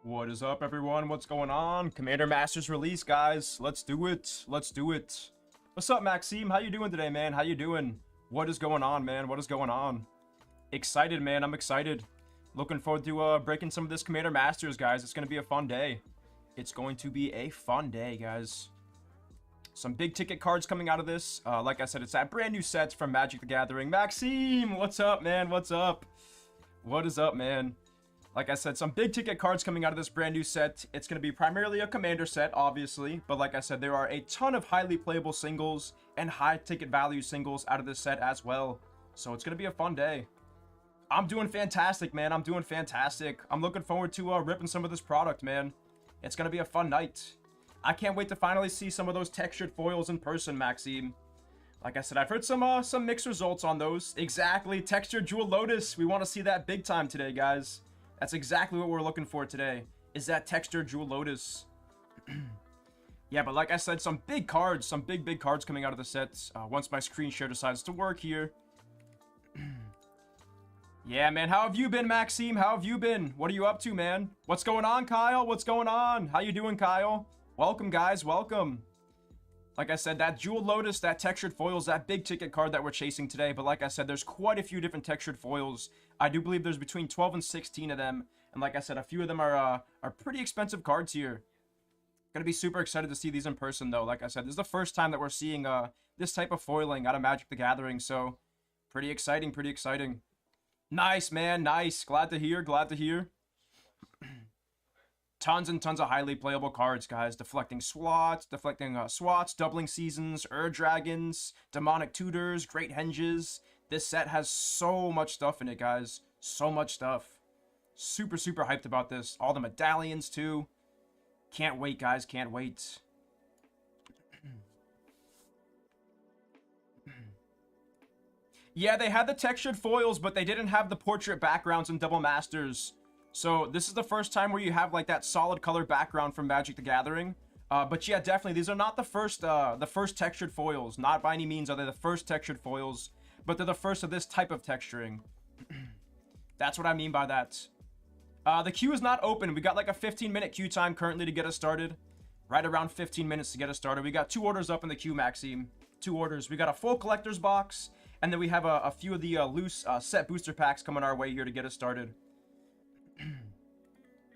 What is up, everyone? What's going on? Commander Masters release, guys. Let's do it. Let's do it. What's up, Maxime? How you doing today, man? How you doing? What is going on, man? What is going on? Excited, man. I'm excited. Looking forward to breaking some of this Commander Masters, guys. It's going to be a fun day. It's going to be a fun day, guys. Some big ticket cards coming out of this. Like I said, it's that brand new sets from Magic the Gathering. Maxime, what's up, man? What's up? What is up, man? Like I said, some big ticket cards coming out of this brand new set. It's going to be primarily a commander set, obviously. But like I said, there are a ton of highly playable singles and high ticket value singles out of this set as well. So it's going to be a fun day. I'm doing fantastic, man. I'm doing fantastic. I'm looking forward to ripping some of this product, man. It's going to be a fun night. I can't wait to finally see some of those textured foils in person, Maxime. Like I said, I've heard some mixed results on those. Exactly. Textured Jewel Lotus. We want to see that big time today, guys. That's exactly what we're looking for today, is that textured Jewel Lotus. Yeah, but like I said, some big cards, some big cards coming out of the sets. Once my screen share decides to work here. Yeah, man, how have you been, Maxime? How have you been? What are you up to, man? What's going on, Kyle? What's going on? How you doing, Kyle? Welcome, guys, welcome. Like I said, that Jewel Lotus, that textured foils, that big ticket card that we're chasing today. But like I said, there's quite a few different textured foils. I do believe there's between 12 and 16 of them. And like I said, a few of them are pretty expensive cards here. Gonna be super excited to see these in person, though. Like I said, this is the first time that we're seeing this type of foiling out of Magic the Gathering. So, pretty exciting, pretty exciting. Nice, man, nice. Glad to hear, glad to hear. Tons and tons of highly playable cards, guys. Deflecting swats, doubling seasons, Dragons, demonic tutors, great henges. This set has so much stuff in it, guys. So much stuff. Super hyped about this. All the medallions, too. Can't wait, guys. Can't wait. Yeah, they had the textured foils, but they didn't have the portrait backgrounds in Double Masters. So this is the first time where you have like that solid color background from Magic the Gathering. But yeah, definitely these are not the first textured foils. Not by any means are they the first textured foils, but they're the first of this type of texturing. That's what I mean by that. The queue is not open. We got like a 15-minute queue time currently to get us started. Right around 15 minutes to get us started. We got 2 orders up in the queue, Maxime. 2 orders. We got a full collector's box, and then we have a few of the loose set booster packs coming our way here to get us started.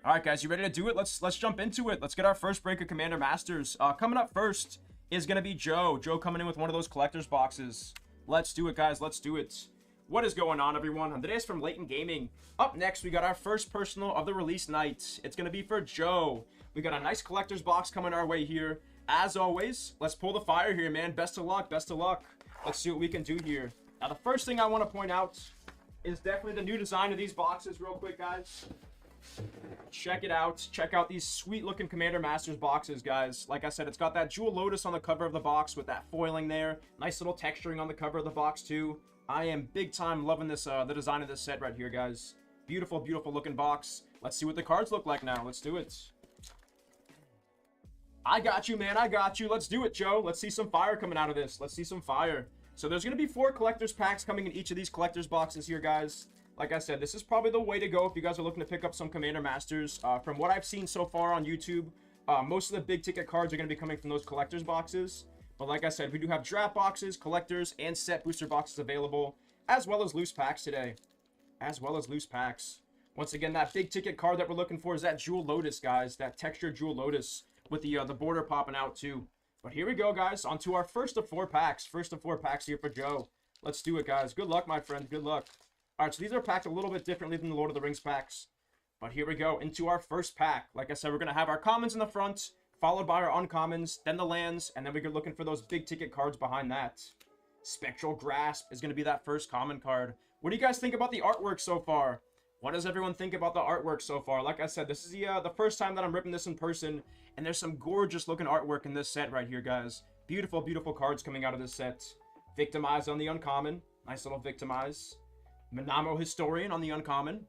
All right, guys, you ready to do it? Let's jump into it. Let's get our first break of Commander Masters. Coming up first is gonna be Joe. Joe coming in with one of those collector's boxes. Let's do it, guys. Let's do it. What is going on, everyone? Today's from Layton Gaming. Up next, we got our first personal of the release night. It's gonna be for Joe. We got a nice collector's box coming our way here. As always, let's pull the fire here, man. Best of luck. Best of luck. Let's see what we can do here. Now, the first thing I want to point out is definitely the new design of these boxes real quick, guys. Check it out. Check out these sweet looking Commander Masters boxes, guys. Like I said, it's got that Jewel Lotus on the cover of the box with that foiling there. Nice little texturing on the cover of the box too. I am big time loving this the design of this set right here, guys. Beautiful looking box. Let's see what the cards look like now. Let's do it. I got you, man. I got you. Let's do it, Joe. Let's see some fire coming out of this. Let's see some fire. So there's going to be 4 collector's packs coming in each of these collector's boxes here, guys. Like I said, this is probably the way to go if you guys are looking to pick up some Commander Masters. From what I've seen so far on YouTube, most of the big ticket cards are going to be coming from those collector's boxes. But like I said, we do have draft boxes, collectors, and set booster boxes available, as well as loose packs today. Once again, that big ticket card that we're looking for is that Jewel Lotus, guys. That textured Jewel Lotus with the border popping out too. But here we go, guys. On to our first of 4 packs. First of 4 packs here for Joe. Let's do it, guys. Good luck, my friend. Good luck. All right, so these are packed a little bit differently than the Lord of the Rings packs. But here we go into our first pack. Like I said, we're going to have our commons in the front, followed by our uncommons, then the lands, and then we're looking for those big ticket cards behind that. Spectral Grasp is going to be that first common card. What do you guys think about the artwork so far? What does everyone think about the artwork so far? Like I said, this is the first time that I'm ripping this in person, and there's some gorgeous looking artwork in this set right here, guys. Beautiful cards coming out of this set. Victimize on the uncommon. Nice little Victimize. Manamo Historian on the uncommon.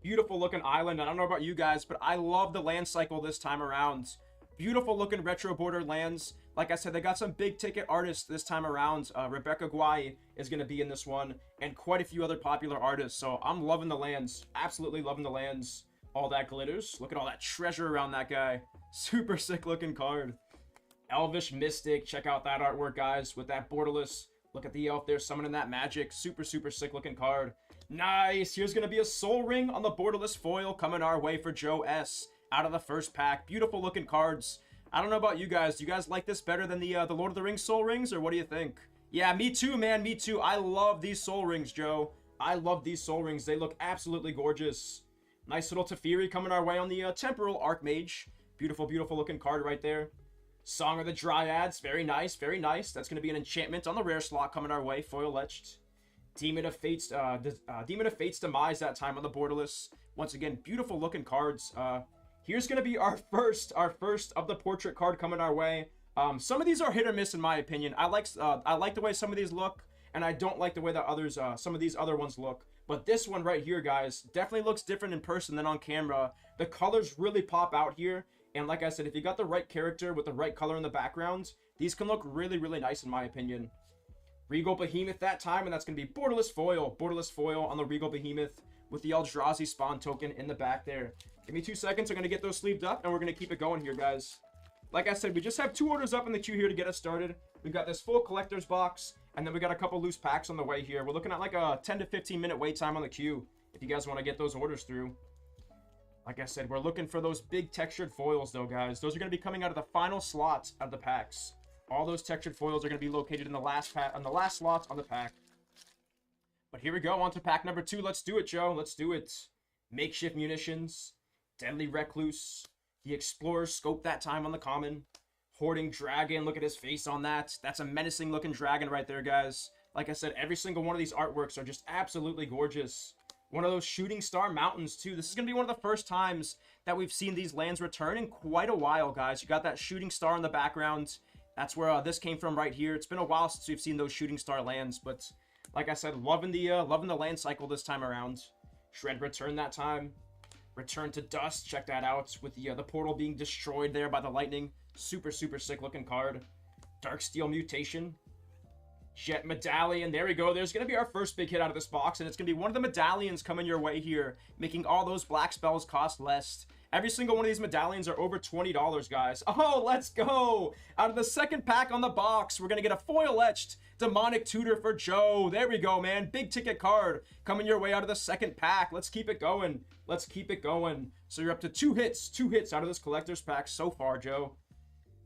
Beautiful looking island. I don't know about you guys, but I love the land cycle this time around. Beautiful looking retro border lands. Like I said, they got some big ticket artists this time around. Rebecca Guai is going to be in this one, and quite a few other popular artists. So I'm loving the lands. Absolutely loving the lands. All that glitters. Look at all that treasure around that guy. Super sick looking card. Elvish Mystic. Check out that artwork, guys, with that borderless. Look at the elf there summoning that magic. Super, super sick looking card. Nice. Here's going to be a soul ring on the borderless foil coming our way for Joe S. Out of the first pack. Beautiful looking cards. I don't know about you guys. Do you guys like this better than the Lord of the Rings soul rings, or what do you think? Yeah, me too, man. Me too. I love these soul rings, Joe. I love these soul rings. They look absolutely gorgeous. Nice little Teferi coming our way on the Temporal Archmage. Beautiful, beautiful looking card right there. Song of the Dryads. Very nice, very nice. That's going to be an enchantment on the rare slot coming our way. Foil etched. Demon of Fate's Demise that time on the borderless. Once again, beautiful looking cards. Here's going to be our first of the portrait card coming our way. Some of these are hit or miss in my opinion. I like the way some of these look, and I don't like the way that others, some of these other ones look. But this one right here, guys, definitely looks different in person than on camera. The colors really pop out here. And like I said, if you got the right character with the right color in the background, these can look really, really nice in my opinion. Regal Behemoth that time, and that's going to be borderless foil. Borderless foil on the Regal Behemoth with the Eldrazi spawn token in the back there. Give me 2 seconds. I'm going to get those sleeved up, and we're going to keep it going here, guys. Like I said, we just have 2 orders up in the queue here to get us started. We've got this full collector's box, and then we got a couple loose packs on the way here. We're looking at like a 10 to 15 minute wait time on the queue if you guys want to get those orders through. Like I said, we're looking for those big textured foils, though, guys. Those are going to be coming out of the final slots of the packs. All those textured foils are going to be located in the last slots on the pack. But here we go, on to pack number 2. Let's do it, Joe. Let's do it. Makeshift Munitions, Deadly Recluse, the Explorer's Scope that time on the common, Hoarding Dragon. Look at his face on that. That's a menacing looking dragon right there, guys. Like I said, every single one of these artworks are just absolutely gorgeous. One of those Shooting Star Mountains, too. This is going to be one of the first times that we've seen these lands return in quite a while, guys. You got that Shooting Star in the background. That's where this came from right here. It's been a while since we've seen those Shooting Star lands, but like I said, loving the land cycle this time around. Shred Return that time. Return to Dust. Check that out with the portal being destroyed there by the lightning. Super, super sick looking card. Darksteel Mutation. Jet Medallion. There we go. There's going to be our first big hit out of this box, and it's going to be one of the medallions coming your way here, making all those black spells cost less. Every single one of these medallions are over $20, guys. Oh, let's go. Out of the second pack on the box, we're going to get a foil-etched Demonic Tutor for Joe. There we go, man. Big ticket card coming your way out of the second pack. Let's keep it going. Let's keep it going. So you're up to 2 hits out of this collector's pack so far, Joe.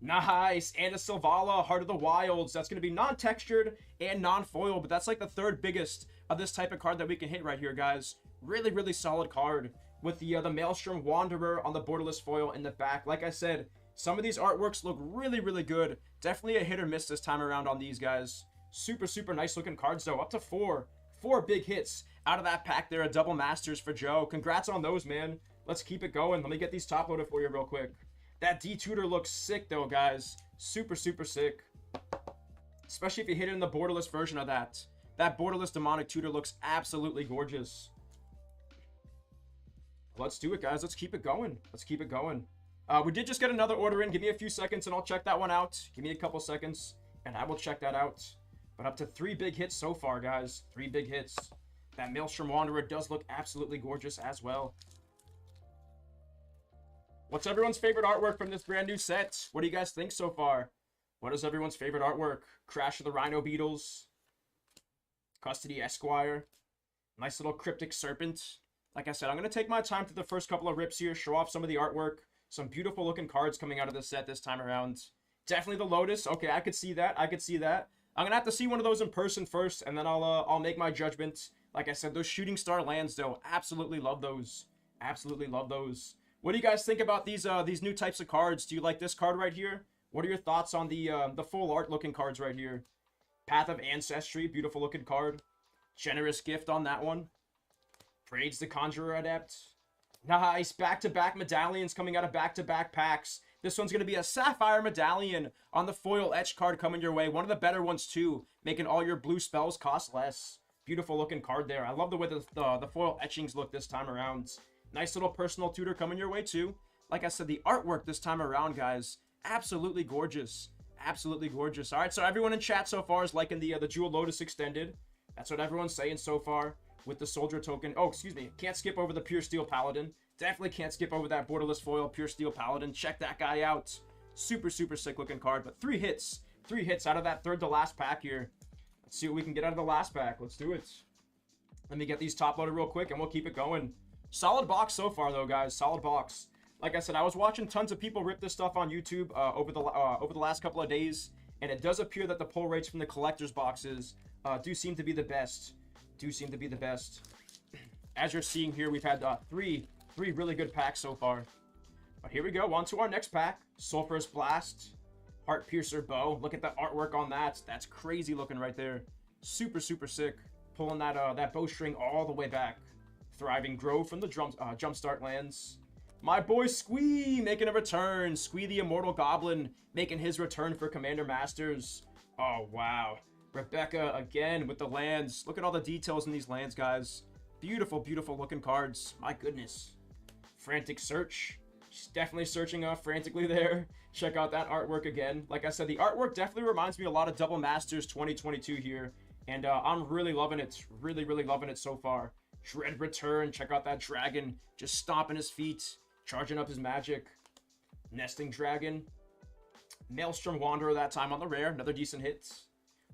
Nice. And a Sylvala, Heart of the Wilds. That's going to be non-textured and non-foil, but that's like the third biggest of this type of card that we can hit right here, guys. Really, really solid card with the Maelstrom Wanderer on the borderless foil in the back. Like I said, some of these artworks look really, really good. Definitely a hit or miss this time around on these guys. Super, super nice looking cards, though. Up to 4 big hits out of that pack there. A double Masters for Joe. Congrats on those, man. Let's keep it going. Let me get these top loaded for you real quick. That D-Tutor looks sick, though, guys. Super, super sick. Especially if you hit it in the borderless version of that. That borderless Demonic Tutor looks absolutely gorgeous. Let's do it, guys. Let's keep it going. Let's keep it going. We did just get another order in. Give me a few seconds, and I'll check that one out. Give me a couple seconds, and I will check that out. But up to 3 big hits so far, guys. 3 big hits. That Maelstrom Wanderer does look absolutely gorgeous as well. What's everyone's favorite artwork from this brand new set? What do you guys think so far? What is everyone's favorite artwork? Crash of the Rhino Beetles. Custody Esquire. Nice little Cryptic Serpent. Like I said, I'm going to take my time through the first couple of rips here, show off some of the artwork. Some beautiful looking cards coming out of this set this time around. Definitely the Lotus. Okay, I could see that. I could see that. I'm going to have to see one of those in person first, and then I'll make my judgment. Like I said, those Shooting Star lands, though, absolutely love those. Absolutely love those. What do you guys think about these new types of cards? Do you like this card right here? What are your thoughts on the full art looking cards right here? Path of Ancestry, beautiful looking card. Generous Gift on that one. Braids the Conjurer Adept. Nice, back-to-back medallions coming out of back-to-back packs. This one's going to be a Sapphire Medallion on the foil etch card coming your way. One of the better ones, too, making all your blue spells cost less. Beautiful looking card there. I love the way the foil etchings look this time around. Nice little personal tutor coming your way, too. Like I said, the artwork this time around, guys, absolutely gorgeous. Absolutely gorgeous. All right, so everyone in chat so far is liking the Jewel Lotus Extended. That's what everyone's saying so far with the Soldier token. Oh, excuse me. Can't skip over the Pure Steel Paladin. Definitely can't skip over that borderless foil, Pure Steel Paladin. Check that guy out. Super, super sick looking card. But 3 hits. 3 hits out of that third to last pack here. Let's see what we can get out of the last pack. Let's do it. Let me get these top loaded real quick and we'll keep it going. Solid box so far though, guys. Solid box. Like I said, I was watching tons of people rip this stuff on YouTube over the last couple of days, and it does appear that the pull rates from the collector's boxes do seem to be the best. As you're seeing here, we've had three really good packs so far. But here we go, on to our next pack. Sulphurous Blast, Heart Piercer Bow. Look at the artwork on that. That's crazy looking right there. Super, super sick. Pulling that bowstring all the way back. Thriving Grove from the Jumpstart lands. My boy Squee making a return. Squee the Immortal Goblin making his return for Commander Masters. Oh, wow. Rebecca again with the lands. Look at all the details in these lands, guys. Beautiful, beautiful looking cards. My goodness. Frantic Search. She's definitely searching frantically there. Check out that artwork again. Like I said, the artwork definitely reminds me a lot of Double Masters 2022 here. And I'm really loving it. Really, really loving it so far. Dread Return. Check out that dragon. Just stomping his feet. Charging up his magic. Nesting Dragon. Maelstrom Wanderer that time on the rare. Another decent hit.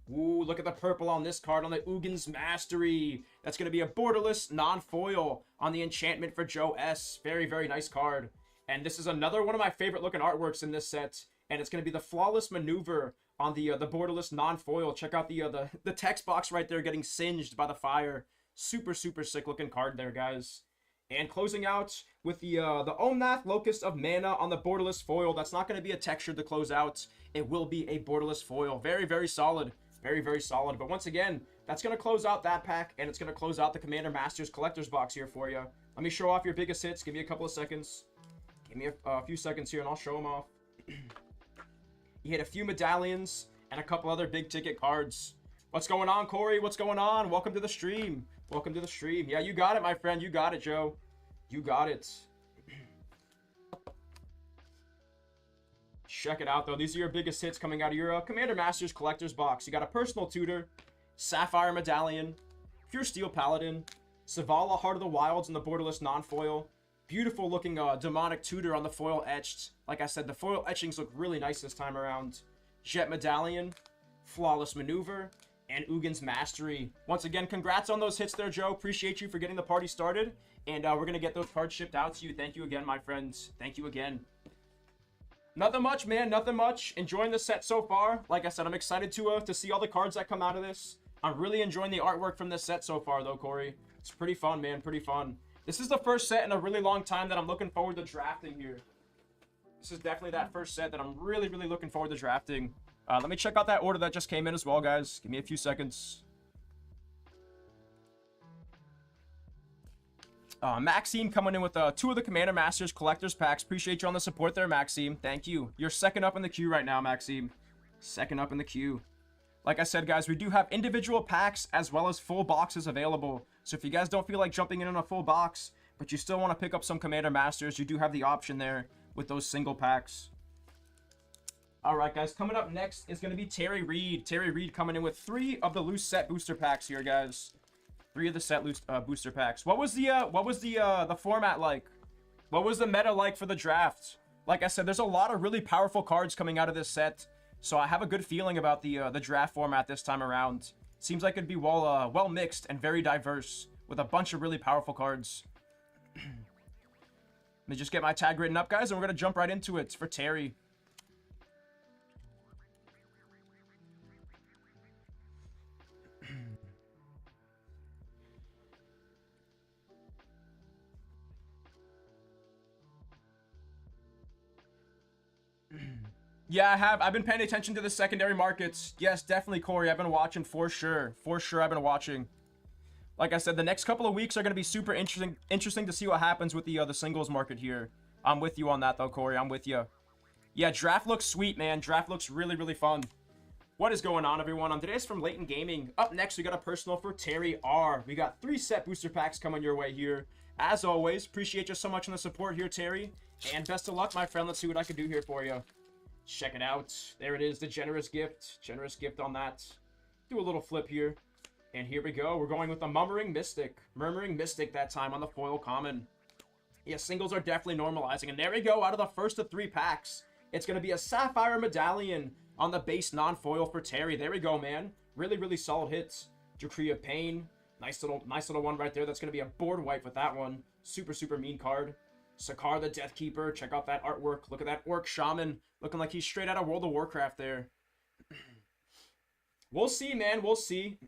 Ooh, look at the purple on this card on the Ugin's Mastery. That's going to be a borderless non-foil on the enchantment for Joe S. Very, very nice card. And this is another one of my favorite looking artworks in this set. And it's going to be the Flawless Maneuver on the borderless non-foil. Check out the text box right there getting singed by the fire. Super, super sick looking card there, guys. And closing out with the Omnath Locust of Mana on the borderless foil. That's not going to be a texture to close out. It will be a borderless foil. Very, very solid. Very, very solid. But once again, that's going to close out that pack, and it's going to close out the Commander Masters Collector's Box here for you. Let me show off your biggest hits. Give me a couple of seconds. Give me a few seconds here, and I'll show them off. You hit a few medallions and a couple other big-ticket cards. What's going on, Corey? What's going on? Welcome to the stream. Welcome to the stream. Yeah, you got it, my friend. You got it, Joe. You got it. Check it out, though. These are your biggest hits coming out of your Commander Masters Collector's Box. You got a Personal Tutor, Sapphire Medallion, Pure Steel Paladin, Savala Heart of the Wilds in the borderless non-foil. Beautiful looking Demonic Tutor on the foil etched. Like I said, the foil etchings look really nice this time around. Jet Medallion, Flawless Maneuver, and Ugin's Mastery. Once again, congrats on those hits there, Joe. Appreciate you for getting the party started. And we're going to get those cards shipped out to you. Thank you again, my friends. Thank you again. Nothing much, man. Nothing much. Enjoying the set so far. Like I said, I'm excited to see all the cards that come out of this. I'm really enjoying the artwork from this set so far, though, Corey. It's pretty fun, man. Pretty fun. This is the first set in a really long time that I'm looking forward to drafting here. This is definitely that first set that I'm really, really looking forward to drafting. Let me check out that order that just came in as well, guys. Give me a few seconds. Maxime coming in with 2 of the Commander Masters Collector's Packs. Appreciate you on the support there, Maxime. Thank you. You're second up in the queue right now, Maxime. Second up in the queue. Like I said, guys, we do have individual packs as well as full boxes available. So if you guys don't feel like jumping in on a full box, but you still want to pick up some Commander Masters, you do have the option there with those single packs. Alright, guys, coming up next is going to be Terry Reed. Terry Reed coming in with 3 of the loose set booster packs here, guys. 3 of the set loose booster packs. What was the format like? What was the meta like for the draft? Like I said, there's a lot of really powerful cards coming out of this set, so I have a good feeling about the draft format this time around. Seems like it'd be well mixed and very diverse with a bunch of really powerful cards. Let me just get my tag written up, guys, and we're gonna jump right into it for Terry. Yeah, I have. I've been paying attention to the secondary markets. Yes, definitely, Corey. I've been watching for sure. For sure, I've been watching. Like I said, the next couple of weeks are going to be super interesting to see what happens with the singles market here. I'm with you on that, though, Corey. I'm with you. Yeah, draft looks sweet, man. Draft looks really, really fun. What is going on, everyone? Today's from Layton Gaming. Up next, we got a personal for Terry R. We got 3 set booster packs coming your way here. As always, appreciate you so much on the support here, Terry. And best of luck, my friend. Let's see what I can do here for you. Check it out. There it is, the generous gift. Generous gift on that. Do a little flip here. And here we go. We're going with the Murmuring Mystic. Murmuring Mystic that time on the foil common. Yeah, singles are definitely normalizing. And there we go. Out of the first of 3 packs, it's going to be a Sapphire Medallion on the base non-foil for Terry. There we go, man. Really, really solid hits. Decree of Pain. Nice little one right there. That's going to be a board wipe with that one. Super, super mean card. Sakar the Death Keeper. Check out that artwork. Look at that Orc Shaman. Looking like he's straight out of World of Warcraft there. We'll see, man. We'll see.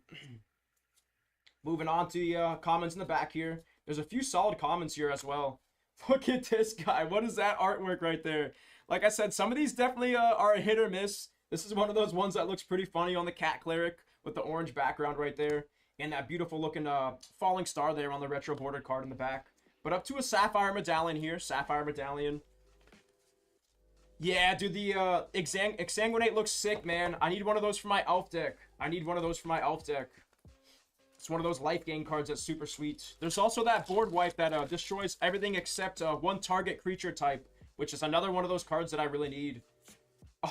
Moving on to the comments in the back here. There's a few solid comments here as well. Look at this guy. What is that artwork right there? Like I said, some of these definitely are a hit or miss. This is one of those ones that looks pretty funny on the Cat Cleric with the orange background right there. And that beautiful looking falling star there on the retro bordered card in the back. But up to a Sapphire Medallion here. Sapphire Medallion. Yeah, dude, the Exsanguinate looks sick, man. I need one of those for my Elf deck. It's one of those life gain cards that's super sweet. There's also that board wipe that destroys everything except one target creature type, which is another one of those cards that I really need.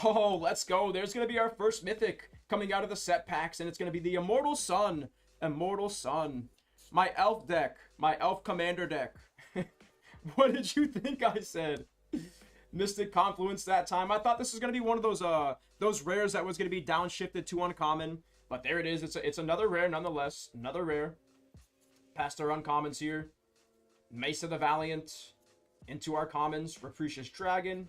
Oh, let's go. There's going to be our first mythic coming out of the set packs, and it's going to be the Immortal Sun. Immortal Sun. My Elf deck. My Elf Commander deck. What did you think I said? Mystic Confluence that time. I thought this was going to be one of those rares that was going to be downshifted to uncommon. But there it is. It's another rare nonetheless. Another rare. Past our uncommons here. Mesa the Valiant. Into our commons. Rapricious Dragon.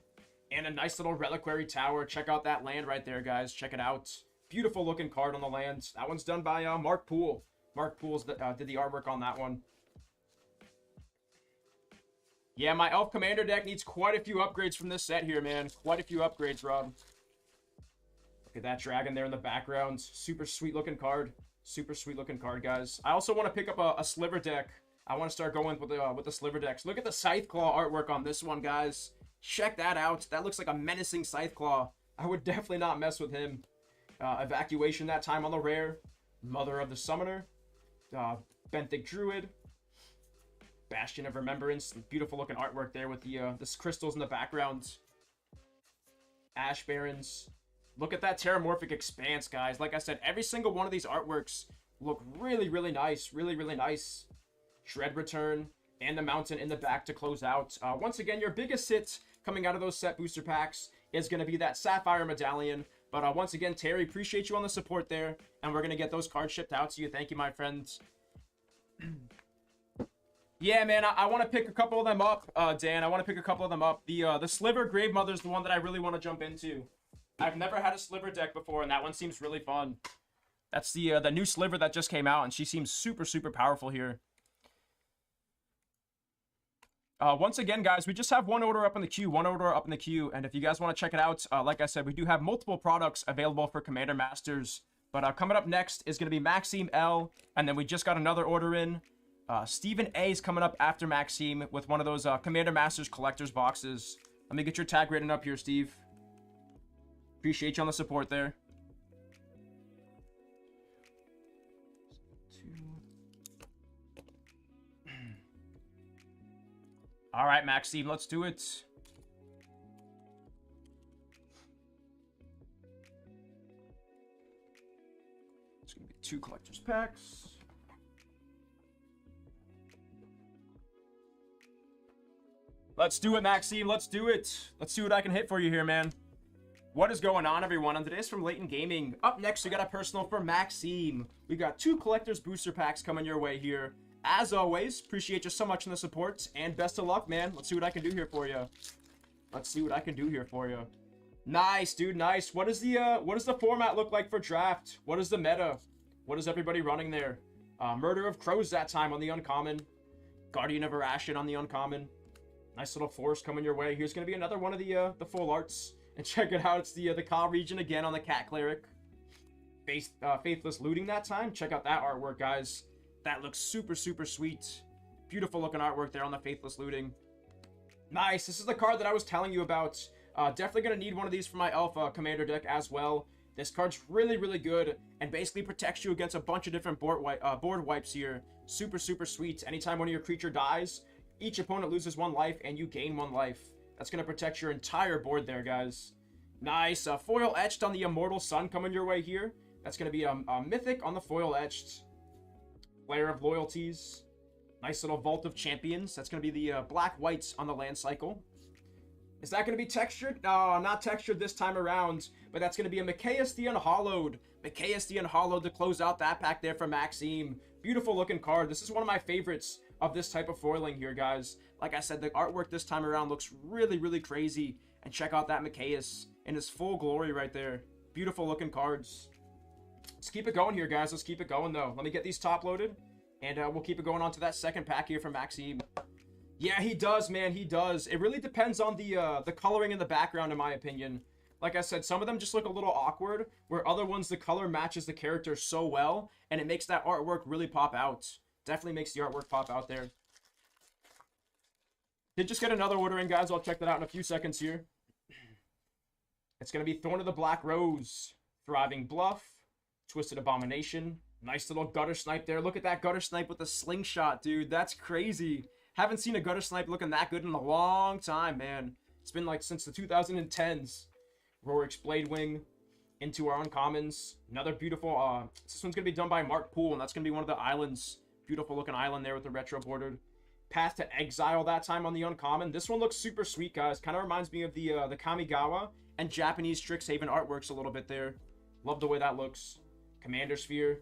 And a nice little Reliquary Tower. Check out that land right there, guys. Check it out. Beautiful looking card on the land. That one's done by Mark Poole. Mark Poole's did the artwork on that one. Yeah, my Elf Commander deck needs quite a few upgrades from this set here, man. Quite a few upgrades, Rob. Look at that dragon there in the background. Super sweet looking card. Super sweet looking card, guys. I also want to pick up a Sliver deck. I want to start going with the Sliver decks. Look at the Scytheclaw artwork on this one, guys. Check that out. That looks like a menacing Scytheclaw. I would definitely not mess with him. Evacuation that time on the rare. Mother of the Summoner. Benthic Druid. Bastion of Remembrance. Beautiful looking artwork there with the crystals in the background. Ash Barons. Look at that Terramorphic Expanse, guys. Like I said, every single one of these artworks look really, really nice. Really, really nice. Dread Return. And the Mountain in the back to close out. Once again, your biggest hit coming out of those set booster packs is going to be that Sapphire Medallion. But once again, Terry, appreciate you on the support there. And we're going to get those cards shipped out to you. Thank you, my friends. Yeah, man, I want to pick a couple of them up, Dan. I want to pick a couple of them up. The Sliver Grave Mother is the one that I really want to jump into. I've never had a Sliver deck before, and that one seems really fun. That's the new Sliver that just came out, and she seems super, super powerful here. Once again, guys, we just have one order up in the queue, and if you guys want to check it out, like I said, we do have multiple products available for Commander Masters. But coming up next is going to be Maxime L, and then we just got another order in. Stephen A is coming up after Maxime with one of those Commander Masters collector's boxes. Let me get your tag rating up here, Steve. Appreciate you on the support there. All right, Maxime, let's do it. It's going to be 2 collector's packs. Let's do it, Maxime. Let's do it. Let's see what I can hit for you here, man. What is going on, everyone? And today's from Layton Gaming. Up next, we got a personal for Maxime. We got 2 collector's booster packs coming your way here. As always, appreciate you so much in the support, and best of luck, man. Let's see what I can do here for you. Nice, dude, nice. What does the format look like for draft? What is the meta? What is everybody running there? Murder of Crows that time on the uncommon. Guardian of Arashin on the uncommon. Nice little force coming your way. Here's going to be another one of the full arts. And check it out, it's the Ka region again on the Cat Cleric. Faithless Looting that time. Check out that artwork, guys. That looks super, super sweet. Beautiful looking artwork there on the Faithless Looting. Nice. This is the card that I was telling you about. Definitely going to need one of these for my Alpha Commander deck as well. This card's really, really good and basically protects you against a bunch of different board wipes here. Super, super sweet. Anytime one of your creature dies, each opponent loses 1 life and you gain 1 life. That's going to protect your entire board there, guys. Nice. Foil Etched on the Immortal Sun coming your way here. That's going to be a Mythic on the Foil Etched. Player of Loyalties. Nice little Vault of Champions. That's going to be the black whites on the land cycle. Is that going to be textured? No, not textured this time around. But that's going to be a Micaeus the Unhallowed. Micaeus the Unhallowed to close out that pack there for Maxime. Beautiful looking card. This is one of my favorites of this type of foiling here, guys. Like I said, the artwork this time around looks really, really crazy. And check out that Micaeus in his full glory right there. Beautiful looking cards. Let's keep it going here, guys. Let's keep it going, though. Let me get these top loaded. And we'll keep it going on to that second pack here from Maxime. Yeah, he does, man. He does. It really depends on the coloring in the background, in my opinion. Like I said, some of them just look a little awkward, where other ones, the color matches the character so well, and it makes that artwork really pop out. Definitely makes the artwork pop out there. Did just get another order in, guys. I'll check that out in a few seconds here. It's going to be Thorn of the Black Rose, Thriving Bluff, Twisted Abomination. Nice little gutter snipe there. Look at that gutter snipe with the slingshot, dude. That's crazy. Haven't seen a gutter snipe looking that good in a long time, man. It's been like since the 2010s. Rorik's Blade Wing into our uncommons. Another beautiful, this one's going to be done by Mark Poole, and that's going to be one of the islands. Beautiful looking island there with the retro bordered. Path to Exile that time on the uncommon. This one looks super sweet, guys. Kind of reminds me of the Kamigawa and Japanese Strixhaven artworks a little bit there. Love the way that looks. Commander Sphere.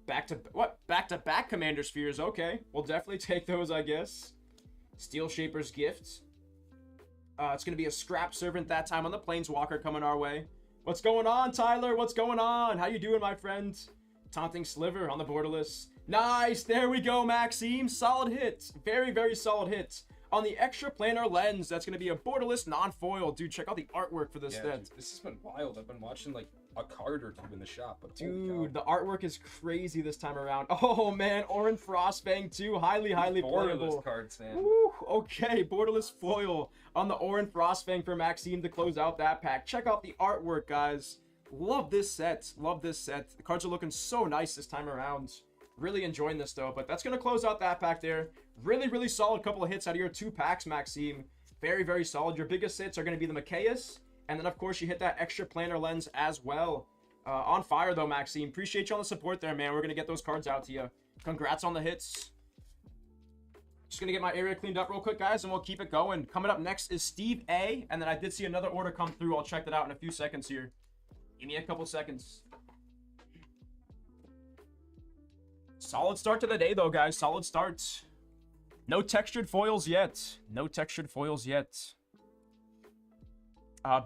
Back-to-back Commander Spheres. Okay. We'll definitely take those, I guess. Steel Shaper's Gift. It's going to be a Scrap Servant that time on the Planeswalker coming our way. What's going on, Tyler? What's going on? How you doing, my friend? Taunting Sliver on the borderless. Nice. There we go, Maxime. Solid hit. Very, very solid hit. On the Extra Planar Lens, that's going to be a borderless non-foil. Dude, check out the artwork for this set. This has been wild. I've been watching like a card or two in the shop. But dude, the artwork is crazy this time around. Oh, man. Orin Frostfang, too. Highly, highly playable. Borderless cards, man. Woo, okay, borderless foil on the Orin Frostfang for Maxime to close out that pack. Check out the artwork, guys. Love this set. Love this set. The cards are looking so nice this time around. Really enjoying this, though. But that's going to close out that pack there. Really, really solid couple of hits out of your two packs, Maxime. Very, very solid. Your biggest hits are going to be the Micaeus. And then, of course, you hit that Extra Planar Lens as well. On fire, though, Maxime. Appreciate you on the support there, man. We're going to get those cards out to you. Congrats on the hits. Just going to get my area cleaned up real quick, guys, and we'll keep it going. Coming up next is Steve A. And then I did see another order come through. I'll check that out in a few seconds here. Give me a couple seconds. Solid start to the day, though, guys. Solid start. No textured foils yet. No textured foils yet.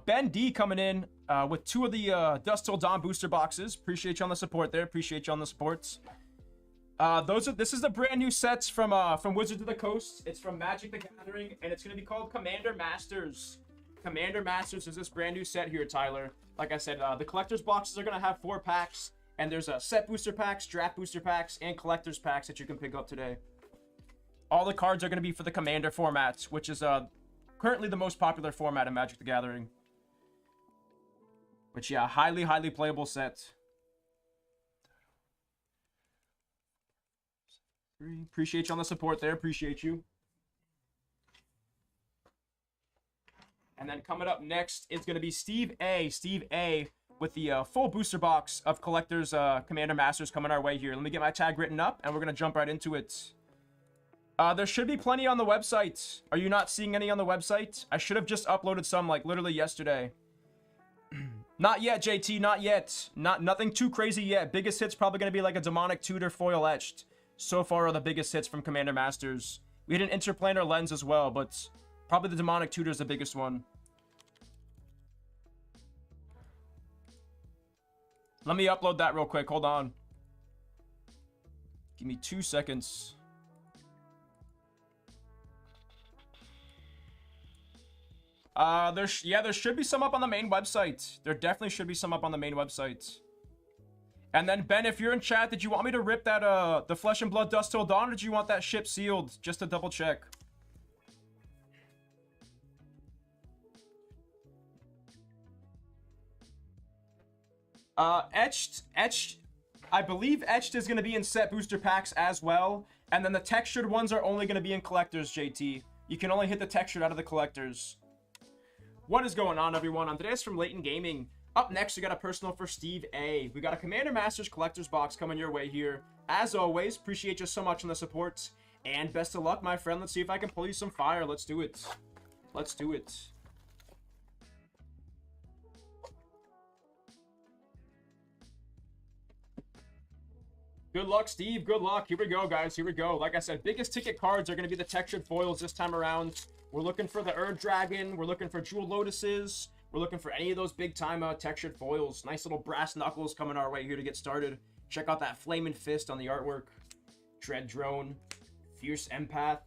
Ben D coming in with two of the Dust Till Dawn booster boxes. Appreciate you on the support there. Appreciate you on the supports. This is the brand new sets from Wizards of the Coast. It's from Magic the Gathering, and it's going to be called Commander Masters. Commander Masters is this brand new set here, Tyler. Like I said, the collector's boxes are going to have 4 packs, and there's set booster packs, draft booster packs, and collector's packs that you can pick up today. All the cards are going to be for the Commander format, which is currently the most popular format in Magic the Gathering. Which, yeah, highly, highly playable set. Appreciate you on the support there. Appreciate you. And then coming up next is going to be Steve A. Steve A. with the full booster box of Collector's Commander Masters coming our way here. Let me get my tag written up, and we're going to jump right into it. There should be plenty on the website. Are you not seeing any on the website? I should have just uploaded some, like, literally yesterday. Not yet, JT. Not yet. Nothing too crazy yet. Biggest hit's probably going to be like a Demonic Tutor foil etched. So far are the biggest hits from Commander Masters. We had an Interplanar Lens as well, but probably the Demonic Tutor is the biggest one. Let me upload that real quick. Hold on. Give me 2 seconds. There should be some up on the main website. There definitely should be some up on the main website. And then, Ben, if you're in chat, did you want me to rip that, the Flesh and Blood Dust Till Dawn, or did you want that ship sealed? Just to double check. Etched, I believe Etched is going to be in set booster packs as well. And then the textured ones are only going to be in collectors, JT. You can only hit the textured out of the collectors. What is going on, everyone? Andreas from Layton Gaming. Up next, we got a personal for Steve A. We got a Commander Masters Collector's Box coming your way here. As always, appreciate you so much on the support. And best of luck, my friend. Let's see if I can pull you some fire. Let's do it. Let's do it. Good luck, Steve. Good luck. Here we go, guys. Here we go. Like I said, biggest ticket cards are going to be the textured foils this time around. We're looking for the Erd Dragon. We're looking for Jewel Lotuses. We're looking for any of those big-time textured foils. Nice little brass knuckles coming our way here to get started. Check out that Flaming Fist on the artwork. Dread Drone. Fierce Empath.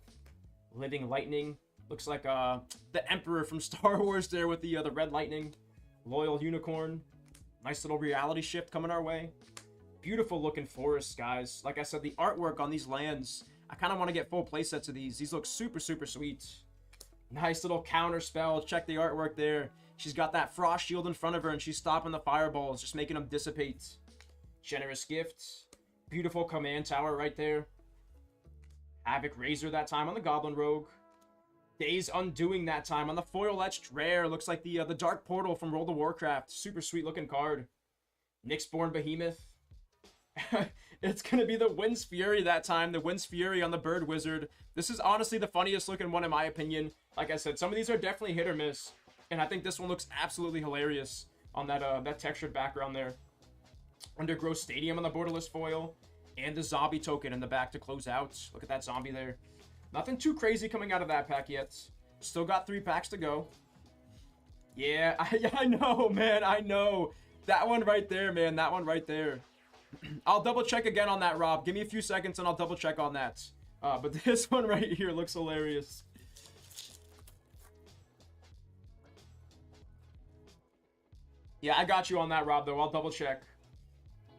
Living Lightning. Looks like the Emperor from Star Wars there with the Red Lightning. Loyal Unicorn. Nice little reality shift coming our way. Beautiful looking forests, guys. Like I said, the artwork on these lands, I kind of want to get full playsets of these. These look super, super sweet. Nice little counter spell. Check the artwork there. She's got that frost shield in front of her, and she's stopping the fireballs, just making them dissipate. Generous Gift. Beautiful command tower right there. Havoc Razor that time on the Goblin Rogue. Days Undoing that time on the foil etched rare. Looks like the Dark Portal from World of Warcraft. Super sweet looking card. Nyxborn Behemoth. It's going to be the Wind's Fury that time. The Wind's Fury on the Bird Wizard. This is honestly the funniest looking one in my opinion. Like I said, some of these are definitely hit or miss. And I think this one looks absolutely hilarious on that textured background there. Undergrowth Stadium on the borderless foil. And the zombie token in the back to close out. Look at that zombie there. Nothing too crazy coming out of that pack yet. Still got 3 packs to go. Yeah, I know, man. I know. That one right there, man. That one right there. I'll double check again on that, Rob. Give me a few seconds and I'll double check on that. But this one right here looks hilarious. Yeah, I got you on that, Rob, though. I'll double check.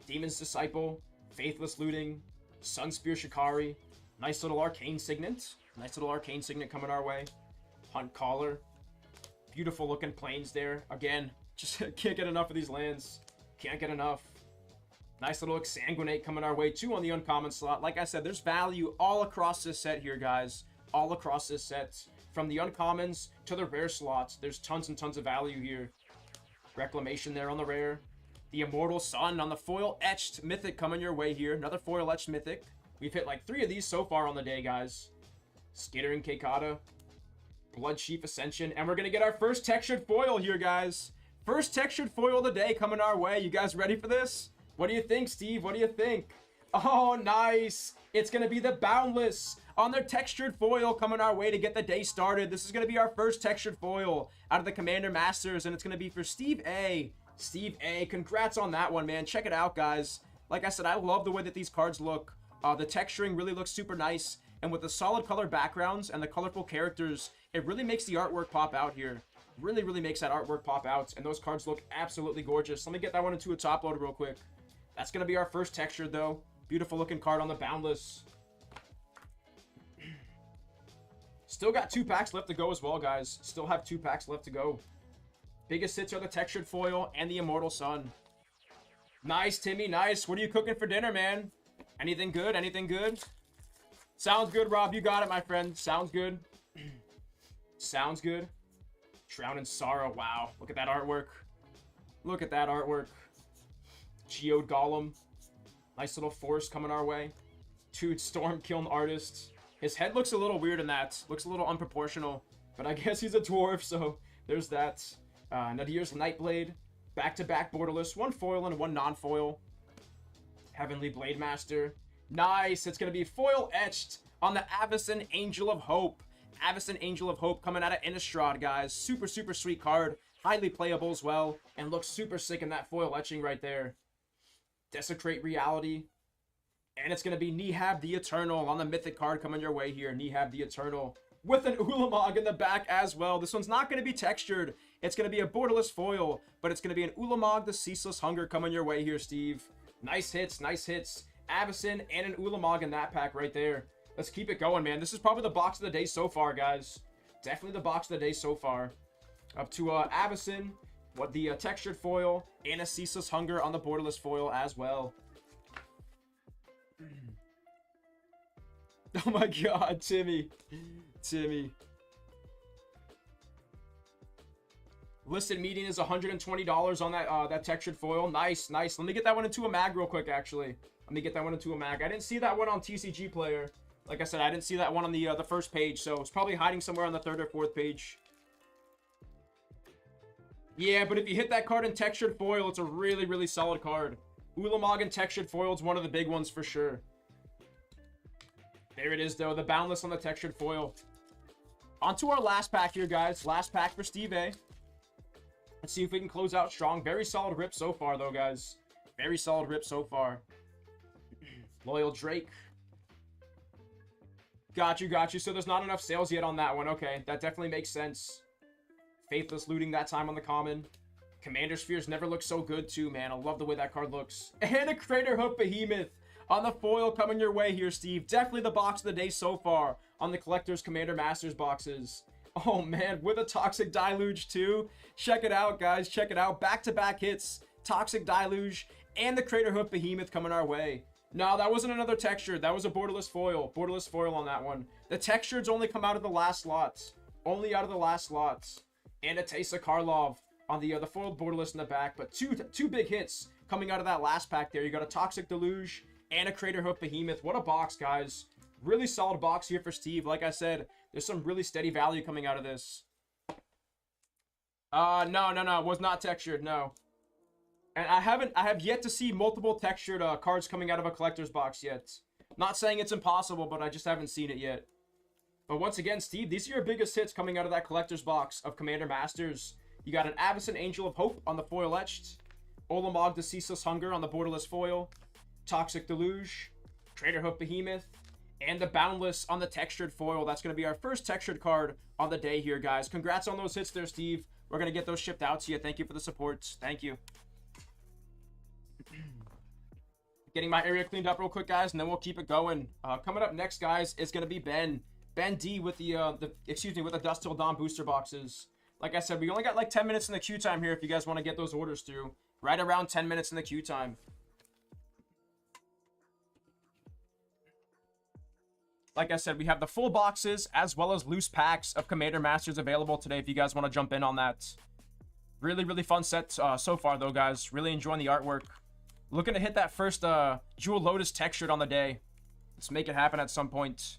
Demon's Disciple. Faithless Looting. Sunspear Shikari. Nice little Arcane Signet. Nice little Arcane Signet coming our way. Hunt Caller. Beautiful looking plains there. Again, just can't get enough of these lands. Can't get enough. Nice little Exsanguinate coming our way too on the uncommon slot. Like I said, there's value all across this set here, guys. All across this set. From the uncommons to the rare slots. There's tons and tons of value here. Reclamation there on the rare. The Immortal Sun on the foil etched mythic coming your way here. Another foil etched mythic. We've hit like 3 of these so far on the day, guys. Skittering Keikata. Bloodchief Ascension. And we're going to get our first textured foil here, guys. First textured foil of the day coming our way. You guys ready for this? What do you think, Steve? What do you think? Oh, nice. It's going to be the Boundless on their textured foil coming our way to get the day started. This is going to be our first textured foil out of the Commander Masters, and it's going to be for Steve A. Steve A. Congrats on that one, man. Check it out, guys. Like I said, I love the way that these cards look. The texturing really looks super nice, and with the solid color backgrounds and the colorful characters, it really makes the artwork pop out here. Really, really makes that artwork pop out, and those cards look absolutely gorgeous. Let me get that one into a top loader real quick. That's going to be our first texture, though. Beautiful looking card on the Boundless. Still got 2 packs left to go as well, guys. Still have 2 packs left to go. Biggest hits are the textured foil and the Immortal Sun. Nice, Timmy. Nice. What are you cooking for dinner, man? Anything good? Anything good? Sounds good, Rob. You got it, my friend. Sounds good. Sounds good. Drown in Sorrow. Wow. Look at that artwork. Look at that artwork. Geode Golem. Nice little force coming our way. 2 Storm Kiln Artists. His head looks a little weird in that. Looks a little unproportional. But I guess he's a dwarf, so there's that. Nadir's Nightblade. Back-to-back borderless. 1 foil and 1 non-foil. Heavenly Blade Master. Nice. It's going to be foil etched on the Avacyn Angel of Hope. Avacyn Angel of Hope coming out of Innistrad, guys. Super, super sweet card. Highly playable as well. And looks super sick in that foil etching right there. Desecrate Reality. And it's going to be Nihab the Eternal on the Mythic card coming your way here. Nihab the Eternal. With an Ulamog in the back as well. This one's not going to be textured. It's going to be a borderless foil. But it's going to be an Ulamog the Ceaseless Hunger coming your way here, Steve. Nice hits, nice hits. Avacyn and an Ulamog in that pack right there. Let's keep it going, man. This is probably the box of the day so far, guys. Definitely the box of the day so far. Up to Avacyn, what the textured foil, and a Ceaseless Hunger on the borderless foil as well. Oh my god, Timmy. Timmy. Listed median is $120 on that textured foil. Nice, nice. Let me get that one into a mag real quick, actually. Let me get that one into a mag. I didn't see that one on TCG Player. Like I said, I didn't see that one on the first page, so it's probably hiding somewhere on the 3rd or 4th page. Yeah, but if you hit that card in textured foil, it's a really, really solid card. Ulamog in textured foil is one of the big ones for sure. There it is, though. The Boundless on the textured foil. On to our last pack here, guys. Last pack for Steve A. Let's see if we can close out strong. Very solid rip so far, though, guys. Very solid rip so far. Loyal Drake. Got you, got you. So there's not enough sales yet on that one. Okay, that definitely makes sense. Faithless looting that time on the common. Commander Spheres never look so good, too, man. I love the way that card looks. And a Crater Hoof Behemoth on the foil coming your way here, Steve. Definitely the box of the day so far on the Collector's Commander Masters boxes. Oh, man, with a Toxic Deluge, too. Check it out, guys. Check it out. Back-to-back hits. Toxic Deluge and the Crater Hoof Behemoth coming our way. No, that wasn't another textured. That was a borderless foil. Borderless foil on that one. The textureds only come out of the last slots. Only out of the last slots. And a Teysa Karlov on the foiled borderless in the back. But two big hits coming out of that last pack there. You got a Toxic Deluge and a Crater Hoof Behemoth. What a box, guys. Really solid box here for Steve. Like I said, there's some really steady value coming out of this. No. Was not textured, no. And I have yet to see multiple textured cards coming out of a collector's box yet. Not saying it's impossible, but I just haven't seen it yet. But once again, Steve, these are your biggest hits coming out of that collector's box of Commander Masters. You got an Avacyn Angel of Hope on the foil etched. Olamog the Ceaseless Hunger on the borderless foil. Toxic Deluge. Crater Hoof Behemoth. And the Boundless on the textured foil. That's going to be our first textured card on the day here, guys. Congrats on those hits there, Steve. We're going to get those shipped out to you. Thank you for the support. Thank you. Getting my area cleaned up real quick, guys, and then we'll keep it going. Coming up next, guys, is going to be Ben D with with the Dust Till Dawn booster boxes. Like I said, we only got like 10 minutes in the queue time here if you guys want to get those orders through. Right around 10 minutes in the queue time. Like I said, we have the full boxes as well as loose packs of Commander Masters available today if you guys want to jump in on that. Really, really fun set so far, though, guys. Really enjoying the artwork. Looking to hit that first Jewel Lotus textured on the day. Let's make it happen at some point.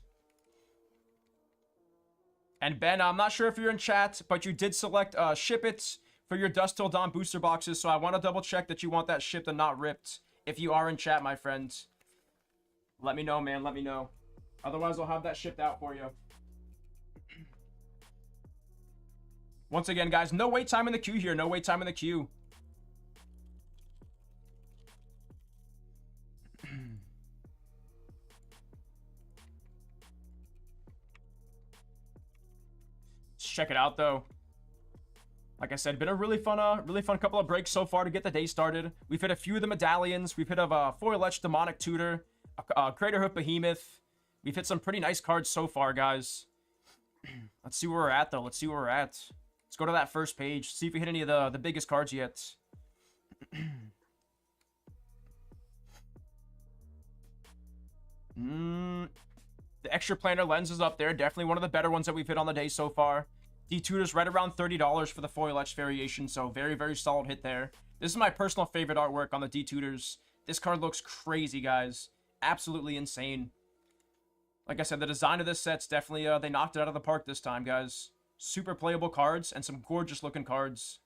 And Ben, I'm not sure if you're in chat, but you did select ship it for your Dust Till Dawn booster boxes, so I want to double check that you want that shipped and not ripped. If you are in chat, my friend, let me know, man. Let me know. Otherwise, I'll have that shipped out for you. Once again, guys, no wait time in the queue here. No wait time in the queue. Let's check it out, though. Like I said, been a really fun couple of breaks so far to get the day started. We've hit a few of the medallions. We've hit a foil etched Demonic Tutor, a Crater Hoof Behemoth. We've hit some pretty nice cards so far, guys. Let's see where we're at, though. Let's see where we're at. Let's go to that first page. See if we hit any of the biggest cards yet. The extra planar lens is up there. Definitely one of the better ones that we've hit on the day so far. D-Tutor's right around $30 for the foil etched variation. So very, very solid hit there. This is my personal favorite artwork on the D-Tutors. This card looks crazy, guys. Absolutely insane. Like I said, the design of this set's definitely, they knocked it out of the park this time, guys. Super playable cards and some gorgeous looking cards.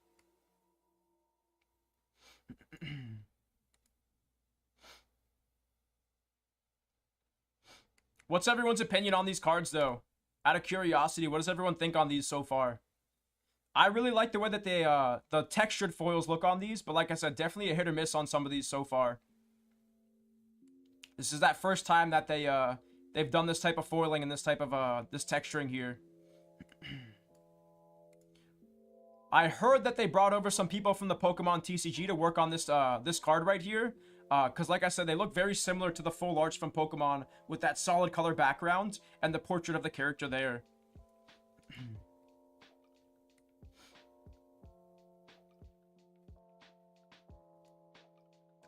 What's everyone's opinion on these cards, though? Out of curiosity, what does everyone think on these so far? I really like the way that they, the textured foils look on these, but like I said, definitely a hit or miss on some of these so far. This is that first time that they've done this type of foiling and this type of, this texturing here. I heard that they brought over some people from the Pokemon TCG to work on this, this card right here. Because like I said, they look very similar to the full arts from Pokemon with that solid color background and the portrait of the character there.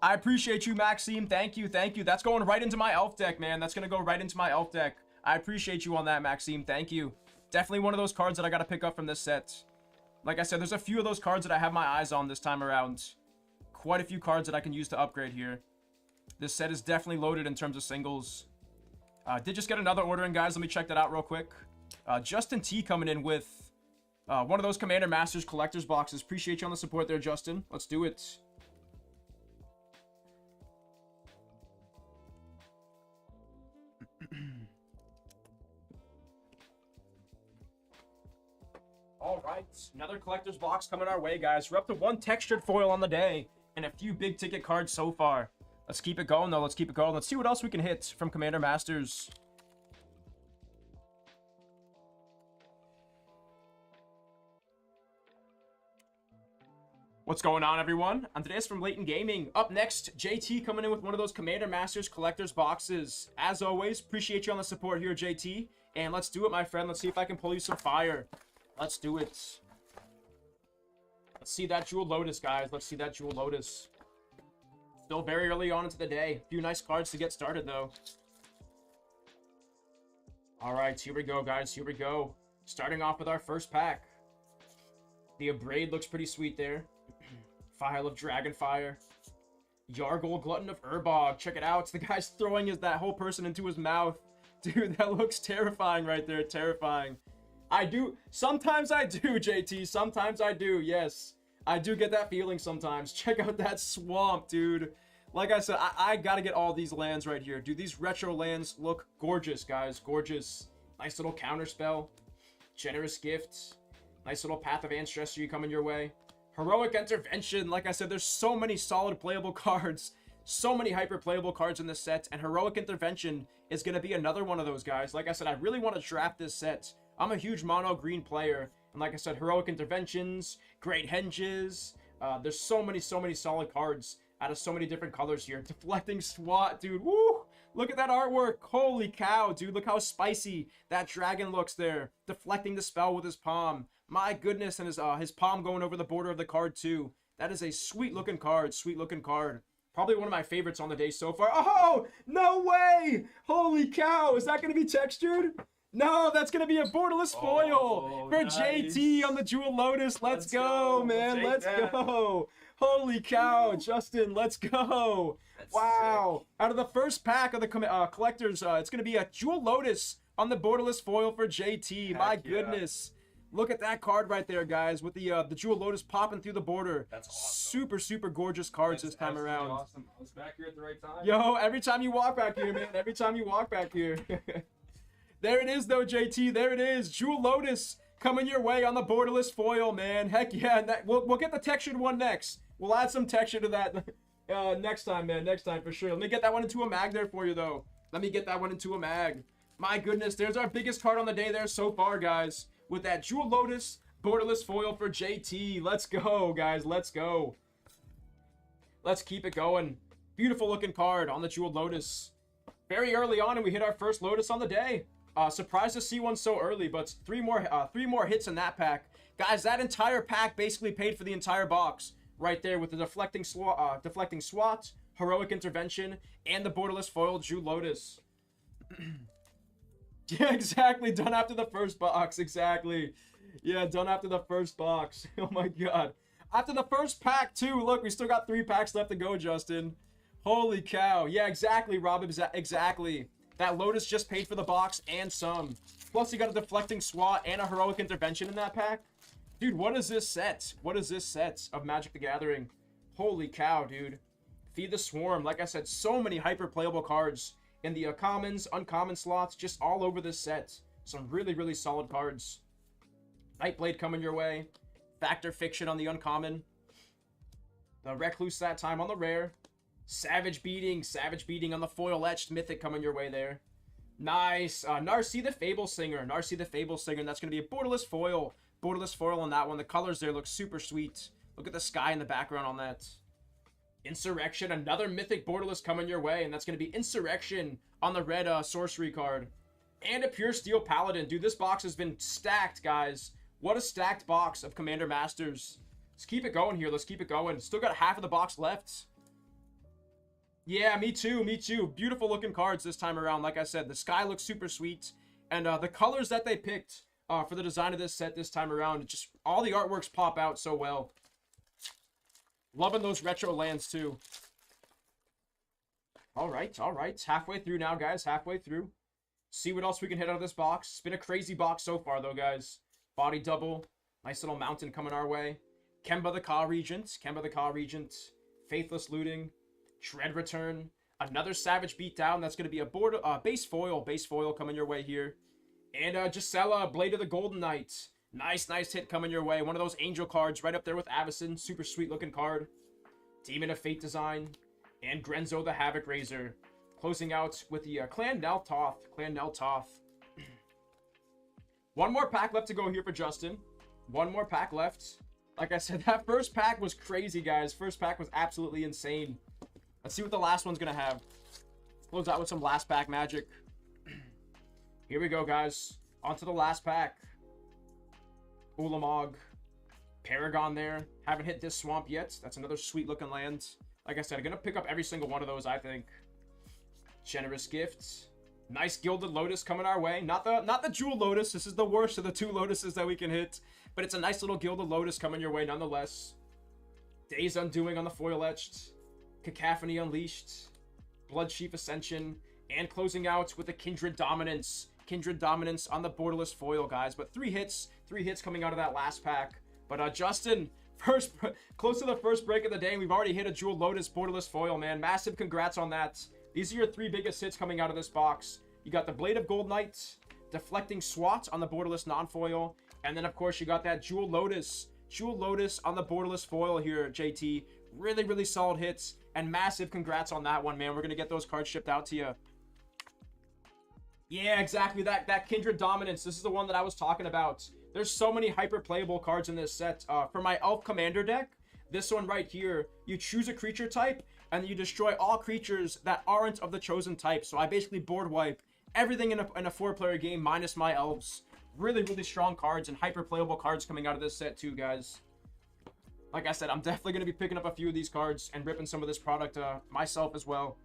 I appreciate you, Maxime. Thank you, thank you. That's going right into my elf deck, man. That's going to go right into my elf deck. I appreciate you on that, Maxime. Thank you. Definitely one of those cards that I got to pick up from this set. Like I said, there's a few of those cards that I have my eyes on this time around. Quite a few cards that I can use to upgrade here. This set is definitely loaded in terms of singles. Did just get another order in, guys. Let me check that out real quick. Justin T coming in with one of those Commander Masters collector's boxes. Appreciate you on the support there, Justin. Let's do it. All right, another collector's box coming our way, guys. We're up to 1 textured foil on the day and a few big ticket cards so far. Let's keep it going, though. Let's keep it going. Let's see what else we can hit from Commander Masters. What's going on, everyone? And today's from Layton Gaming. Up next, JT coming in with one of those Commander Masters collector's boxes. As always, appreciate you on the support here, JT. And let's do it, my friend. Let's see if I can pull you some fire. Let's do it. Let's see that Jewel Lotus, guys. Let's see that Jewel Lotus. Still very early on into the day. A few nice cards to get started, though. All right, here we go, guys. Here we go. Starting off with our first pack. The Abrade looks pretty sweet there. File of Dragonfire. Yargle, Glutton of Urbog. Check it out. The guy's throwing that whole person into his mouth. Dude, that looks terrifying right there. Terrifying. Sometimes I do, JT. Sometimes I do, yes. I do get that feeling sometimes. Check out that swamp, dude. Like I said, I gotta get all these lands right here. Dude, these retro lands look gorgeous, guys. Gorgeous. Nice little counterspell. Generous gift. Nice little Path of Ancestry coming your way. Heroic Intervention. Like I said, there's so many solid playable cards. So many hyper playable cards in this set. And Heroic Intervention is going to be another one of those guys. Like I said, I really want to draft this set. I'm a huge mono green player. And like I said, Heroic Interventions, Great Henges. There's so many solid cards out of so many different colors here. Deflecting SWAT, dude. Woo! Look at that artwork. Holy cow, dude. Look how spicy that dragon looks there. Deflecting the spell with his palm. My goodness, and his palm going over the border of the card too. That is a sweet looking card. Sweet looking card. Probably one of my favorites on the day so far. Oh, no way! Holy cow. Is that going to be textured? No, that's going to be a borderless foil for nice. JT on the Jewel Lotus. Let's go, man. Let's go. Holy cow, Justin. Let's go. That's wow. Sick. Out of the first pack of the collectors, it's going to be a Jewel Lotus on the borderless foil for JT. Heck my goodness. Look at that card right there, guys, with the Jewel Lotus popping through the border. That's awesome. Super gorgeous cards this time around. Awesome. I was back here at the right time. Yo, every time you walk back here, man. Every time you walk back here. There it is, though, JT. There it is. Jewel Lotus coming your way on the borderless foil, man. Heck yeah. And we'll get the textured one next. We'll add some texture to that next time, man. Next time, for sure. Let me get that one into a mag there for you, though. Let me get that one into a mag. My goodness, there's our biggest card on the day there so far, guys. With that Jewel Lotus borderless foil for JT. Let's go, guys. Let's go. Let's keep it going. Beautiful looking card on the Jewel Lotus. Very early on, and we hit our first Lotus on the day. Surprised to see one so early, but three more hits in that pack. Guys, that entire pack basically paid for the entire box. Right there with the deflecting SWAT, Heroic Intervention, and the borderless foil Jewel Lotus. Yeah, exactly. Done after the first box. Exactly. Yeah, done after the first box. Oh my god. After the first pack, too. Look, we still got 3 packs left to go, Justin. Holy cow. Yeah, exactly, Rob. Exactly. That Lotus just paid for the box and some. Plus, you got a deflecting SWAT and a Heroic Intervention in that pack. Dude, what is this set? What is this set of Magic the Gathering? Holy cow, dude. Feed the Swarm. Like I said, so many hyper playable cards in the commons, uncommon slots, just all over this set. Some really solid cards. Nightblade coming your way. Factor Fiction on the uncommon. The Recluse that time on the rare. Savage Beating on the foil etched mythic coming your way there. Nice. Narcy the Fable Singer. And that's going to be a borderless foil. Borderless foil on that one. The colors there look super sweet. Look at the sky in the background on that. Insurrection, another mythic borderless coming your way, and that's going to be Insurrection on the red sorcery card. And a Pure Steel Paladin. Dude, this box has been stacked, guys. What a stacked box of Commander Masters. Let's keep it going here. Let's keep it going. Still got half of the box left. Yeah, me too. Beautiful looking cards this time around. Like I said, the sky looks super sweet. And the colors that they picked for the design of this set this time around, just all the artworks pop out so well. Loving those retro lands too. All right. Halfway through now, guys. Halfway through. See what else we can hit out of this box. It's been a crazy box so far, though, guys. Body double. Nice little mountain coming our way. Kemba the Ka Regent. Kemba the Ka Regent. Faithless Looting. Dread Return. Another Savage Beatdown. That's going to be a board, base foil. Base foil coming your way here. And Gisela, Blade of the Golden Knight. Nice hit coming your way. One of those angel cards right up there with Avacyn. Super sweet looking card. Demon of Fate design. And Grenzo the Havoc Razor. Closing out with the Clan Neltoth. Clan Neltoth. One more pack left to go here for Justin. One more pack left. Like I said, that first pack was crazy, guys. First pack was absolutely insane. Let's see what the last one's going to have. Close out with some last pack magic. Here we go, guys. On to the last pack. Ulamog. Paragon there. Haven't hit this swamp yet. That's another sweet looking land. Like I said, I'm going to pick up every single one of those, I think. Generous Gifts. Nice Gilded Lotus coming our way. Not the Jewel Lotus. This is the worst of the 2 Lotuses that we can hit. But it's a nice little Gilded Lotus coming your way nonetheless. Days Undoing on the foil etched. Cacophony Unleashed. Blood Chief Ascension. And closing out with the Kindred Dominance. Kindred Dominance on the borderless foil, guys. But 3 hits. 3 hits coming out of that last pack. But Justin, close to the first break of the day, and we've already hit a Jewel Lotus borderless foil, man. Massive congrats on that. These are your 3 biggest hits coming out of this box. You got the Blade of Gold Knight, Deflecting Swat on the borderless non-foil, and then, of course, you got that Jewel Lotus. Jewel Lotus on the borderless foil here, JT. Really solid hits, and massive congrats on that one, man. We're going to get those cards shipped out to you. Yeah, exactly. That Kindred Dominance. This is the one that I was talking about. There's so many hyper-playable cards in this set. For my Elf Commander deck, this one right here, you choose a creature type, and you destroy all creatures that aren't of the chosen type. So I basically board wipe everything in a 4-player game minus my elves. Really strong cards and hyper-playable cards coming out of this set too, guys. Like I said, I'm definitely going to be picking up a few of these cards and ripping some of this product myself as well.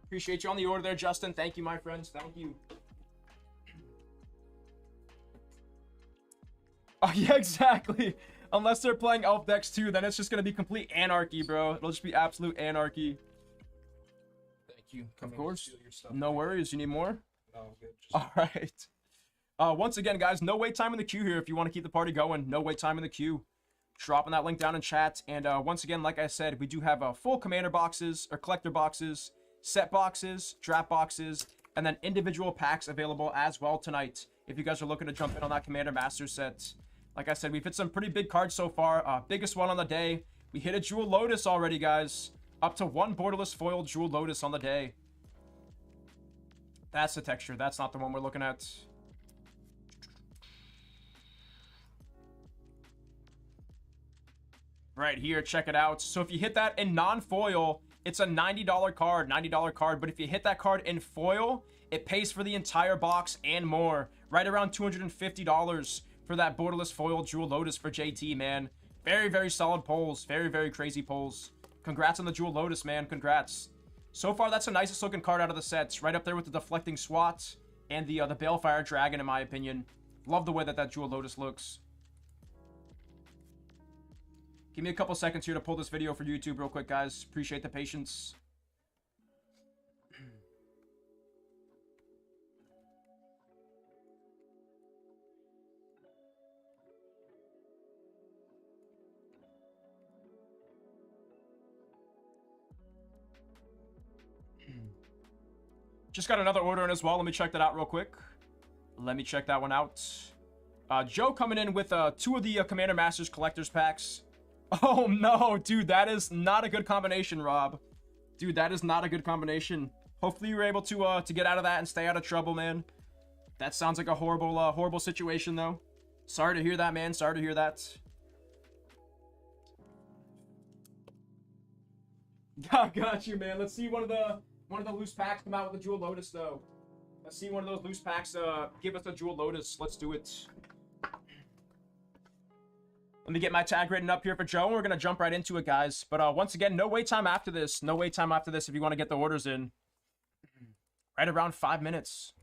Appreciate you on the order there, Justin. Thank you, my friends. Thank you. Oh, yeah, exactly. Unless they're playing elf decks too, then it's just going to be complete anarchy, bro. It'll just be absolute anarchy. Thank you. Of course. No worries. You need more? No, good. All right. Once again, guys, no wait time in the queue here if you want to keep the party going. No wait time in the queue. Dropping that link down in chat. And once again, like I said, we do have full commander boxes or collector boxes, set boxes, draft boxes, and then individual packs available as well tonight if you guys are looking to jump in on that Commander Master set. Like I said, we've hit some pretty big cards so far. Biggest one on the day. We hit a Jewel Lotus already, guys. Up to 1 borderless foil Jewel Lotus on the day. That's the texture. That's not the one we're looking at. Right here, check it out. So if you hit that in non-foil, it's a $90 card, $90 card. But if you hit that card in foil, it pays for the entire box and more. Right around $250 for that borderless foil Jewel Lotus for JT, man. Very solid pulls. Very crazy pulls. Congrats on the Jewel Lotus, man. Congrats. So far, that's the nicest looking card out of the sets. Right up there with the Deflecting Swat and the Balefire Dragon, in my opinion. Love the way that Jewel Lotus looks. Give me a couple seconds here to pull this video for YouTube real quick, guys. Appreciate the patience. Just got another order in as well. Let me check that out real quick. Let me check that one out. Joe coming in with 2 of the Commander Masters Collector's Packs. Oh, no, dude. That is not a good combination, Rob. Dude, that is not a good combination. Hopefully you were able to get out of that and stay out of trouble, man. That sounds like a horrible situation, though. Sorry to hear that, man. Sorry to hear that. Got you, man. Let's see one of the loose packs come out with a Jewel Lotus, though. Let's see one of those loose packs give us a Jewel Lotus. Let's do it. Let me get my tag written up here for Joe, and we're going to jump right into it, guys. But once again, no wait time after this. No wait time after this if you want to get the orders in. Right around 5 minutes.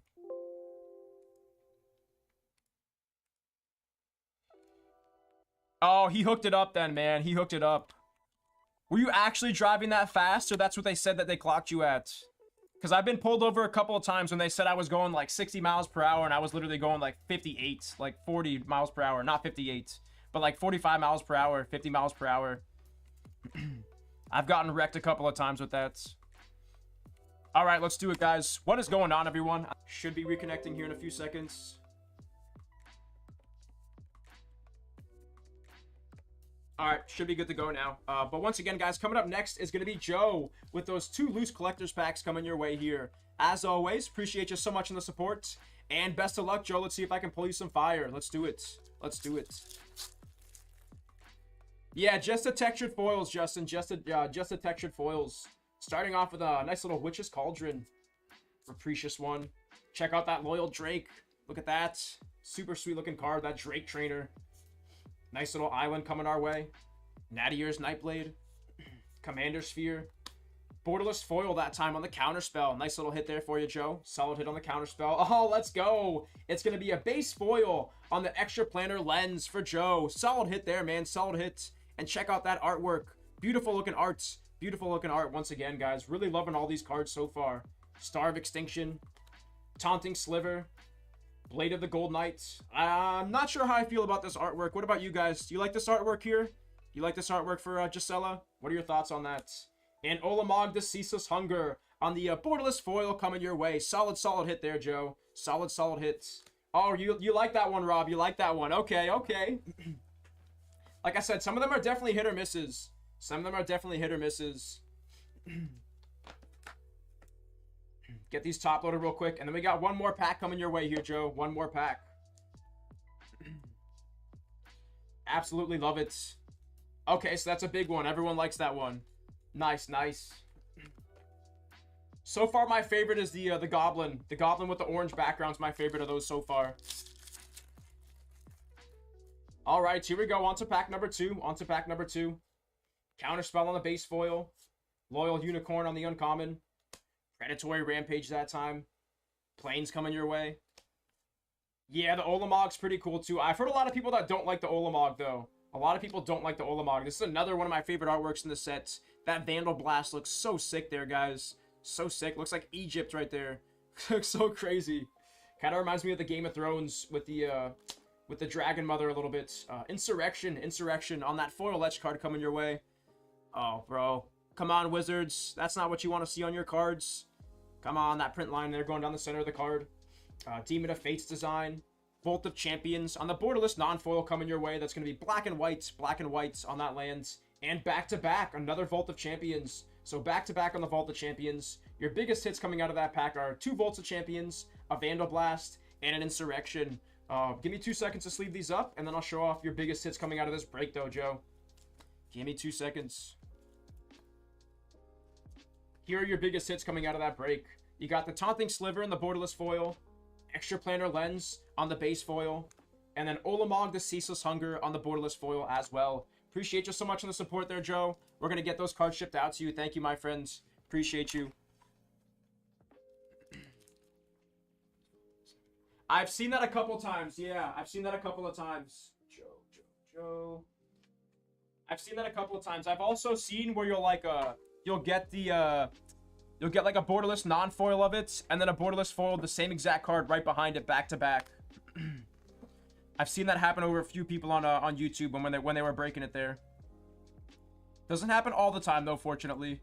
Oh, he hooked it up then, man. He hooked it up. Were you actually driving that fast, or that's what they said that they clocked you at? Because I've been pulled over a couple of times when they said I was going like 60 miles per hour and I was literally going like 58, like 40 miles per hour. Not 58, but like 45 miles per hour, 50 miles per hour. I've gotten wrecked a couple of times with that. All right, let's do it, guys. What is going on, everyone? I should be reconnecting here in a few seconds. All right, should be good to go now. But once again, guys, coming up next is going to be Joe with those 2 loose collector's packs coming your way here. As always, appreciate you so much in the support. And best of luck, Joe. Let's see if I can pull you some fire. Let's do it. Let's do it. Yeah, just the textured foils, Justin. Just the textured foils. Starting off with a nice little Witch's Cauldron. Capricious one. Check out that Loyal Drake. Look at that. Super sweet looking card. That Drake trainer. Nice little island coming our way. Natier's Nightblade. Commander Sphere. Borderless foil that time on the counterspell. Nice little hit there for you, Joe. Solid hit on the counterspell. Oh, let's go. It's going to be a base foil on the extra planar lens for Joe. Solid hit there, man. Solid hit. And check out that artwork. Beautiful looking art. Beautiful looking art once again, guys. Really loving all these cards so far. Star of Extinction. Taunting Sliver. Blade of the Gold Knight. I'm not sure how I feel about this artwork. What about you guys? Do you like this artwork here? You like this artwork for Gisela? What are your thoughts on that? And Olamog the Ceaseless Hunger on the borderless foil coming your way. Solid hit there, Joe. Solid hit. Oh, you like that one, Rob. You like that one. Okay. Like I said, some of them are definitely hit or misses. Get these top loaded real quick. And then we got one more pack coming your way here, Joe. One more pack. Absolutely love it. Okay, so that's a big one. Everyone likes that one. Nice. So far, my favorite is the Goblin. The Goblin with the orange background is my favorite of those so far. All right, here we go. On to pack number 2. Counterspell on the base foil. Loyal Unicorn on the uncommon. Predatory Rampage that time. Planes coming your way. Yeah, the Olamog's pretty cool too. I've heard a lot of people that don't like the Olamog though. A lot of people don't like the Olamog. This is another one of my favorite artworks in the set. That Vandal Blast looks so sick there, guys. So sick. Looks like Egypt right there. Looks so crazy. Kind of reminds me of the Game of Thrones with the Dragon Mother a little bit. Insurrection on that foil etch card coming your way. Oh, bro. Come on, Wizards. That's not what you want to see on your cards. Come on, that print line there going down the center of the card. Demon of Fate's design. Vault of Champions on the borderless non-foil coming your way. That's going to be black and white on that land. And back-to-back, another Vault of Champions. So back-to-back on the Vault of Champions. Your biggest hits coming out of that pack are 2 Vaults of Champions, a Vandal Blast, and an Insurrection. Give me 2 seconds to sleeve these up, and then I'll show off your biggest hits coming out of this break, though, Joe. Give me 2 seconds. Here are your biggest hits coming out of that break. You got the Taunting Sliver in the borderless foil, Extra Planar Lens on the base foil, and then Olamog the Ceaseless Hunger on the borderless foil as well. Appreciate you so much on the support there, Joe. We're going to get those cards shipped out to you. Thank you, my friends. Appreciate you. I've seen that a couple times. Yeah, I've seen that a couple of times. Joe. I've seen that a couple of times. I've also seen where you'll get like a borderless non-foil of it, and then a borderless foil, the same exact card right behind it, back to back. I've seen that happen over a few people on YouTube when they were breaking it there. Doesn't happen all the time though, fortunately.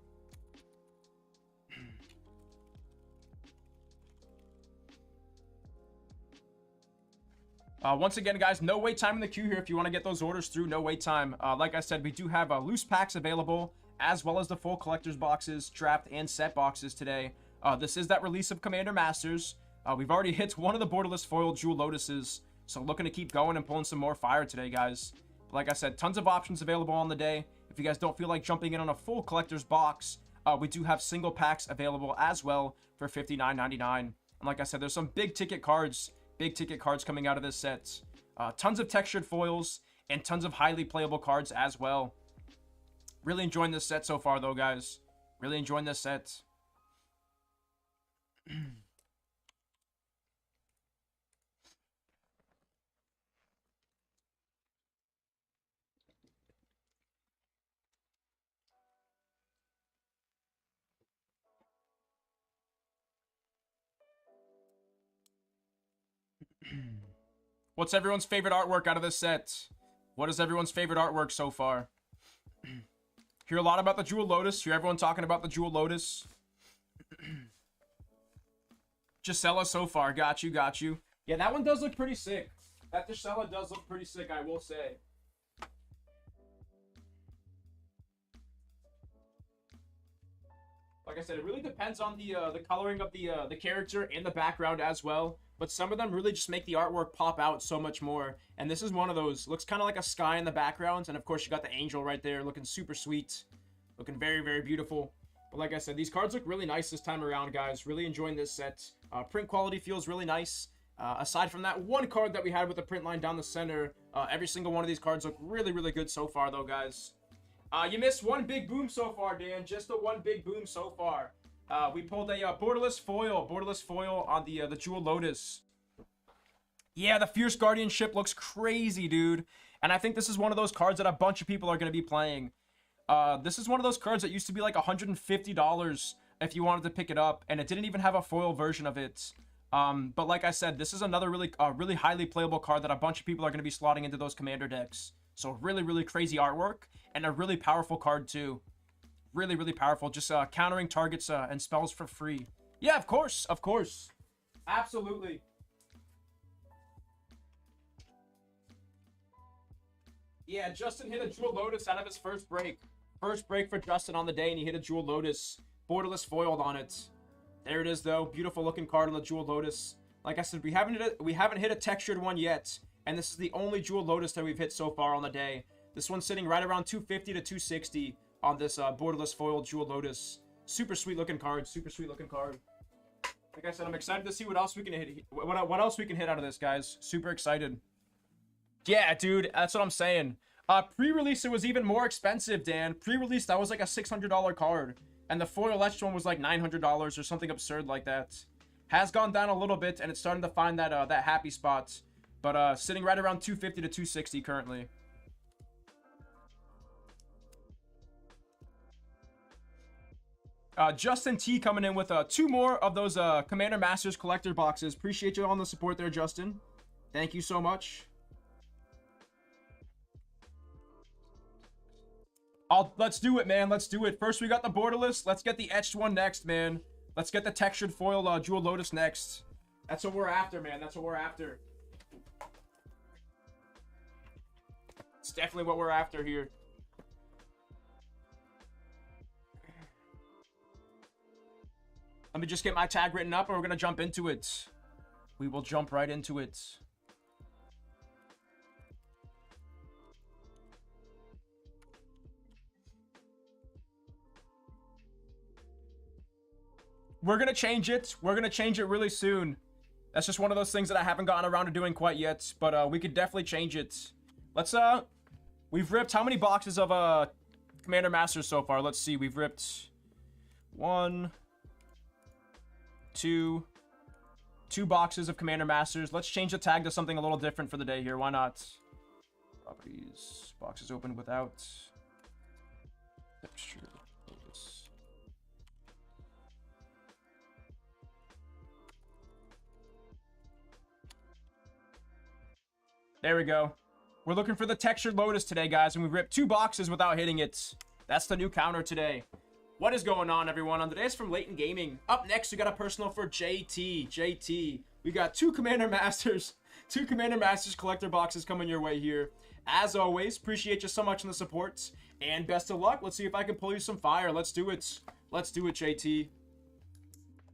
Once again, guys, no wait time in the queue here if you want to get those orders through. No wait time. Like I said, we do have loose packs available, as well as the full collector's boxes, draft, and set boxes today. This is that release of Commander Masters. We've already hit one of the borderless foil Jewel Lotuses, so looking to keep going and pulling some more fire today, guys. But like I said, tons of options available on the day. If you guys don't feel like jumping in on a full collector's box, we do have single packs available as well for $59.99. And like I said, there's some big ticket cards coming out of this set. Tons of textured foils and tons of highly playable cards as well. Really enjoying this set so far, though, guys. Really enjoying this set. What's everyone's favorite artwork out of this set? What is everyone's favorite artwork so far? Hear a lot about the Jewel Lotus. Hear everyone talking about the Jewel Lotus. Gisela so far. Got you, got you. Yeah, that one does look pretty sick. That Gisela does look pretty sick, I will say. Like I said, it really depends on the coloring of the character and the background as well. But some of them really just make the artwork pop out so much more. And this is one of those. Looks kind of like a sky in the background. And of course, you got the angel right there looking super sweet. Looking very, very beautiful. But like I said, these cards look really nice this time around, guys. Really enjoying this set. Print quality feels really nice. Aside from that one card that we had with the print line down the center, every single one of these cards look really, really good so far, though, guys. You missed one big boom so far, Dan. Just the one big boom so far. We pulled a borderless foil on the Jewel Lotus. Yeah, the Fierce Guardianship looks crazy, dude. And I think this is one of those cards that a bunch of people are going to be playing. This is one of those cards that used to be like $150 if you wanted to pick it up, and it didn't even have a foil version of it. But like I said, this is another really highly playable card that a bunch of people are going to be slotting into those commander decks. So really, really crazy artwork, and a really powerful card too. Really, really powerful. Just countering targets and spells for free. Yeah, of course. Of course. Absolutely. Yeah, Justin hit a Jewel Lotus out of his first break. First break for Justin on the day, and he hit a Jewel Lotus. Borderless foiled on it. There it is, though. Beautiful looking card on the Jewel Lotus. Like I said, we haven't hit a textured one yet, and this is the only Jewel Lotus that we've hit so far on the day. This one's sitting right around 250 to 260 on this borderless foiled Jewel Lotus. Super sweet looking card. Super sweet looking card. Like I said, I'm excited to see what else we can hit. What else we can hit out of this, guys. Super excited. Yeah, dude, that's what I'm saying. Pre-release, it was even more expensive, Dan. Pre-release, that was like a $600 card. And the foil etched one was like $900 or something absurd like that. Has gone down a little bit, and it's starting to find that that happy spot. But sitting right around 250 to 260 currently. Justin T coming in with 2 more of those Commander Masters collector boxes. Appreciate you on the support there, Justin. Thank you so much. Let's do it, man. Let's do it. First, we got the borderless. Let's get the etched one next, man. Let's get the textured foil Jewel Lotus next. That's what we're after, man. That's what we're after. It's definitely what we're after here. Let me just get my tag written up, and we're going to jump into it. We will jump right into it. We're going to change it. We're going to change it really soon. That's just one of those things that I haven't gotten around to doing quite yet. But we could definitely change it. Let's, we've ripped how many boxes of, Commander Masters so far? Let's see. We've ripped 1, 2 boxes of Commander Masters. Let's change the tag to something a little different for the day here. Why not? Properties. Boxes open without texture. There we go. We're looking for the textured Lotus today, guys, and we ripped 2 boxes without hitting it. That's the new counter today. What is going on, everyone? On today's from Layton Gaming. Up next, we got a personal for JT. We got 2 Commander Masters. 2 Commander Masters collector boxes coming your way here. As always, appreciate you so much in the support. And best of luck. Let's see if I can pull you some fire. Let's do it. Let's do it, JT.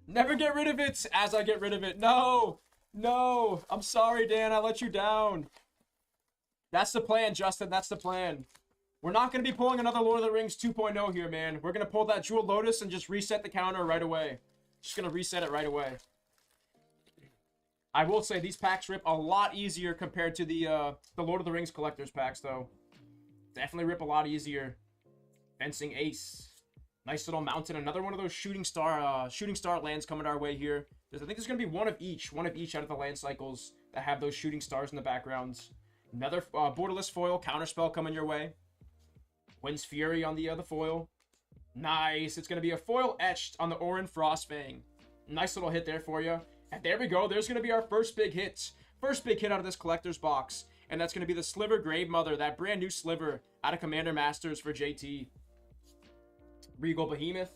Never get rid of it as I get rid of it. No. No, I'm sorry, Dan. I let you down. That's the plan, Justin. That's the plan. We're not going to be pulling another Lord of the Rings 2.0 here, man. We're going to pull that Jewel Lotus and just reset the counter right away. Just going to reset it right away. I will say these packs rip a lot easier compared to the Lord of the Rings collectors packs, though. Definitely rip a lot easier. Fencing Ace. Nice little mountain. Another one of those shooting star lands coming our way here. I think there's going to be one of each out of the land cycles that have those shooting stars in the backgrounds. Another borderless foil counterspell coming your way. Wind's Fury on the foil. Nice. It's going to be a foil etched on the Orin Frostfang. Nice little hit there for you. And there we go. There's going to be our first big hit. first big hit out of this collector's box. And that's going to be the Sliver Grave Mother, that brand new Sliver out of Commander Masters for JT. Regal Behemoth.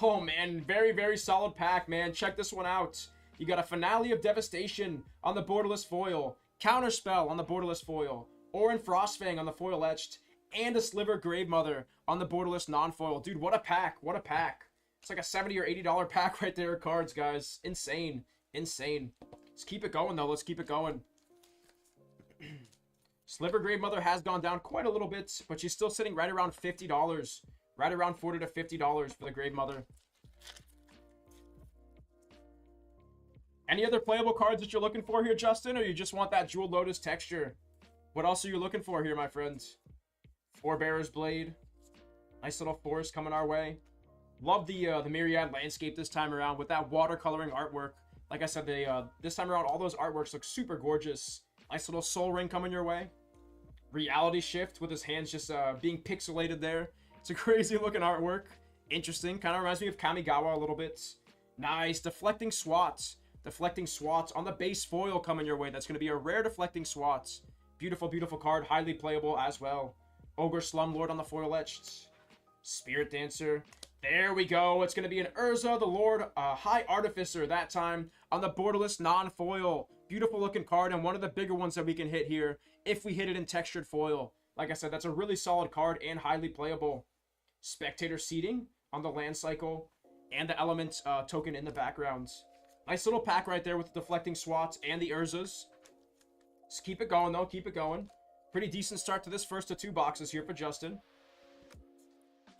Oh, man, very, very solid pack, man. Check this one out. You got a Finale of Devastation on the borderless foil, Counterspell on the borderless foil, Orin Frostfang on the foil etched, and a Sliver Grave Mother on the borderless non-foil. Dude, what a pack. What a pack. It's like a $70 or $80 pack right there of cards, guys. Insane. Insane. Let's keep it going, though. Let's keep it going. Sliver Grave Mother has gone down quite a little bit, but she's still sitting right around $50. Right around $40 to $50 for the Grave Mother. Any other playable cards that you're looking for here, Justin? Or you just want that Jeweled Lotus texture? What else are you looking for here, my friends? Forebearer's Blade. Nice little forest coming our way. Love the Myriad landscape this time around with that watercoloring artwork. Like I said, this time around, all those artworks look super gorgeous. Nice little Soul Ring coming your way. Reality Shift with his hands just being pixelated there. It's a crazy looking artwork. Interesting. Kind of reminds me of Kamigawa a little bit. Nice. Deflecting Swats. Deflecting Swats on the base foil coming your way. That's going to be a rare Deflecting Swats. Beautiful, beautiful card. Highly playable as well. Ogre Slumlord on the foil etched. Spirit Dancer. There we go. It's going to be an Urza the Lord High Artificer that time on the borderless non-foil. Beautiful looking card and one of the bigger ones that we can hit here if we hit it in textured foil. Like I said, that's a really solid card and highly playable. Spectator Seating on the land cycle and the element token in the background. Nice little pack right there with the Deflecting Swats and the Urzas. Just keep it going, though. Keep it going. Pretty decent start to this first of 2 boxes here for Justin.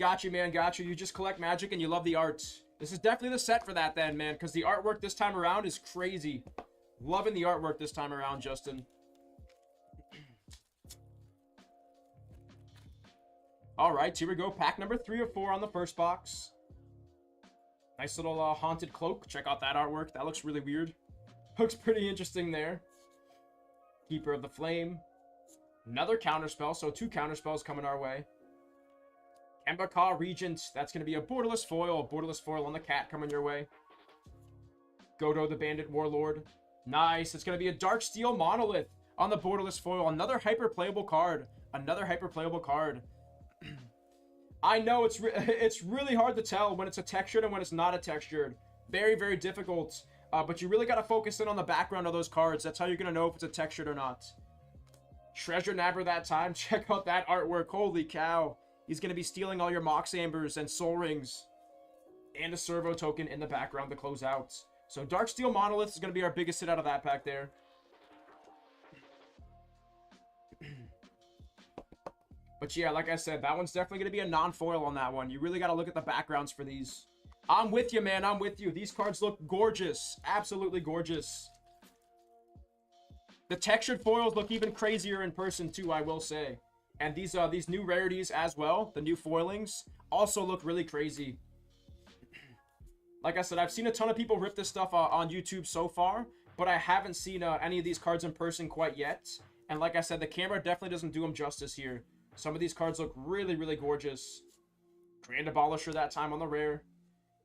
Got you, man. Got you. You just collect Magic and you love the art. This is definitely the set for that then, man, because the artwork this time around is crazy. Loving the artwork this time around, Justin. All right, here we go. Pack number 3 of 4 on the first box. Nice little Haunted Cloak. Check out that artwork. That looks really weird. Looks pretty interesting there. Keeper of the Flame. Another Counterspell, so 2 Counterspells coming our way. Embaka Regent. That's going to be a borderless foil. Borderless foil on the cat coming your way. Godo the Bandit Warlord. Nice. It's going to be a Darksteel Monolith on the borderless foil. Another hyper playable card. Another hyper playable card. I know it's really hard to tell when it's a textured and when it's not a textured. Very, very difficult. But you really got to focus in on the background of those cards. That's how you're going to know if it's a textured or not. Treasure Nabber that time. Check out that artwork. Holy cow. He's going to be stealing all your Mox Ambers and Soul Rings. And a Servo token in the background to close out. So Darksteel Monolith is going to be our biggest hit out of that pack there. But yeah, like I said, that one's definitely going to be a non-foil on that one. You really got to look at the backgrounds for these. I'm with you, man. I'm with you. These cards look gorgeous. Absolutely gorgeous. The textured foils look even crazier in person too, I will say. And these new rarities as well, the new foilings, also look really crazy. Like I said, I've seen a ton of people rip this stuff on YouTube so far, but I haven't seen any of these cards in person quite yet. And like I said, the camera definitely doesn't do them justice here. Some of these cards look really, really gorgeous. Grand Abolisher that time on the rare.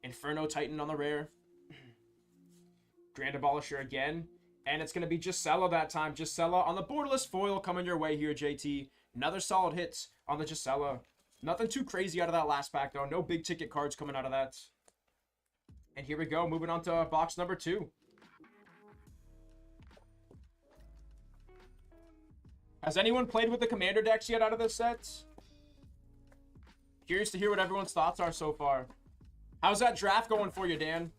Inferno Titan on the rare. Grand Abolisher again. And it's going to be Gisela that time. Gisela on the borderless foil coming your way here, JT. Another solid hit on the Gisela. Nothing too crazy out of that last pack, though. No big ticket cards coming out of that. And here we go. Moving on to box number 2. Has anyone played with the Commander decks yet out of this set? Curious to hear what everyone's thoughts are so far. How's that draft going for you, Dan?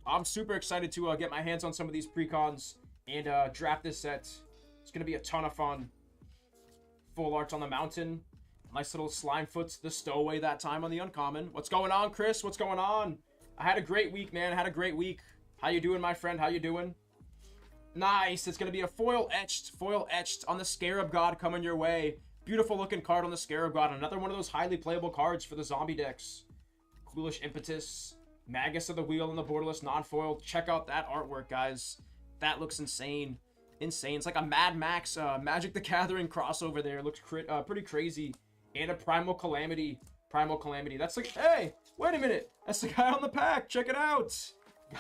I'm super excited to get my hands on some of these precons and draft this set. It's going to be a ton of fun. Full art on the mountain. Nice little Slimefoot, the stowaway that time on the uncommon. What's going on, Chris? What's going on? I had a great week, man. I had a great week. How you doing, my friend? How you doing? Nice. It's going to be a foil etched on the Scarab God coming your way. Beautiful looking card on the Scarab God. Another one of those highly playable cards for the zombie decks. Coolish Impetus. Magus of the Wheel on the borderless non-foil. Check out that artwork, guys. That looks insane. Insane. It's like a Mad Max Magic the Gathering crossover there. It looks pretty crazy. And a Primal Calamity. Primal Calamity. That's like, hey, wait a minute. That's the guy on the pack. Check it out.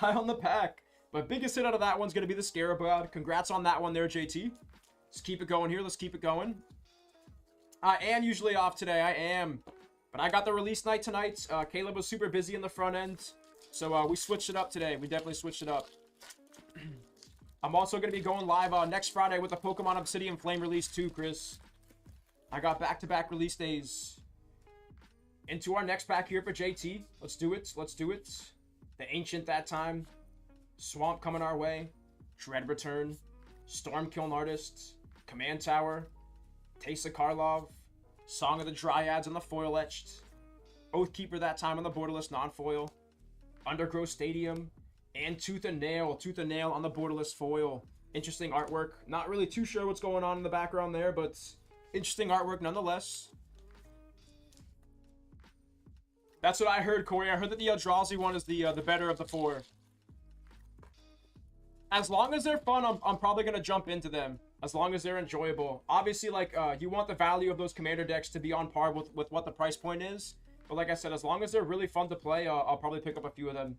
Guy on the pack. But biggest hit out of that one's going to be the Scarab God. Congrats on that one there, JT. Let's keep it going here. Let's keep it going. I am usually off today. I am. But I got the release night tonight. Caleb was super busy in the front end. So we switched it up today. We definitely switched it up. I'm also going to be going live next Friday with the Pokemon Obsidian Flame release too, Chris. I got back-to-back release days. Into our next pack here for JT. Let's do it. Let's do it. The Ancient that time. Swamp coming our way. Dread Return. Stormkiln Artist. Command Tower. Teysa Karlov. Song of the Dryads on the foil etched. Oathkeeper that time on the borderless non-foil. Undergrowth Stadium. And Tooth and Nail. Tooth and Nail on the borderless foil. Interesting artwork. Not really too sure what's going on in the background there, but interesting artwork nonetheless. That's what I heard, Corey. I heard that the Eldrazi one is the better of the four. As long as they're fun, I'm probably going to jump into them. As long as they're enjoyable. Obviously, like, you want the value of those commander decks to be on par with what the price point is. But like I said, as long as they're really fun to play, I'll probably pick up a few of them.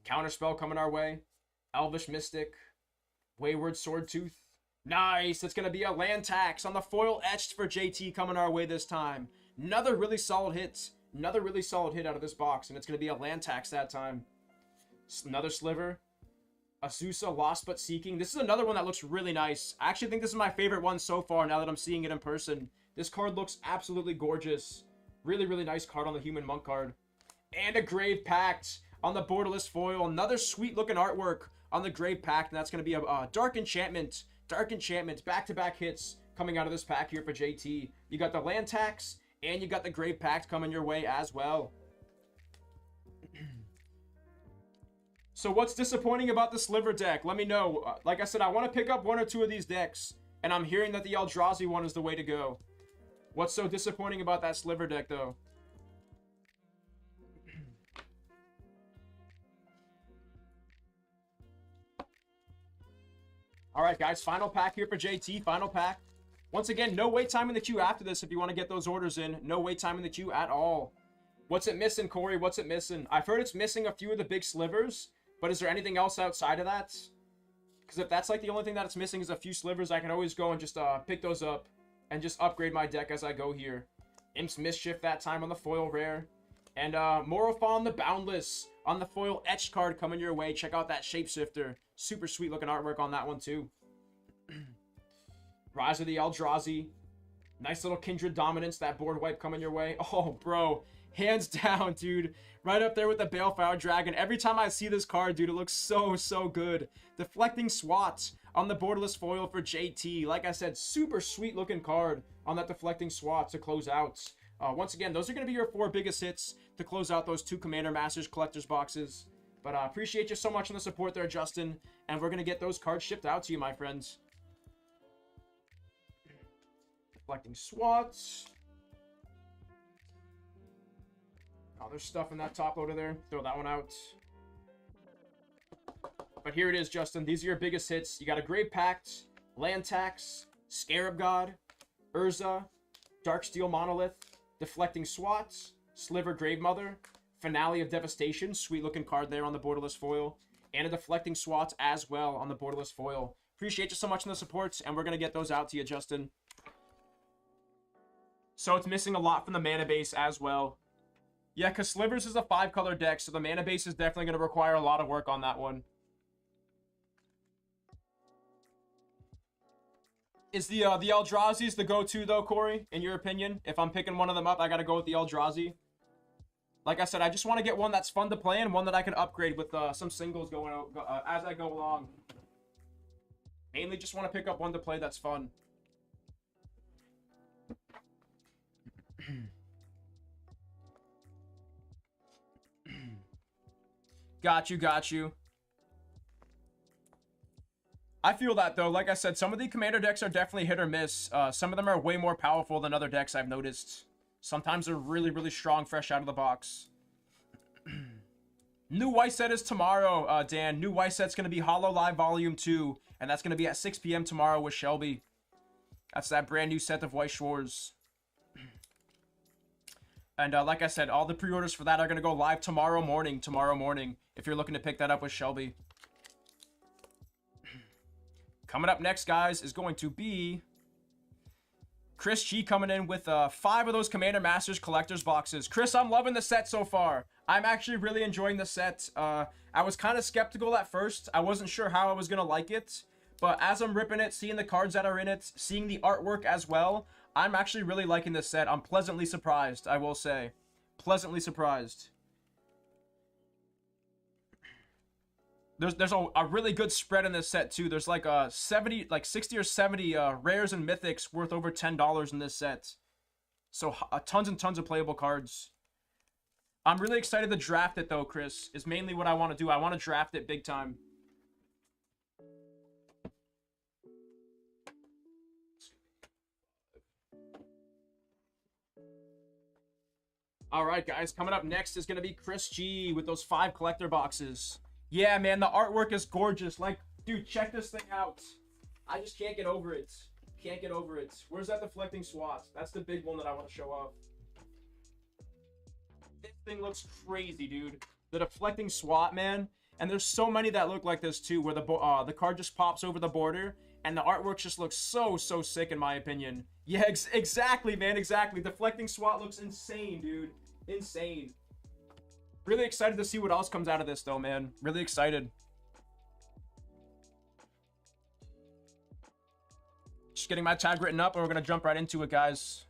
Counterspell coming our way. Elvish Mystic. Wayward Swordtooth. Nice. It's going to be a land tax on the foil etched for JT coming our way this time. Another really solid hit. Another really solid hit out of this box. And it's going to be a land tax that time. Another Sliver. Azusa, Lost But Seeking. This is another one that looks really nice. I actually think this is my favorite one so far now that I'm seeing it in person. This card looks absolutely gorgeous. Really, really nice card on the Human Monk card. And a Grave Pact on the borderless foil. Another sweet looking artwork on the Grave Pact. And that's going to be a Dark Enchantment. Dark Enchantment. Back-to-back hits coming out of this pack here for JT. You got the land tax and you got the Grave Pact coming your way as well. So what's disappointing about the Sliver deck? Let me know. Like I said, I want to pick up one or two of these decks. And I'm hearing that the Eldrazi one is the way to go. What's so disappointing about that Sliver deck, though? Alright, guys. Final pack here for JT. Final pack. Once again, no wait time in the queue after this if you want to get those orders in. No wait time in the queue at all. What's it missing, Corey? What's it missing? I've heard it's missing a few of the big slivers. But is there anything else outside of that? Because if that's like the only thing that it's missing is a few slivers, I can always go and just pick those up and just upgrade my deck as I go here. Imp's Mischief that time on the foil rare. And Morophon the Boundless on the foil etched card coming your way. Check out that Shapeshifter. Super sweet looking artwork on that one too. Rise of the Eldrazi. Nice little Kindred Dominance, that board wipe coming your way. Oh, bro. Hands down, dude. Right up there with the Balefire Dragon. Every time I see this card, dude, it looks so, so good. Deflecting Swat on the borderless foil for JT. Like I said, super sweet looking card on that Deflecting Swat to close out. Once again, those are going to be your 4 biggest hits to close out those 2 Commander Masters collector's boxes. But I appreciate you so much on the support there, Justin. And we're going to get those cards shipped out to you, my friends. Deflecting Swats. Oh, there's stuff in that top loader there. Throw that one out. But here it is, Justin. These are your biggest hits. You got a Grave Pact, Land Tax, Scarab God, Urza, Darksteel Monolith, Deflecting Swats, Sliver Gravemother, Finale of Devastation. Sweet looking card there on the borderless foil. And a Deflecting Swats as well on the borderless foil. Appreciate you so much in the supports, and we're going to get those out to you, Justin. So it's missing a lot from the mana base as well. Yeah, because Slivers is a 5-color deck, so the mana base is definitely going to require a lot of work on that one. Is the Eldrazi's the go-to, though, Corey, in your opinion? If I'm picking one of them up, I got to go with the Eldrazi. Like I said, I just want to get one that's fun to play and one that I can upgrade with some singles going as I go along. Mainly just want to pick up one to play that's fun. Got you. I feel that, though. Like I said, some of the commander decks are definitely hit or miss. Some of them are way more powerful than other decks, I've noticed. Sometimes they're really, really strong fresh out of the box. New white set is tomorrow, Dan. New white set's going to be Hollow Live Volume 2. And that's going to be at 6 p.m. tomorrow with Shelby. That's that brand new set of White Shores. And like I said, all the pre-orders for that are going to go live tomorrow morning. If you're looking to pick that up with Shelby. Coming up next, guys, is going to be Chris G coming in with 5 of those Commander Masters collector's boxes. Chris, I'm loving the set so far. I'm actually really enjoying the set. I was kind of skeptical at first. I wasn't sure how I was going to like it. But as I'm ripping it, seeing the cards that are in it, seeing the artwork as well, I'm actually really liking this set. I'm pleasantly surprised, I will say. Pleasantly surprised. There's a really good spread in this set too. There's like 60 or 70 rares and mythics worth over $10 in this set. So tons and tons of playable cards. I'm really excited to draft it though, Chris. Is mainly what I want to do. I want to draft it big time. All right, guys. Coming up next is going to be Chris G with those 5 collector boxes. Yeah, man, the artwork is gorgeous. Like, dude, check this thing out. I just can't get over it. Can't get over it. Where's that deflecting SWAT? That's the big one that I want to show off. This thing looks crazy, dude. The deflecting SWAT, man. And there's so many that look like this, too, where the card just pops over the border. And the artwork just looks so sick, in my opinion. Yeah, exactly, man, exactly. Deflecting SWAT looks insane, dude. Insane. Really excited to see what else comes out of this, though, man. Really excited. Just getting my tag written up, and we're going to jump right into it, guys.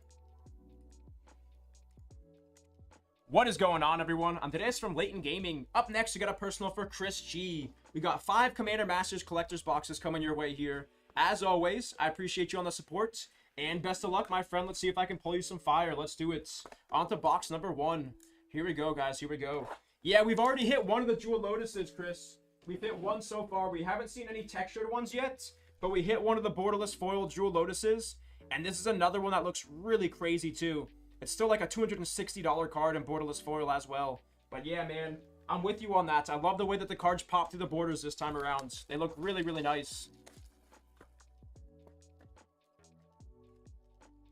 What is going on, everyone? I'm today's from Layton Gaming. Up next, we got a personal for Chris G. We got 5 Commander Masters collector's boxes coming your way here. As always, I appreciate you on the support. And best of luck, my friend. Let's see if I can pull you some fire. Let's do it. On to box number 1. Here we go, guys. Here we go. Yeah, we've already hit one of the Jewel Lotuses, Chris. We've hit one so far. We haven't seen any textured ones yet, but we hit one of the borderless foil Jewel Lotuses. And this is another one that looks really crazy, too. It's still like a $260 card in borderless foil as well. But yeah, man, I'm with you on that. I love the way that the cards pop through the borders this time around. They look really nice.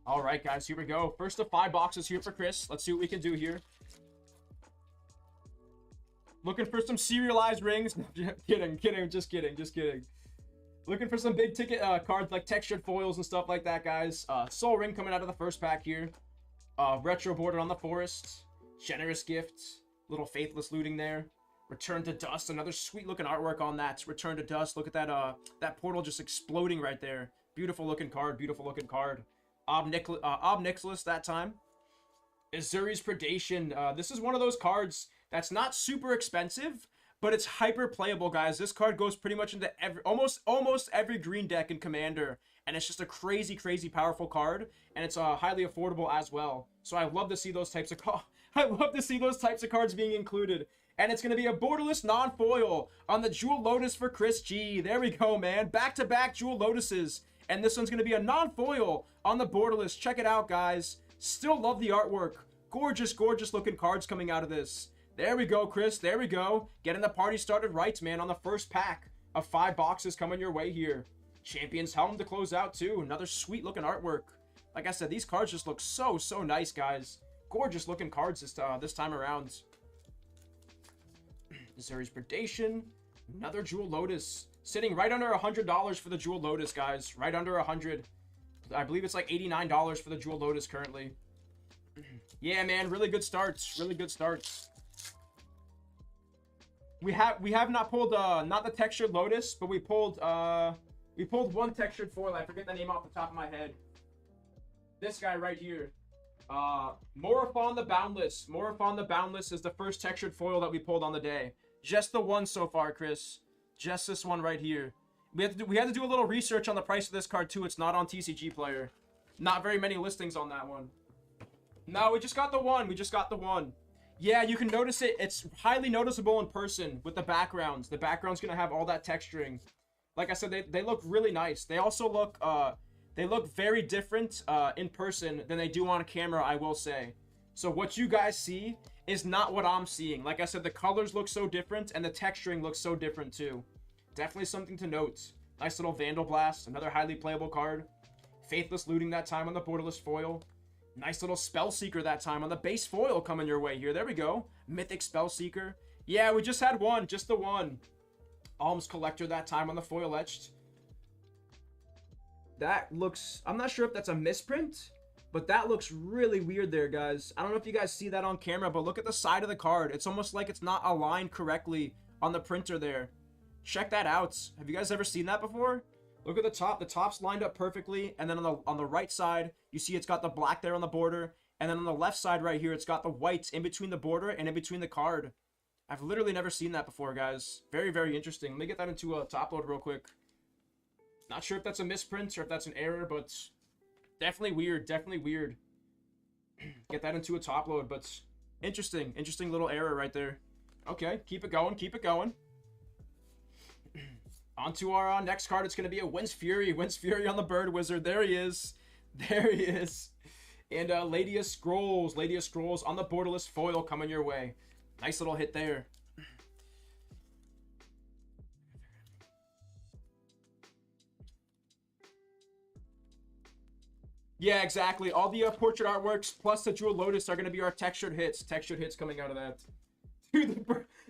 All right, guys, here we go. First of 5 boxes here for Chris. Let's see what we can do here. Looking for some serialized rings. No, just kidding. Looking for some big ticket cards like textured foils and stuff like that, guys. Soul Ring coming out of the first pack here. Retro border on the forest. Generous gift. Little Faithless Looting there. Return to Dust. Another sweet looking artwork on that. Return to Dust. Look at that that portal just exploding right there. Beautiful looking card. Beautiful looking card. Ob Nixilis that time. Azuri's Predation. This is one of those cards that's not super expensive, but it's hyper playable, guys. This card goes pretty much into almost every green deck in Commander, and it's just a crazy powerful card, and it's highly affordable as well. So I love to see those types of cards being included. And it's going to be a borderless non-foil on the Jewel Lotus for Chris G. There we go, man. Back-to-back Jewel Lotuses. And this one's going to be a non-foil on the borderless. Check it out, guys. Still love the artwork. Gorgeous looking cards coming out of this. There we go, Chris. There we go. Getting the party started right, man, on the first pack of 5 boxes coming your way here. Champion's Helm to close out, too. Another sweet looking artwork. Like I said, these cards just look so nice, guys. Gorgeous looking cards this time around. Azuri's Predation. Another Jewel Lotus. Sitting right under $100 for the Jewel Lotus, guys. Right under 100. I believe it's like $89 for the Jewel Lotus currently. Yeah, man, really good starts. Really good starts. We have not pulled not the textured Lotus, but we pulled one textured foil. I forget the name off the top of my head. This guy right here. Morophon the Boundless. Morophon the Boundless is the first textured foil that we pulled on the day. Just the one so far, Chris. Just this one right here. We had to do a little research on the price of this card too. It's not on TCG Player. Not very many listings on that one. No, we just got the one. We just got the one. Yeah, you can notice it. It's highly noticeable in person with the backgrounds. The background's gonna have all that texturing. Like I said, they look really nice. They also look very different in person than they do on camera, I will say. So what you guys see is not what I'm seeing. Like I said, the colors look so different and the texturing looks so different too. Definitely something to note. Nice little Vandal Blast, another highly playable card. Faithless Looting that time on the borderless foil. Nice little Spellseeker that time on the base foil coming your way here. There we go. Mythic Spellseeker. Yeah, we just had one. Just the one. Alms Collector that time on the foil etched. That looks... I'm not sure if that's a misprint, but that looks really weird there, guys. I don't know if you guys see that on camera, but look at the side of the card. It's almost like it's not aligned correctly on the printer there. Check that out. Have you guys ever seen that before? Look at the top. The top's lined up perfectly, and then on the right side, you see it's got the black there on the border, and then on the left side right here, it's got the white in between the border and in between the card. I've literally never seen that before, guys. Very, very interesting. Let me get that into a top load real quick. Not sure if that's a misprint or if that's an error, but definitely weird. Definitely weird. Get that into a top load, but interesting. Interesting little error right there. Okay, keep it going. Keep it going. On to our next card. It's going to be a Wind's Fury. Wind's Fury on the Bird Wizard. There he is. There he is. And Lady of Scrolls. Lady of Scrolls on the borderless foil coming your way. Nice little hit there. Yeah, exactly. All the portrait artworks plus the Jewel Lotus are going to be our textured hits. Textured hits coming out of that. Dude,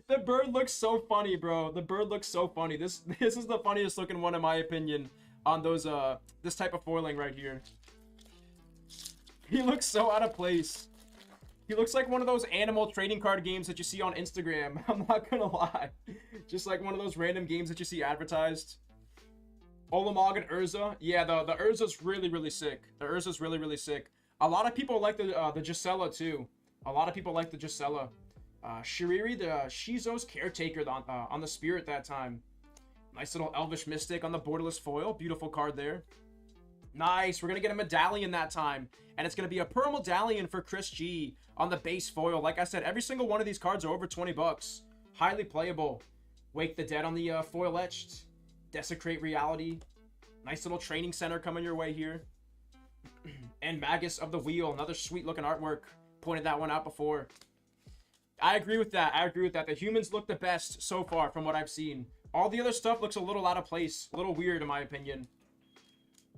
the bird looks so funny, bro. The bird looks so funny. This is the funniest looking one in my opinion on those this type of foiling right here. He looks so out of place. He looks like one of those animal trading card games that you see on Instagram. I'm not gonna lie. Just like one of those random games that you see advertised. Olamog and Urza. Yeah, the Urza's really, really sick. The Urza's really, really sick. A lot of people like the Gisela too. A lot of people like the Gisela. Shiriri, the Shizo's caretaker on the Spirit that time. Nice little Elvish Mystic on the borderless foil. Beautiful card there. Nice. We're going to get a medallion that time. And it's going to be a Pearl Medallion for Chris G on the base foil. Like I said, every single one of these cards are over 20 bucks. Highly playable. Wake the Dead on the foil etched. Desecrate Reality. Nice little training center coming your way here. And Magus of the Wheel. Another sweet looking artwork. Pointed that one out before. I agree with that. I agree with that. The humans look the best so far from what I've seen. All the other stuff looks a little out of place. A little weird in my opinion.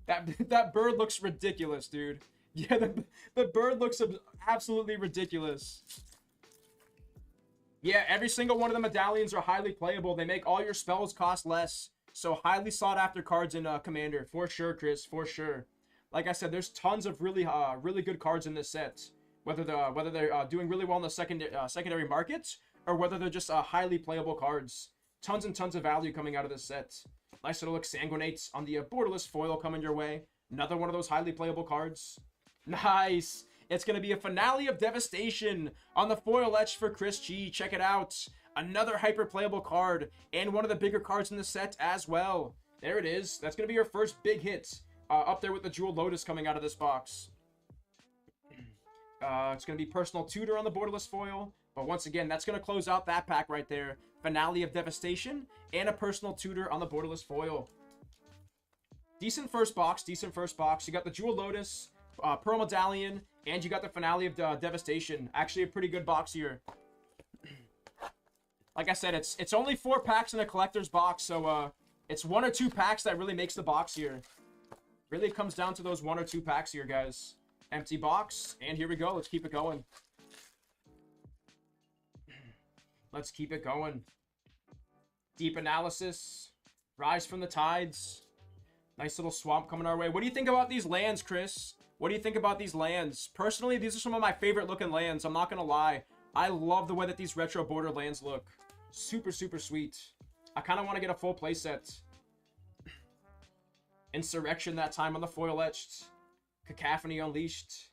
That bird looks ridiculous, dude. Yeah, the bird looks absolutely ridiculous. Yeah, every single one of the medallions are highly playable. They make all your spells cost less. So highly sought after cards in Commander. For sure, Chris. For sure. Like I said, there's tons of really good cards in this set. Whether they're doing really well in the secondary markets or whether they're just highly playable cards. Tons and tons of value coming out of this set. Nice little Exsanguinates on the borderless foil coming your way. Another one of those highly playable cards. Nice. It's going to be a Finale of Devastation on the foil etch for Chris G. Check it out. Another hyper playable card and one of the bigger cards in the set as well. There it is. That's going to be your first big hit. Up there with the Jewel Lotus coming out of this box. It's going to be Personal Tutor on the borderless foil. But once again, that's going to close out that pack right there. Finale of Devastation and a Personal Tutor on the borderless foil. Decent first box. Decent first box. You got the Jewel Lotus, Pearl Medallion, and you got the Finale of Devastation. Actually, a pretty good box here. Like I said, it's only 4 packs in a collector's box. So it's 1 or 2 packs that really makes the box here. Really comes down to those 1 or 2 packs here, guys. Empty box. And here we go. Let's keep it going. Let's keep it going. Deep Analysis. Rise from the Tides. Nice little swamp coming our way. What do you think about these lands, Chris? What do you think about these lands? Personally, these are some of my favorite looking lands. I'm not going to lie. I love the way that these retro border lands look. Super, super sweet. I kind of want to get a full playset. Insurrection that time on the foil etched. Cacophony Unleashed.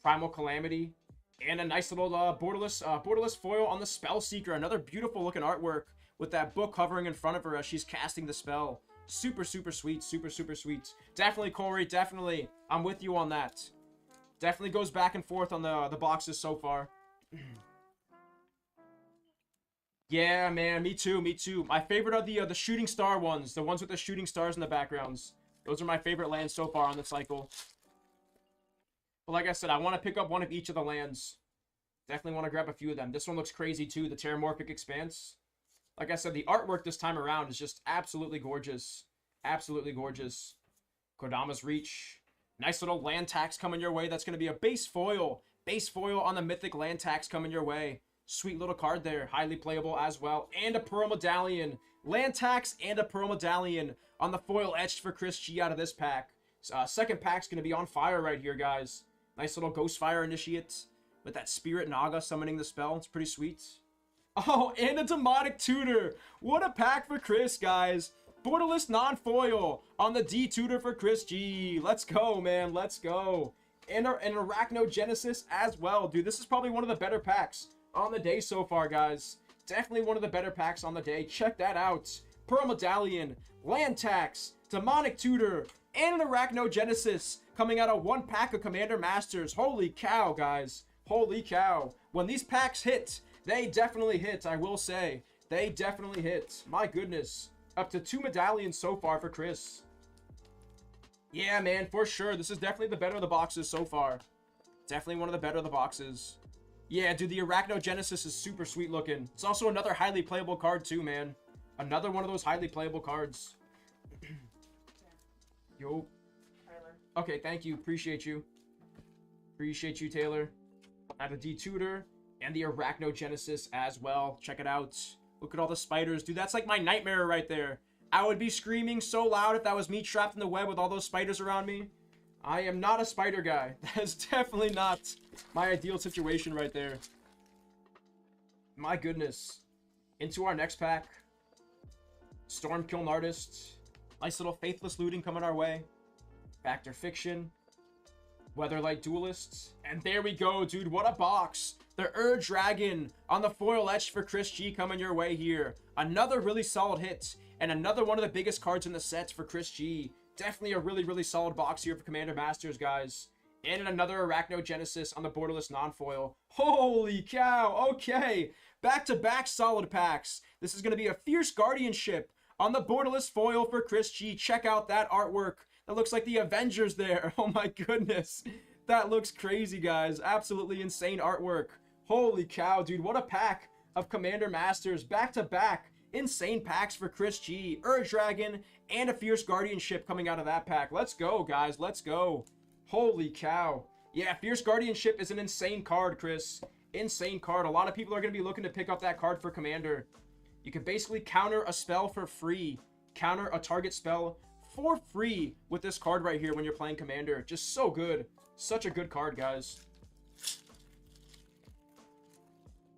Primal Calamity. And a nice little borderless foil on the Spellseeker. Another beautiful looking artwork with that book hovering in front of her as she's casting the spell. Super, super sweet. Super, super sweet. Definitely, Corey. Definitely. I'm with you on that. Definitely goes back and forth on the boxes so far. Yeah, man. Me too. Me too. My favorite are the shooting star ones. The ones with the shooting stars in the backgrounds. Those are my favorite lands so far on the cycle. But like I said, I want to pick up one of each of the lands. Definitely want to grab a few of them. This one looks crazy too, the Terramorphic Expanse. Like I said, the artwork this time around is just absolutely gorgeous. Absolutely gorgeous. Kodama's Reach. Nice little land tax coming your way. That's going to be a base foil. Base foil on the Mythic land tax coming your way. Sweet little card there. Highly playable as well. And a Pearl Medallion. Land tax and a Pearl Medallion on the foil etched for Chris G out of this pack. Second pack's going to be on fire right here, guys. Nice little Ghost Fire Initiate with that Spirit Naga summoning the spell. It's pretty sweet. Oh, and a Demonic Tutor. What a pack for Chris, guys. Borderless non-foil on the D Tutor for Chris G. Let's go, man. Let's go. And an Arachnogenesis as well. Dude, this is probably one of the better packs on the day so far, guys. Definitely one of the better packs on the day. Check that out. Pearl Medallion, Land Tax, Demonic Tutor, and an Arachnogenesis coming out of one pack of Commander Masters. Holy cow, guys. Holy cow. When these packs hit, they definitely hit, I will say. They definitely hit. My goodness. Up to 2 medallions so far for Chris. Yeah, man, for sure. This is definitely the better of the boxes so far. Definitely one of the better of the boxes. Yeah, dude, the Arachnogenesis is super sweet looking. It's also another highly playable card too, man. Another one of those highly playable cards. Yo. Tyler. Okay, thank you. Appreciate you. Appreciate you, Taylor. Add a D-Tutor and the Arachnogenesis as well. Check it out. Look at all the spiders. Dude, that's like my nightmare right there. I would be screaming so loud if that was me trapped in the web with all those spiders around me. I am not a spider guy. That is definitely not my ideal situation right there. My goodness. Into our next pack. Stormkiln Artist. Nice little Faithless Looting coming our way. Factor Fiction. Weatherlight Duelists. And there we go, dude. What a box. The Dragon on the foil etched for Chris G coming your way here. Another really solid hit. And another one of the biggest cards in the sets for Chris G. Definitely a really, really solid box here for Commander Masters, guys. And another Arachnogenesis on the borderless non-foil. Holy cow. Okay. Back-to-back solid packs. This is going to be a Fierce Guardianship on the borderless foil for Chris G. Check out that artwork. That looks like the Avengers there. Oh my goodness. That looks crazy, guys. Absolutely insane artwork. Holy cow, dude. What a pack of Commander Masters. Back-to-back insane packs for Chris G. Dragon and a Fierce Guardianship coming out of that pack. Let's go, guys. Let's go. Holy cow. Yeah, Fierce Guardianship is an insane card, Chris. Insane card. A lot of people are going to be looking to pick up that card for Commander. You can basically counter a spell for free. Counter a target spell for free with this card right here when you're playing Commander. Just so good. Such a good card, guys.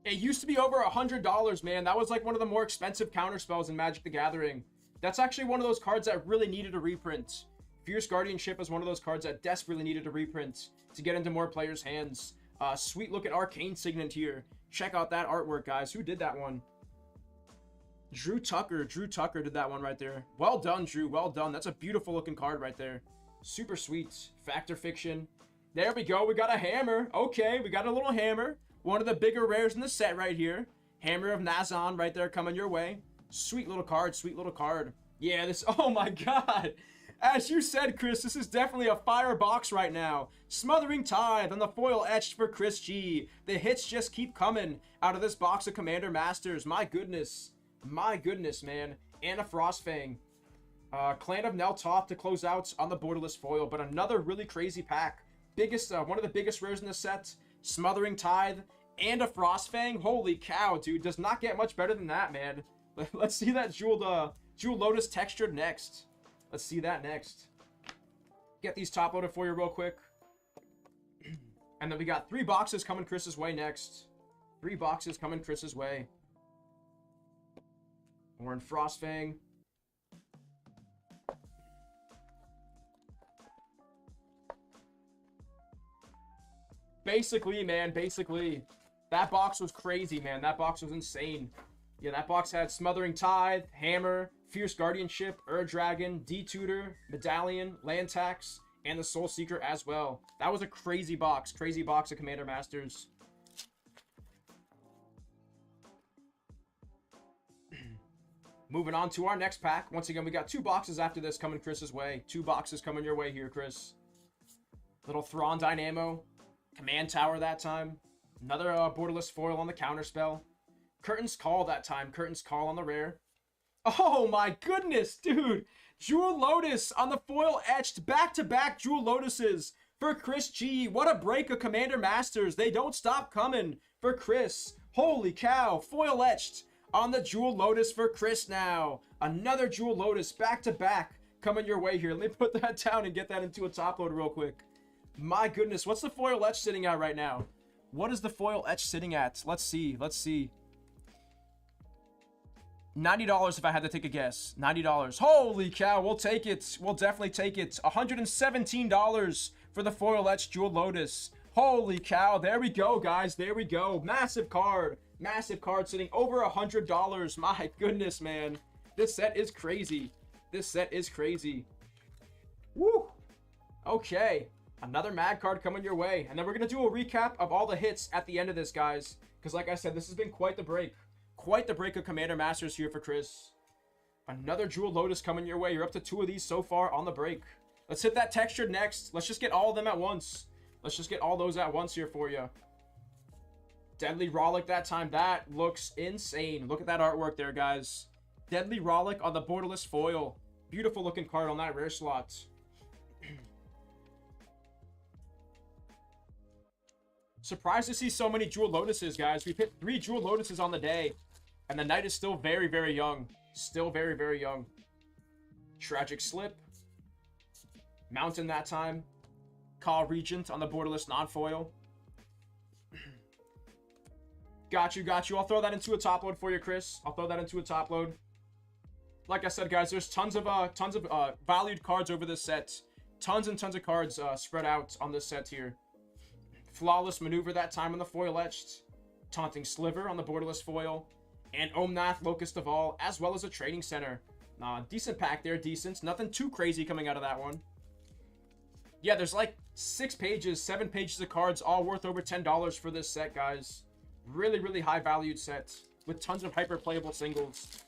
It used to be over $100, man. That was like one of the more expensive counter spells in Magic the Gathering. That's actually one of those cards that really needed a reprint. Fierce Guardianship is one of those cards that desperately needed a reprint to get into more players' hands. Sweet looking Arcane Signet here. Check out that artwork, guys. Who did that one? Drew Tucker. Drew Tucker did that one right there. Well done, Drew. Well done. That's a beautiful looking card right there. Super sweet. Factor Fiction. There we go. We got a hammer. Okay, we got a little hammer. One of the bigger rares in the set right here. Hammer of Nazan right there coming your way. Sweet little card. Sweet little card. Yeah, this... Oh my god. As you said, Chris, this is definitely a fire box right now. Smothering Tithe on the foil etched for Chris G. The hits just keep coming out of this box of Commander Masters. My goodness. My goodness, man. And a Frostfang. Clan of Neltoth to close out on the borderless foil. But another really crazy pack. One of the biggest rares in the set. Smothering Tithe and a Frostfang. Holy cow, dude. Does not get much better than that, man. Let's see that Jewel Lotus textured next. Let's see that next. Get these top loaded for you real quick. And then we got 3 boxes coming Chris's way next. 3 boxes coming Chris's way. We're in Frostfang. Basically, man, basically. That box was crazy, man. That box was insane. Yeah, that box had Smothering Tithe, Hammer, Fierce Guardianship, Dragon, D-Tutor, Medallion, Land Tax, and the Soul Seeker as well. That was a crazy box of Commander Masters. Moving on to our next pack. Once again, we got 2 boxes after this coming Chris's way. 2 boxes coming your way here, Chris. Little Thrawn Dynamo. Command Tower that time. Another borderless foil on the counterspell. Curtain's Call that time. Curtain's Call on the rare. Oh my goodness, dude. Jewel Lotus on the foil etched. Back-to-back Jewel Lotuses for Chris G. What a break of Commander Masters. They don't stop coming for Chris. Holy cow. Foil etched on the Jewel Lotus for Chris now. Another Jewel Lotus back-to-back coming your way here. Let me put that down and get that into a top load real quick. My goodness, what's the foil etch sitting at right now? What is the foil etch sitting at? Let's see. $90 if I had to take a guess. $90. Holy cow, we'll take it. We'll definitely take it. $117 for the foil etch Jewel Lotus. Holy cow, there we go, guys. There we go. Massive card. Massive card sitting over $100. My goodness, man. This set is crazy. This set is crazy. Woo. Okay. Another mag card coming your way. And then we're going to do a recap of all the hits at the end of this, guys. Because like I said, this has been quite the break. Quite the break of Commander Masters here for Chris. Another Jewel Lotus coming your way. You're up to 2 of these so far on the break. Let's hit that textured next. Let's just get all of them at once. Let's just get all those at once here for you. Deadly Rollick that time. That looks insane. Look at that artwork there, guys. Deadly Rollick on the borderless foil. Beautiful looking card on that rare slot. Surprised to see so many Jewel Lotuses, guys. We've hit 3 Jewel Lotuses on the day. And the night is still very, very young. Still very, very young. Tragic Slip. Mountain that time. Call Regent on the borderless non-foil. Got you. I'll throw that into a top load for you, Chris. I'll throw that into a top load. Like I said, guys, there's tons of valued cards over this set. Tons and tons of cards spread out on this set here. Flawless Maneuver that time on the foil etched. Taunting Sliver on the borderless foil. And Omnath, Locust of All, as well as a Trading Center. Decent pack there, decent. Nothing too crazy coming out of that one. Yeah, there's like 7 pages of cards, all worth over $10 for this set, guys. Really, really high valued set with tons of hyper playable singles.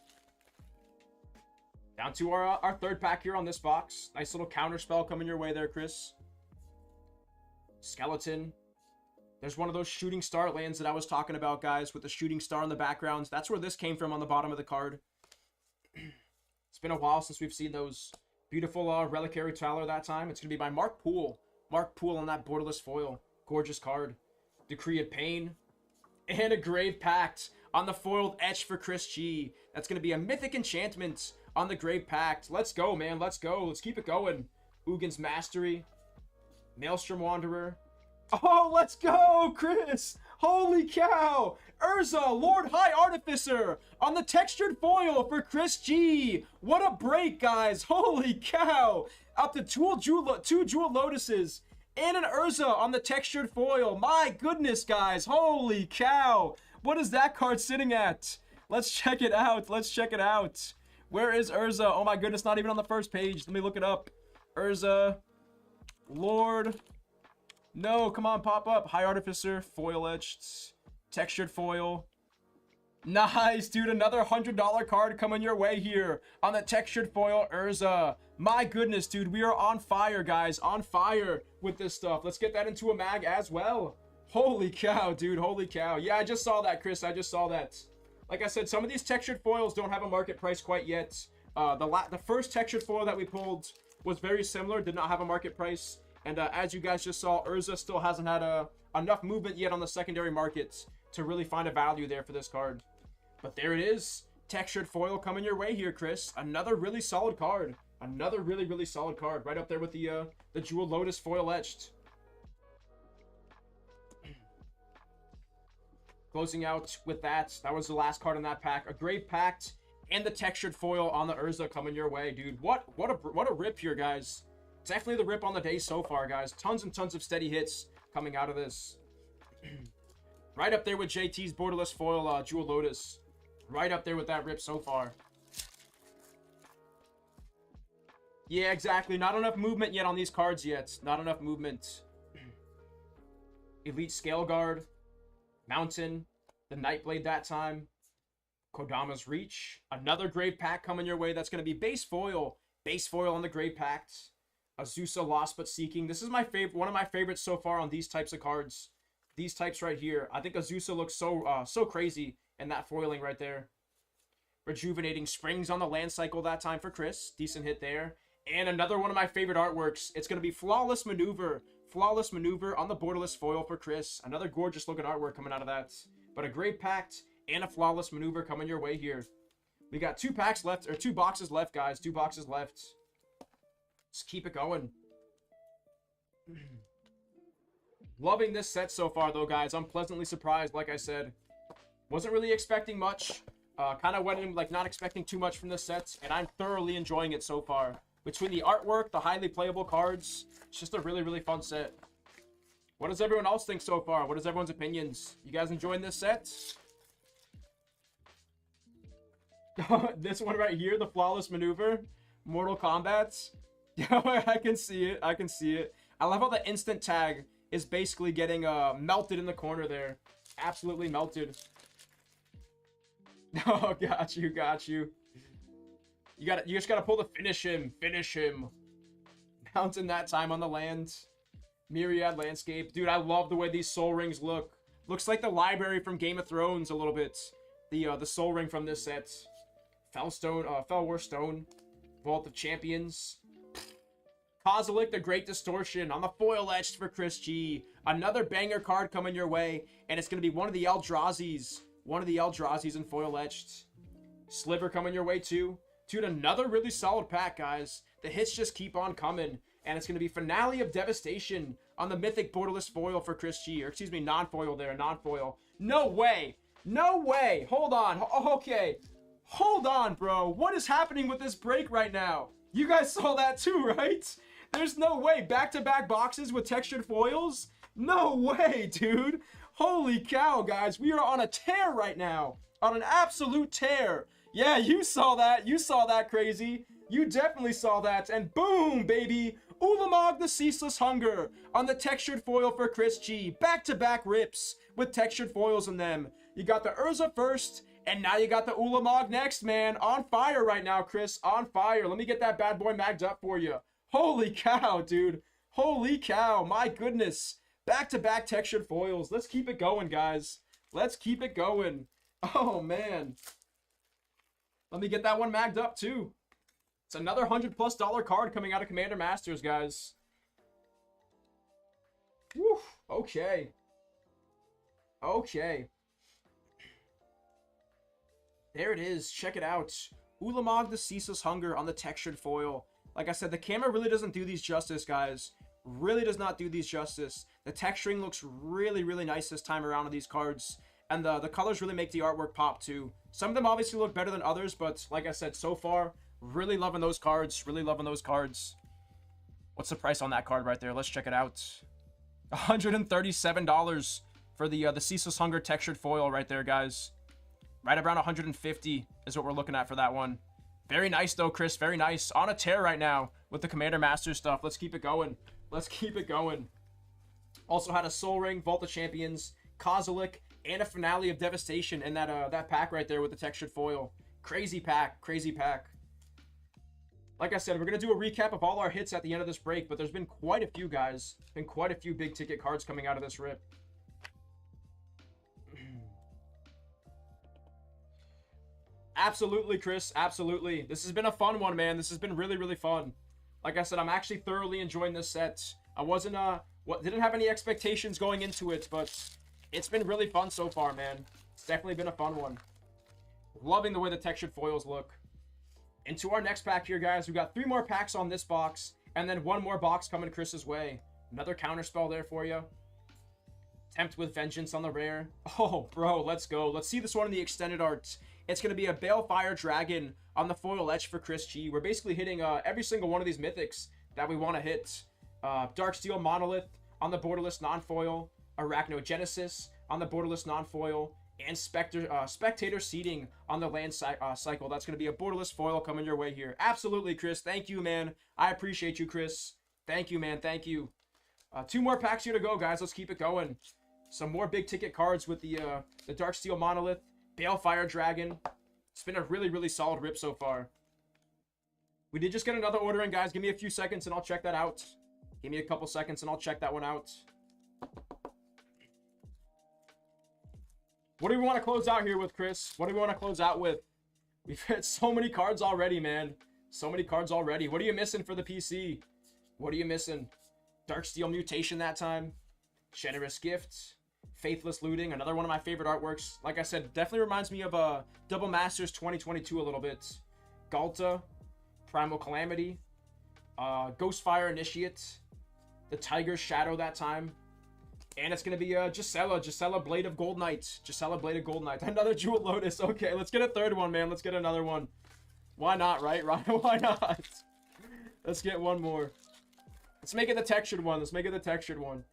Down to our third pack here on this box. Nice little counter spell coming your way there, Chris. Skeleton. There's one of those shooting star lands that I was talking about, guys, with the shooting star in the background. That's where this came from on the bottom of the card. It's been a while since we've seen those. Beautiful Reliquary Taller that time. It's going to be by Mark Poole. Mark Poole on that borderless foil. Gorgeous card. Decree of Pain. And a Grave Pact on the foiled etch for Chris G. That's going to be a Mythic Enchantment on the Grave Pact. Let's go, man. Let's go. Let's keep it going. Ugin's Mastery. Maelstrom Wanderer. Oh, let's go, Chris. Holy cow. Urza, Lord High Artificer on the textured foil for Chris G. What a break, guys. Holy cow. Up to 2 Jewel Lotuses and an Urza on the textured foil. My goodness, guys. Holy cow. What is that card sitting at? Let's check it out. Let's check it out. Where is Urza? Oh my goodness, not even on the first page. Let me look it up. Urza. Lord. No, come on, pop up. High Artificer, foil etched, textured foil. Nice, dude. Another $100 card coming your way here on the textured foil Urza. My goodness, dude. We are on fire, guys. On fire with this stuff. Let's get that into a mag as well. Holy cow, dude. Holy cow. Yeah, I just saw that, Chris. I just saw that. Like I said, some of these textured foils don't have a market price quite yet. The first textured foil that we pulled was very similar. Did not have a market price. And as you guys just saw, Urza still hasn't had enough movement yet on the secondary markets to really find a value there for this card. But there it is. Textured foil coming your way here, Chris. Another really solid card. Another really, really solid card. Right up there with the Jewel Lotus foil etched. Closing out with that. That was the last card in that pack. A Grave Pact and the textured foil on the Urza coming your way, dude. What a rip here, guys. Definitely the rip on the day so far, guys. Tons and tons of steady hits coming out of this. Right up there with JT's borderless foil Jewel Lotus. Right up there with that rip so far. Yeah, exactly. Not enough movement yet on these cards yet. Not enough movement. Elite Scale Guard. Mountain. The Nightblade that time. Kodama's Reach. Another Grave Pact coming your way. That's going to be base foil. Base foil on the Grave Pact. Azusa Lost But Seeking. This is my favorite, one of my favorites so far on these types of cards. These types right here. I think Azusa looks so crazy in that foiling right there. Rejuvenating Springs on the land cycle that time for Chris. Decent hit there. And another one of my favorite artworks. It's going to be Flawless Maneuver. Flawless Maneuver on the borderless foil for Chris. Another gorgeous looking artwork coming out of that. But a Grave Pact and a Flawless Maneuver coming your way here. We got 2 packs left, or 2 boxes left, guys. 2 boxes left. Let's keep it going. Loving this set so far, though, guys. I'm pleasantly surprised, like I said. Wasn't really expecting much. Kind of went in, like, not expecting too much from this set, and I'm thoroughly enjoying it so far. Between the artwork, the highly playable cards, it's just a really, really fun set. What does everyone else think so far? What is everyone's opinions? You guys enjoying this set? This one right here, the Flawless Maneuver. Mortal Kombat. I can see it. I can see it. I love how the instant tag is basically getting melted in the corner there. Absolutely melted. Oh, got you, got you. You just gotta pull the finish him. Mountain that time on the land. Myriad landscape. Dude, I love the way these soul rings look. Looks like the library from Game of Thrones a little bit. The soul ring from this set. Fellwar Stone. Vault of Champions. Kozilek, the Great Distortion on the foil etched for Chris G. Another banger card coming your way, and it's going to be one of the Eldrazi's. One of the Eldrazi's in foil etched. Sliver coming your way too. Dude, another really solid pack, guys. The hits just keep on coming, and it's going to be Finale of Devastation on the Mythic Borderless foil for Chris G. Or excuse me, non-foil there, non-foil. No way. No way. Hold on. Okay. Hold on, bro. What is happening with this break right now? You guys saw that too, right? There's no way. Back-to-back boxes with textured foils? No way, dude. Holy cow, guys. We are on a tear right now. On an absolute tear. Yeah, you saw that. You saw that, Crazy. You definitely saw that. And boom, baby. Ulamog the Ceaseless Hunger on the textured foil for Chris G. Back-to-back rips with textured foils in them. You got the Urza first, and now you got the Ulamog next, man. On fire right now, Chris. On fire. Let me get that bad boy magged up for you. Holy cow, dude. Holy cow. My goodness. Back-to-back textured foils. Let's keep it going, guys. Let's keep it going. Oh, man. Let me get that one magged up, too. It's another $100+ card coming out of Commander Masters, guys. Whew. Okay. Okay. There it is. Check it out. Ulamog the Ceaseless Hunger on the textured foil. Like I said, the camera really doesn't do these justice, guys. Really does not do these justice. The texturing looks really, really nice this time around on these cards. And the colors really make the artwork pop, too. Some of them obviously look better than others, but like I said, so far, really loving those cards. Really loving those cards. What's the price on that card right there? Let's check it out. $137 for the Ceaseless Hunger textured foil right there, guys. Right around 150 is what we're looking at for that one. Very nice, though, Chris. Very nice. On a tear right now with the Commander Master stuff. Let's keep it going. Let's keep it going. Also had a Soul Ring, Vault of Champions, Kozilek, and a Finale of Devastation in that pack right there with the textured foil. Crazy pack. Crazy pack. Like I said, we're going to do a recap of all our hits at the end of this break, but there's been quite a few, guys. Been quite a few big ticket cards coming out of this rip. Absolutely, Chris. Absolutely. This has been a fun one, man. This has been really, really fun. Like I said, I'm actually thoroughly enjoying this set. I didn't have any expectations going into it, but it's been really fun so far, man. It's definitely been a fun one. Loving the way the textured foils look. Into our next pack here, guys. We got 3 more packs on this box, and then 1 more box coming Chris's way. Another counterspell there for you. Tempt with Vengeance on the rare. Oh, bro, let's go. Let's see this one in the extended art. It's going to be a Balefire Dragon on the foil etch for Chris G. We're basically hitting every single one of these mythics that we want to hit. Darksteel Monolith on the borderless non-foil. Arachnogenesis on the borderless non-foil. And Spectator Seeding on the land cycle. That's going to be a borderless foil coming your way here. Absolutely, Chris. Thank you, man. I appreciate you, Chris. Thank you, man. Thank you. 2 more packs here to go, guys. Let's keep it going. Some more big ticket cards with the Darksteel Monolith. Balefire Dragon. It's been a really, really solid rip so far. We did just get another order in, guys. Give me a few seconds and I'll check that out. Give me a couple seconds and I'll check that one out. What do we want to close out here with, Chris? What do we want to close out with? We've hit so many cards already, man. So many cards already. What are you missing for the PC? What are you missing? Darksteel Mutation that time. Generous Gift. Faithless Looting, another one of my favorite artworks. Like I said, definitely reminds me of Double Masters 2022 a little bit. Galta, Primal Calamity, Ghostfire Initiate, the Tiger's Shadow that time. And it's going to be Gisela Blade of Gold Knight. Gisela Blade of Gold Knight. Another Jewel Lotus. Okay, let's get a third one, man. Let's get another one. Why not, right? Why not? Let's get one more. Let's make it the textured one. Let's make it the textured one.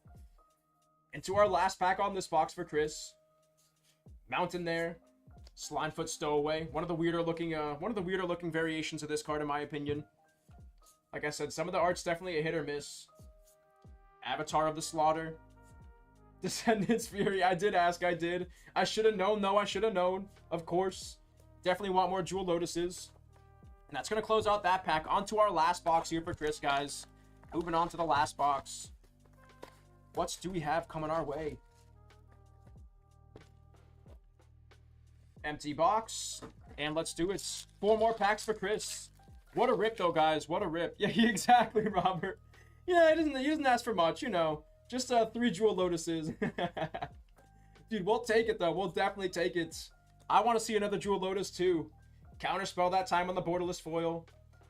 And to our last pack on this box for Chris. Mountain there. Slimefoot Stowaway. One of the weirder looking variations of this card, in my opinion. Like I said, some of the art's definitely a hit or miss. Avatar of the Slaughter. Descendants Fury. I did ask. I did. I should have known. No, I should have known. Of course. Definitely want more Jewel Lotuses. And that's going to close out that pack. On to our last box here for Chris, guys. Moving on to the last box. What do we have coming our way? Empty box. And let's do it. 4 more packs for Chris. What a rip, though, guys. What a rip. Yeah, exactly, Robert. Yeah, he doesn't ask for much, you know. Just 3 Jewel Lotuses. Dude, we'll take it, though. We'll definitely take it. I want to see another Jewel Lotus, too. Counterspell that time on the borderless foil.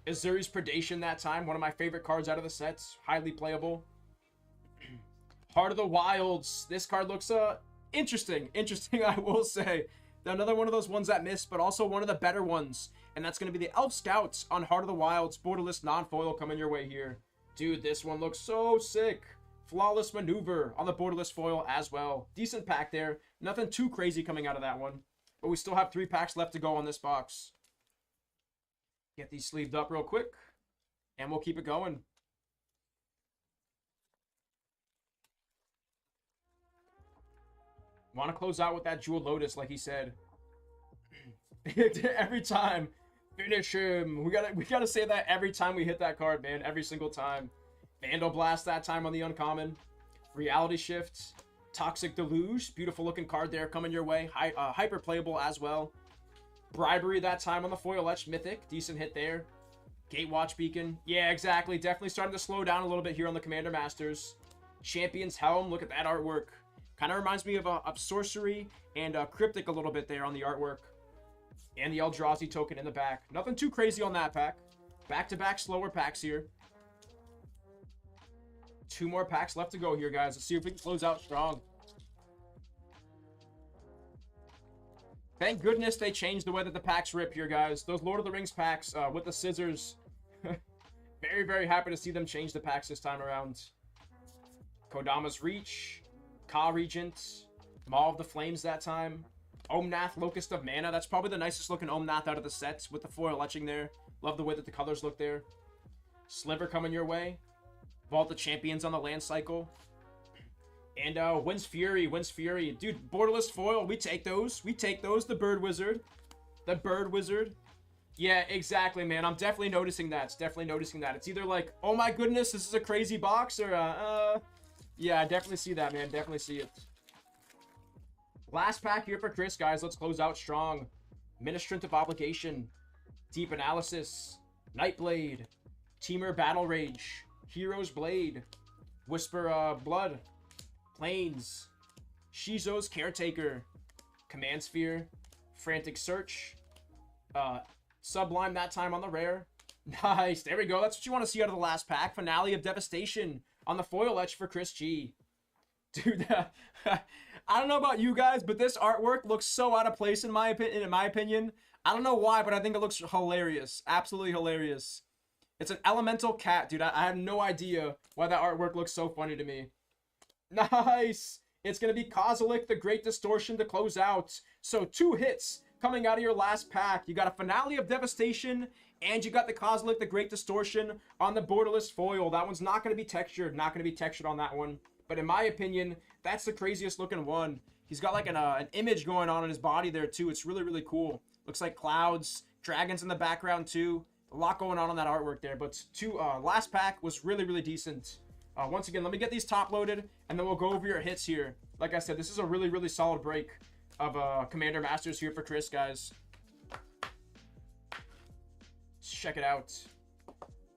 Azuri's Predation that time. One of my favorite cards out of the sets. Highly playable. Heart of the Wilds. This card looks interesting. Interesting, I will say. Another one of those ones that missed, but also one of the better ones. And that's going to be the Elf Scouts on Heart of the Wilds. Borderless non-foil coming your way here. Dude, this one looks so sick. Flawless Maneuver on the borderless foil as well. Decent pack there. Nothing too crazy coming out of that one. But we still have 3 packs left to go on this box. Get these sleeved up real quick. And we'll keep it going. Want to close out with that Jewel Lotus, like he said. Every time. Finish him. We gotta say that every time we hit that card, man. Every single time. Vandal Blast that time on the uncommon. Reality Shift. Toxic Deluge. Beautiful looking card there coming your way. Hyper playable as well. Bribery that time on the foil etched mythic. Decent hit there. Gatewatch Beacon. Yeah, exactly. Definitely starting to slow down a little bit here on the Commander Masters. Champion's Helm. Look at that artwork. Kind of reminds me of Sorcery and Cryptic a little bit there on the artwork. And the Eldrazi token in the back. Nothing too crazy on that pack. Back-to-back slower packs here. 2 more packs left to go here, guys. Let's see if we can close out strong. Thank goodness they changed the way that the packs rip here, guys. Those Lord of the Rings packs with the scissors. Very, very happy to see them change the packs this time around. Kodama's Reach. Ka Regent. Maw of the Flames that time. Omnath, Locust of Mana. That's probably the nicest looking Omnath out of the sets with the foil etching there. Love the way that the colors look there. Sliver coming your way. Vault the Champions on the land cycle. And Wind's Fury. Dude, borderless foil. We take those. The Bird Wizard. Yeah, exactly, man. I'm definitely noticing that. It's either like, oh my goodness, this is a crazy box, or yeah, I definitely see that, man. Definitely see it. Last pack here for Chris, guys. Let's close out strong. Ministrant of Obligation. Deep Analysis. Nightblade. Teamer Battle Rage. Hero's Blade. Whisper Blood. Plains. Shizo's Caretaker. Command Sphere. Frantic Search. Sublime that time on the rare. Nice. There we go. That's what you want to see out of the last pack. Finale of Devastation on the foil etch for Chris G. Dude, I don't know about you guys, but this artwork looks so out of place in my opinion. I don't know why, but I think it looks hilarious. Absolutely hilarious. It's an elemental cat, dude. I have no idea why that artwork looks so funny to me. Nice. It's going to be Kozilek, the Great Distortion to close out. So 2 hits coming out of your last pack. You got a Finale of Devastation, and you got the Kozilek, the Great Distortion on the borderless foil. That one's not going to be textured. Not going to be textured on that one. But in my opinion, that's the craziest looking one. He's got like an image going on in his body there too. It's really, really cool. Looks like clouds, dragons in the background too. A lot going on that artwork there. But last pack was really, really decent. Once again, let me get these top loaded, and then we'll go over your hits here. Like I said, this is a really, really solid break of Commander Masters here for Chris, guys. Let's check it out.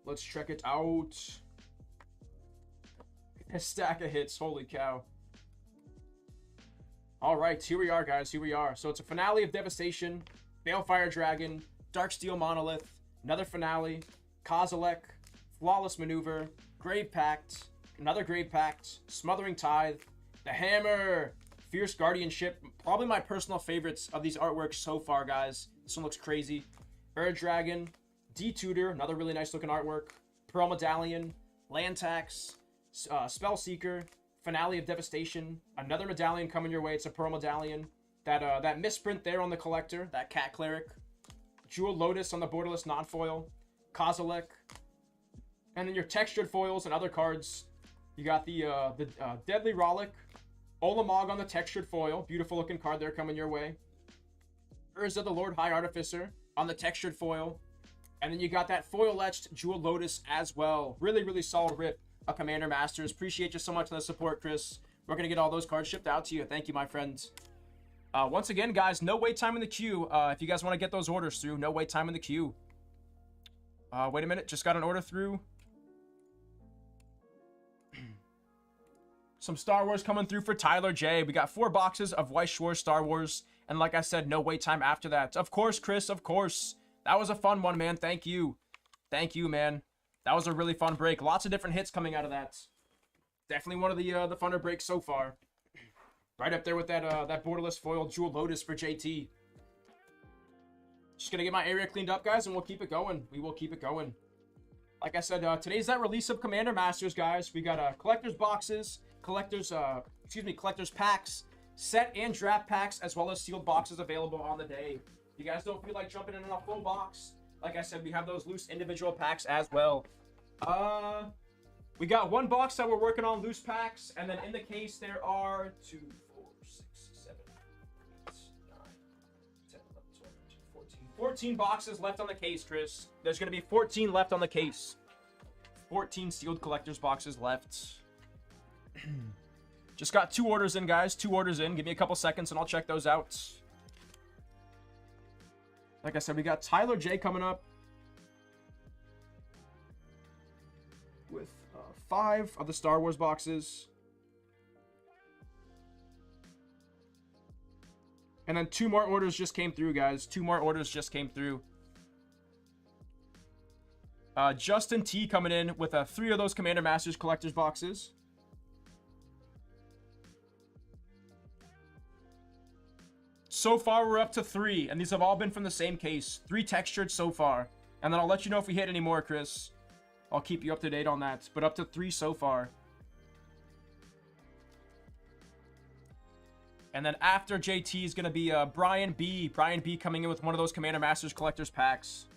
Let's check it out. A stack of hits. Holy cow. Alright, here we are, guys. Here we are. So it's a Finale of Devastation. Balefire Dragon. Darksteel Monolith. Another Finale. Kozilek. Flawless Maneuver, Grave Pact, another Grave Pact, Smothering Tithe, the Hammer, Fierce Guardianship, probably my personal favorites of these artworks so far, guys. This one looks crazy. Dragon, D-Tutor, another really nice looking artwork, Pearl Medallion, Land Tax, Spell Seeker, Finale of Devastation, another medallion coming your way. It's a Pearl Medallion. That misprint there on the Collector, that Cat Cleric, Jewel Lotus on the Borderless non-foil, Kozilek, and then your textured foils and other cards. You got the Deadly Rollick, Olamog on the textured foil, beautiful looking card there coming your way. Urza the Lord High Artificer on the textured foil, and then you got that foil-etched Jewel Lotus as well. Really, really solid rip of Commander Masters. Appreciate you so much for the support, Chris. We're gonna get all those cards shipped out to you. Thank you, my friends. Once again, guys, no wait time in the queue. If you guys want to get those orders through, no wait time in the queue. Wait a minute, just got an order through. Some Star Wars coming through for Tyler J. We got 4 boxes of Weiss Schwarz Star Wars. And like I said, no wait time after that. Of course, Chris, of course. That was a fun one, man. Thank you. Thank you, man. That was a really fun break. Lots of different hits coming out of that. Definitely one of the funner breaks so far. Right up there with that Borderless foil Jewel Lotus for JT. Just gonna get my area cleaned up, guys, and we'll keep it going. We will keep it going. Like I said, today's that release of Commander Masters, guys. We got collector's boxes, collector's packs, set and draft packs, as well as sealed boxes available on the day. If you guys don't feel like jumping in on a full box, like I said, we have those loose individual packs as well. We got 1 box that we're working on loose packs, and then in the case there are 2, 4, 6, 7, 8, 9, 10, 11, 12, 13, 14. 14 boxes left on the case, Chris. There's going to be 14 left on the case. 14 sealed collector's boxes left. Just got 2 orders in, guys. 2 orders in. Give me a couple seconds and I'll check those out. Like I said, we got Tyler J coming up with 5 of the Star Wars boxes. And then 2 more orders just came through, guys. 2 more orders just came through. Justin T coming in with 3 of those Commander Masters collector's boxes. So far, we're up to 3, and these have all been from the same case. 3 textured so far. And then I'll let you know if we hit any more, Chris. I'll keep you up to date on that. But up to 3 so far. And then after JT is going to be Brian B. Brian B coming in with one of those Commander Masters collector's packs.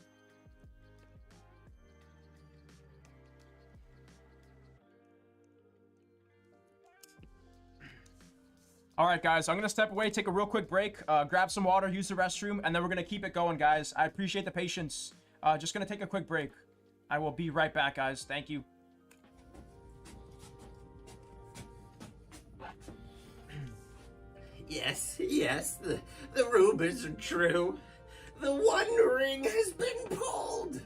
All right, guys, I'm going to step away, take a real quick break, grab some water, use the restroom, and then we're going to keep it going, guys. I appreciate the patience. Just going to take a quick break. I will be right back, guys. Thank you. Yes, the rumors are true. The One Ring has been pulled.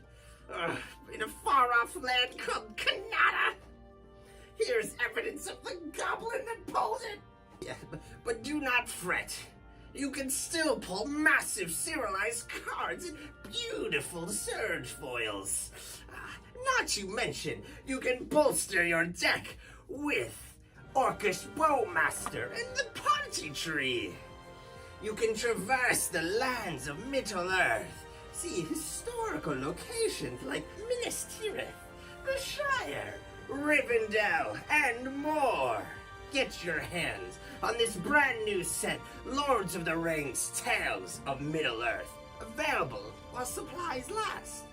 In a far-off land called Kanata. Here's evidence of the goblin that pulled it. Yeah, but do not fret. You can still pull massive serialized cards and beautiful surge foils. Not to mention, you can bolster your deck with Orcish Bowmaster and the Party Tree. You can traverse the lands of Middle-earth, see historical locations like Minas Tirith, the Shire, Rivendell, and more. Get your hands on this brand new set, Lords of the Rings Tales of Middle-earth, available while supplies last.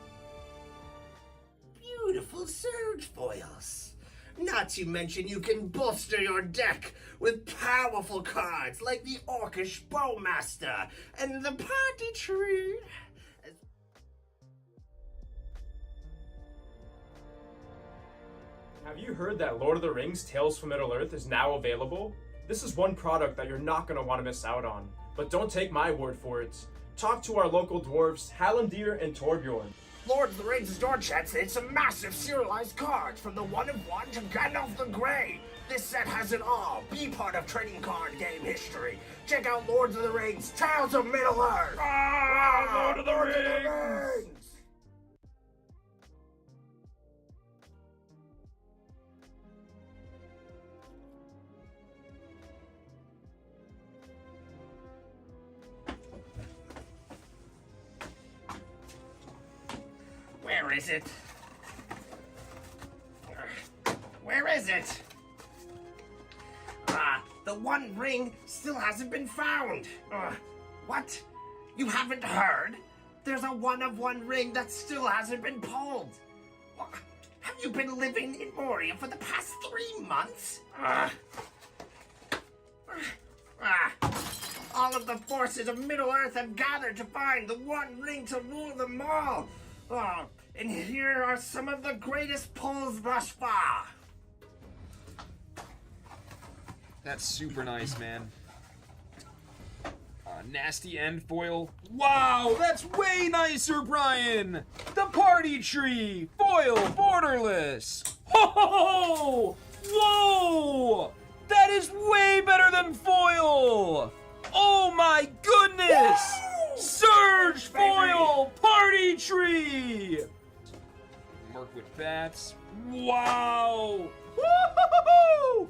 Beautiful surge foils. Not to mention you can bolster your deck with powerful cards like the Orcish Bowmaster and the Party Tree. Have you heard that Lord of the Rings Tales from Middle-earth is now available? This is one product that you're not going to want to miss out on. But don't take my word for it. Talk to our local dwarves, Hallandir and Torbjorn. Lord of the Rings store chat said some massive serialized cards from the One of One to Gandalf the Grey. This set has it all. Be part of trading card game history. Check out Lords of the Rings Tales of Middle-earth. Lord of the Rings! is it? Where is it? The One Ring still hasn't been found. What? You haven't heard? There's a one-of-one ring that still hasn't been pulled. Have you been living in Moria for the past 3 months? All of the forces of Middle-earth have gathered to find the One Ring to rule them all. And here are some of the greatest pulls thus far. That's super nice, man. Nasty end foil. Wow, that's way nicer, Brian! The party tree! Foil borderless! Ho ho ho! Whoa! That is way better than foil! Oh my goodness! Surge foil party tree! Merc with bats. Wow! Woo-hoo-hoo-hoo!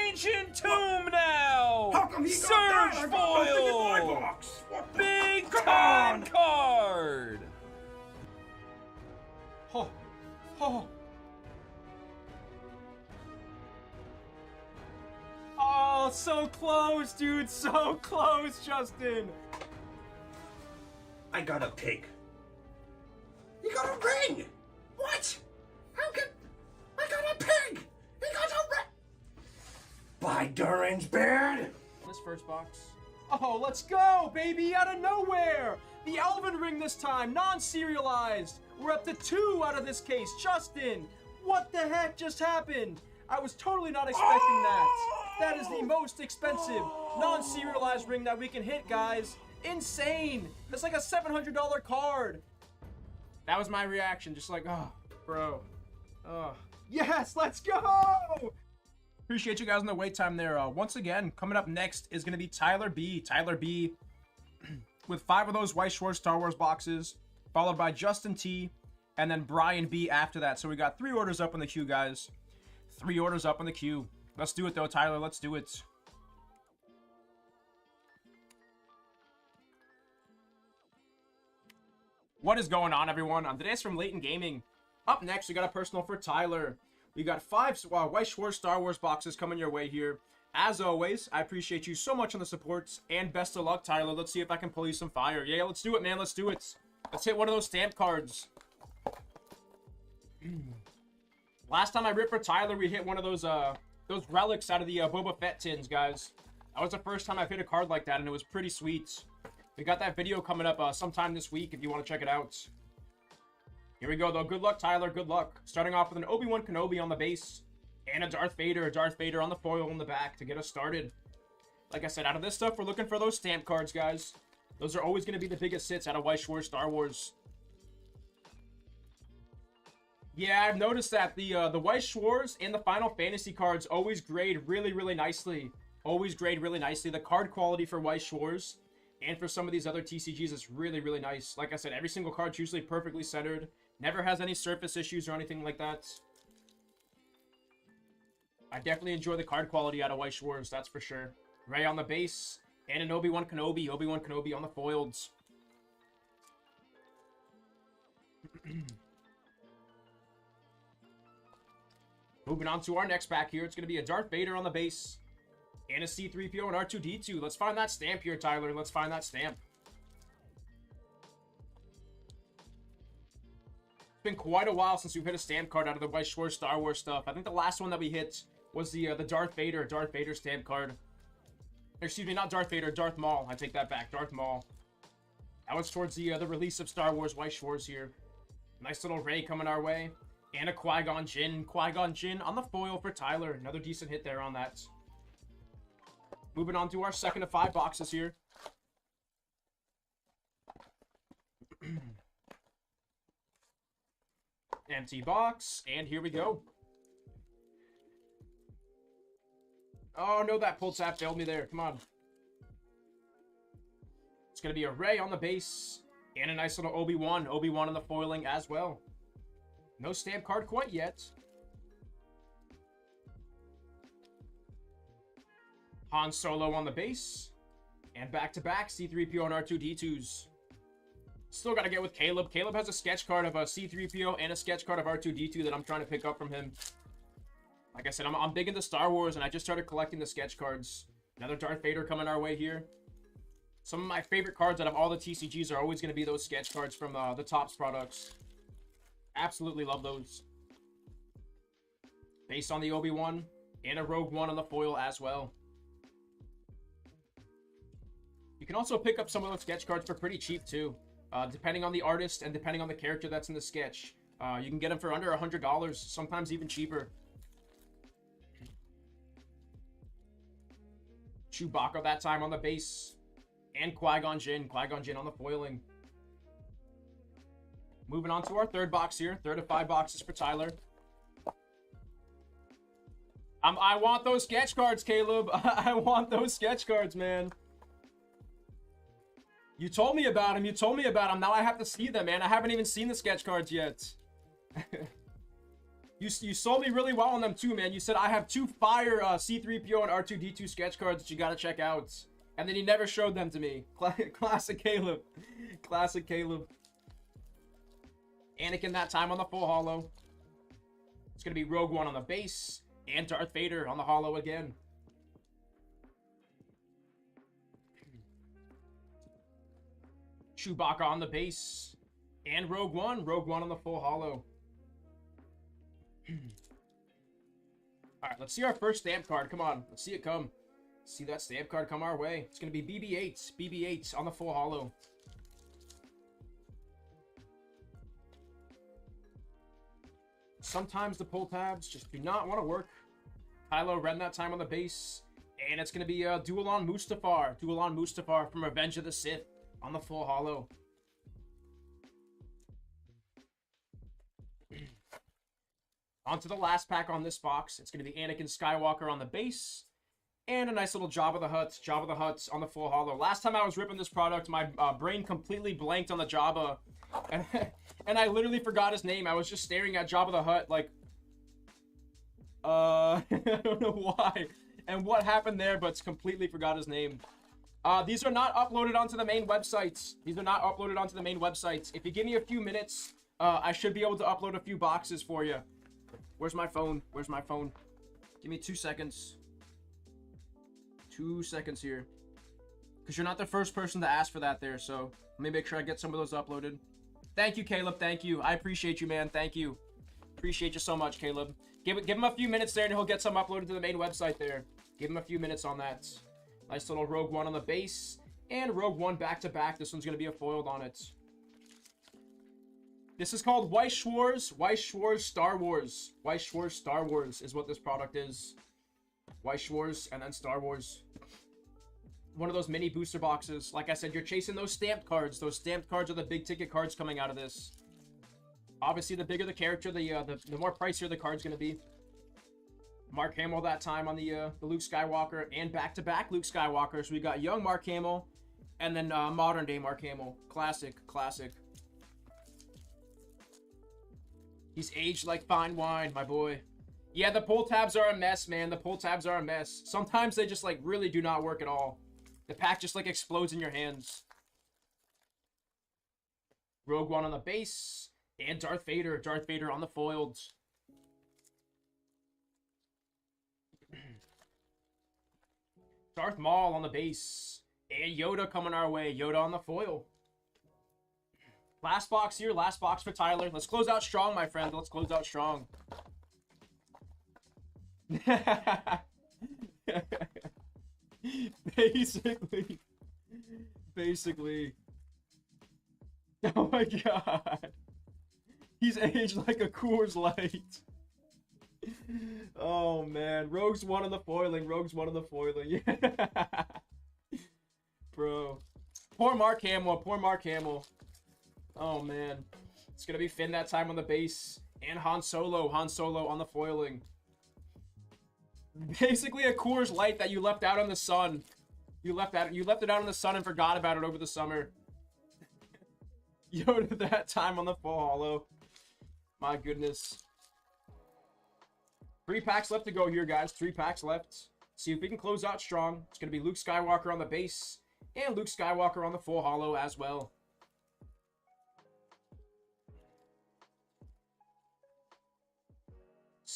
Ancient tomb now! How come he got that? Surge I got nothing in my foil! box. What the- Big Come time on! card! Oh, oh. Oh, so close, dude. So close, Justin. I got a pig. You got a ring! What? How can... I got a pig! He got a ring! By Durin's beard! This first box. Oh, let's go, baby, out of nowhere. The Elven Ring this time, non-serialized. We're up to 2 out of this case. Justin, what the heck just happened? I was totally not expecting that. That is the most expensive non-serialized ring that we can hit, guys. Insane. That's like a $700 card. That was my reaction, just like, oh, bro. Oh, yes, let's go. Appreciate you guys on the wait time there. Once again, coming up next is going to be Tyler B. Tyler B with 5 of those White Schwartz Star Wars boxes, followed by Justin T, and then Brian B after that. So we got 3 orders up in the queue, guys. 3 orders up in the queue. Let's do it, though, Tyler. Let's do it. What is going on, everyone? Today's from Layton Gaming. Up next, we got a personal for Tyler. We got 5 White Schwartz Star Wars boxes coming your way here. As always, I appreciate you so much on the supports, and best of luck, Tyler. Let's see if I can pull you some fire. Yeah, let's do it, man. Let's do it. Let's hit one of those stamp cards. Last time I ripped for Tyler, we hit one of those relics out of the Boba Fett tins, guys. That was the first time I've hit a card like that, and it was pretty sweet. We got that video coming up sometime this week if you want to check it out. Here we go, though. Good luck, Tyler. Good luck. Starting off with an Obi-Wan Kenobi on the base. And a Darth Vader on the foil in the back to get us started. Like I said, out of this stuff, we're looking for those stamp cards, guys. Those are always going to be the biggest hits out of White Schwartz Star Wars. Yeah, I've noticed that the White Schwartz and the Final Fantasy cards always grade really, really nicely. Always grade really nicely. The card quality for White Schwartz and for some of these other TCGs is really, really nice. Like I said, every single card's usually perfectly centered. Never has any surface issues or anything like that. I definitely enjoy the card quality out of White Schwartz, that's for sure. Rey on the base, and an Obi-Wan Kenobi. Obi-Wan Kenobi on the foils. Moving on to our next pack here. It's going to be a Darth Vader on the base, and a C-3PO and R2-D2. Let's find that stamp here, Tyler. Let's find that stamp. It's been quite a while since we've hit a stamp card out of the White Schwartz Star Wars stuff. I think the last one that we hit was the Darth Vader stamp card. Excuse me, not Darth Vader, Darth Maul. I take that back, Darth Maul. That was towards the release of Star Wars White Schwartz here. Nice little Rey coming our way. And a Qui-Gon Jinn. Qui-Gon Jinn on the foil for Tyler. Another decent hit there on that. Moving on to our second of 5 boxes here. Empty box, and here we go. Oh no, that pull tap failed me there. Come on. It's going to be a Rey on the base, and a nice little Obi-Wan. Obi-Wan on the foiling as well. No stamp card quite yet. Han Solo on the base, and back-to-back C-3PO and R2-D2s. Still got to get with Caleb. Caleb has a sketch card of a C-3PO and a sketch card of R2-D2 that I'm trying to pick up from him. Like I said, I'm big into Star Wars, and I just started collecting the sketch cards. Another Darth Vader coming our way here. Some of my favorite cards out of all the TCGs are always going to be those sketch cards from the Topps products. Absolutely love those. Based on the Obi-Wan and a Rogue One on the foil as well. You can also pick up some of those sketch cards for pretty cheap too. Depending on the artist and depending on the character that's in the sketch. You can get them for under $100, sometimes even cheaper. Chewbacca that time on the base. And Qui-Gon Jinn. Qui-Gon Jinn on the foiling. Moving on to our third box here. Third of 5 boxes for Tyler. I want those sketch cards, Caleb. I want those sketch cards, man. You told me about them. You told me about them. Now I have to see them, man. I haven't even seen the sketch cards yet. You sold me really well on them too, man. You said I have 2 fire C-3PO and R2-D2 sketch cards that you gotta check out. And then you never showed them to me. Classic Caleb. Classic Caleb. Anakin that time on the full holo. It's gonna be Rogue One on the base. And Darth Vader on the holo again. Chewbacca on the base. And Rogue One. Rogue One on the full holo. Alright, let's see our first stamp card. Come on, let's see it come. See that stamp card come our way. It's going to be BB-8. BB-8 on the full holo. Sometimes the pull tabs just do not want to work. Kylo Ren that time on the base. And it's going to be Duel-On Mustafar. Duel-On Mustafar from Revenge of the Sith on the full holo. On to the last pack on this box. It's going to be Anakin Skywalker on the base. And a nice little Jabba the Hutt on the full holo. Last time I was ripping this product, my brain completely blanked on the Jabba. And I literally forgot his name. I was just staring at Jabba the Hutt like... I don't know why. And what happened there, but completely forgot his name. These are not uploaded onto the main websites. These are not uploaded onto the main websites. If you give me a few minutes, I should be able to upload a few boxes for you. Where's my phone? Where's my phone? Give me 2 seconds. 2 seconds here. Because you're not the first person to ask for that there, so let me make sure I get some of those uploaded. Thank you, Caleb. Thank you. I appreciate you, man. Thank you. Appreciate you so much, Caleb. Give him a few minutes there, and he'll get some uploaded to the main website there. Give him a few minutes on that. Nice little Rogue One on the base. And Rogue One back-to-back. This one's going to be a foiled on it. This is called Weiss Schwarz. Weiss Schwarz Star Wars. Weiss Schwarz Star Wars is what this product is. Weiss Schwarz and then Star Wars. One of those mini booster boxes. Like I said, you're chasing those stamped cards. Those stamped cards are the big ticket cards coming out of this. Obviously, the bigger the character, the more pricier the card's going to be. Mark Hamill that time on the Luke Skywalker. And back-to-back Luke Skywalker. So we got young Mark Hamill. And then modern-day Mark Hamill. Classic. Classic. He's aged like fine wine, my boy. Yeah, the pull tabs are a mess, man. The pull tabs are a mess. Sometimes they just, like, really do not work at all. The pack just, like, explodes in your hands. Rogue One on the base. And Darth Vader. Darth Vader on the foiled. Darth Maul on the base. And Yoda coming our way. Yoda on the foil. Last box here. Last box for Tyler. Let's close out strong, my friend. Let's close out strong. Basically. Oh my god. He's aged like a Coors Light. Oh man. Rogue's One on the foiling. Rogue's One on the foiling. Bro. Poor Mark Hamill. Poor Mark Hamill. Oh man. It's gonna be Finn that time on the base. And Han Solo. Han Solo on the foiling. Basically a Coors Light that you left out in the sun. You left it out in the sun and forgot about it over the summer. Yoda that time on the full holo. My goodness. 3 packs left to go here, guys. 3 packs left. See if we can close out strong. It's going to be Luke Skywalker on the base. And Luke Skywalker on the full holo as well.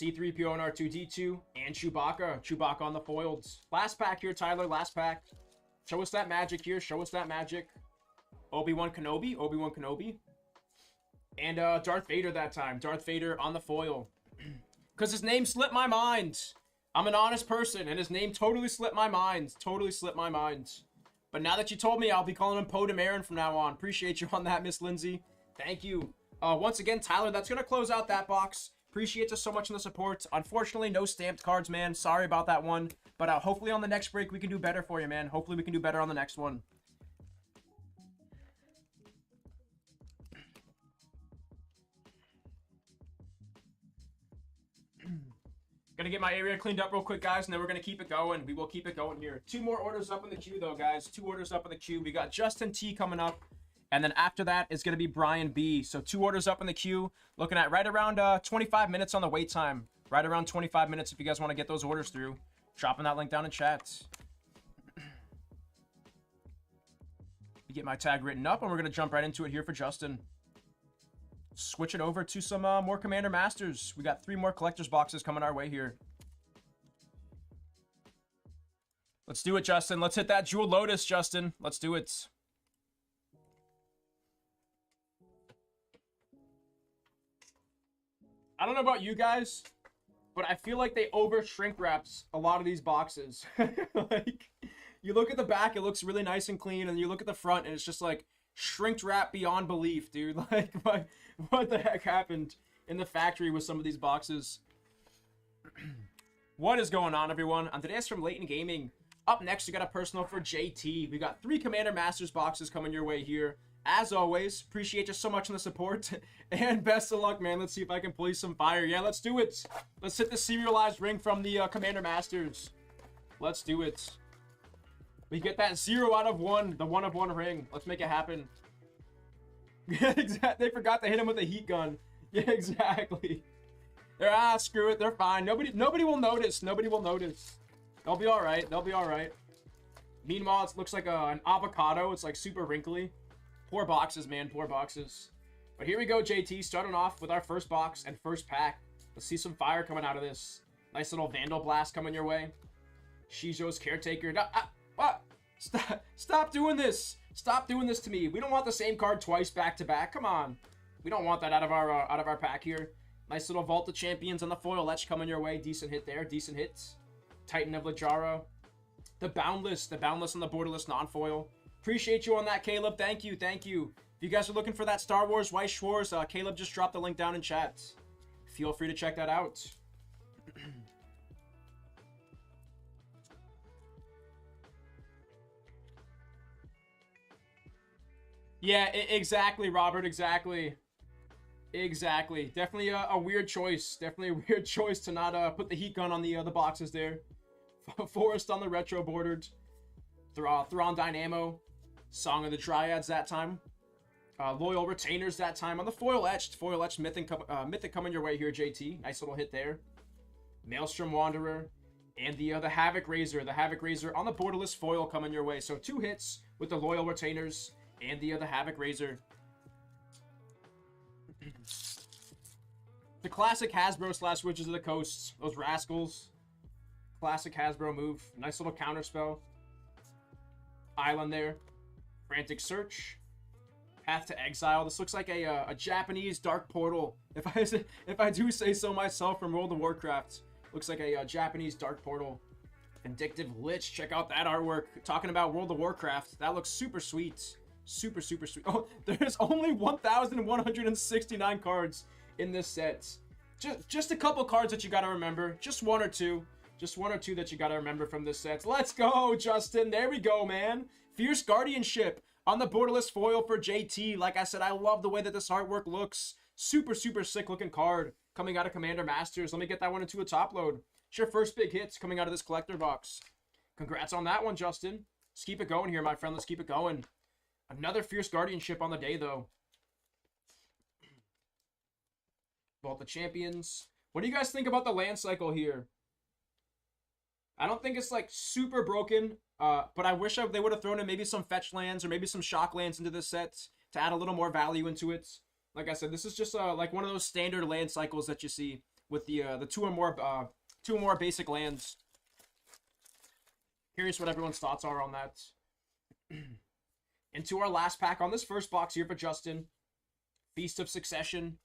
C3PO and R2-D2, and Chewbacca. Chewbacca on the foiled. Last pack here, Tyler. Last pack. Show us that magic here. Show us that magic. Obi-Wan Kenobi. Obi-Wan Kenobi. And Darth Vader that time. Darth Vader on the foil. Because his name slipped my mind. I'm an honest person, and his name totally slipped my mind. Totally slipped my mind. But now that you told me, I'll be calling him Poe Dameron from now on. Appreciate you on that, Miss Lindsay. Thank you. Once again, Tyler, that's going to close out that box. Appreciate you so much in the support. Unfortunately, no stamped cards, man. Sorry about that one. But hopefully on the next break, we can do better for you, man. Hopefully we can do better on the next one. Gonna get my area cleaned up real quick, guys, and then we're gonna keep it going. We will keep it going here. 2 more orders up in the queue, though, guys. 2 orders up in the queue. We got Justin T coming up, and then after that is gonna be Brian B. So 2 orders up in the queue. Looking at right around 25 minutes on the wait time. Right around 25 minutes if you guys want to get those orders through. Dropping that link down in chat. Get my tag written up, and we're gonna jump right into it here for Justin. Switch it over to some more Commander Masters. We got 3 more collector's boxes coming our way here. Let's do it, Justin. Let's hit that Jewel Lotus, Justin. Let's do it. I don't know about you guys, but I feel like they over shrink wraps a lot of these boxes. Like, you look at the back, it looks really nice and clean, and you look at the front, and it's just like shrink wrap beyond belief, dude. Like, what the heck happened in the factory with some of these boxes? What is going on, everyone? On today's from Layton Gaming. Up next, we got a personal for JT. We got 3 Commander Masters boxes coming your way here. As always, appreciate you so much in the support. And best of luck, man. Let's see if I can pull you some fire. Yeah, let's do it. Let's hit the serialized ring from the Commander Masters. Let's do it. We get that 0 out of 1, the 1 of 1 ring. Let's make it happen. Exactly. They forgot to hit him with a heat gun. Yeah, exactly. They're, screw it. They're fine. Nobody will notice. Nobody will notice. They'll be all right. They'll be all right. Meanwhile, it looks like an avocado. It's like super wrinkly. Poor boxes, man. Poor boxes. But here we go, JT. Starting off with our first box and first pack. Let's see some fire coming out of this. Nice little Vandal Blast coming your way. Shijo's Caretaker. What? Stop doing this. Stop doing this to me. We don't want the same card twice back to back. Come on. We don't want that out of our pack here. Nice little Vault of Champions on the foil etch coming your way. Decent hit there. Decent hits. Titan of Lajara. The Boundless on the borderless non-foil. Appreciate you on that, Caleb. Thank you. Thank you. If you guys are looking for that Star Wars Weiss Schwarz, Caleb just dropped the link down in chat. Feel free to check that out. Yeah, exactly, Robert. Exactly. Definitely a weird choice. Definitely a weird choice to not put the heat gun on the boxes there. Forest on the retro bordered. Thrawn Dynamo. Song of the Dryads that time. Loyal Retainers that time. On the foil etched Mythic coming your way here, JT. Nice little hit there. Maelstrom Wanderer. And the Havoc Razor. The Havoc Razor on the borderless foil coming your way. So 2 hits with the Loyal Retainers and the Havoc Razor. The classic Hasbro / Witches of the Coast. Those rascals. Classic Hasbro move. Nice little counter spell. Island there. Frantic Search. Path to Exile. This looks like a Japanese Dark Portal. If I do say so myself, from World of Warcraft. Looks like a Japanese Dark Portal. Vindictive Lich. Check out that artwork. Talking about World of Warcraft. That looks super sweet. Super sweet. Oh, there's only 1,169 cards in this set. Just a couple cards that you gotta remember. Just 1 or 2. Just 1 or 2 that you gotta remember from this set. Let's go, Justin. There we go, man. Fierce Guardianship on the borderless foil for JT. Like I said, I love the way that this artwork looks. Super sick looking card coming out of Commander Masters. Let me get that one into a top load. It's your first big hits coming out of this collector box. Congrats on that one, Justin. Let's keep it going here, my friend. Let's keep it going. Another Fierce Guardianship on the day, though. Vault of Champions. What do you guys think about the land cycle here? I don't think it's like super broken, but I wish they would have thrown in maybe some fetch lands or maybe some shock lands into this set to add a little more value into it. Like I said, this is just like one of those standard land cycles that you see. with the two or more basic lands. Curious what everyone's thoughts are on that. Into our last pack on this first box here for Justin. Feast of Succession.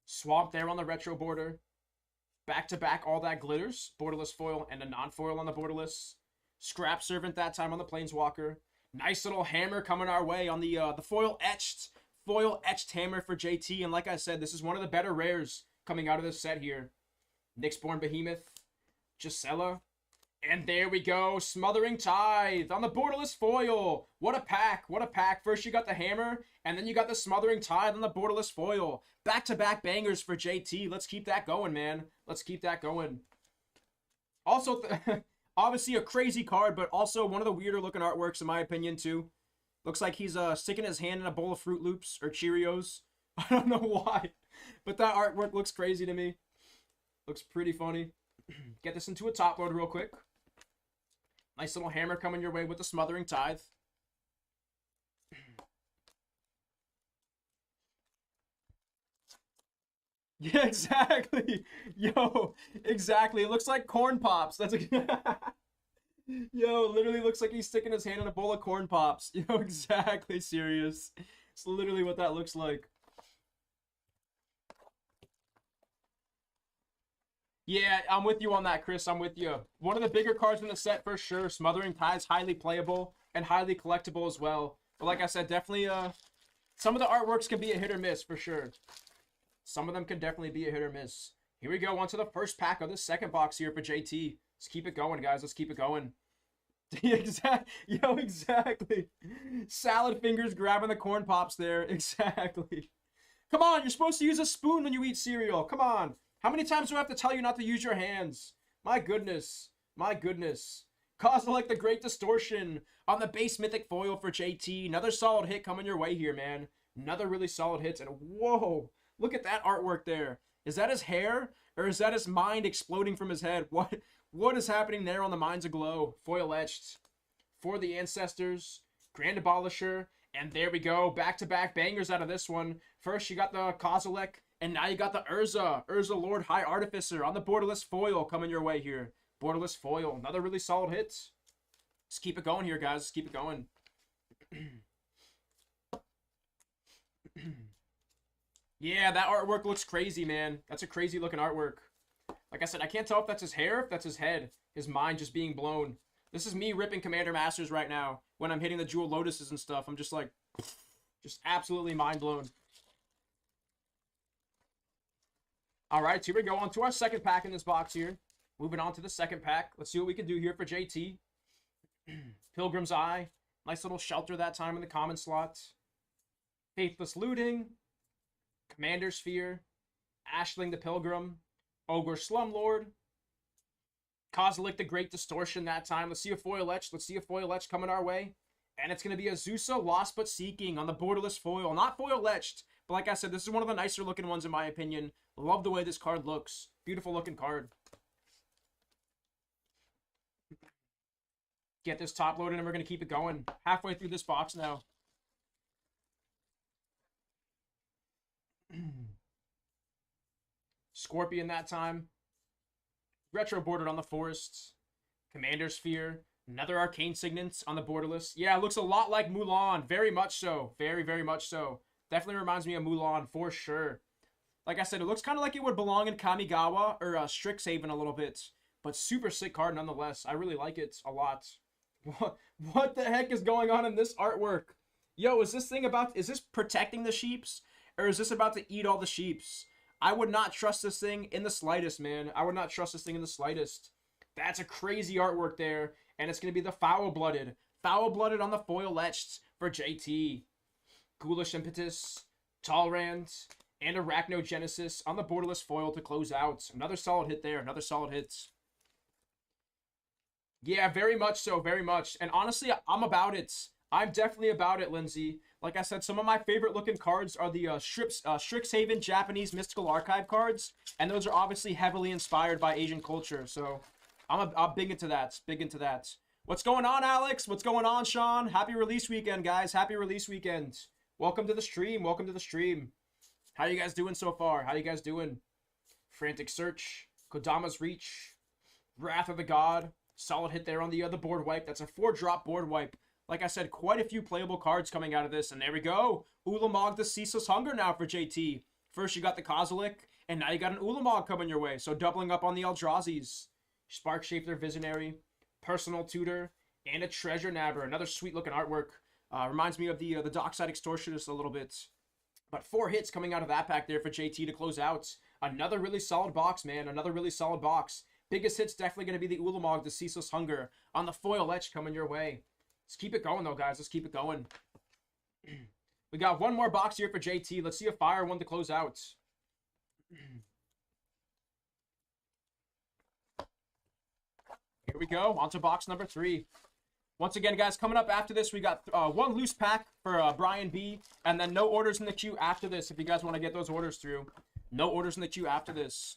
Swamp there on the retro border. Back-to-back all that glitters. Borderless foil and a non-foil on the borderless. Scrap Servant that time on the Planeswalker. Nice little hammer coming our way on the foil etched hammer for JT. And like I said, this is one of the better rares coming out of this set here. Nyxborn Behemoth. Gisela. And there we go. Smothering Tithe on the borderless foil. What a pack. What a pack. First you got the hammer, and then you got the Smothering Tithe on the borderless foil. Back-to-back bangers for JT. Let's keep that going, man. Let's keep that going. Also, obviously a crazy card, but also one of the weirder looking artworks in my opinion too. Looks like he's sticking his hand in a bowl of Fruit Loops or Cheerios. I don't know why, but that artwork looks crazy to me. Looks pretty funny. Get this into a top load real quick. Nice little hammer coming your way with the Smothering Tithe. Yeah, exactly. Yo, exactly. It looks like Corn Pops. That's a... Yo, literally looks like he's sticking his hand in a bowl of Corn Pops. Yo, exactly, serious. It's literally what that looks like. Yeah, I'm with you on that, Chris. I'm with you. One of the bigger cards in the set for sure. Smothering Tide's highly playable and highly collectible as well. But like I said, definitely some of the artworks can be a hit or miss for sure. Some of them can definitely be a hit or miss. Here we go, on to the first pack of this second box here for JT. Let's keep it going, guys. Let's keep it going. Yo, exactly. Salad fingers grabbing the Corn Pops there. Exactly. Come on, you're supposed to use a spoon when you eat cereal. Come on. How many times do I have to tell you not to use your hands? My goodness. My goodness. Kozilek the Great Distortion on the base mythic foil for JT. Another solid hit coming your way here, man. Another really solid hit. And whoa, look at that artwork there. Is that his hair? Or is that his mind exploding from his head? What is happening there on the Minds Aglow? Foil etched for the Ancestors. Grand Abolisher. And there we go. Back-to-back bangers out of this one. First, you got the Kozilek. And now you got the Urza Lord High Artificer on the borderless foil coming your way here. Borderless foil, another really solid hit. Let's keep it going here, guys. Let's keep it going. Yeah, that artwork looks crazy, man. That's a crazy looking artwork. Like I said, I can't tell if that's his hair, if that's his head. His mind just being blown. This is me ripping Commander Masters right now. When I'm hitting the Jewel Lotuses and stuff, I'm just like, just absolutely mind blown. All right, here we go on to our second pack in this box here. Moving on to the second pack. Let's see what we can do here for JT. Pilgrim's Eye. Nice little shelter that time in the common slot. Faithless Looting. Commander Sphere. Ashling the Pilgrim. Ogre Slumlord. Kozilek the Great Distortion that time. Let's see a foil etch. Let's see a foil etch coming our way. And it's going to be Azusa Lost But Seeking on the borderless foil. Not foil etched. But like I said, this is one of the nicer looking ones in my opinion. Love the way this card looks. Beautiful looking card. Get this top loaded and we're going to keep it going. Halfway through this box now. Scorpion that time. Retro bordered on the Forests. Commander Sphere. Another Arcane Signet on the borderless. Yeah, it looks a lot like Mulan. Very much so. Very, very much so. Definitely reminds me of Mulan for sure. Like I said, it looks kind of like it would belong in Kamigawa or Strixhaven a little bit. But super sick card nonetheless. I really like it a lot. What the heck is going on in this artwork? Yo, is this protecting the sheeps? Or is this about to eat all the sheeps? I would not trust this thing in the slightest, man. I would not trust this thing in the slightest. That's a crazy artwork there. And it's going to be the Foul-Blooded. Foul-Blooded on the foil etched for JT. Ghoulish Impetus, Talrand, and Arachnogenesis on the borderless foil to close out. Another solid hit there. Another solid hit. Yeah, very much so. Very much. And honestly, I'm about it. I'm definitely about it, Lindsay. Like I said, some of my favorite looking cards are the Strixhaven Japanese Mystical Archive cards. And those are obviously heavily inspired by Asian culture. So I'm big into that. Big into that. What's going on, Alex? What's going on, Sean? Happy release weekend, guys. Happy release weekend. Welcome to the stream. Welcome to the stream. How you guys doing so far? How you guys doing? Frantic Search, Kodama's Reach, Wrath of the God. Solid hit there on the board wipe. That's a 4-drop board wipe. Like I said, quite a few playable cards coming out of this. And there we go. Ulamog the Ceaseless Hunger now for JT. First you got the Kozilek, and now you got an Ulamog coming your way. So doubling up on the Eldrazi's. Spark Shapter Visionary, Personal Tutor, and a Treasure Nabber. Another sweet looking artwork. Reminds me of the Dockside Extortionist a little bit. But 4 hits coming out of that pack there for JT to close out. Another really solid box, man. Another really solid box. Biggest hit's definitely going to be the Ulamog, the Ceaseless Hunger, on the foil etch coming your way. Let's keep it going, though, guys. Let's keep it going. We got one more box here for JT. Let's see a fire one to close out. Here we go. On to box number 3. Once again, guys, coming up after this, we got one loose pack for Brian B. And then no orders in the queue after this if you guys want to get those orders through. No orders in the queue after this.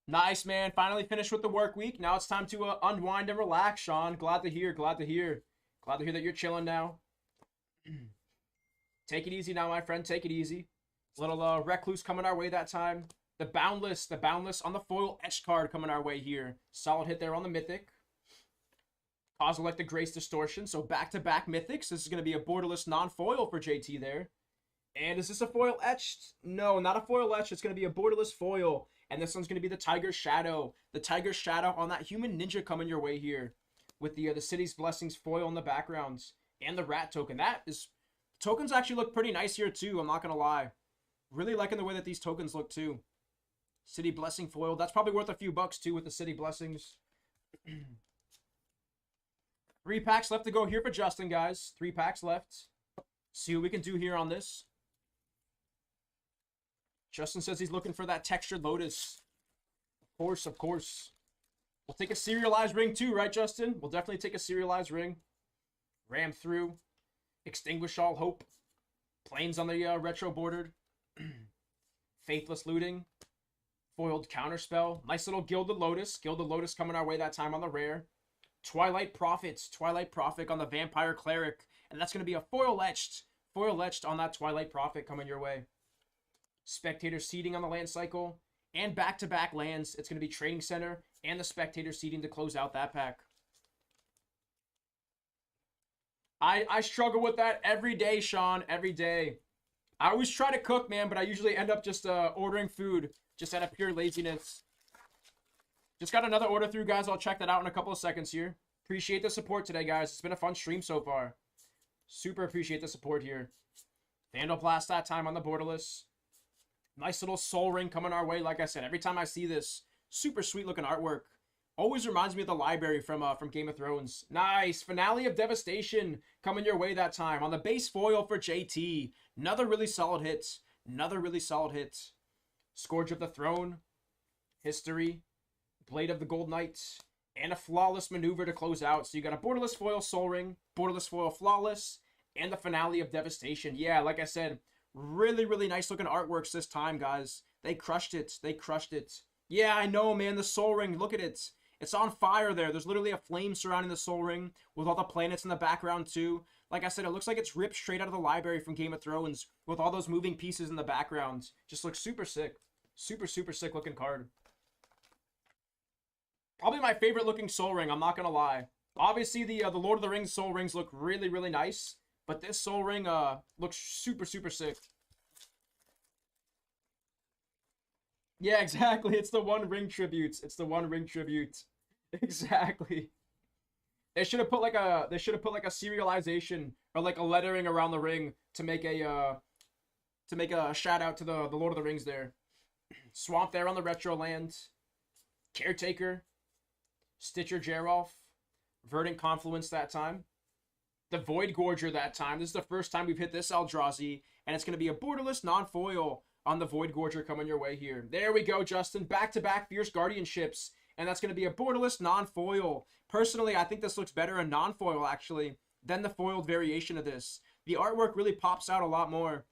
Nice, man. Finally finished with the work week. Now it's time to unwind and relax, Sean. Glad to hear. Glad to hear. Glad to hear that you're chilling now. Take it easy now, my friend. Take it easy. Little Recluse coming our way that time. The Boundless on the foil etched card coming our way here. Solid hit there on the Mythic. Kozilek the Grace Distortion. So back-to-back Mythics. This is going to be a borderless non-foil for JT there. And is this a foil etched? No, not a foil etched. It's going to be a borderless foil. And this one's going to be the Tiger Shadow. The Tiger Shadow on that Human Ninja coming your way here. With the City's Blessings foil in the background. And the Rat token. Tokens actually look pretty nice here too. I'm not going to lie. Really liking the way that these tokens look too. City Blessing foil. That's probably worth a few bucks too with the City Blessings. 3 packs left to go here for Justin, guys. 3 packs left. See what we can do here on this. Justin says he's looking for that Textured Lotus. Of course, of course. We'll take a serialized ring too, right, Justin? We'll definitely take a serialized ring. Ram through. Extinguish All Hope. Planes on the retro bordered. Faithless Looting. Foiled Counterspell. Nice little Gilded Lotus. Gilded Lotus coming our way that time on the rare. Twilight Prophets. Twilight Prophet on the Vampire Cleric. And that's going to be a foil etched. Foil etched on that Twilight Prophet coming your way. Spectator Seeding on the land cycle. And back-to-back lands. It's going to be Trading Center and the Spectator Seeding to close out that pack. I struggle with that every day, Sean. Every day. I always try to cook, man, but I usually end up just ordering food. Just out of pure laziness. Just got another order through, guys. I'll check that out in a couple of seconds here. Appreciate the support today, guys. It's been a fun stream so far. Super appreciate the support here. Vandal Blast that time on the borderless. Nice little soul ring coming our way. Like I said, every time I see this, super sweet looking artwork. Always reminds me of the library from Game of Thrones. Nice. Finale of Devastation coming your way that time. On the base foil for JT. Another really solid hit. Another really solid hit. Scourge of the Throne. History. Blade of the Gold Knight. And a Flawless Maneuver to close out. So you got a borderless foil Soul Ring. Borderless foil Flawless. And the Finale of Devastation. Yeah, like I said, really, really nice looking artworks this time, guys. They crushed it. They crushed it. Yeah, I know, man. The Soul Ring. Look at it. It's on fire there. There's literally a flame surrounding the Soul Ring with all the planets in the background too. Like I said, it looks like it's ripped straight out of the library from Game of Thrones with all those moving pieces in the background. Just looks super sick. Super, super sick looking card. Probably my favorite looking Soul Ring, I'm not going to lie. Obviously, the Lord of the Rings Soul Rings look really, really nice. But this Soul Ring looks super, super sick. Yeah, exactly. It's the One Ring tribute. It's the One Ring tribute. Exactly. They should have put like a serialization or like a lettering around the ring to make a shout out to the Lord of the Rings there. Swamp there on the retro land. Caretaker. Stitcher Gerolf. Verdant Confluence that time. The Void Gorger that time. This is the first time we've hit this Eldrazi, and it's going to be a borderless non-foil on the Void Gorger coming your way here. There we go, Justin. Back-to-back Fierce Guardianships, and that's going to be a borderless non-foil. Personally, I think this looks better in non-foil, actually, than the foiled variation of this. The artwork really pops out a lot more.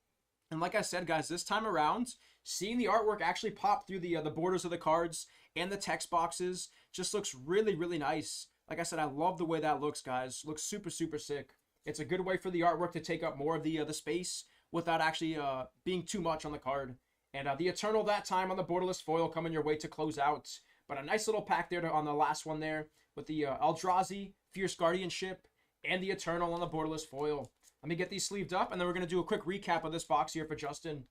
And like I said, guys, this time around, seeing the artwork actually pop through the borders of the cards and the text boxes just looks really, really nice. Like I said, I love the way that looks, guys. Looks super, super sick. It's a good way for the artwork to take up more of the space without actually being too much on the card. And the Eternal that time on the borderless foil coming your way to close out. But a nice little pack there on the last one there with the Eldrazi, Fierce Guardianship, and the Eternal on the borderless foil. Let me get these sleeved up, and then we're going to do a quick recap of this box here for Justin.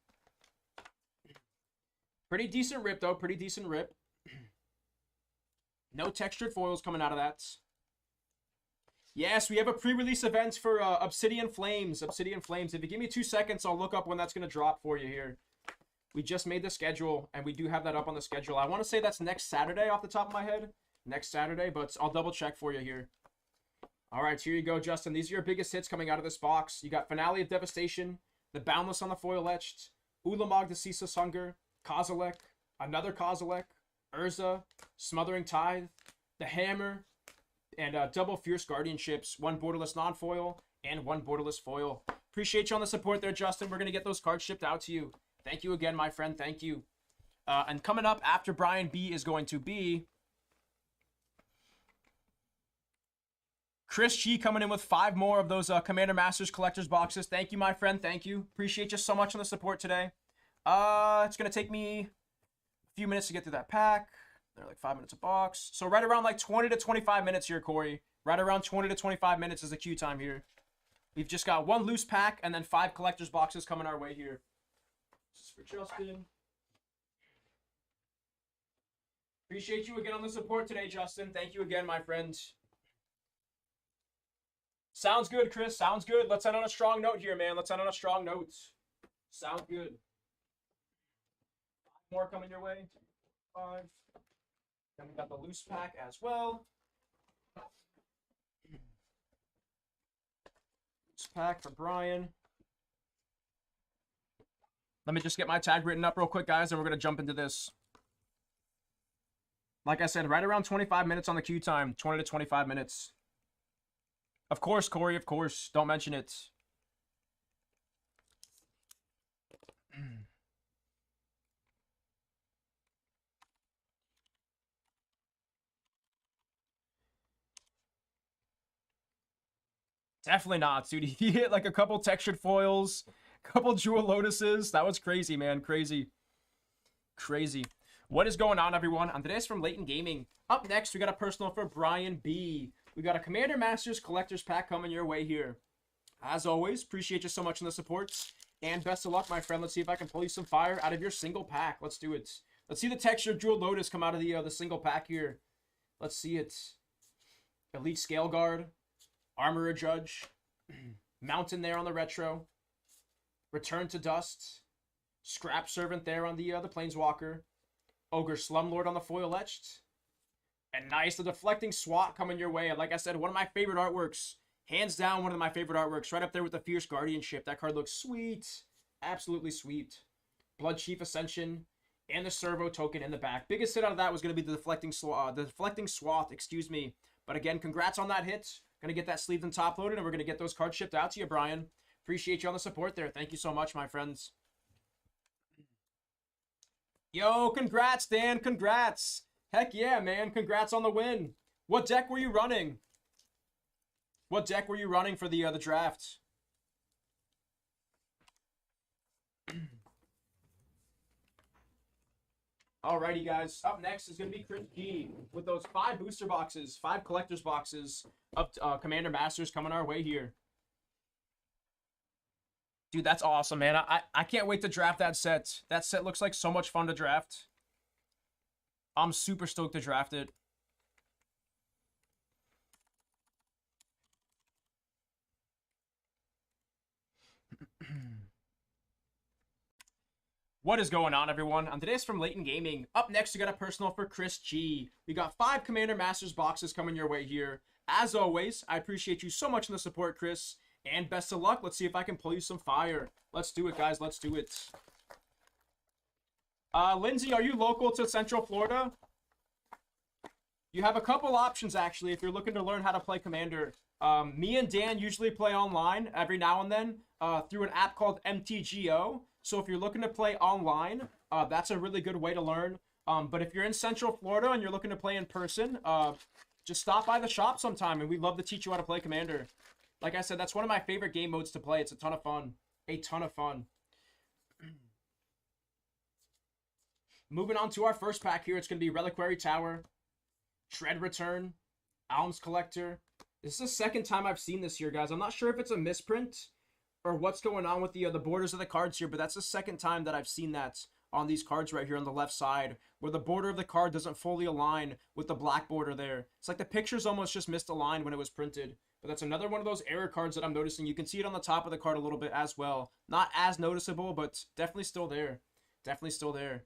Pretty decent rip, though. Pretty decent rip. No textured foils coming out of that. Yes, we have a pre-release event for Obsidian Flames. Obsidian Flames. If you give me 2 seconds, I'll look up when that's going to drop for you here. We just made the schedule, and we do have that up on the schedule. I want to say that's next Saturday off the top of my head. Next Saturday, but I'll double check for you here. All right, here you go, Justin. These are your biggest hits coming out of this box. You got Finale of Devastation, the Boundless on the foil etched, Ulamog the Ceaseless Hunger, Kozilek, another Kozilek, Urza, Smothering Tithe, the Hammer, and double Fierce Guardianships, one borderless non-foil, and one borderless foil. Appreciate you on the support there, Justin. We're going to get those cards shipped out to you. Thank you again, my friend. Thank you. And coming up after Brian B is going to be Chris G coming in with 5 more of those Commander Masters collector's boxes. Thank you, my friend. Thank you. Appreciate you so much on the support today. It's going to take me a few minutes to get through that pack. They're like 5 minutes a box. So right around like 20 to 25 minutes here, Corey. Right around 20 to 25 minutes is the queue time here. We've just got 1 loose pack and then 5 collector's boxes coming our way here. This is for Justin. Appreciate you again on the support today, Justin. Thank you again, my friend. Sounds good, Chris. Sounds good. Let's end on a strong note here, man. Let's end on a strong note. Sounds good. 5 more coming your way. 5. Then we got the loose pack as well. Loose pack for Brian. Let me just get my tag written up real quick, guys, and we're going to jump into this. Like I said, right around 25 minutes on the queue time. 20 to 25 minutes. Of course, Corey, of course. Don't mention it. Definitely not, dude. He hit like a couple textured foils, a couple jewel lotuses. That was crazy, man. Crazy. Crazy. What is going on, everyone? Andres from Layton Gaming. Up next, we got a personal for Brian B. We got a Commander Masters Collector's Pack coming your way here. As always, appreciate you so much in the supports. And best of luck, my friend. Let's see if I can pull you some fire out of your single pack. Let's do it. Let's see the textured jewel lotus come out of the single pack here. Let's see it. Elite Scale Guard. Armorer Judge. Mountain there on the retro. Return to Dust. Scrap Servant there on the Planeswalker. Ogre Slumlord on the foil etched. And nice, the Deflecting Swat coming your way. And like I said, one of my favorite artworks. Hands down, one of my favorite artworks. Right up there with the Fierce Guardianship. That card looks sweet. Absolutely sweet. Blood Chief Ascension. And the Servo token in the back. Biggest hit out of that was going to be the Deflecting Swath, excuse me. But again, congrats on that hit. Going to get that sleeved and top loaded. And we're going to get those cards shipped out to you, Brian. Appreciate you on the support there. Thank you so much, my friends. Yo, congrats, Dan. Congrats. Heck yeah, man. Congrats on the win. What deck were you running? What deck were you running for the draft? Alrighty, guys. Up next is going to be Chris G with those 5 booster boxes, 5 collector's boxes of Commander Masters coming our way here. Dude, that's awesome, man. I can't wait to draft that set. That set looks like so much fun to draft. I'm super stoked to draft it. What is going on, everyone? Andres from Layton Gaming. Up next, we got a personal for Chris G. We got 5 Commander Masters boxes coming your way here. As always, I appreciate you so much in the support, Chris. And best of luck. Let's see if I can pull you some fire. Let's do it, guys. Let's do it. Lindsay, are you local to Central Florida? You have a couple options, actually, if you're looking to learn how to play Commander. Me and Dan usually play online every now and then through an app called MTGO. So if you're looking to play online, that's a really good way to learn. But if you're in Central Florida and you're looking to play in person, just stop by the shop sometime, and we'd love to teach you how to play Commander. Like I said, that's one of my favorite game modes to play. It's a ton of fun. A ton of fun. Moving on to our first pack here, it's going to be Reliquary Tower, Tread Return, Alms Collector. This is the second time I've seen this here, guys. I'm not sure if it's a misprint or what's going on with the borders of the cards here, but that's the second time that I've seen that on these cards right here on the left side, where the border of the card doesn't fully align with the black border there. It's like the picture's almost just misaligned when it was printed. But that's another one of those error cards that I'm noticing. You can see it on the top of the card a little bit as well. Not as noticeable, but definitely still there. Definitely still there.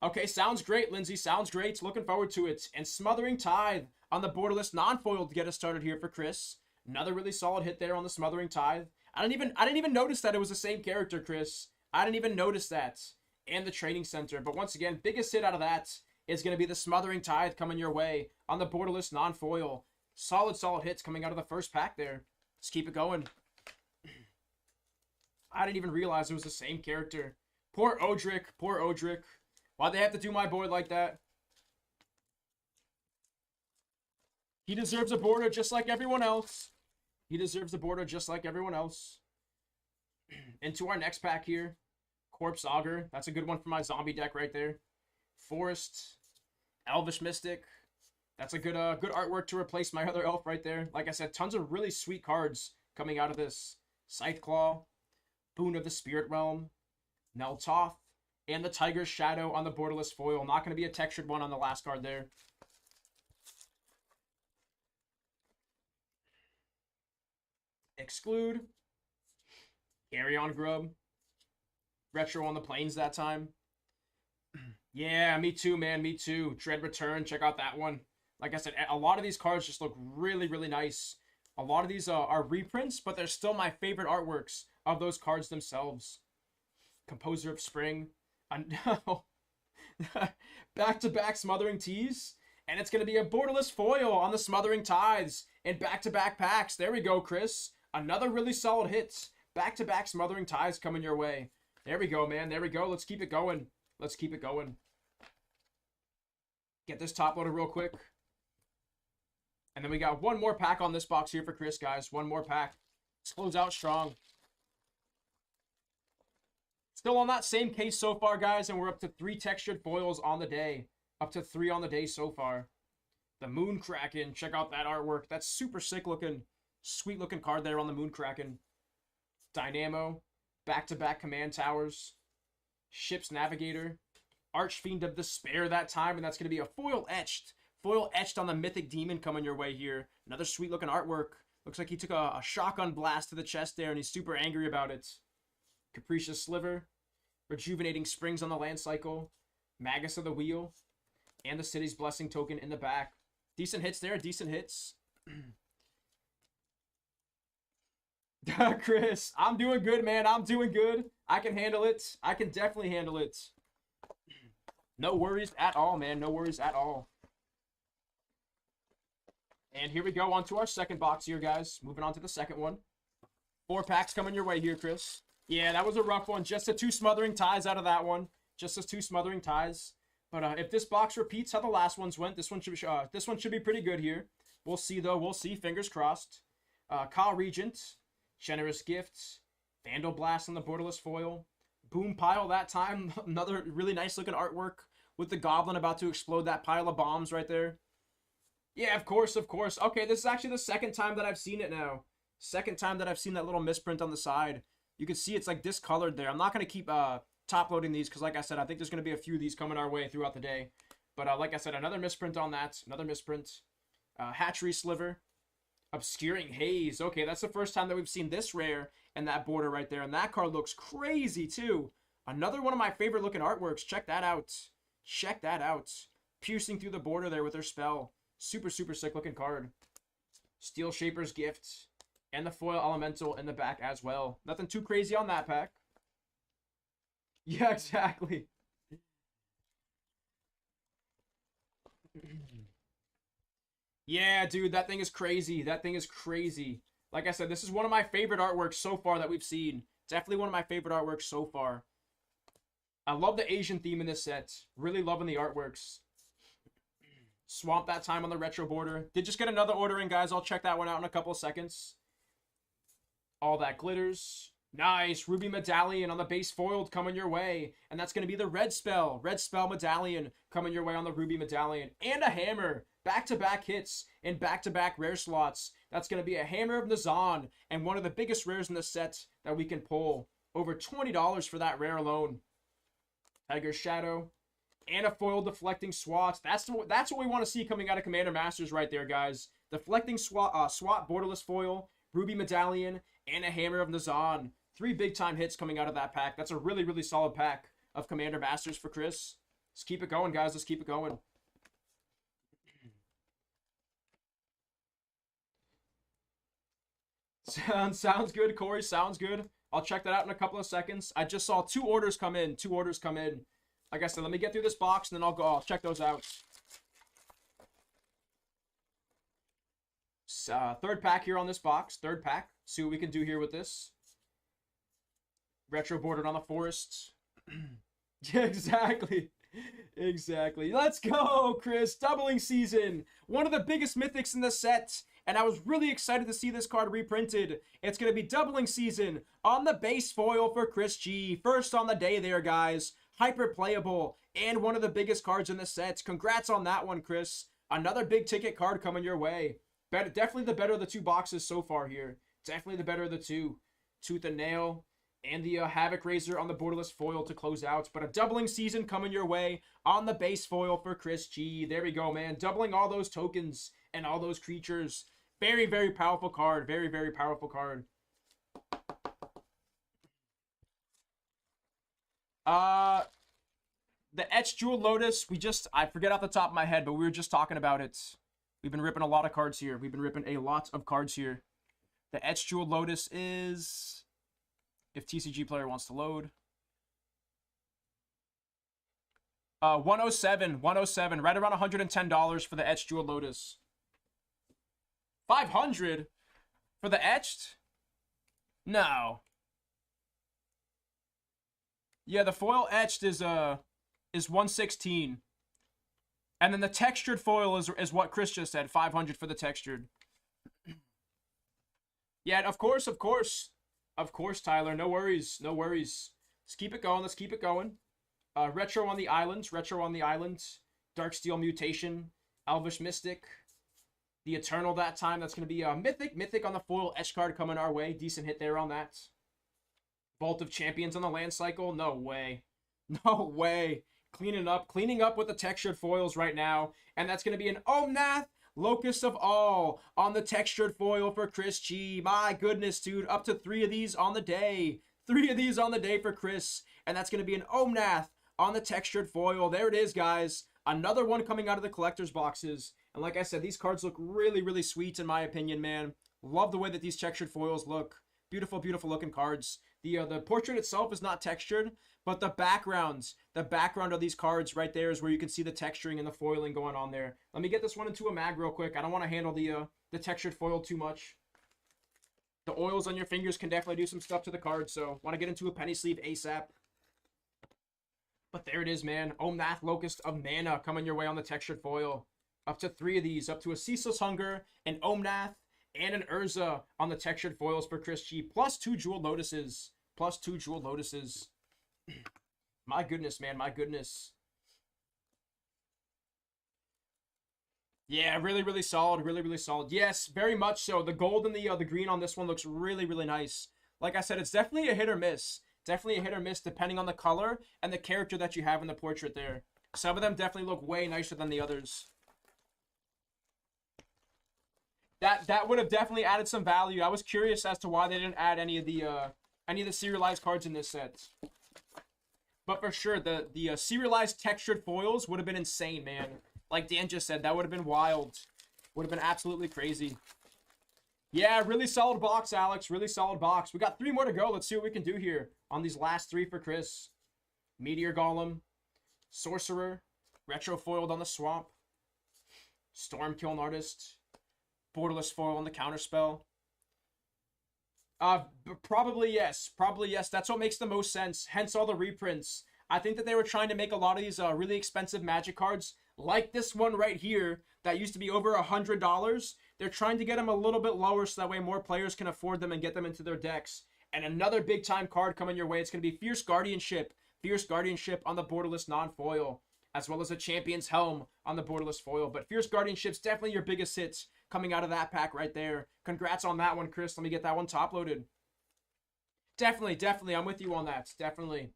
Okay, sounds great, Lindsay. Sounds great. Looking forward to it. And Smothering Tithe on the borderless non-foil to get us started here for Chris. Another really solid hit there on the Smothering Tithe. I didn't even notice that it was the same character, Chris. I didn't even notice that. And the Training Center. But once again, biggest hit out of that is going to be the Smothering Tithe coming your way on the borderless non-foil. Solid hits coming out of the first pack there. Let's keep it going. I didn't even realize it was the same character. Poor Odric. Poor Odric. Why'd they have to do my boy like that? He deserves a border just like everyone else. He deserves a border just like everyone else. Into our next pack here. Corpse Augur. That's a good one for my zombie deck right there. Forest. Elvish Mystic. That's a good artwork to replace my other elf right there. Like I said, tons of really sweet cards coming out of this. Scytheclaw. Boon of the Spirit Realm. Neltoth. And the Tiger's Shadow on the borderless foil. Not going to be a textured one on the last card there. Exclude. Carrion Grub. Retro on the plains that time. Yeah, me too, man. Me too. Tread Return. Check out that one. Like I said, a lot of these cards just look really, really nice. A lot of these are reprints, but they're still my favorite artworks of those cards themselves. Composer of Spring. No. Back-to-back Smothering Teas. And it's going to be a borderless foil on the Smothering Tithes. And back-to-back packs. There we go, Chris. Another really solid hit. Back-to-back Smothering Tithes coming your way. There we go, man. There we go. Let's keep it going. Let's keep it going. Get this top loaded real quick. And then we got one more pack on this box here for Chris, guys. One more pack. Let's close out strong. Still on that same case so far, guys, and we're up to 3 textured foils on the day. Up to 3 on the day so far. The Moon Kraken. Check out that artwork. That's super sick looking. Sweet looking card there on the Moon Kraken. Dynamo. Back-to-back Command Towers. Ship's Navigator. Archfiend of Despair that time, and that's going to be a foil etched. Foil etched on the Mythic Demon coming your way here. Another sweet looking artwork. Looks like he took a shotgun blast to the chest there, and he's super angry about it. Capricious Sliver. Rejuvenating Springs on the Land Cycle. Magus of the Wheel. And the City's Blessing token in the back. Decent hits there, decent hits. Chris, I'm doing good, man. I'm doing good. I can handle it. I can definitely handle it. No worries at all, man. No worries at all. And here we go on to our second box here, guys. Moving on to the second one. 4 packs coming your way here, Chris. Yeah, that was a rough one. Just the 2 Smothering Ties out of that one. Just the 2 Smothering Ties. But if this box repeats how the last ones went, this one should be pretty good here. We'll see, though. We'll see. Fingers crossed. Kyle Regent. Generous Gifts. Vandal Blast on the borderless foil. Boom Pile that time. Another really nice looking artwork with the goblin about to explode that pile of bombs right there. Yeah, of course, of course. Okay, this is actually the second time that I've seen it now. Second time that I've seen that little misprint on the side. You can see it's like discolored there. I'm not going to keep top loading these because like I said, I think there's going to be a few of these coming our way throughout the day. But like I said, another misprint on that. Another misprint. Hatchery Sliver. Obscuring Haze. Okay, that's the first time that we've seen this rare and that border right there. And that card looks crazy too. Another one of my favorite looking artworks. Check that out. Check that out. Piercing through the border there with her spell. Super, super sick looking card. Steel Shaper's Gift. And the foil elemental in the back as well. Nothing too crazy on that pack. Yeah, exactly. Yeah, dude, that thing is crazy. That thing is crazy. Like I said, this is one of my favorite artworks so far that we've seen. Definitely one of my favorite artworks so far. I love the Asian theme in this set. Really loving the artworks. Swamp that time on the retro border. Did just get another order in, guys. I'll check that one out in a couple of seconds. All That Glitters. Nice. Ruby Medallion on the base foiled coming your way. And that's going to be the Red Spell. Red Spell Medallion coming your way on the Ruby Medallion. And a Hammer. Back-to-back hits in back-to-back rare slots. That's going to be a Hammer of Nazan. And one of the biggest rares in the set that we can pull. Over $20 for that rare alone. Tiger Shadow. And a foil deflecting swat. That's what we want to see coming out of Commander Masters right there, guys. Deflecting swat borderless foil. Ruby Medallion. And a Hammer of Nazan. 3 big-time hits coming out of that pack. That's a really, really solid pack of Commander Masters for Chris. Let's keep it going, guys. Let's keep it going. Sounds good, Corey. Sounds good. I'll check that out in a couple of seconds. I just saw 2 orders come in. 2 orders come in. Like I said, let me get through this box, and then I'll check those out. Third pack here on this box. Third pack. See what we can do here with this. Retro bordered on the Forest. Yeah, exactly. Exactly. Let's go, Chris. Doubling season. One of the biggest mythics in the set. And I was really excited to see this card reprinted. It's going to be doubling season on the base foil for Chris G. First on the day there, guys. Hyper playable. And one of the biggest cards in the set. Congrats on that one, Chris. Another big ticket card coming your way. Definitely the better of the 2 boxes so far here. Definitely the better of the 2. Tooth and Nail. And the Havoc Razor on the borderless foil to close out. But a doubling season coming your way on the base foil for Chris G. There we go, man. Doubling all those tokens and all those creatures. Very, very powerful card. Very, very powerful card. The Etched Jewel Lotus, I forget off the top of my head, but we were just talking about it. We've been ripping a lot of cards here. We've been ripping a lot of cards here. The Etched Jewel Lotus is... If TCG player wants to load. 107, right around $110 for the Etched Jewel Lotus. 500 for the Etched? No. Yeah, the foil Etched is 116. And then the textured foil is what Chris just said, 500 for the textured. Yeah, of course. Of course, Tyler. No worries. No worries. Let's keep it going. Let's keep it going. Retro on the Islands. Retro on the Islands. Darksteel Mutation. Elvish Mystic. The Eternal that time. That's going to be Mythic. Mythic on the foil etch card coming our way. Decent hit there on that. Vault of Champions on the land cycle. No way. No way. Cleaning up with the textured foils right now. And that's going to be an Omnath. Locust of All on the textured foil for Chris G. My goodness, dude. Up to 3 of these on the day. 3 of these on the day for Chris. And that's going to be an Omnath on the textured foil. There it is, guys. Another one coming out of the collector's boxes. And like I said, these cards look really, really sweet in my opinion, man. Love the way that these textured foils look. Beautiful, beautiful looking cards. The portrait itself is not textured, but the background of these cards right there is where you can see the texturing and the foiling going on there. Let me get this one into a mag real quick. I don't want to handle the textured foil too much. The oils on your fingers can definitely do some stuff to the card, so want to get into a penny sleeve ASAP. But there it is, man. Omnath, Locust of Mana coming your way on the textured foil. Up to 3 of these. Up to a Ceaseless Hunger, an Omnath, and an Urza on the textured foils for Chris G. Plus 2 Jewel Lotuses. Plus 2 Jewel Lotuses. My goodness, man. My goodness. Yeah, really, really solid. Really, really solid. Yes, very much so. The gold and the green on this one looks really, really nice. Like I said, it's definitely a hit or miss. Definitely a hit or miss depending on the color and the character that you have in the portrait there. Some of them definitely look way nicer than the others. That would have definitely added some value. I was curious as to why they didn't add any of the serialized cards in this set. But for sure, the serialized textured foils would have been insane, man. Like Dan just said, that would have been wild. Would have been absolutely crazy. Yeah, really solid box, Alex. Really solid box. We got 3 more to go. Let's see what we can do here on these last 3 for Chris. Meteor Golem, Sorcerer, Retro foiled on the Swamp, Stormkiln Artist, Borderless foil on the Counterspell. Probably yes. Probably yes. That's what makes the most sense. Hence all the reprints. I think that they were trying to make a lot of these really expensive Magic cards, like this one right here, that used to be over $100. They're trying to get them a little bit lower so that way more players can afford them and get them into their decks. And another big-time card coming your way. It's going to be Fierce Guardianship. Fierce Guardianship on the borderless non-foil, as well as a Champion's Helm on the borderless foil. But Fierce Guardianship's definitely your biggest hits coming out of that pack right there. Congrats on that one, Chris. Let me get that one top-loaded. Definitely. I'm with you on that. Definitely.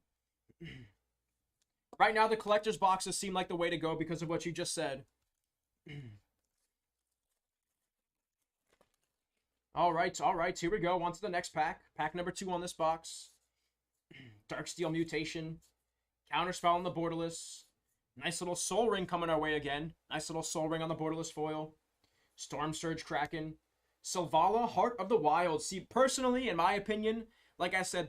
Right now, the collector's boxes seem like the way to go because of what you just said. All right. Here we go. On to the next pack. Pack number 2 on this box. Darksteel Mutation. Counterspell on the borderless. Nice little Soul Ring coming our way again. Nice little Soul Ring on the borderless foil. Storm Surge Kraken. Sylvala, Heart of the Wild. See, personally, in my opinion, like I said,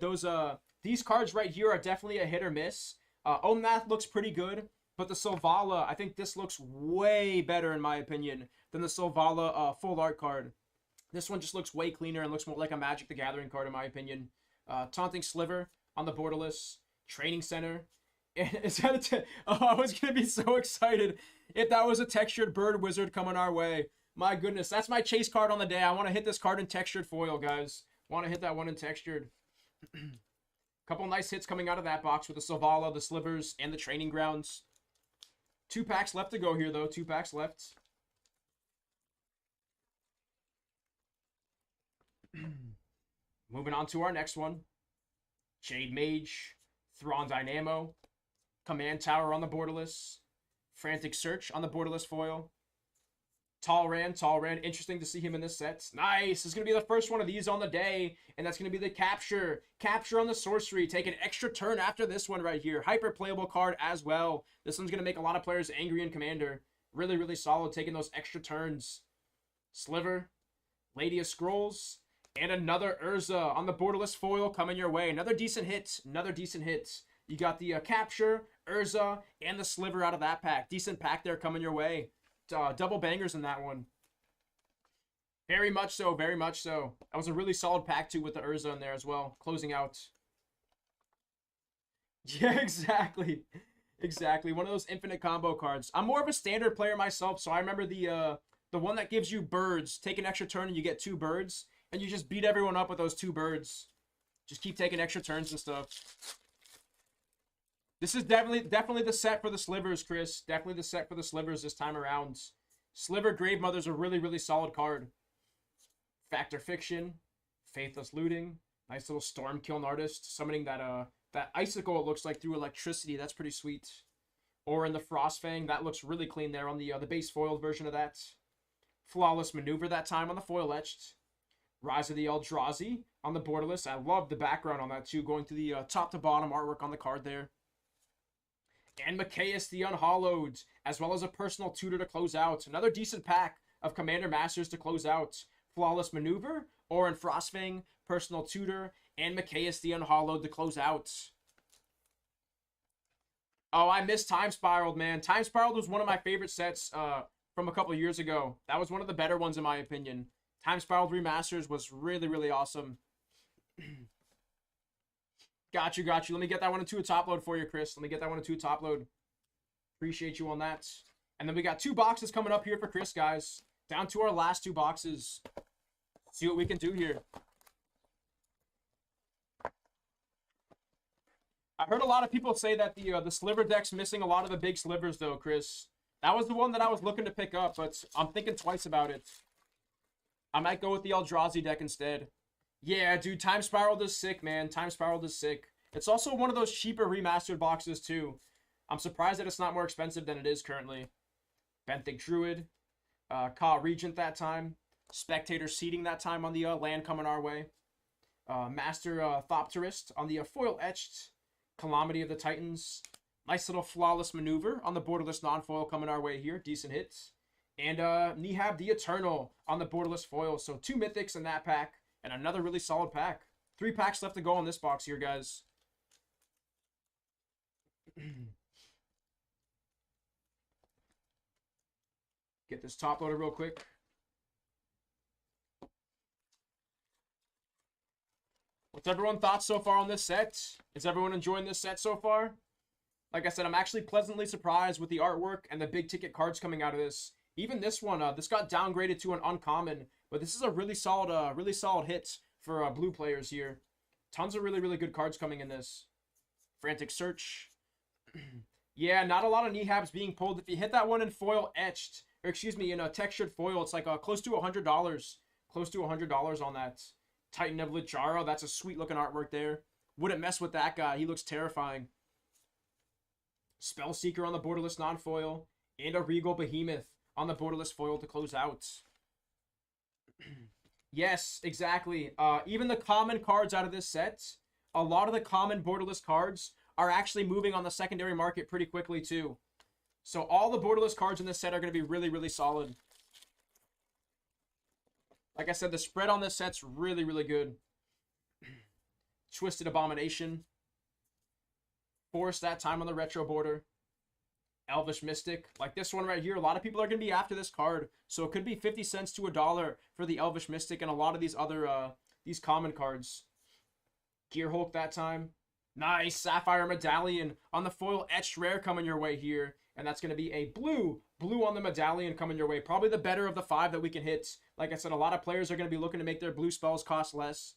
these cards right here are definitely a hit or miss. Omnath looks pretty good, but the Sylvala, I think this looks way better, in my opinion, than the Sylvala full art card. This one just looks way cleaner and looks more like a Magic the Gathering card, in my opinion. Taunting Sliver on the borderless. Training Center. Is that I was going to be so excited if that was a textured Bird Wizard coming our way. My goodness, that's my chase card on the day. I want to hit this card in textured foil, guys. Want to hit that one in textured. Couple nice hits coming out of that box with the Sylvala, the Slivers, and the Training Grounds. 2 packs left to go here, though. 2 packs left. Moving on to our next one. Jade Mage, Thrawn Dynamo, Command Tower on the borderless, Frantic Search on the borderless foil. Talran, interesting to see him in this set. Nice, it's going to be the first one of these on the day, and that's going to be the Capture. Capture on the Sorcery, take an extra turn after this one right here. Hyper playable card as well. This one's going to make a lot of players angry in Commander. Really solid, taking those extra turns. Sliver, Lady of Scrolls, and another Urza on the borderless foil coming your way. Another decent hit. You got the Capture, Urza, and the Sliver out of that pack. Decent pack there coming your way. Double bangers in that one. Very much so. That was a really solid pack too with the Urza in there as well. Closing out. Yeah, exactly. One of those infinite combo cards. I'm more of a standard player myself, so I remember the one that gives you birds. Take an extra turn and you get 2 birds. And you just beat everyone up with those 2 birds. Just keep taking extra turns and stuff. This is definitely the set for the Slivers, Chris. Definitely the set for the Slivers this time around. Sliver Grave Mother's a really solid card. Factor Fiction, Faithless Looting, nice little Storm Kiln Artist, summoning that icicle it looks like through electricity. That's pretty sweet. Or in the Frostfang, that looks really clean there on the base foiled version of that. Flawless Maneuver that time on the foil etched. Rise of the Eldrazi on the borderless. I love the background on that too, going through the top to bottom artwork on the card there. And Mikaeus the Unhallowed, as well as a personal tutor to close out. Another decent pack of Commander Masters to close out. Flawless Maneuver, or in Frostfang, personal tutor, and Mikaeus the Unhallowed to close out. Oh, I missed Time Spiraled, man. Time Spiraled was one of my favorite sets from a couple years ago. That was one of the better ones in my opinion. Time Spiraled Remasters was really awesome. Got you. Let me get that one into a top load for you, Chris. Appreciate you on that. And then we got 2 boxes coming up here for Chris, guys. Down to our last 2 boxes. See what we can do here. I heard a lot of people say that the Sliver deck's missing a lot of the big slivers, though, Chris. That was the one that I was looking to pick up, but I'm thinking twice about it. I might go with the Eldrazi deck instead. Yeah, dude, Time Spiraled is sick, man. Time Spiraled is sick. It's also one of those cheaper remastered boxes, too. I'm surprised that it's not more expensive than it is currently. Benthic Druid. Ka Regent that time. Spectator Seeding that time on the land coming our way. Master Thopterist on the foil etched. Calamity of the Titans. Nice little Flawless Maneuver on the borderless non-foil coming our way here. Decent hits. And Nihab the Eternal on the borderless foil. So 2 mythics in that pack. And another really solid pack. 3 packs left to go on this box here, guys. Get this top loaded real quick. What's everyone's thoughts so far on this set? Is everyone enjoying this set so far? Like I said, I'm actually pleasantly surprised with the artwork and the big ticket cards coming out of this. Even this one, this got downgraded to an uncommon, but this is a really solid hit for blue players here. Tons of really, really good cards coming in this. Frantic Search. Yeah, not a lot of kneehabs being pulled. If you hit that one in foil etched, or excuse me, in a textured foil, it's like close to $100. Close to $100 on that. Titan of Lichara, that's a sweet looking artwork there. Wouldn't mess with that guy. He looks terrifying. Spellseeker on the borderless non-foil. And a Regal Behemoth on the borderless foil to close out. Yes, exactly. Even the common cards out of this set, a lot of the common borderless cards are actually moving on the secondary market pretty quickly too. So all the borderless cards in this set are going to be really, really solid. Like I said, the spread on this set's really, really good. Twisted Abomination. Force that time on the retro border. Elvish Mystic. Like this one right here, a lot of people are going to be after this card. So it could be 50 cents to $1 for the Elvish Mystic and a lot of these other, these common cards. Gear Hulk that time. Nice. Sapphire Medallion on the foil etched rare coming your way here. And that's going to be a blue on the medallion coming your way. Probably the better of the 5 that we can hit. Like I said, a lot of players are going to be looking to make their blue spells cost less.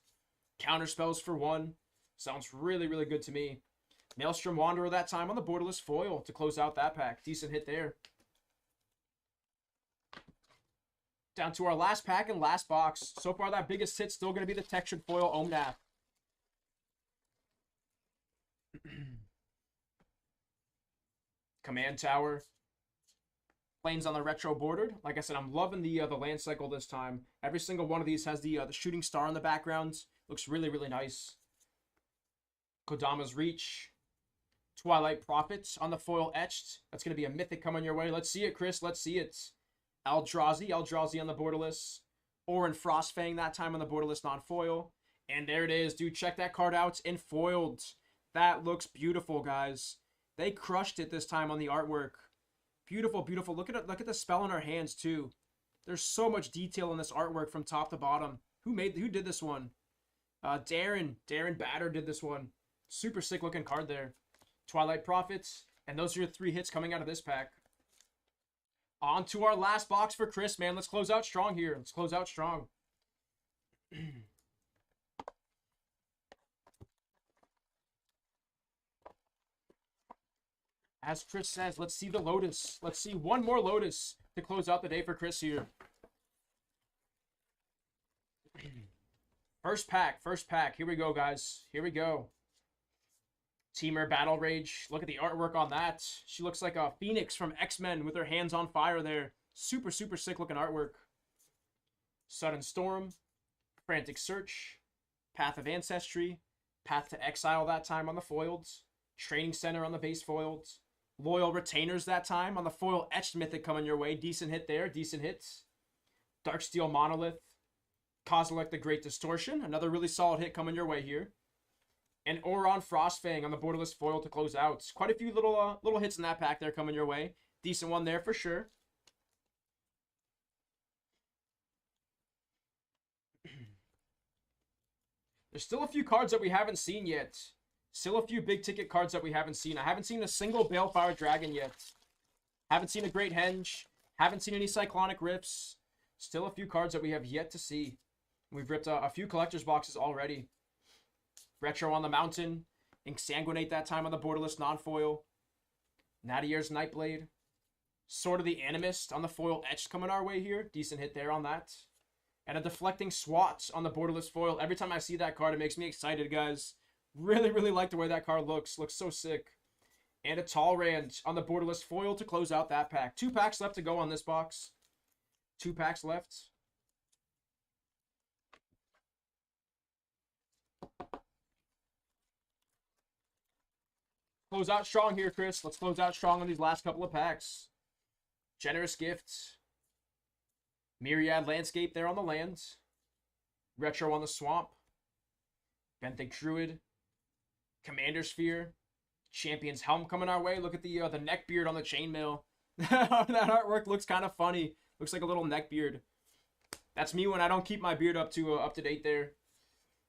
Counter spells for 1. Sounds really, really good to me. Maelstrom Wanderer that time on the borderless foil to close out that pack. Decent hit there. Down to our last pack and last box. So far, that biggest hit's still going to be the textured foil Omnath. Command Tower. Planes on the retro bordered. Like I said, I'm loving the land cycle this time. Every single one of these has the shooting star in the background. Looks really, really nice. Kodama's Reach. Twilight Prophets on the foil etched. That's going to be a mythic coming your way. Let's see it, Chris. Let's see it. Eldrazi on the borderless. Orin Frostfang that time on the borderless non-foil. And there it is, dude. Check that card out in foiled. That looks beautiful, guys. They crushed it this time on the artwork. Beautiful, beautiful. Look at it. Look at the spell in our hands too. There's so much detail in this artwork from top to bottom. Who did this one? Darren Batter did this one. Super sick looking card there. Twilight Prophets. And those are your 3 hits coming out of this pack. On to our last box for Chris, man. Let's close out strong here. Let's close out strong. As Chris says, let's see the Lotus. Let's see one more Lotus to close out the day for Chris here. First pack. Here we go, guys. Here we go. Teamer Battle Rage. Look at the artwork on that. She looks like a Phoenix from X-Men with her hands on fire there. Super, super sick looking artwork. Sudden Storm. Frantic Search. Path of Ancestry. Path to Exile that time on the foiled. Training Center on the base foiled. Loyal Retainers that time on the foil etched mythic coming your way. Decent hit there. Decent hits. Darksteel Monolith. Kozilek the Great Distortion. Another really solid hit coming your way here. And Oron Frostfang on the borderless foil to close out. Quite a few little hits in that pack there coming your way. Decent one there for sure. There's still a few cards that we haven't seen yet. Still a few big ticket cards that we haven't seen. I haven't seen a single Balefire Dragon yet. Haven't seen a Great Henge. Haven't seen any Cyclonic Rifts. Still a few cards that we have yet to see. We've ripped a few collector's boxes already. Retro on the Mountain. Insanguinate that time on the borderless non-foil. Nadier's Nightblade. Sword of the Animist on the foil etched coming our way here. Decent hit there on that. And a Deflecting Swat on the borderless foil. Every time I see that card, it makes me excited, guys. Really, really like the way that card looks. Looks so sick. And a Talrand on the borderless foil to close out that pack. 2 packs left to go on this box. 2 packs left. Close out strong here, Chris. Let's close out strong on these last couple of packs. Generous Gift. Myriad Landscape there on the lands. Retro on the Swamp. Benthic Druid. Commander Sphere. Champion's Helm coming our way. Look at the neck beard on the chainmail. That artwork looks kind of funny. Looks like a little neck beard. That's me when I don't keep my beard up to date there.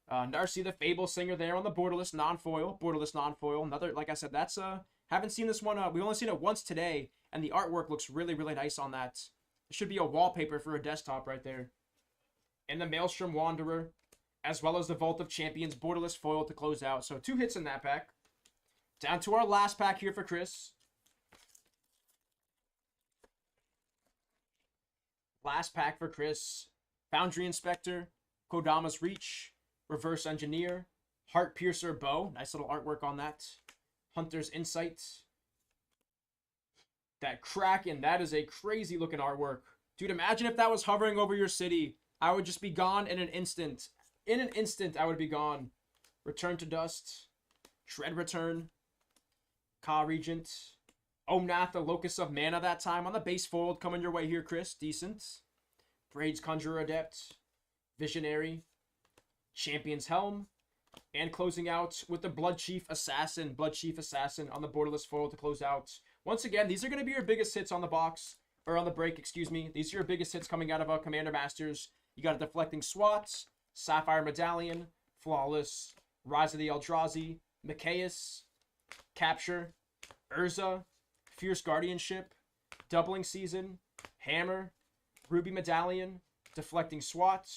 Narcy the Fable Singer there on the borderless non-foil. Another, like I said, that's haven't seen this one. We've only seen it once today, and the artwork looks really, really nice on that. It should be a wallpaper for a desktop right there. And the Maelstrom Wanderer. as well as the Vault of Champions borderless foil to close out. So 2 hits in that pack. Down to our last pack here for Chris. Last pack for Chris. Foundry Inspector, Kodama's Reach, Reverse Engineer, Heart Piercer Bow. Nice little artwork on that. Hunter's Insight. That Kraken, that is a crazy looking artwork. Dude, imagine if that was hovering over your city. I would just be gone in an instant. In an instant, I would be gone. Return to Dust. Dread Return. Ka Regent. Omnath, the Locus of Mana that time. On the base fold, coming your way here, Chris. Decent. Braid's Conjurer Adept. Visionary. Champion's Helm. And closing out with the Blood Chief Assassin. Blood Chief Assassin on the borderless foil to close out. Once again, these are going to be your biggest hits on the box. Or on the break, excuse me. These are your biggest hits coming out of Commander Masters. You got a Deflecting Swat. Sapphire Medallion. Flawless. Rise of the Eldrazi. Mikaeus. Capture. Urza. Fierce Guardianship. Doubling Season. Hammer. Ruby Medallion. Deflecting Swat.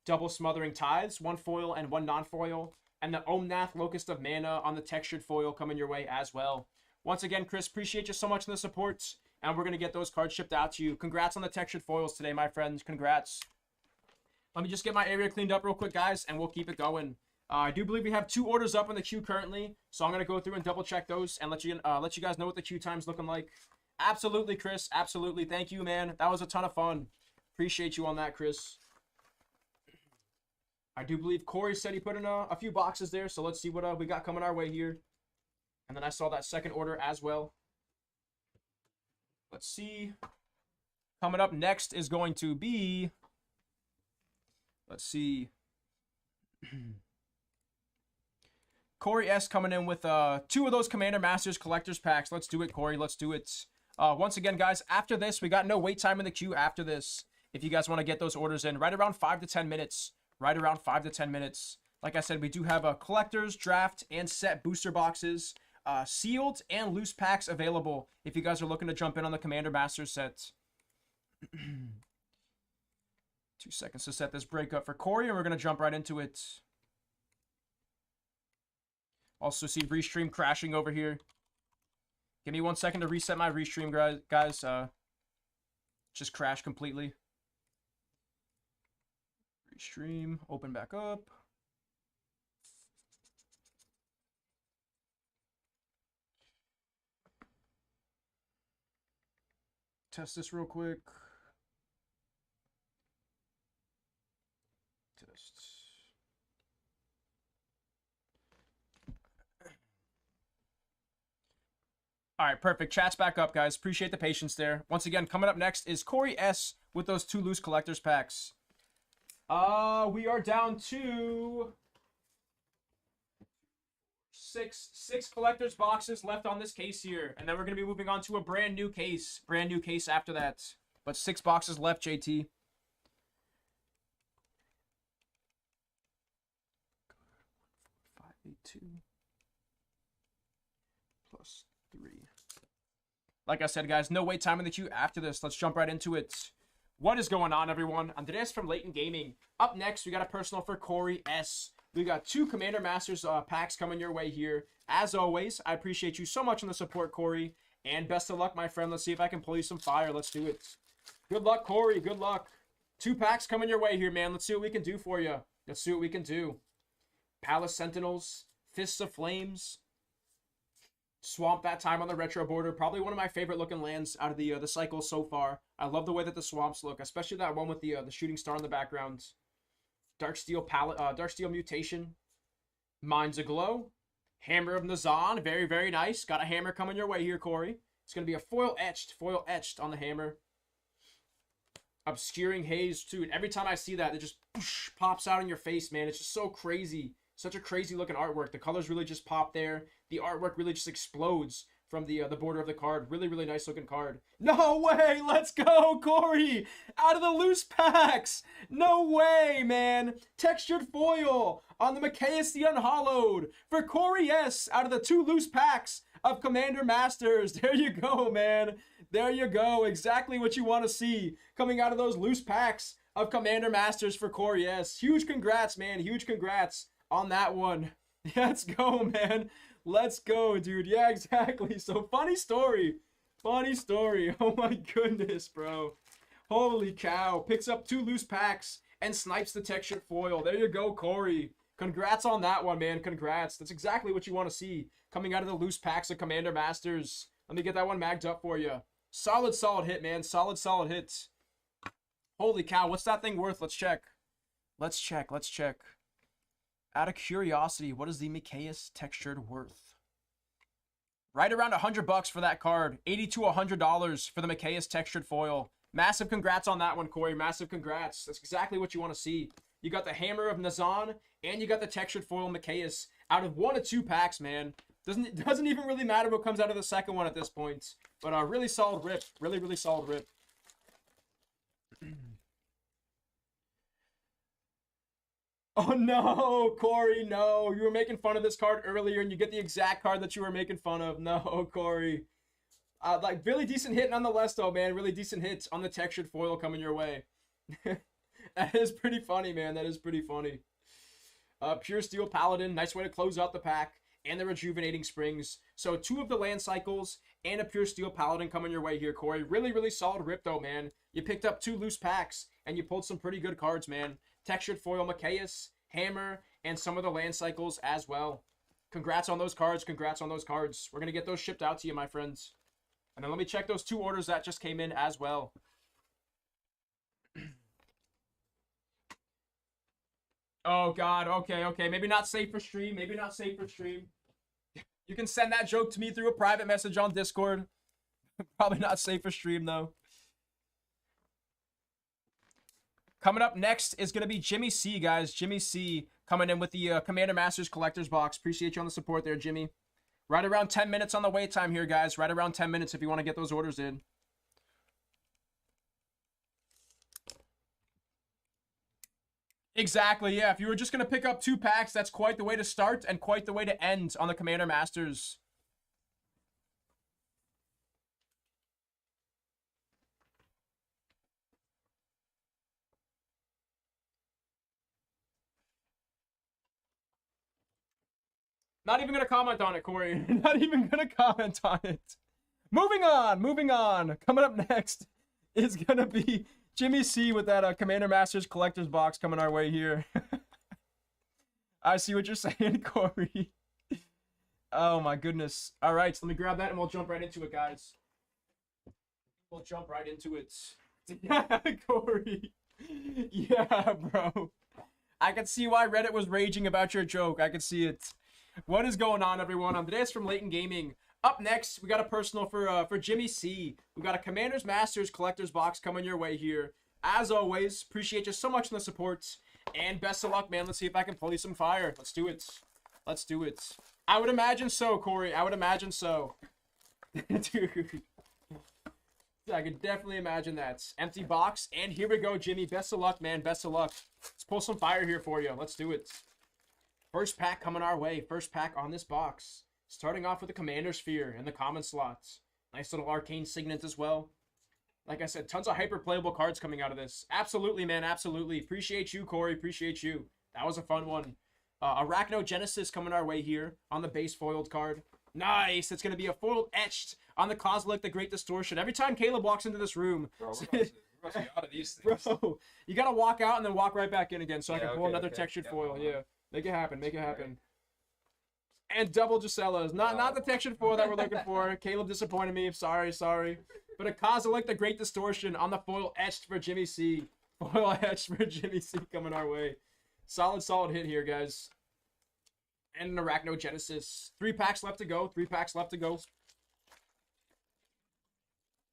Double Smothering Tides. 1 foil and 1 non-foil. And the Omnath Locust of Mana on the textured foil coming your way as well. Once again, Chris, appreciate you so much in the support. And we're going to get those cards shipped out to you. Congrats on the textured foils today, my friends. Congrats. Let me just get my area cleaned up real quick, guys, and we'll keep it going. I do believe we have 2 orders up in the queue currently. So I'm going to go through and double check those and let you guys know what the queue time's looking like. Absolutely, Chris. Absolutely. Thank you, man. That was a ton of fun. Appreciate you on that, Chris. I do believe Corey said he put in a few boxes there. So let's see what we got coming our way here. And then I saw that second order as well. Let's see. Coming up next is going to be... Let's see. Corey S. coming in with 2 of those Commander Masters Collector's Packs. Let's do it, Corey. Let's do it. Once again, guys, after this, we got no wait time in the queue after this. If you guys want to get those orders in, right around 5 to 10 minutes. Right around 5 to 10 minutes. Like I said, we do have a collector's, draft, and set booster boxes. Sealed and loose packs available if you guys are looking to jump in on the Commander Masters set. 2 seconds to set this break up for Corey, and we're going to jump right into it. Also see Restream crashing over here. Give me 1 second to reset my Restream, guys. Just crashed completely. Restream, open back up. Test this real quick. Test. All right, perfect. Chat's back up, guys. Appreciate the patience there. Once again, coming up next is Corey S. with those 2 loose collector's packs. We are down to six collector's boxes left on this case here. And then we're going to be moving on to a brand new case. Brand new case after that. But 6 boxes left, JT. +582 +3. Like I said, guys, no wait time in the queue after this. Let's jump right into it. What is going on, everyone? Andreas from Layton Gaming. Up next, we got a personal for Corey S. We got 2 Commander Masters packs coming your way here. As always, I appreciate you so much on the support, Corey. And best of luck, my friend. Let's see if I can pull you some fire. Let's do it. Good luck, Corey. Good luck. 2 packs coming your way here, man. Let's see what we can do for you. Let's see what we can do. Palace Sentinels. Fists of Flames. Swamp that time on the retro border. Probably one of my favorite looking lands out of the cycle so far. I love the way that the swamps look, especially that one with the shooting star in the background. Darksteel Mutation. Minds Aglow. Hammer of Nazan. Very, very nice. Got a hammer coming your way here, Corey. It's going to be a foil etched on the hammer. Obscuring Haze, too. And every time I see that, it just pops out in your face, man. It's just so crazy. Such a crazy looking artwork. The colors really just pop there. The artwork really just explodes from the border of the card. Really, really nice looking card. No way! Let's go, Corey! Out of the loose packs! No way, man! Textured foil on the Mikaeus the Unhallowed for Corey S. Out of the 2 loose packs of Commander Masters. There you go, man. There you go. Exactly what you want to see coming out of those loose packs of Commander Masters for Corey. Yes, huge congrats, man. Huge congrats on that one. Let's go, man. Let's go, dude. Yeah, exactly. So, funny story. Funny story. Oh my goodness, bro. Holy cow. Picks up 2 loose packs and snipes the textured foil. There you go, Corey. Congrats on that one, man. Congrats. That's exactly what you want to see coming out of the loose packs of Commander Masters. Let me get that one magged up for you. Solid hit, man. Solid hit. Holy cow. What's that thing worth? Let's check. Let's check. Out of curiosity, what is the Micaeus textured worth? Right around $100 for that card. $80 to $100 for the Micaeus textured foil. Massive congrats on that one, Corey. Massive congrats. That's exactly what you want to see. You got the Hammer of Nazan, and you got the textured foil Micaeus out of 1 of 2 packs, man. Doesn't even really matter what comes out of the second one at this point. But a really solid rip. Really solid rip. Oh no, Corey, no. You were making fun of this card earlier, and you get the exact card that you were making fun of. No, Corey. Like, really decent hit nonetheless, though, man. Really decent hits on the textured foil coming your way. That is pretty funny, man. That is pretty funny. Pure Steel Paladin. Nice way to close out the pack. And the Rejuvenating Springs. So, 2 of the land cycles and a Pure Steel Paladin coming your way here, Corey. Really solid rip, though, man. You picked up 2 loose packs, and you pulled some pretty good cards, man. Textured foil Micaeus, Hammer, and some of the land cycles as well. Congrats on those cards. Congrats on those cards. We're going to get those shipped out to you, my friends. And then let me check those 2 orders that just came in as well. Oh, God. Okay. Maybe not safe for stream. You can send that joke to me through a private message on Discord. Probably not safe for stream, though. Coming up next is going to be Jimmy C, guys. Jimmy C coming in with the Commander Masters Collector's Box. Appreciate you on the support there, Jimmy. Right around 10 minutes on the wait time here, guys. Right around 10 minutes if you want to get those orders in. Exactly, yeah. If you were just going to pick up 2 packs, that's quite the way to start and quite the way to end on the Commander Masters. Not even going to comment on it, Corey. Not even going to comment on it. Moving on. Coming up next is going to be Jimmy C with that Commander Masters Collector's Box coming our way here. I see what you're saying, Corey. Oh, my goodness. All right, so let me grab that and we'll jump right into it, guys. We'll jump right into it. Yeah, Corey. Yeah, bro. I can see why Reddit was raging about your joke. I can see it. What is going on, everyone? Today's from Layton Gaming. Up next, we got a personal for Jimmy C. We got a Commander's Masters Collector's Box coming your way here. As always, appreciate you so much in the support. And best of luck, man. Let's see if I can pull you some fire. Let's do it. Let's do it. I would imagine so, Corey. I would imagine so. Dude. I could definitely imagine that. Empty box. And here we go, Jimmy. Best of luck, man. Best of luck. Let's pull some fire here for you. Let's do it. First pack coming our way. First pack on this box. Starting off with the Commander Sphere and the common slots. Nice little Arcane Signet as well. Like I said, tons of hyper playable cards coming out of this. Absolutely, man. Absolutely. Appreciate you, Corey. Appreciate you. That was a fun one. Arachnogenesis coming our way here on the base foiled card. Nice. It's going to be a foiled etched on the Kozilek the Great Distortion. Every time Caleb walks into this room. Bro, we must be out of these things. Bro, you got to walk out and then walk right back in again so I can pull okay, another okay. textured Yeah, foil. uh-huh. Yeah. Make it happen. Make it happen. And double Gisellas. Not the textured foil that we're looking for. Caleb disappointed me. Sorry. But a Kozilek the Great Distortion on the foil etched for Jimmy C. Foil etched for Jimmy C coming our way. Solid hit here, guys. And an Arachnogenesis. 3 packs left to go. 3 packs left to go.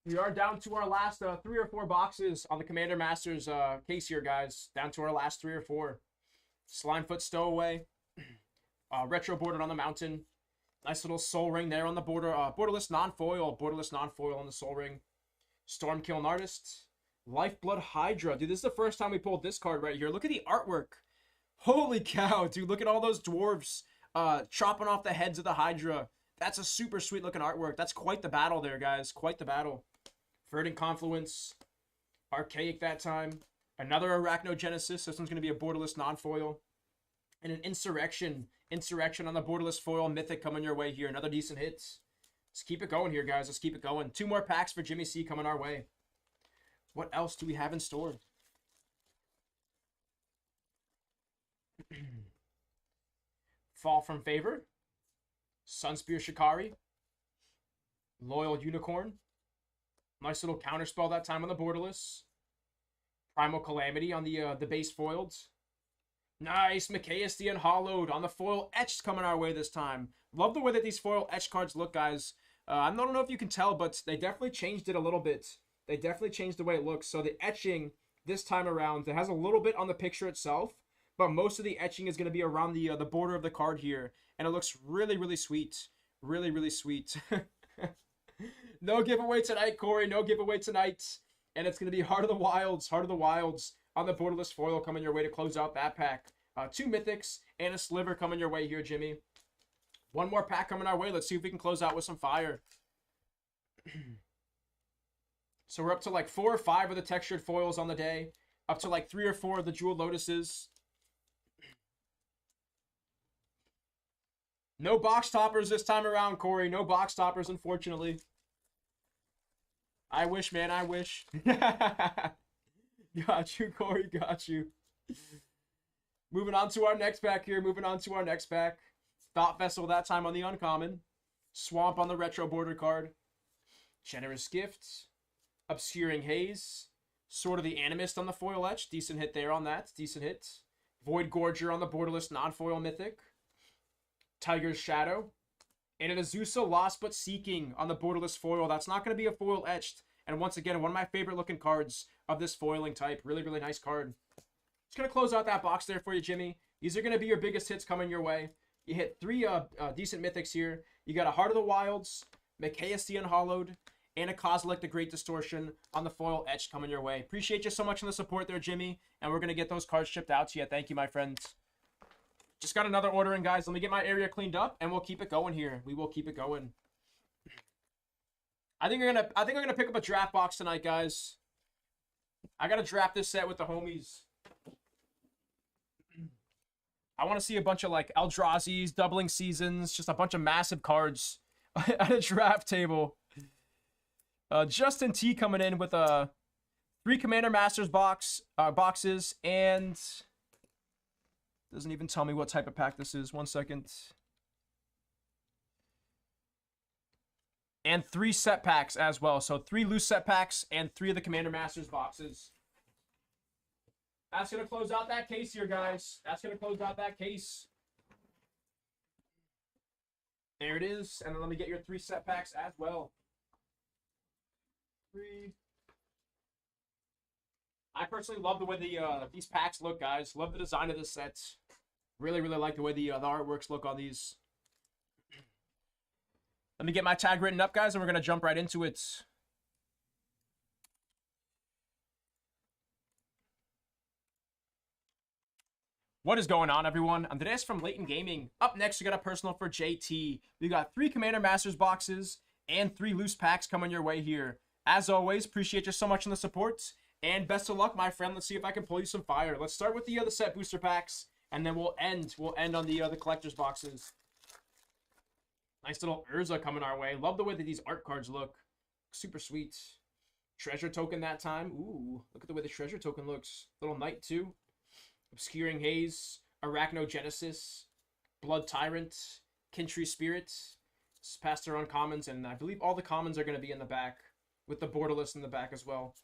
We are down to our last 3 or 4 boxes on the Commander Masters case here, guys. Down to our last 3 or 4. Slimefoot Stowaway. Retro bordered on the mountain. Nice little soul ring there on the border. Borderless non-foil. Borderless non-foil on the soul ring. Stormkill Artist. Lifeblood Hydra. Dude, this is the first time we pulled this card right here. Look at the artwork. Holy cow, dude. Look at all those dwarves chopping off the heads of the Hydra. That's a super sweet looking artwork. That's quite the battle there, guys. Quite the battle. Verdant Confluence. Archaic that time. Another Arachnogenesis. This one's going to be a borderless non-foil. And an Insurrection. Insurrection on the borderless foil. Mythic coming your way here. Another decent hit. Let's keep it going here, guys. Let's keep it going. 2 more packs for Jimmy C coming our way. What else do we have in store? Fall from Favor. Sunspear Shikari. Loyal Unicorn. Nice little counterspell that time on the borderless. Primal Calamity on the base foiled. Nice. Mikaeus the Unhollowed on the foil etched coming our way this time. Love the way that these foil etched cards look, guys. I don't know if you can tell, but they definitely changed it a little bit. They definitely changed the way it looks. So the etching this time around, it has a little bit on the picture itself, but most of the etching is going to be around the border of the card here. And it looks really, really sweet. Really, really sweet. No giveaway tonight, Corey. No giveaway tonight. And it's going to be Heart of the Wilds. Heart of the Wilds on the borderless foil coming your way to close out that pack. 2 Mythics and a Sliver coming your way here, Jimmy. 1 more pack coming our way. Let's see if we can close out with some fire. So we're up to like 4 or 5 of the textured foils on the day. Up to like 3 or 4 of the Jeweled Lotuses. No box toppers this time around, Corey. No box toppers, unfortunately. I wish, man. I wish. Got you, Corey. Got you. Moving on to our next pack here. Moving on to our next pack. Thought Vessel that time on the uncommon. Swamp on the retro border card. Generous Gift. Obscuring Haze. Sword of the Animist on the foil etch. Decent hit there on that. Decent hit. Void Gorger on the borderless non-foil mythic. Tiger's Shadow. And an Azusa Lost But Seeking on the borderless foil. That's not going to be a foil etched. And once again, one of my favorite looking cards of this foiling type. Really, really nice card. Just going to close out that box there for you, Jimmy. These are going to be your biggest hits coming your way. You hit 3 decent mythics here. You got a Heart of the Wilds, Mikaeus the Unhollowed, and a Kozilek the Great Distortion on the foil etched coming your way. Appreciate you so much for the support there, Jimmy. And we're going to get those cards shipped out to you. Thank you, my friends. Just got another order in, guys. Let me get my area cleaned up, and we'll keep it going here. We will keep it going. I think I'm gonna pick up a draft box tonight, guys. I gotta draft this set with the homies. I want to see a bunch of like Eldrazi's, Doubling Seasons, just a bunch of massive cards at a draft table. Justin T coming in with 3 Commander Masters boxes, and doesn't even tell me what type of pack this is. 1 second. And 3 set packs as well. So 3 loose set packs and 3 of the Commander Masters boxes. That's going to close out that case here, guys. That's going to close out that case. There it is. And then let me get your 3 set packs as well. 3. I personally love the way these packs look, guys. Love the design of this set. Really, really like the way the artworks look on these. Let me get my tag written up, guys, and we're going to jump right into it. What is going on, everyone? I'm Dennis from Layton Gaming. Up next, we got a personal for JT. We got 3 Commander Masters boxes and 3 loose packs coming your way here. As always, appreciate you so much in the support. And best of luck, my friend. Let's see if I can pull you some fire. Let's start with the other set booster packs, and then we'll end on the collector's boxes. Nice little Urza coming our way. Love the way that these art cards look. Super sweet. Treasure token that time. Ooh, look at the way the treasure token looks. Little Knight too. Obscuring Haze. Arachnogenesis. Blood Tyrant. Kintree Spirit. Past their uncommons, and I believe all the commons are going to be in the back, with the borderless in the back as well.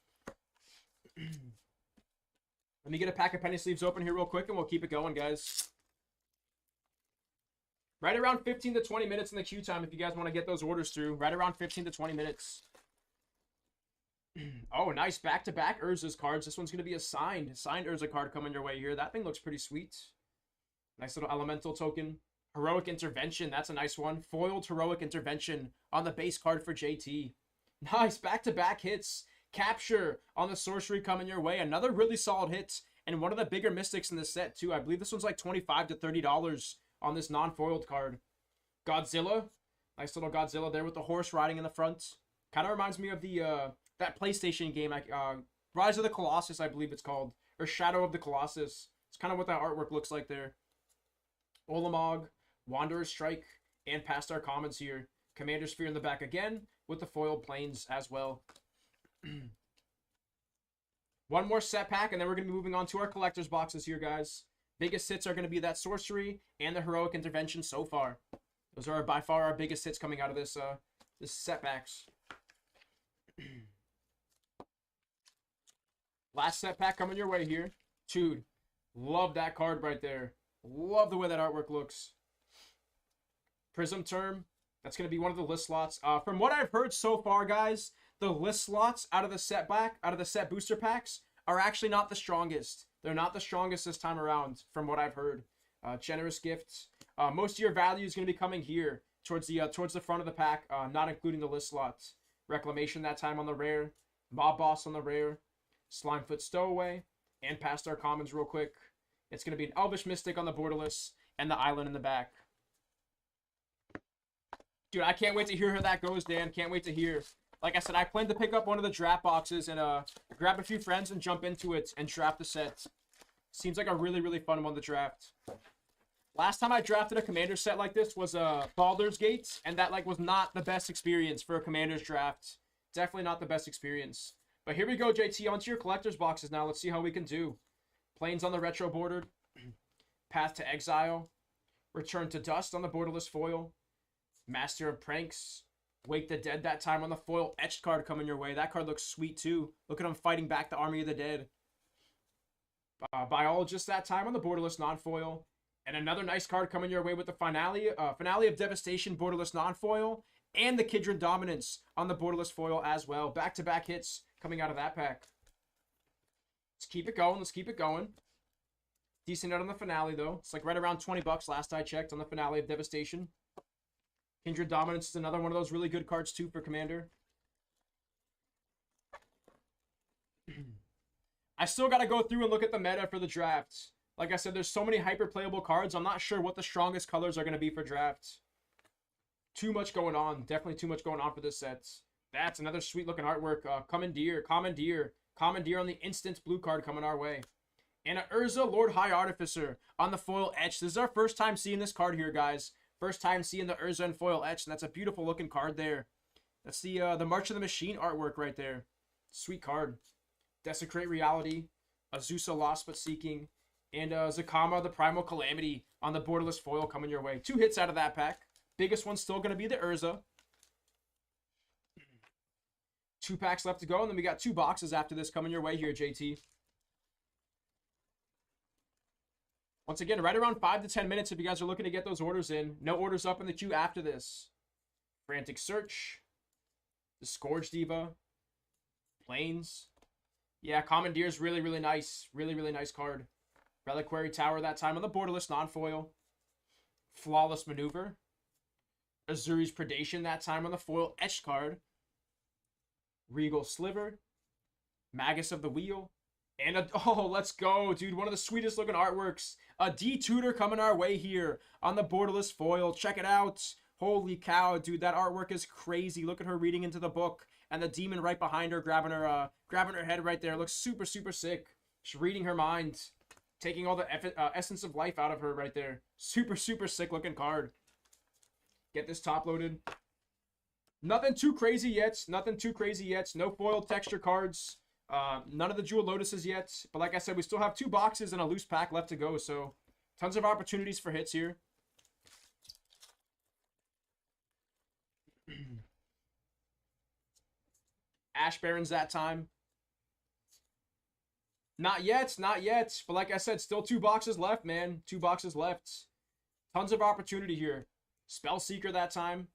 Let me get a pack of penny sleeves open here real quick, and we'll keep it going, guys. Right around 15 to 20 minutes in the queue time if you guys want to get those orders through. Right around 15 to 20 minutes. Oh, nice. Back-to-back Urza's cards. This one's going to be a signed Urza card coming your way here. That thing looks pretty sweet. Nice little elemental token. Heroic Intervention. That's a nice one. Foiled Heroic Intervention on the base card for JT. Nice. Back-to-back hits. Capture on the sorcery coming your way. Another really solid hit. And one of the bigger mystics in this set, too. I believe this one's like $25 to $30 on this non-foiled card. Godzilla. Nice little Godzilla there with the horse riding in the front. Kind of reminds me of the that PlayStation game, like Rise of the Colossus, I believe it's called, or Shadow of the Colossus. It's kind of what that artwork looks like there. Olamog, Wanderer's Strike, and past our commons here. Commander Sphere in the back again, with the foiled planes as well. One more set pack, and then we're going to be moving on to our collector's boxes here, guys. Biggest hits are going to be that Sorcery and the Heroic Intervention so far. Those are by far our biggest hits coming out of this this setbacks. Last set pack coming your way here. Dude, love that card right there. Love the way that artwork looks. Prism Term. That's going to be one of the list slots. From what I've heard so far, guys, the list slots out of the set booster packs are actually not the strongest. They're not the strongest this time around, from what I've heard. Generous gifts. Most of your value is going to be coming here towards the front of the pack, not including the list slots. Reclamation that time on the rare. Mob Boss on the rare. Slimefoot Stowaway. And past our commons real quick. It's going to be an Elvish Mystic on the borderless and the island in the back. Dude, I can't wait to hear how that goes, Dan. Can't wait to hear. Like I said, I plan to pick up one of the draft boxes and grab a few friends and jump into it and draft the set. Seems like a really, really fun one to draft. Last time I drafted a Commander set like this was Baldur's Gate, and that was not the best experience for a Commander's draft. Definitely not the best experience. But here we go, JT, onto your collector's boxes now. Let's see how we can do. Plains on the retro bordered. Path to Exile. Return to Dust on the borderless foil. Master of Pranks. Wake the Dead that time on the foil etched card coming your way. That card looks sweet too. Look at him fighting back the Army of the Dead. Biologist that time on the borderless non-foil. And another nice card coming your way with the Finale of Devastation borderless non-foil. And the Kidron Dominance on the borderless foil as well. Back-to-back hits coming out of that pack. Let's keep it going. Let's keep it going. Decent out on the Finale though. It's like right around 20 bucks last I checked on the Finale of Devastation. Kindred Dominance is another one of those really good cards too for Commander. I still got to go through and look at the meta for the drafts. Like I said, there's so many hyper playable cards. I'm not sure what the strongest colors are going to be for drafts. Too much going on. Definitely too much going on for this set. That's another sweet looking artwork. Commandeer on the instant blue card coming our way. And an Urza Lord High Artificer on the foil etch. This is our first time seeing this card here, guys. First time seeing the Urza and foil etch, and that's a beautiful looking card there. That's the March of the Machine artwork right there. Sweet card. Desecrate Reality, Azusa Lost But Seeking, and Zakama the Primal Calamity on the borderless foil coming your way. 2 hits out of that pack. Biggest one's still going to be the Urza. 2 packs left to go, and then we got 2 boxes after this coming your way here, JT. Once again, right around 5 to 10 minutes if you guys are looking to get those orders in. No orders up in the queue after this. Frantic Search. The Scourge Diva. Plains. Yeah, Commandeer is really, really nice. Really, really nice card. Reliquary Tower that time on the borderless non-foil. Flawless Maneuver. Azuri's Predation that time on the foil etched card. Regal Sliver. Magus of the Wheel. And oh, let's go, dude. One of the sweetest looking artworks. A D-Tutor coming our way here on the borderless foil. Check it out. Holy cow, dude. That artwork is crazy. Look at her reading into the book. And the demon right behind her grabbing her head right there. Looks super, super sick. She's reading her mind. Taking all the essence of life out of her right there. Super, super sick looking card. Get this top loaded. Nothing too crazy yet. Nothing too crazy yet. No foil texture cards. None of the Jewel Lotuses yet. But like I said, we still have 2 boxes and a loose pack left to go. So tons of opportunities for hits here. Ash Barons that time. Not yet, not yet. But like I said, still 2 boxes left, man. 2 boxes left. Tons of opportunity here. Spellseeker that time.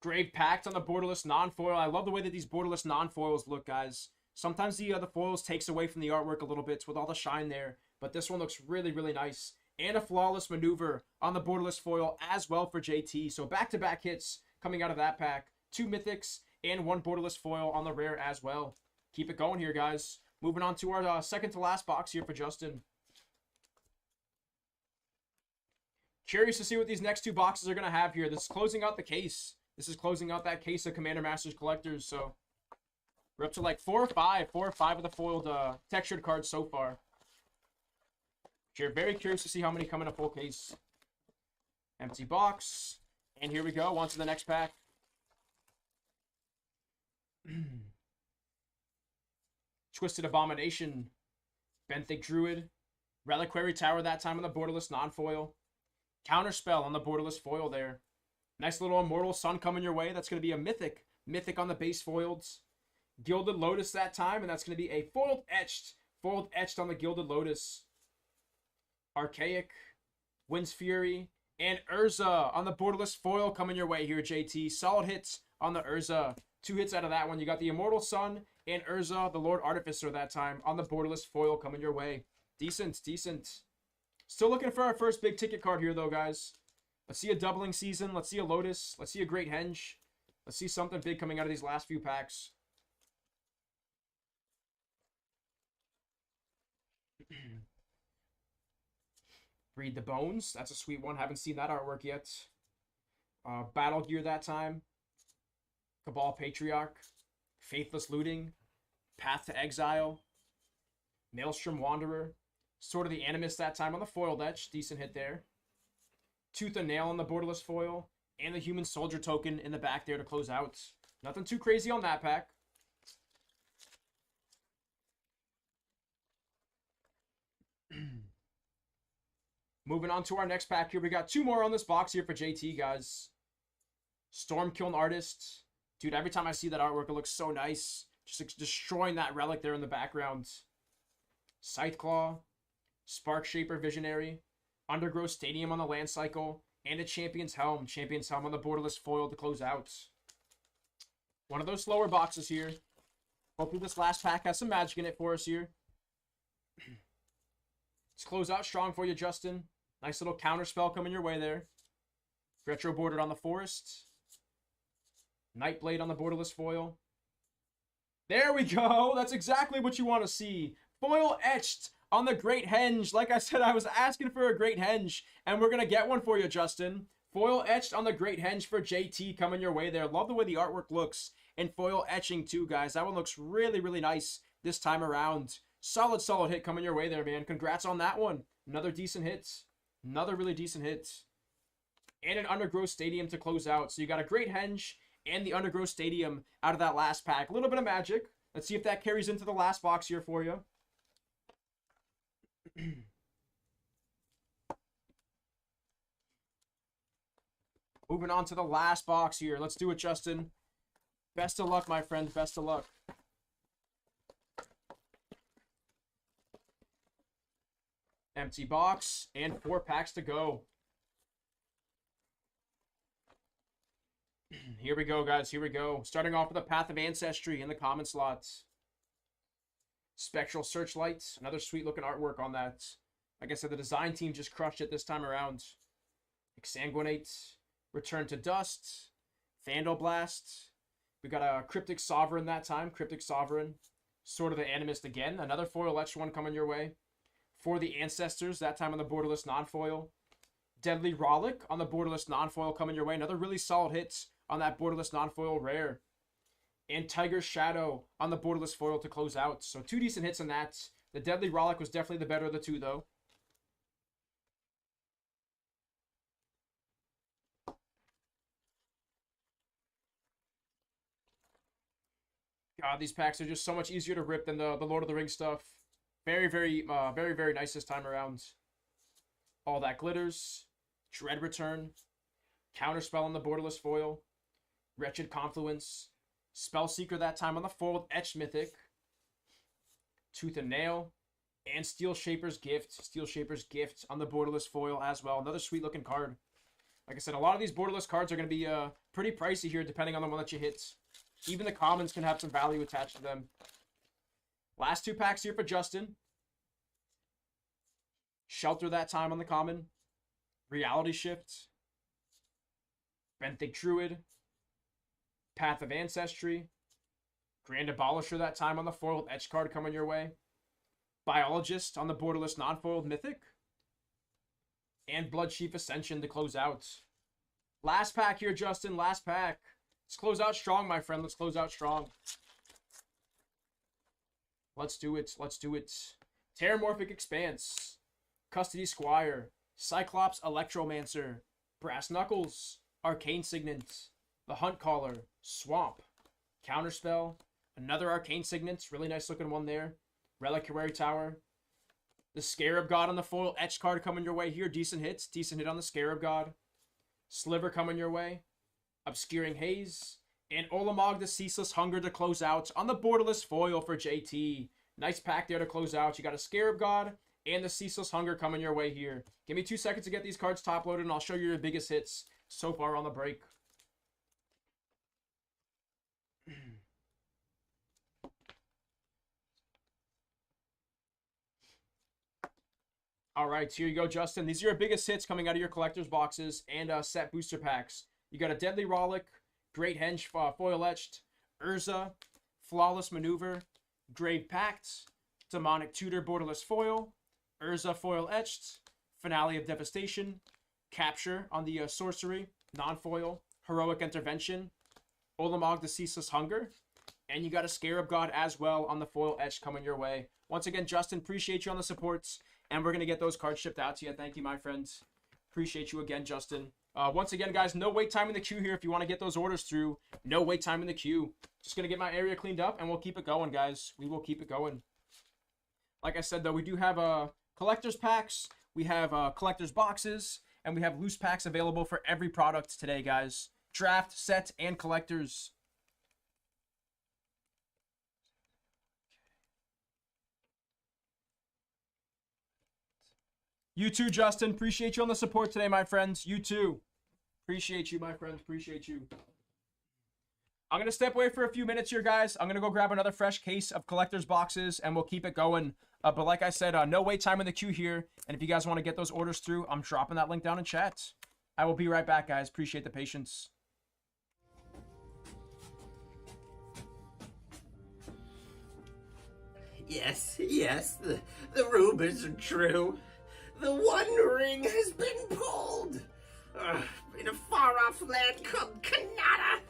Grave Pact on the borderless non-foil. I love the way that these borderless non-foils look, guys. Sometimes the foils takes away from the artwork a little bit with all the shine there. But this one looks really, really nice. And a Flawless Maneuver on the borderless foil as well for JT. So back-to-back hits coming out of that pack. 2 mythics and 1 borderless foil on the rare as well. Keep it going here, guys. Moving on to our second to last box here for Justin. Curious to see what these next two boxes are going to have here. This is closing out the case. This is closing out that case of Commander Masters collectors. So we're up to like 4 or 5 of the foiled textured cards so far. You're very curious to see how many come in a full case. Empty box. And here we go. On to the next pack. Twisted Abomination. Benthic Druid. Reliquary Tower that time on the borderless non-foil. Counterspell on the borderless foil there. Nice little Immortal Sun coming your way. That's going to be a Mythic. Mythic on the base foileds. Gilded Lotus that time, and that's going to be a foiled etched. Foiled etched on the Gilded Lotus. Archaic. Wind's Fury. And Urza on the borderless foil coming your way here, JT. Solid hits on the Urza. 2 hits out of that one. You got the Immortal Sun and Urza, the Lord Artificer that time on the borderless foil coming your way. Decent, decent. Still looking for our first big ticket card here, though, guys. Let's see a doubling season. Let's see a Lotus. Let's see a Great Henge. Let's see something big coming out of these last few packs. Breed the Bones. That's a sweet one. Haven't seen that artwork yet. Battle Gear that time. Cabal Patriarch. Faithless Looting. Path to Exile. Maelstrom Wanderer. Sword of the Animus that time on the foiled etch. Decent hit there. Tooth and Nail on the borderless foil. And the Human Soldier token in the back there to close out. Nothing too crazy on that pack. Moving on to our next pack here. We got 2 more on this box here for JT, guys. Stormkiln Artist. Dude, every time I see that artwork, it looks so nice. Just like destroying that relic there in the background. Scytheclaw. Sparkshaper Visionary. Undergrowth Stadium on the land cycle. And a Champion's Helm. Champion's Helm on the borderless foil to close out. One of those slower boxes here. Hopefully this last pack has some magic in it for us here. Let's close out strong for you, Justin. Nice little counter spell coming your way there. Retro bordered on the Forest. Nightblade on the borderless foil. There we go. That's exactly what you want to see. Foil etched on the Great Henge. Like I said, I was asking for a Great Henge, and we're going to get one for you, Justin. Foil etched on the Great Henge for JT coming your way there. Love the way the artwork looks. And foil etching too, guys. That one looks really, really nice this time around. Solid, solid hit coming your way there, man. Congrats on that one. Another decent hit. Another really decent hit. And an Undergrowth Stadium to close out. So you got a Great Henge and the Undergrowth Stadium out of that last pack. A little bit of magic. Let's see if that carries into the last box here for you. Moving on to the last box here. Let's do it, Justin. Best of luck, my friend. Best of luck. Empty box and 4 packs to go. Here we go, guys. Here we go. Starting off with a Path of Ancestry in the common slots. Spectral Searchlight. Another sweet looking artwork on that. Like I said, the design team just crushed it this time around. Exsanguinate. Return to Dust. Vandal Blast. We got a Cryptic Sovereign that time. Cryptic Sovereign. Sword of the Animist again. Another foil etched one coming your way. For the Ancestors, that time on the borderless non-foil. Deadly Rollick on the borderless non-foil coming your way. Another really solid hit on that borderless non-foil rare. And Tiger's Shadow on the borderless foil to close out. So 2 decent hits on that. The Deadly Rollick was definitely the better of the 2, though. God, these packs are just so much easier to rip than the Lord of the Rings stuff. Very, very nice this time around. All That Glitters. Dread Return. Counterspell on the borderless foil. Wretched Confluence. Spellseeker that time on the foiled etched mythic. Tooth and Nail. And Steel Shaper's Gift. Steel Shaper's Gift on the borderless foil as well. Another sweet looking card. Like I said, a lot of these borderless cards are going to be pretty pricey here depending on the one that you hit. Even the commons can have some value attached to them. Last 2 packs here for Justin. Shelter that time on the common. Reality Shift. Benthic Druid. Path of Ancestry. Grand Abolisher that time on the foiled etch card coming your way. Biologist on the borderless non-foiled mythic. And Blood Chief Ascension to close out. Last pack here, Justin. Last pack. Let's close out strong, my friend. Let's close out strong. Let's do it. Let's do it. Terramorphic Expanse. Custody Squire. Cyclops Electromancer. Brass Knuckles. Arcane Signet. The Hunt Caller. Swamp. Counterspell. Another Arcane Signet. Really nice looking one there. Reliquary Tower. The Scarab God on the foil. Etched card coming your way here. Decent hits. Decent hit on the Scarab God. Sliver coming your way. Obscuring Haze. And Olamog the Ceaseless Hunger to close out on the borderless foil for JT. Nice pack there to close out. You got a Scarab God and the Ceaseless Hunger coming your way here. Give me 2 seconds to get these cards top loaded and I'll show you your biggest hits so far on the break. All right, here you go, Justin. These are your biggest hits coming out of your collector's boxes and set booster packs. You got a Deadly Rollick, Great Henge foil etched, Urza, Flawless Maneuver, Grave Pact, Demonic Tutor borderless foil, Urza foil etched, Finale of Devastation, Capture on the sorcery, non-foil, Heroic Intervention, Olamog the Ceaseless Hunger, and you got a Scarab God as well on the foil etched coming your way. Once again, Justin, appreciate you on the supports, and we're going to get those cards shipped out to you. Thank you, my friends. Appreciate you again, Justin. Once again, guys, no wait time in the queue here if you want to get those orders through. No wait time in the queue. Just going to get my area cleaned up, and we'll keep it going, guys. We will keep it going. Like I said, though, we do have collector's packs. We have collector's boxes, and we have loose packs available for every product today, guys. Draft, set, and collectors. You too, Justin. Appreciate you on the support today, my friends. You too. Appreciate you, my friends. Appreciate you. I'm going to step away for a few minutes here, guys. I'm going to go grab another fresh case of collector's boxes, and we'll keep it going. But like I said, no wait time in the queue here. And if you guys want to get those orders through, I'm dropping that link down in chat. I will be right back, guys. Appreciate the patience. Yes, the rumors are true. The One Ring has been pulled. In a far-off land called Kanata.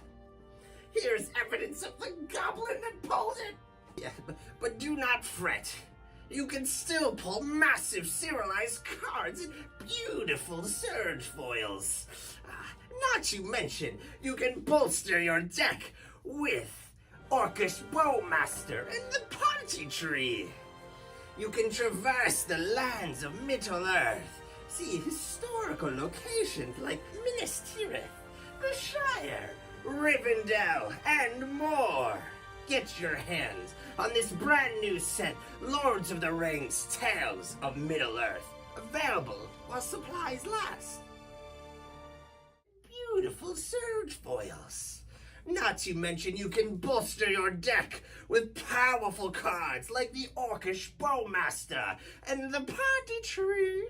Here's evidence of the goblin that pulled it. Yeah, but do not fret. You can still pull massive serialized cards and beautiful surge foils. Not to mention, you can bolster your deck with Orcish Bowmaster and the Party Tree. You can traverse the lands of Middle-earth, see historical locations like Minas Tirith, the Shire, Rivendell, and more. Get your hands on this brand new set, Lords of the Rings Tales of Middle-earth, available while supplies last. Beautiful surge foils. Not to mention you can bolster your deck with powerful cards like the Orcish Bowmaster and the Party Tree.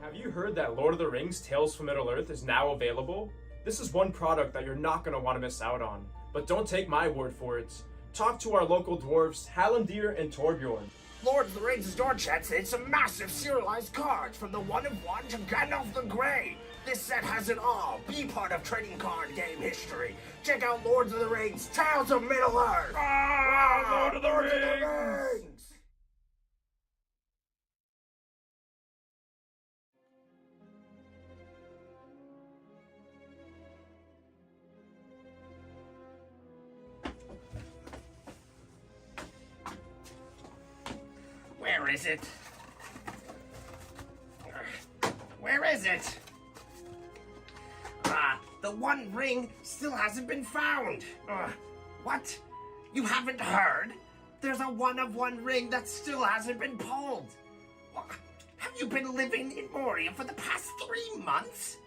Have you heard that Lord of the Rings Tales from Middle-earth is now available? This is one product that you're not going to want to miss out on. But don't take my word for it. Talk to our local dwarves, Hallandir and Torbjorn. Lord of the Rings Door Chat said some massive serialized cards from the One of One to Gandalf the Grey. This set has it all. Be part of trading card game history. Check out Lords of the Rings Tales of Middle-earth. Lord of the Rings! Where is it? Where is it? The One Ring still hasn't been found. What? You haven't heard? There's a One of One ring that still hasn't been pulled. Have you been living in Moria for the past 3 months?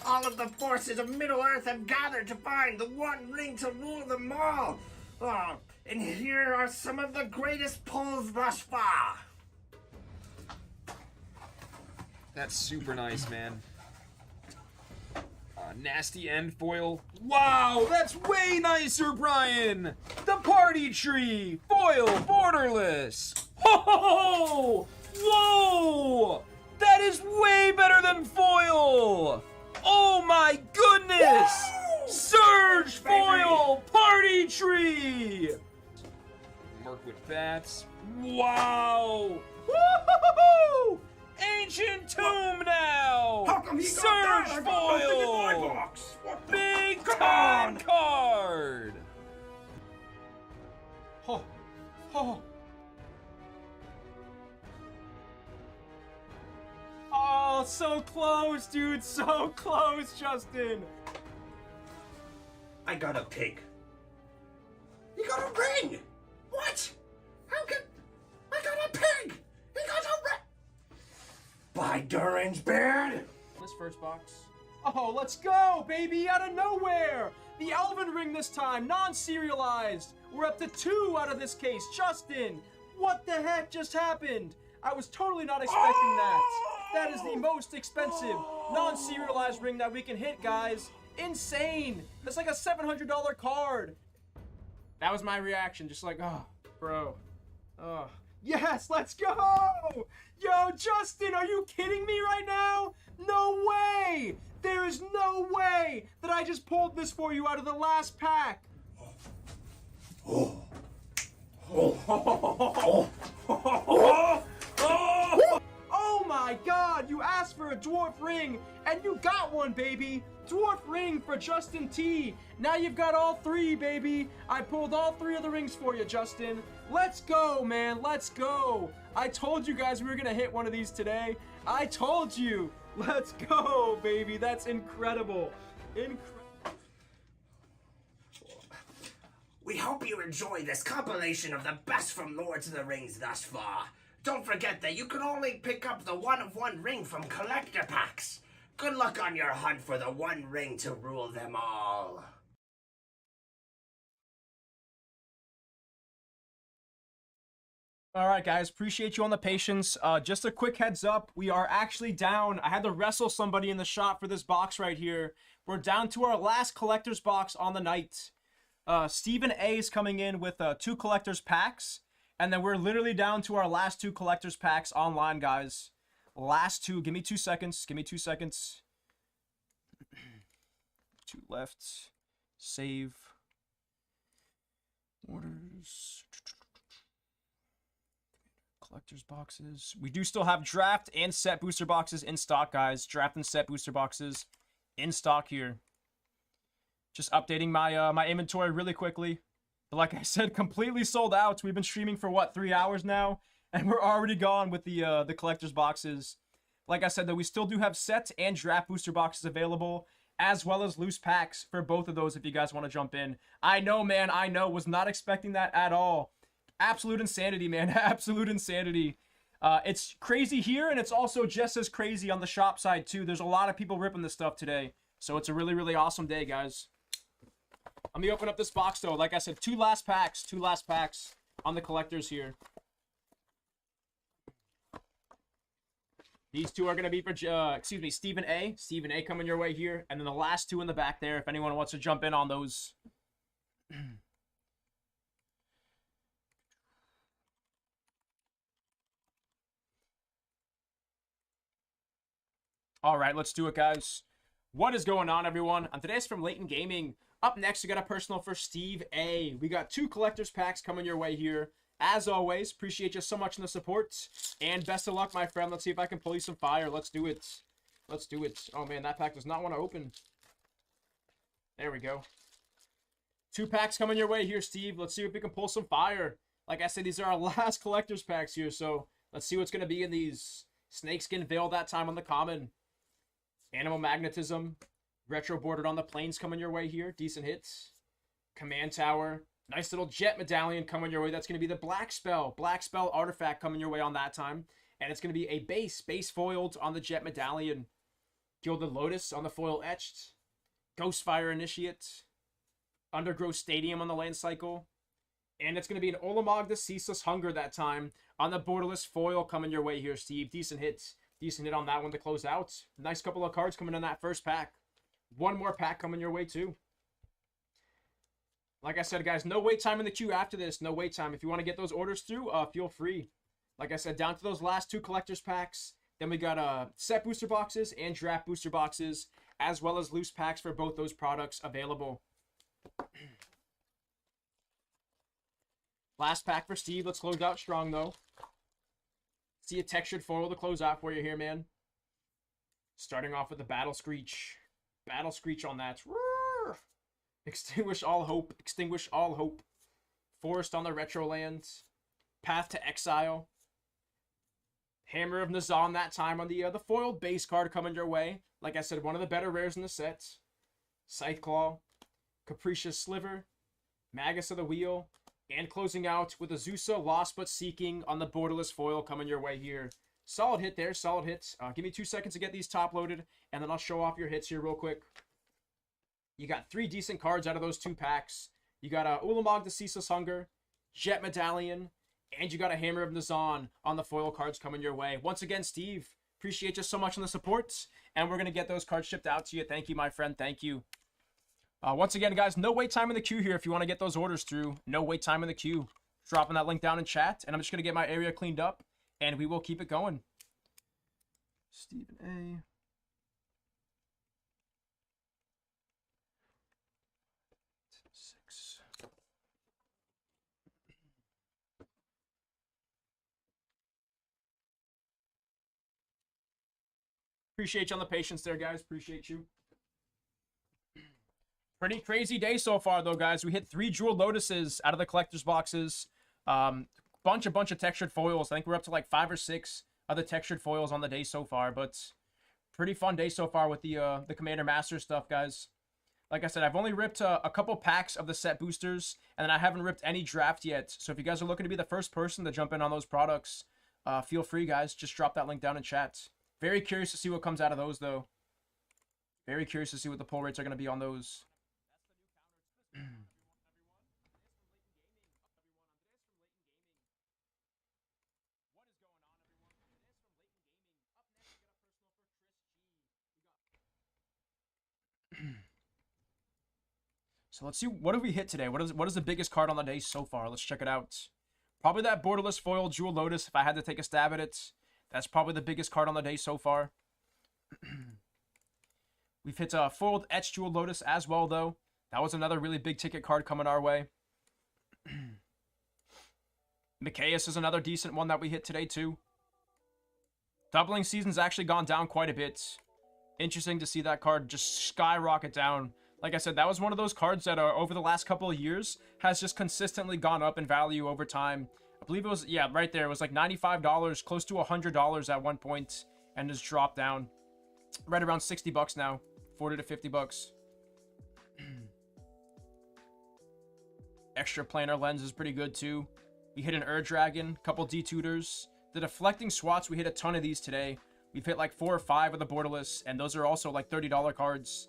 All of the forces of Middle-earth have gathered to find the One Ring to rule them all. And here are some of the greatest pulls thus far. That's super nice, man. nasty end foil. Wow, that's way nicer, Brian! The party tree, foil, borderless. Ho ho ho! Whoa! That is way better than foil! Oh my goodness! Surge foil, party tree! Mark with bats. Wow! Woo-hoo-hoo-hoo! Ancient tomb now! How come he got that? Surge I got nothing in my foil! box. What the- Big Come time on! card! Oh, oh. Oh, so close, dude. So close, Justin. I got a pig. You got a ring! What? How can... I got a pig! He got a ring! By Durin's beard! This first box. Oh, let's go, baby, out of nowhere. The Elven ring this time, non-serialized. We're up to 2 out of this case. Justin, what the heck just happened? I was totally not expecting that. That is the most expensive non-serialized ring that we can hit, guys. Insane. That's like a $700 card. That was my reaction, just like, oh, bro. Oh, yes, let's go. Yo, Justin, are you kidding me right now? No way. There is no way that I just pulled this for you out of the last pack. Oh my god, you asked for a dwarf ring, and you got one, baby! Dwarf ring for Justin T. Now you've got all 3, baby. I pulled all 3 of the rings for you, Justin. Let's go, man. Let's go. I told you guys we were gonna hit one of these today. I told you. Let's go, baby. That's incredible. We hope you enjoy this compilation of the best from Lords of the Rings thus far. Don't forget that you can only pick up the one-of-one ring from collector packs. Good luck on your hunt for the one ring to rule them all. All right, guys, appreciate you on the patience. Just a quick heads up, we are actually down. I had to wrestle somebody in the shop for this box right here. We're down to our last collector's box on the night. Stephen A is coming in with 2 collector's packs, and then we're literally down to our last 2 collector's packs online, guys. Last 2. Give me 2 seconds. Give me 2 seconds. 2 left. Save. Orders. Collector's boxes. We do still have draft and set booster boxes in stock, guys. Draft and set booster boxes in stock here. Just updating my my inventory really quickly. But like I said, completely sold out. We've been streaming for what, 3 hours now, and we're already gone with the collector's boxes. Like I said, though, we still do have set and draft booster boxes available, as well as loose packs for both of those if you guys want to jump in. I know, man. I know. Was not expecting that at all. Absolute insanity, man. Absolute insanity. It's crazy here, and it's also just as crazy on the shop side, too. There's a lot of people ripping this stuff today. So it's a really, really awesome day, guys. Let me open up this box, though. Like I said, 2 last packs. 2 last packs on the collectors here. These 2 are going to be for, Stephen A. Stephen A coming your way here. And then the last 2 in the back there, if anyone wants to jump in on those. All right, let's do it, guys. What is going on, everyone? On today's from Layton Gaming. Up next, we got a personal for Steve A. We got 2 collector's packs coming your way here. As always, appreciate you so much in the support. And best of luck, my friend. Let's see if I can pull you some fire. Let's do it. Let's do it. Oh, man, that pack does not want to open. There we go. 2 packs coming your way here, Steve. Let's see if we can pull some fire. Like I said, these are our last collector's packs here, so let's see what's going to be in these. Snakeskin Veil that time on the common. Animal Magnetism. Retro bordered on the plains coming your way here. Decent hits. Command Tower. Nice little Jet Medallion coming your way. That's going to be the Black Spell. Black Spell Artifact coming your way on that time. And it's going to be a base foiled on the Jet Medallion. Gilded Lotus on the foil etched. Ghostfire Initiate. Undergrowth Stadium on the land cycle. And it's going to be an Olamog the Ceaseless Hunger that time on the borderless foil coming your way here, Steve. Decent hits. Decent hit on that one to close out. Nice couple of cards coming in that first pack. One more pack coming your way, too. Like I said, guys, no wait time in the queue after this. No wait time. If you want to get those orders through, feel free. Like I said, down to those last 2 collector's packs. Then we got set booster boxes and draft booster boxes, as well as loose packs for both those products available. Last pack for Steve. Let's close out strong, though. See a textured foil to close out for you here, man. Starting off with the Battle Screech. Battle Screech on that. Roar! Extinguish all hope. Extinguish all hope. Forest on the Retro Lands. Path to Exile. Hammer of Nazan that time on the foiled base card coming your way. Like I said, one of the better rares in the set. Scytheclaw. Capricious Sliver. Magus of the Wheel. And closing out with Azusa, Lost But Seeking on the borderless foil coming your way here. Solid hit there, solid hits. Give me 2 seconds to get these top loaded, and then I'll show off your hits here real quick. You got 3 decent cards out of those 2 packs. You got Ulamog the Ceaseless Hunger, Jet Medallion, and you got a Hammer of Nazan on the foil cards coming your way. Once again, Steve, appreciate you so much on the support, and we're going to get those cards shipped out to you. Thank you, my friend. Thank you. Once again, guys, no wait time in the queue here if you want to get those orders through. No wait time in the queue. Dropping that link down in chat, and I'm just going to get my area cleaned up, and we will keep it going. Stephen A. Six. Appreciate you on the patience there, guys. Appreciate you. Pretty crazy day so far, though, guys. We hit 3 Jewel Lotuses out of the collector's boxes. Bunch of textured foils. I think we're up to like 5 or 6 of the textured foils on the day so far. But pretty fun day so far with the Commander Master stuff, guys. Like I said, I've only ripped a couple packs of the set boosters, and then I haven't ripped any draft yet. So if you guys are looking to be the first person to jump in on those products, feel free, guys. Just drop that link down in chat. Very curious to see what comes out of those, though. Very curious to see what the pull rates are going to be on those. So let's see, what have we hit today? What is the biggest card on the day so far? Let's check it out. Probably that borderless foil Jewel Lotus, if I had to take a stab at it. That's probably the biggest card on the day so far. We've hit a foiled Etched Jewel Lotus as well, though. That was another really big ticket card coming our way. Micaeus is another decent one that we hit today, too. Doubling Season's actually gone down quite a bit. Interesting to see that card just skyrocket down. Like I said, that was one of those cards that over the last couple of years has just consistently gone up in value over time. I believe it was, yeah, right there. It was like $95, close to $100 at one point, and just dropped down. Right around 60 bucks now. 40 to 50 bucks. Extra planar lens is pretty good too. We hit an Ur-Dragon, couple D-Tutors. The deflecting swats, we hit a ton of these today. We've hit like 4 or 5 of the borderless, and those are also like $30 cards.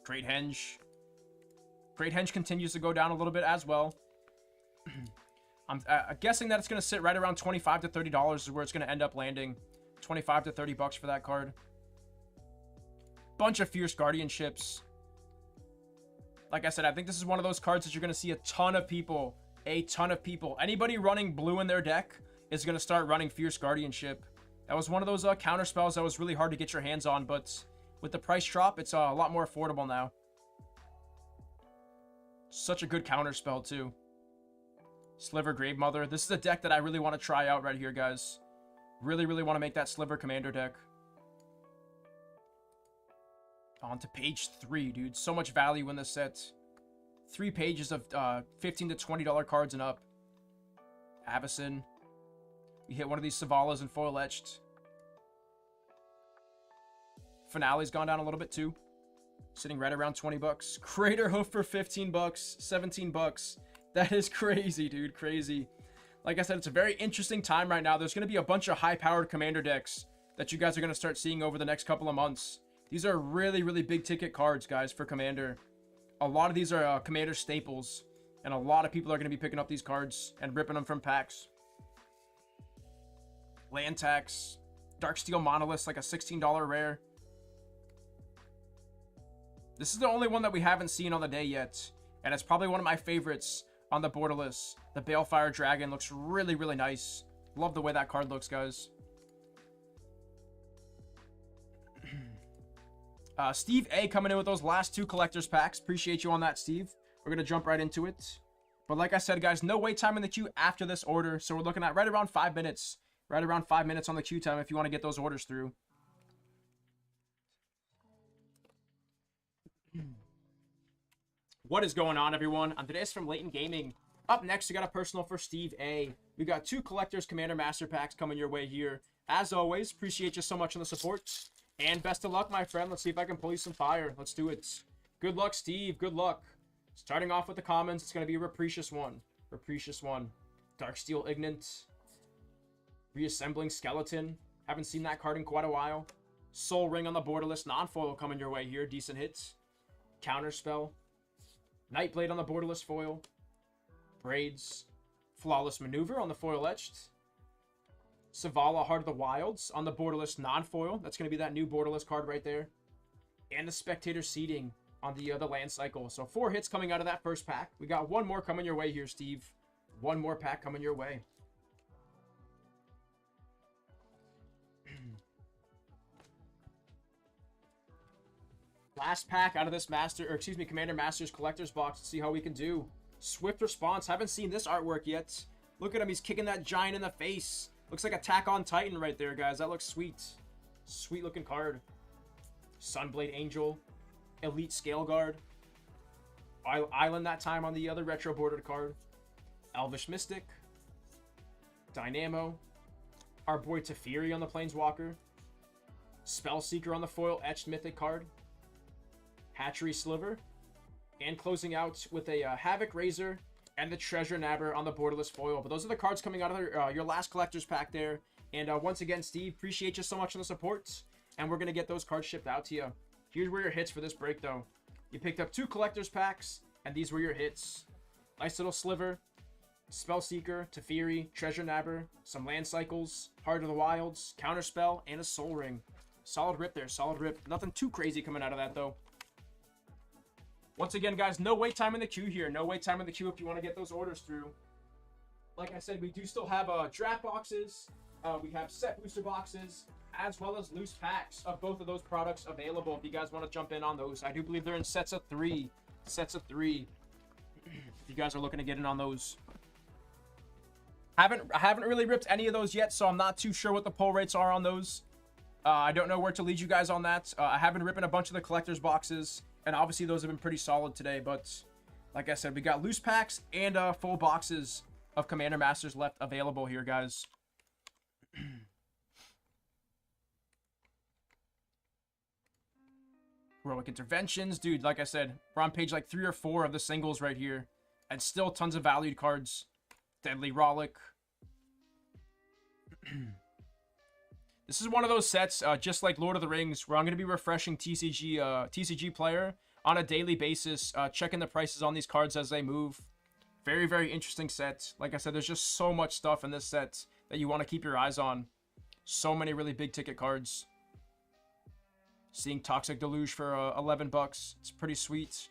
Great Henge. Great Henge continues to go down a little bit as well. I'm guessing that it's going to sit right around $25 to $30 is where it's going to end up landing. 25 to 30 bucks for that card. Bunch of Fierce Guardianships. Like I said, I think this is one of those cards that you're going to see a ton of people. Anybody running blue in their deck is going to start running Fierce Guardianship. That was one of those counter spells that was really hard to get your hands on, but with the price drop, it's a lot more affordable now. Such a good counter spell, too. Sliver Gravemother. This is a deck that I really want to try out right here, guys. Really want to make that Sliver Commander deck. On to page 3, dude. So much value in this set. 3 pages of $15 to $20 cards and up. Avacyn. We hit one of these Savalas and foil etched. Finale's gone down a little bit too. Sitting right around 20 bucks. Crater Hoof for 15 bucks, 17 bucks. That is crazy, dude. Crazy. Like I said, it's a very interesting time right now. There's going to be a bunch of high-powered commander decks that you guys are going to start seeing over the next couple of months. These are really big ticket cards, guys, for commander. A lot of these are commander staples, and a lot of people are going to be picking up these cards and ripping them from packs. Land tax. Darksteel Monolith, like a $16 rare. This is the only one that we haven't seen on the day yet. And it's probably one of my favorites on the borderless. The Balefire Dragon looks really, really nice. Love the way that card looks, guys. Steve A coming in with those last 2 collector's packs. Appreciate you on that, Steve. We're going to jump right into it. But like I said, guys, no wait time in the queue after this order. So we're looking at right around 5 minutes. Right around 5 minutes on the queue time if you want to get those orders through. What is going on, everyone? I'm Andres from Layton Gaming. Up next, we got a personal for Steve A. We got 2 Collector's Commander Master Packs coming your way here. As always, appreciate you so much on the support. And best of luck, my friend. Let's see if I can pull you some fire. Let's do it. Good luck, Steve. Good luck. Starting off with the commons, it's going to be a Raprecious one. Raprecious one. Darksteel Ignant. Reassembling Skeleton. Haven't seen that card in quite a while. Soul Ring on the borderless. Non-foil coming your way here. Decent hits. Counterspell. Nightblade on the borderless foil. Braids. Flawless Maneuver on the foil etched. Savala, Heart of the Wilds on the borderless non-foil. That's going to be that new borderless card right there. And the Spectator Seeding on the land cycle. So 4 hits coming out of that first pack. We got 1 more coming your way here, Steve. 1 more pack coming your way. Last pack out of this Commander Masters Collector's Box to see how we can do. Swift Response. Haven't seen this artwork yet. Look at him. He's kicking that giant in the face. Looks like Attack on Titan right there, guys. That looks sweet. Sweet looking card. Sunblade Angel. Elite Scale Guard. Island that time on the other retro bordered card. Elvish Mystic. Dynamo. Our boy Teferi on the Planeswalker. Spellseeker on the foil etched mythic card. Hatchery Sliver. And closing out with a Havoc Razor and the Treasure Nabber on the borderless foil. But those are the cards coming out of your last collector's pack there. And once again, Steve, appreciate you so much on the support. And we're going to get those cards shipped out to you. Here's where your hits for this break, though. You picked up 2 collector's packs, and these were your hits. Nice little Sliver, Spellseeker, Teferi, Treasure Nabber, some Land Cycles, Heart of the Wilds, Counterspell, and a Soul Ring. Solid rip there, solid rip. Nothing too crazy coming out of that, though. Once again, guys, no wait time in the queue here. No wait time in the queue if you want to get those orders through. Like I said, we do still have draft boxes. We have set booster boxes, as well as loose packs of both of those products available if you guys want to jump in on those. I do believe they're in sets of 3. Sets of 3. If you guys are looking to get in on those. I haven't really ripped any of those yet, so I'm not too sure what the pull rates are on those. I don't know where to lead you guys on that. I have been ripping a bunch of the collector's boxes. And obviously those have been pretty solid today, but like I said, we got loose packs and full boxes of Commander Masters left available here, guys. Heroic Interventions. Dude, like I said, we're on page like 3 or 4 of the singles right here. And still tons of valued cards. Deadly Rollick. This is one of those sets, just like Lord of the Rings, where I'm going to be refreshing TCG Player on a daily basis, checking the prices on these cards as they move. Very, very interesting set. Like I said, there's just so much stuff in this set that you want to keep your eyes on. So many really big ticket cards. Seeing Toxic Deluge for $11. It's pretty sweet.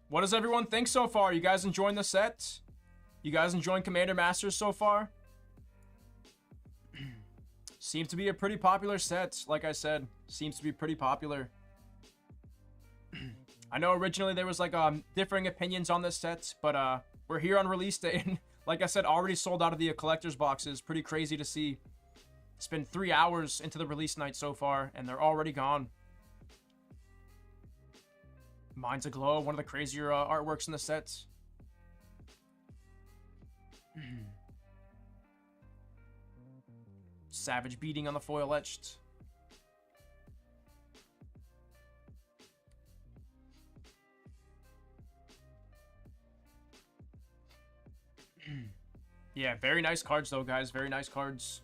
What does everyone think so far? You guys enjoying the set? You guys enjoying Commander Masters so far? Seems to be a pretty popular set, like I said. Seems to be pretty popular. I know originally there was like differing opinions on this set, but we're here on release day, and like I said, already sold out of the collector's boxes. Pretty crazy to see. It's been 3 hours into the release night so far, and they're already gone. Minds Aglow, one of the crazier artworks in the sets. Savage Beating on the foil etched. Yeah, very nice cards though, guys. Very nice cards.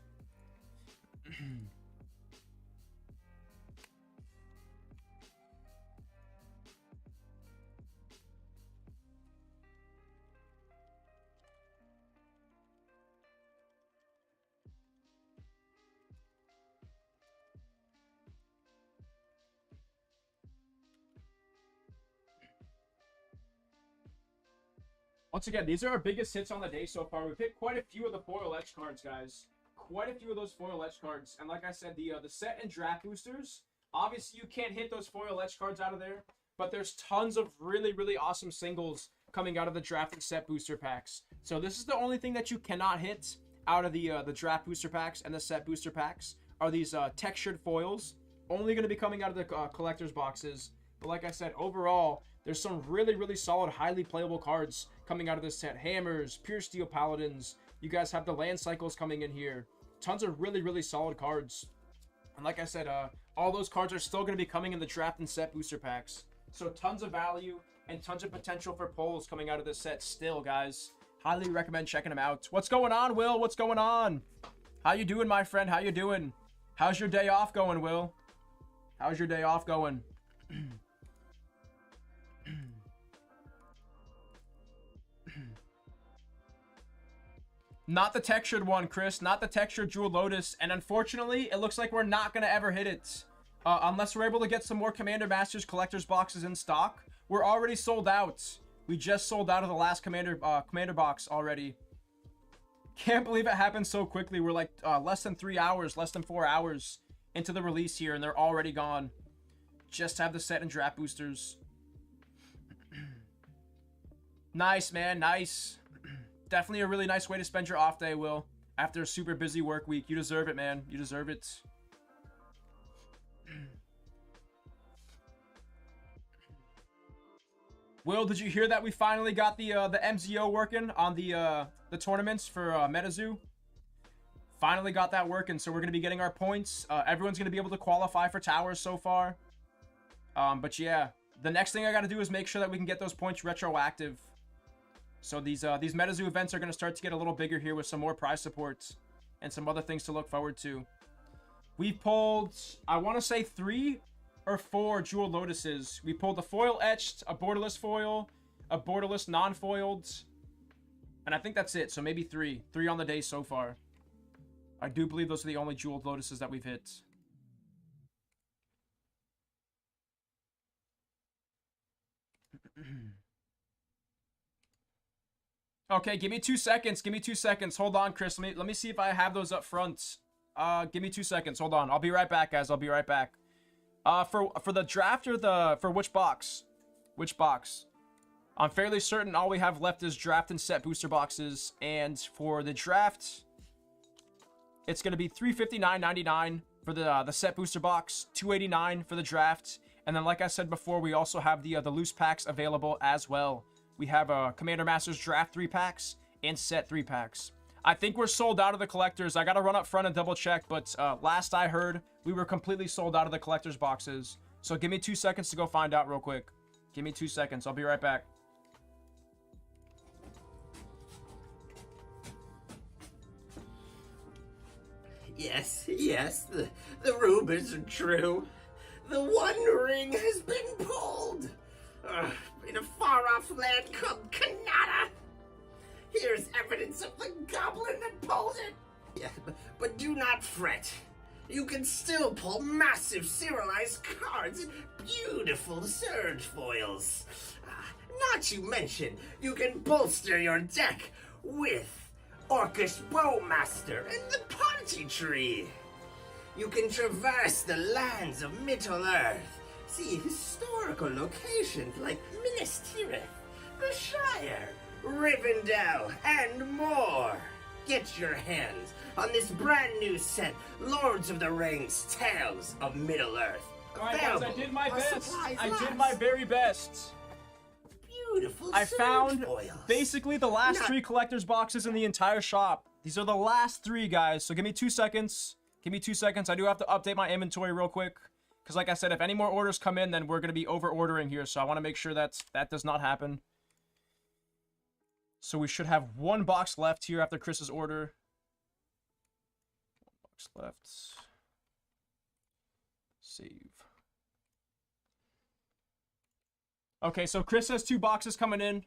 Once again, these are our biggest hits on the day so far. We've hit quite a few of the foil edge cards, guys. Quite a few of those foil edge cards. And like I said, the set and draft boosters, obviously you can't hit those foil edge cards out of there, but there's tons of really, really awesome singles coming out of the draft and set booster packs. So this is the only thing that you cannot hit out of the draft booster packs and the set booster packs are these textured foils. Only going to be coming out of the collector's boxes. But like I said, overall, there's some really, really solid, highly playable cards coming out of this set. Hammers, Pure Steel Paladins. You guys have the land cycles coming in here. Tons of really, really solid cards. And like I said, all those cards are still going to be coming in the draft and set booster packs. So tons of value and tons of potential for pulls coming out of this set still, guys. Highly recommend checking them out. What's going on, Will? What's going on? How you doing, my friend? How you doing? How's your day off going, Will? How's your day off going? Not the textured one, Chris. Not the textured Jewel Lotus. And unfortunately, it looks like we're not going to ever hit it. Unless we're able to get some more Commander Masters collector's boxes in stock. We're already sold out. We just sold out of the last Commander box already. Can't believe it happened so quickly. We're like less than 3 hours, less than 4 hours into the release here, and they're already gone. Just have the set and draft boosters. Nice, man. Nice. Definitely a really nice way to spend your off day, Will. After a super busy work week. You deserve it, man. You deserve it. Will, did you hear that we finally got the MZO working on the tournaments for Metazoo? Finally got that working, so we're going to be getting our points. Everyone's going to be able to qualify for towers so far. But yeah, the next thing I got to do is make sure that we can get those points retroactive. So these Metazoo events are going to start to get a little bigger here with some more prize supports and some other things to look forward to. We pulled, I want to say 3 or 4 Jewel Lotuses. We pulled a foil etched, a borderless foil, a borderless non-foiled, and I think that's it. So maybe 3 on the day so far. I do believe those are the only Jewel Lotuses that we've hit. Okay, give me 2 seconds. Give me 2 seconds. Hold on, Chris. Let me see if I have those up front. Give me 2 seconds. Hold on. I'll be right back, guys. I'll be right back. For the draft or for which box? Which box? I'm fairly certain all we have left is draft and set booster boxes. And for the draft, it's going to be $359.99 for the set booster box, $289 for the draft. And then, like I said before, we also have the loose packs available as well. We have Commander Masters draft 3 packs and set 3 packs. I think we're sold out of the collectors. I got to run up front and double check, but last I heard, we were completely sold out of the collectors boxes. So give me 2 seconds to go find out real quick. Give me 2 seconds. I'll be right back. Yes, the rumors are true. The One Ring has been pulled. In a far-off land called Kanata. Here's evidence of the goblin that pulled it. Yeah, but do not fret. You can still pull massive serialized cards and beautiful surge foils. Not to mention, you can bolster your deck with Orcish Bowmaster and the Party Tree. You can traverse the lands of Middle-earth, see historical locations like Minas Tirith, the Shire, Rivendell, and more. Get your hands on this brand new set, Lords of the Rings Tales of Middle-earth. Alright guys, I did my best. I did my very best. Beautiful. I found basically the last 3 collector's boxes in the entire shop. These are the last 3, guys. So give me 2 seconds. Give me 2 seconds. I do have to update my inventory real quick. Because like I said, if any more orders come in, then we're going to be over-ordering here. So I want to make sure that does not happen. So we should have 1 box left here after Chris's order. 1 box left. Save. Okay, so Chris has 2 boxes coming in.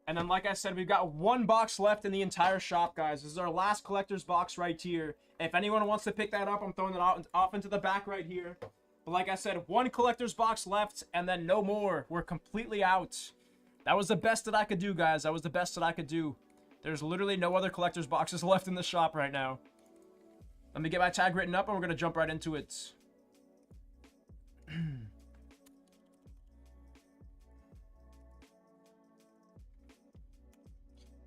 And then, like I said, we've got 1 box left in the entire shop, guys. This is our last collector's box right here. If anyone wants to pick that up, I'm throwing it off into the back right here. But like I said, 1 collector's box left, and then no more. We're completely out. That was the best that I could do, guys. That was the best that I could do. There's literally no other collector's boxes left in the shop right now. Let me get my tag written up and we're going to jump right into it.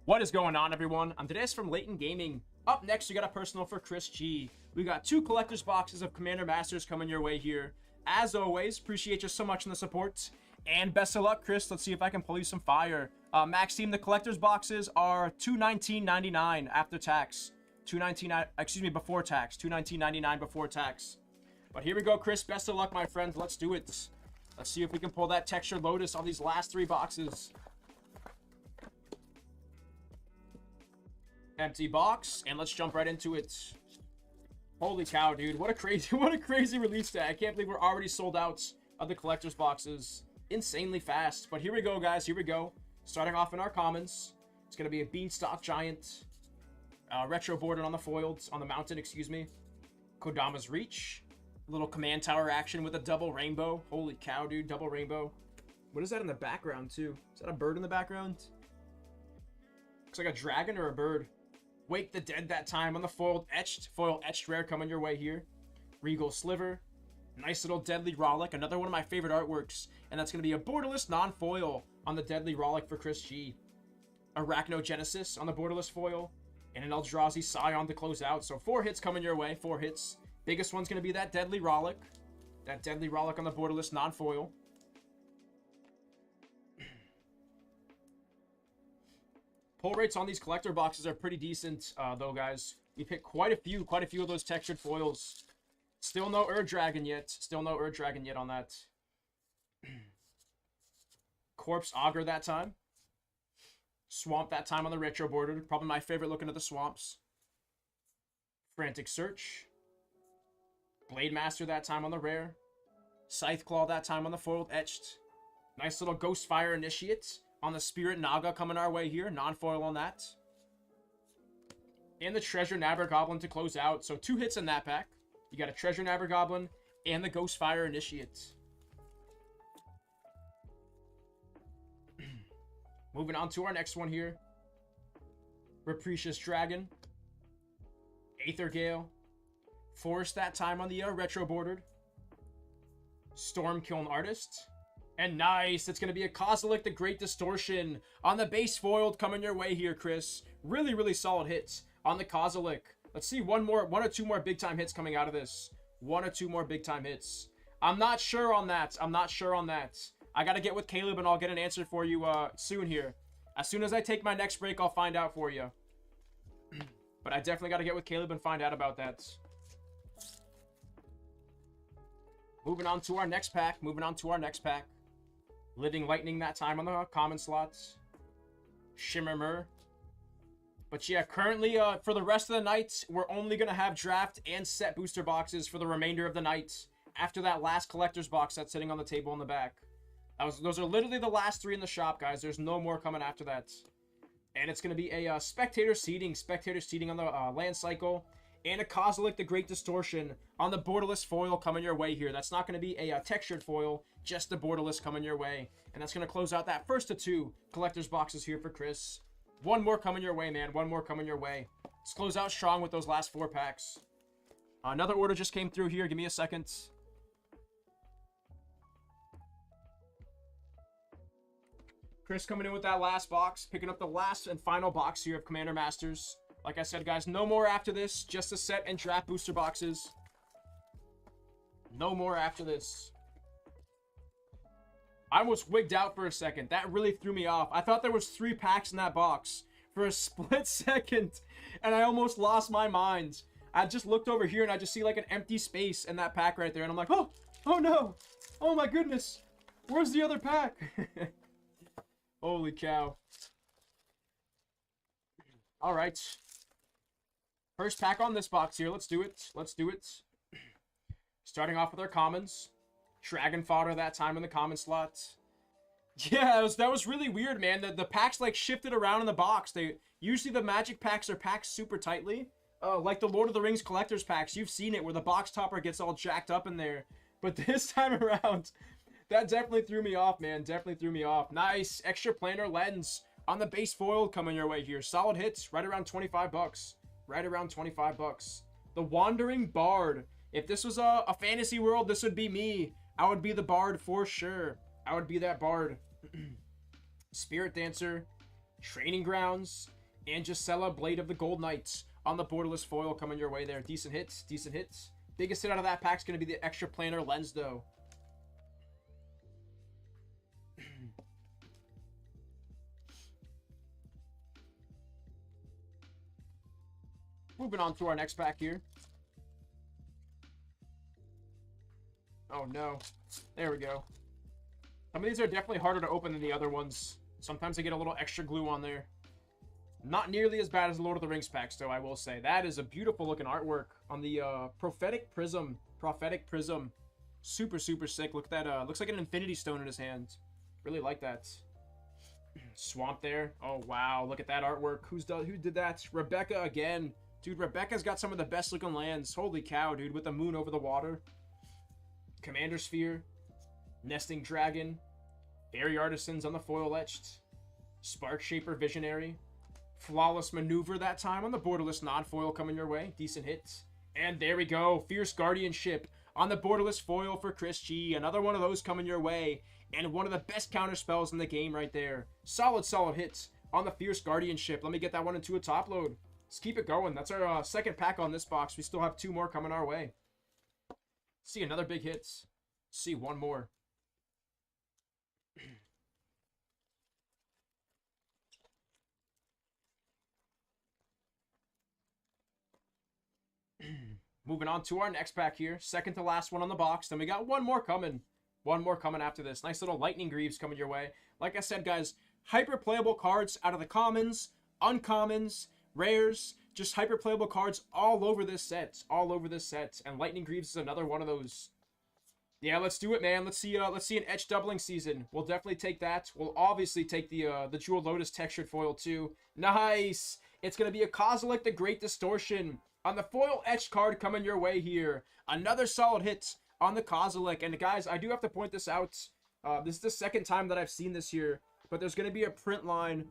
What is going on, everyone? I'm Dennis from Layton Gaming. Up next, we got a personal for Chris G. We got 2 collector's boxes of Commander Masters coming your way here. As always, appreciate you so much in the support. And best of luck, Chris. Let's see if I can pull you some fire. Maxime, the collector's boxes are $219.99 after tax. Before tax. $219.99 before tax. But here we go, Chris. Best of luck, my friends. Let's do it. Let's see if we can pull that textured Lotus on these last 3 boxes. Empty box, and let's jump right into it. Holy cow, dude. What a crazy release day. I can't believe we're already sold out of the collector's boxes. Insanely fast. But here we go, guys. Here we go. Starting off in our commons. It's going to be a Beanstalk Giant. Retro border on the foiled. On the mountain, excuse me. Kodama's Reach. Little command tower action with a double rainbow. Holy cow, dude. Double rainbow. What is that in the background, too? Is that a bird in the background? Looks like a dragon or a bird. Wake the Dead that time on the foil etched rare coming your way here. Regal Sliver. Nice little Deadly Rollick. Another one of my favorite artworks. And that's going to be a borderless non-foil on the Deadly Rollick for Chris G. Arachnogenesis on the borderless foil. And an Eldrazi Scion to close out. So 4 hits coming your way. 4 hits. Biggest one's going to be that Deadly Rollick. That Deadly Rollick on the borderless non-foil. Pull rates on these collector boxes are pretty decent, though, guys. We picked quite a few of those textured foils. Still no Ur-Dragon yet. Still no Ur-Dragon yet on that. Corpse Augur that time. Swamp that time on the retro border. Probably my favorite looking at the swamps. Frantic Search. Blade Master that time on the rare. Scythe Claw that time on the foiled etched. Nice little Ghostfire Initiate on the Spirit Naga coming our way here. Non-foil on that. And the Treasure Nabber Goblin to close out. So 2 hits in that pack. You got a Treasure Nabber Goblin and the Ghostfire Initiate. Moving on to our next one here. Rapacious Dragon. Aether Gale. Forest that time on the retro bordered. Stormkiln Artist. And nice, it's going to be a Kozilek the Great Distortion on the base foiled coming your way here, Chris. Really solid hits on the Kozilek. Let's see one or two more big time hits coming out of this. 1 or 2 more big time hits. I'm not sure on that. I got to get with Caleb and I'll get an answer for you soon here. As soon as I take my next break, I'll find out for you. But I definitely got to get with Caleb and find out about that. Moving on to our next pack. Living Lightning that time on the common slots. Shimmermer. But yeah, currently for the rest of the night, we're only going to have draft and set booster boxes for the remainder of the night. After that last collector's box that's sitting on the table in the back. Those are literally the last 3 in the shop, guys. There's no more coming after that. And it's going to be a spectator seating on the land cycle. And a Kozilek the Great Distortion on the borderless foil coming your way here. That's not going to be a textured foil, just the borderless coming your way. And that's going to close out that first of 2 collector's boxes here for Chris. 1 more coming your way, man. 1 more coming your way. Let's close out strong with those last 4 packs. Another order just came through here. Give me a second. Chris coming in with that last box. Picking up the last and final box here of Commander Masters. Like I said, guys, no more after this. Just the set and draft booster boxes. No more after this. I almost wigged out for a second. That really threw me off. I thought there was 3 packs in that box for a split second. And I almost lost my mind. I just looked over here and I just see like an empty space in that pack right there. And I'm like, oh no. Oh my goodness. Where's the other pack? Holy cow. All right. First pack on this box here. Let's do it. Starting off with our commons. Dragon Fodder that time in the common slot. Yeah, that was really weird, man. The packs like shifted around in the box. Usually the Magic packs are packed super tightly. Like the Lord of the Rings collector's packs. You've seen it where the box topper gets all jacked up in there. But this time around, That definitely threw me off, man. Definitely threw me off. Nice. Extra planar lens on the base foil coming your way here. Solid hits. Right around 25 bucks. Right around 25 bucks. The Wandering Bard. If this was a fantasy world, this would be me. I would be the Bard for sure. I would be that Bard. Spirit Dancer. Training Grounds. And Gisela, Blade of the Gold Knights on the borderless foil coming your way there. Decent hits. Decent hits. Biggest hit out of that pack is going to be the extra planar lens, though. Moving on to our next pack here. Oh, no. There we go. Some of these are definitely harder to open than the other ones. Sometimes they get a little extra glue on there. Not nearly as bad as the Lord of the Rings packs, though, I will say. That is a beautiful looking artwork on the Prophetic Prism. Prophetic Prism. Super, super sick. Look at that. Looks like an Infinity Stone in his hand. Really like that. Swamp there. Oh, wow. Look at that artwork. Who did that? Rebecca again. Dude, Rebecca's got some of the best looking lands. Holy cow, dude. With the moon over the water. Commander Sphere. Nesting Dragon. Fairy Artisans on the foil etched. Spark Shaper Visionary. Flawless Maneuver that time on the borderless non-foil coming your way. Decent hits. And there we go. Fierce Guardianship on the borderless foil for Chris G. Another one of those coming your way. And one of the best counter spells in the game right there. Solid, solid hits on the Fierce Guardianship. Let me get that one into a top load. Let's keep it going. That's our second pack on this box. We still have 2 more coming our way. See another big hits. See one more. Moving on to our next pack here. Second to last one on the box. Then we got one more coming. One more coming after this. Nice little Lightning Greaves coming your way. Like I said, guys, hyper playable cards out of the commons, uncommons, rares, just hyper playable cards all over this set. All over this set. And Lightning Greaves is another one of those. Yeah, let's do it, man. Let's see an etch doubling season. We'll definitely take that. We'll obviously take the Jewel Lotus textured foil too. Nice. It's gonna be a Kozilek the Great Distortion on the foil etched card coming your way here. Another solid hit on the Kozilek. And guys, I do have to point this out. This is the second time that I've seen this here, but there's gonna be a print line.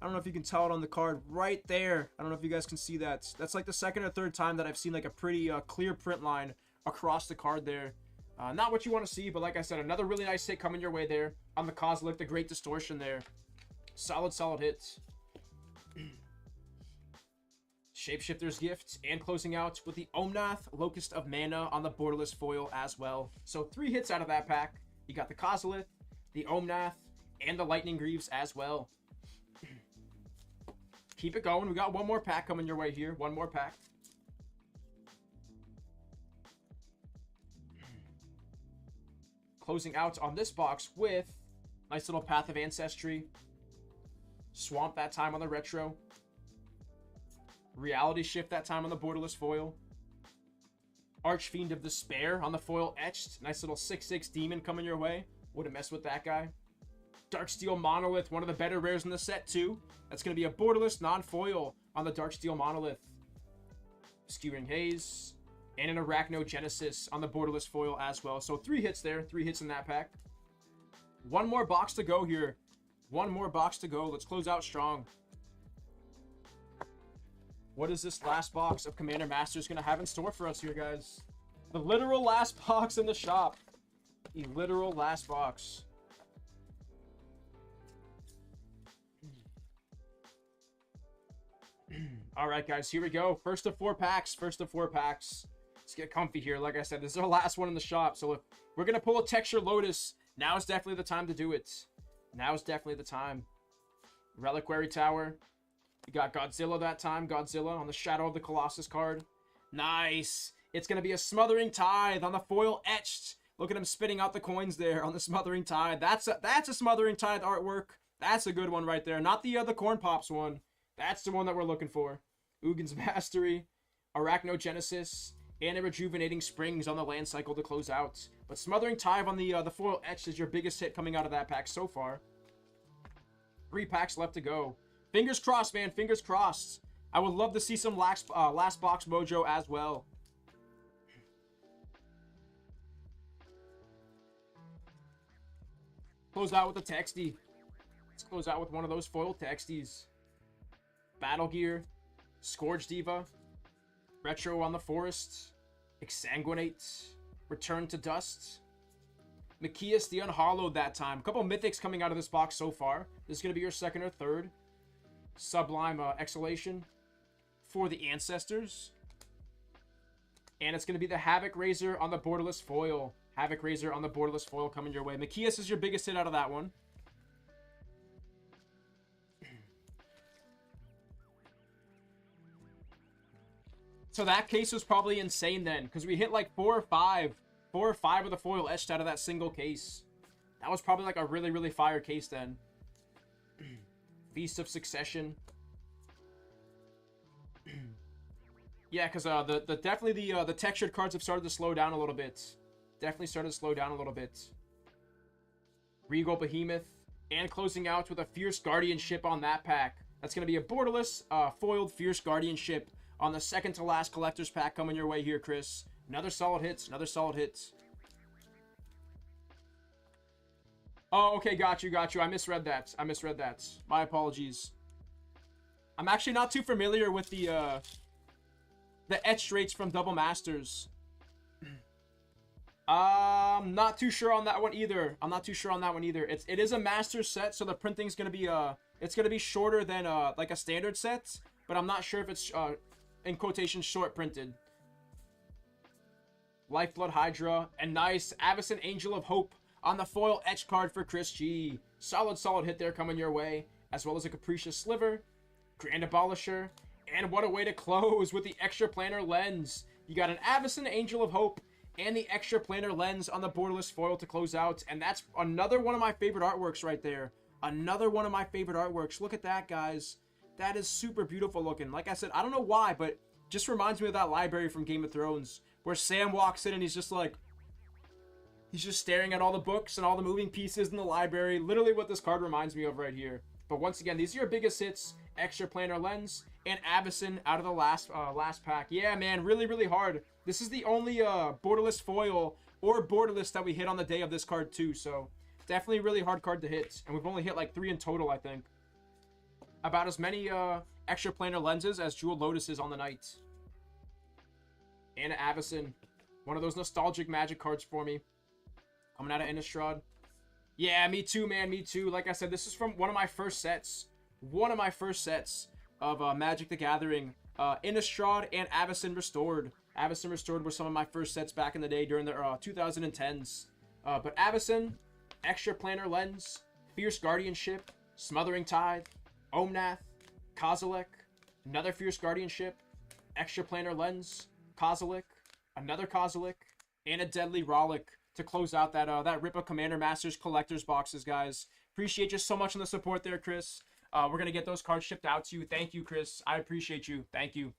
I don't know if you can tell it on the card right there. I don't know if you guys can see that. That's like the second or third time that I've seen like a pretty clear print line across the card there. Not what you want to see, but like I said, another really nice hit coming your way there on the Kozilek, the Great Distortion there. Solid, solid hits. Shapeshifter's Gift, and closing out with the Omnath, Locust of Mana on the borderless foil as well. So 3 hits out of that pack. You got the Kozilek, the Omnath, and the Lightning Greaves as well. Keep it going. We got one more pack coming your way here. One more pack. Closing out on this box with nice little Path of Ancestry. Swamp that time on the retro. Reality Shift that time on the borderless foil. Archfiend of Despair on the foil etched. Nice little 6/6 demon coming your way. Wouldn't mess with that guy. Darksteel Monolith, one of the better rares in the set too. That's going to be a borderless non-foil on the Darksteel Monolith. Skewering Haze. And an Arachnogenesis on the borderless foil as well. So 3 hits there. 3 hits in that pack. One more box to go here. One more box to go. Let's close out strong. What is this last box of Commander Masters going to have in store for us here, guys? The literal last box in the shop. The literal last box. All right, guys, here we go. First of 4 packs. First of 4 packs. Let's get comfy here. Like I said, this is our last one in the shop. So if we're going to pull a Texture Lotus, now is definitely the time to do it. Now is definitely the time. Reliquary Tower. We got Godzilla that time. Godzilla on the Shadow of the Colossus card. Nice. It's going to be a Smothering Tithe on the foil etched. Look at him spitting out the coins there on the Smothering Tithe. That's a Smothering Tithe artwork. That's a good one right there. Not the other Corn Pops one. That's the one that we're looking for. Ugin's Mastery. Arachnogenesis. And a Rejuvenating Springs on the land cycle to close out. But Smothering Tithe on the foil etched is your biggest hit coming out of that pack so far. 3 packs left to go. Fingers crossed, man. Fingers crossed. I would love to see some last box mojo as well. Close out with a texty. Let's close out with one of those foil texties. Battle Gear. Scourge Diva. Retro on the Forest. Exsanguinate. Return to Dust. Machias the Unhallowed that time. A couple mythics coming out of this box so far. This is going to be your second or third. Sublime Exhalation for the Ancestors. And it's going to be the Havoc Razor on the Borderless Foil. Havoc Razor on the Borderless Foil coming your way. Machias is your biggest hit out of that one. So that case was probably insane then, because we hit like 4 or 5 of the foil etched out of that single case. That was probably like a really, really fire case then. Feast of Succession. Yeah, because definitely the textured cards have started to slow down a little bit. Definitely started to slow down a little bit. Regal Behemoth. And closing out with a Fierce Guardianship on that pack. That's going to be a borderless foiled Fierce Guardianship on the second to last collector's pack coming your way here, Chris. Another solid hit. Another solid hit. Oh, okay. Got you. Got you. I misread that. I misread that. My apologies. I'm actually not too familiar with the etched rates from Double Masters. Not too sure on that one either. I'm not too sure on that one either. It is a master set, so the printing's gonna be it's gonna be shorter than like a standard set, but I'm not sure if it's in quotation short printed. Lifeblood Hydra and nice Avacyn Angel of Hope on the foil etch card for Chris G. Solid hit there coming your way, as well as a Capricious Sliver, Grand Abolisher, and what a way to close with the Extra Planar Lens. You got an Avacyn Angel of Hope and the Extra Planar Lens on the borderless foil to close out, and that's another one of my favorite artworks right there. Another one of my favorite artworks. Look at that, guys. That is super beautiful looking. Like I said, I don't know why, but just reminds me of that library from Game of Thrones, where Sam walks in and he's just like, he's just staring at all the books and all the moving pieces in the library. Literally what this card reminds me of right here. But once again, these are your biggest hits. Extra Planar Lens and Avacyn out of the last pack. Yeah, man, really hard. This is the only borderless foil or borderless that we hit on the day of this card too. So definitely really hard card to hit. And we've only hit like 3 in total, I think. About as many Extra Planar Lenses as Jewel Lotuses on the night. And Avacyn. One of those nostalgic Magic cards for me. Coming out of Innistrad. Yeah, me too, man. Me too. Like I said, this is from one of my first sets. One of my first sets of Magic the Gathering. Innistrad and Avacyn Restored. Avacyn Restored were some of my first sets back in the day during the 2010s. But Avacyn, Extra Planar Lens, Fierce Guardianship, Smothering Tithe, Omnath, Kozilek, another Fierce Guardianship, Extra Planar Lens, Kozilek, another Kozilek, and a Deadly Rollick to close out that rip of Commander Masters collector's boxes, guys. Appreciate you so much on the support there, Chris. We're going to get those cards shipped out to you. Thank you, Chris. I appreciate you. Thank you.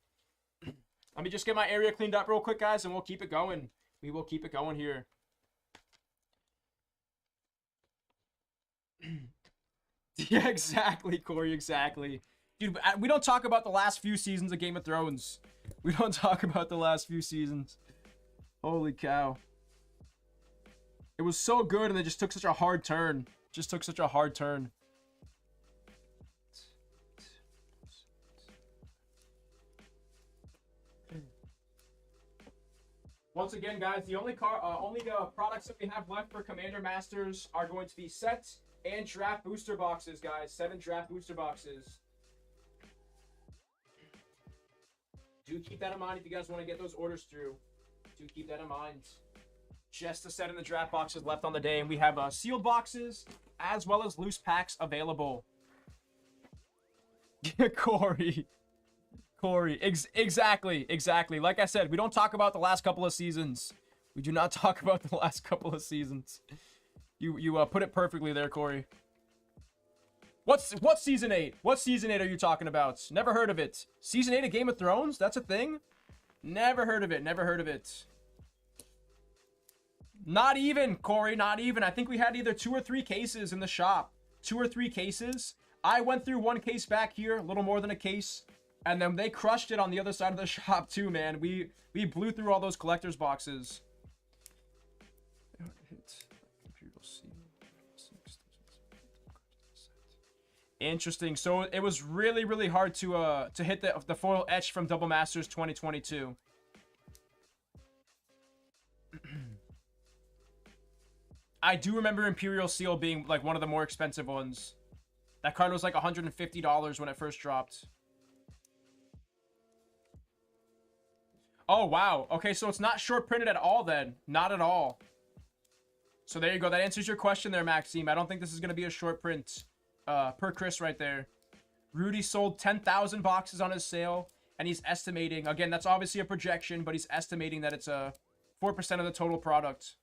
Let me just get my area cleaned up real quick, guys, and we'll keep it going. We will keep it going here. Yeah, exactly, Corey, exactly. Dude, we don't talk about the last few seasons of Game of Thrones. We don't talk about the last few seasons. Holy cow. It was so good, and it just took such a hard turn. Just took such a hard turn. Once again, guys, the only products that we have left for Commander Masters are going to be set and draft booster boxes, guys. 7 draft booster boxes. Do keep that in mind if you guys want to get those orders through. Do keep that in mind. Just a set in the draft boxes left on the day, and we have sealed boxes as well as loose packs available. Corey, exactly. Like I said, we don't talk about the last couple of seasons. We do not talk about the last couple of seasons. You put it perfectly there, Corey. What's season 8? What season 8 are you talking about? Never heard of it. Season 8 of Game of Thrones? That's a thing? Never heard of it. Never heard of it. Not even, Corey, not even. I think we had either 2 or 3 cases in the shop. 2 or 3 cases. I went through 1 case back here, a little more than a case. And then they crushed it on the other side of the shop too, man. We blew through all those collector's boxes. Interesting. So it was really, really hard to hit the foil etch from Double Masters 2022. I do remember Imperial Seal being like one of the more expensive ones. That card was like $150 when it first dropped. Oh, wow. Okay, so it's not short printed at all then. Not at all. So there you go. That answers your question there, Maxime. I don't think this is going to be a short print. Per Chris right there. Rudy sold 10,000 boxes on his sale, and he's estimating, again, that's obviously a projection, but he's estimating that it's a 4% of the total product.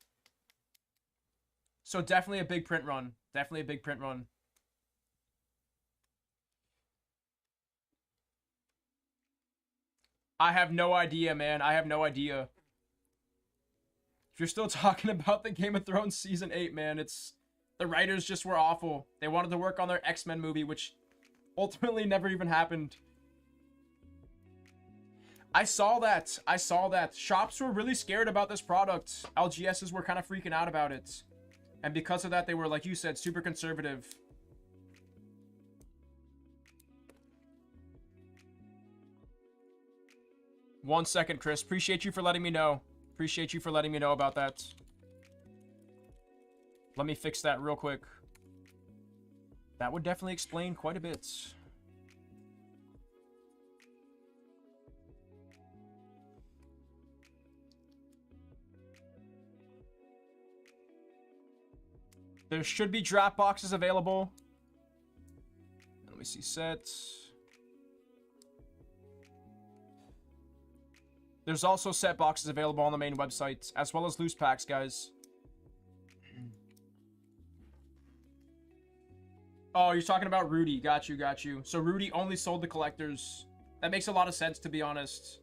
So definitely a big print run. Definitely a big print run. I have no idea, man. I have no idea. If you're still talking about the Game of Thrones Season 8, man, it's... The writers just were awful. They wanted to work on their X-Men movie, which ultimately never even happened. I saw that. I saw that. Shops were really scared about this product. LGSs were kind of freaking out about it. And because of that, they were, like you said, super conservative. One second, Chris. Appreciate you for letting me know. Appreciate you for letting me know about that. Let me fix that real quick. That would definitely explain quite a bit. There should be draft boxes available. Let me see sets. There's also set boxes available on the main website, as well as loose packs, guys. Oh, you're talking about Rudy. Got you, got you. So Rudy only sold the collectors. That makes a lot of sense, to be honest.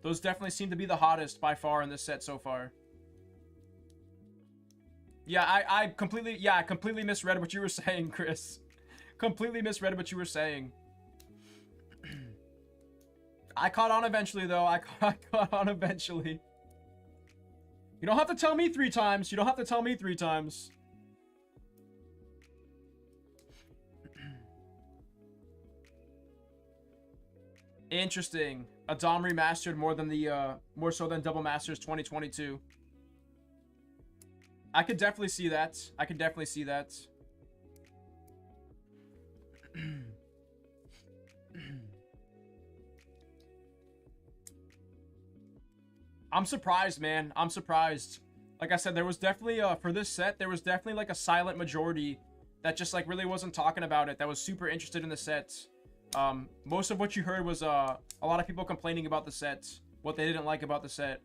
Those definitely seem to be the hottest by far in this set so far. Yeah, I completely misread what you were saying, Chris. Completely misread what you were saying. I caught on eventually, though. I caught on eventually. You don't have to tell me 3 times. You don't have to tell me 3 times. Interesting. A Dom remastered more so than Double Masters 2022. I could definitely see that. I could definitely see that. I'm surprised, man. I'm surprised. Like I said, there was definitely for this set, there was definitely like a silent majority that just like really wasn't talking about it, that was super interested in the set. Most of what you heard was a lot of people complaining about the set, what they didn't like about the set.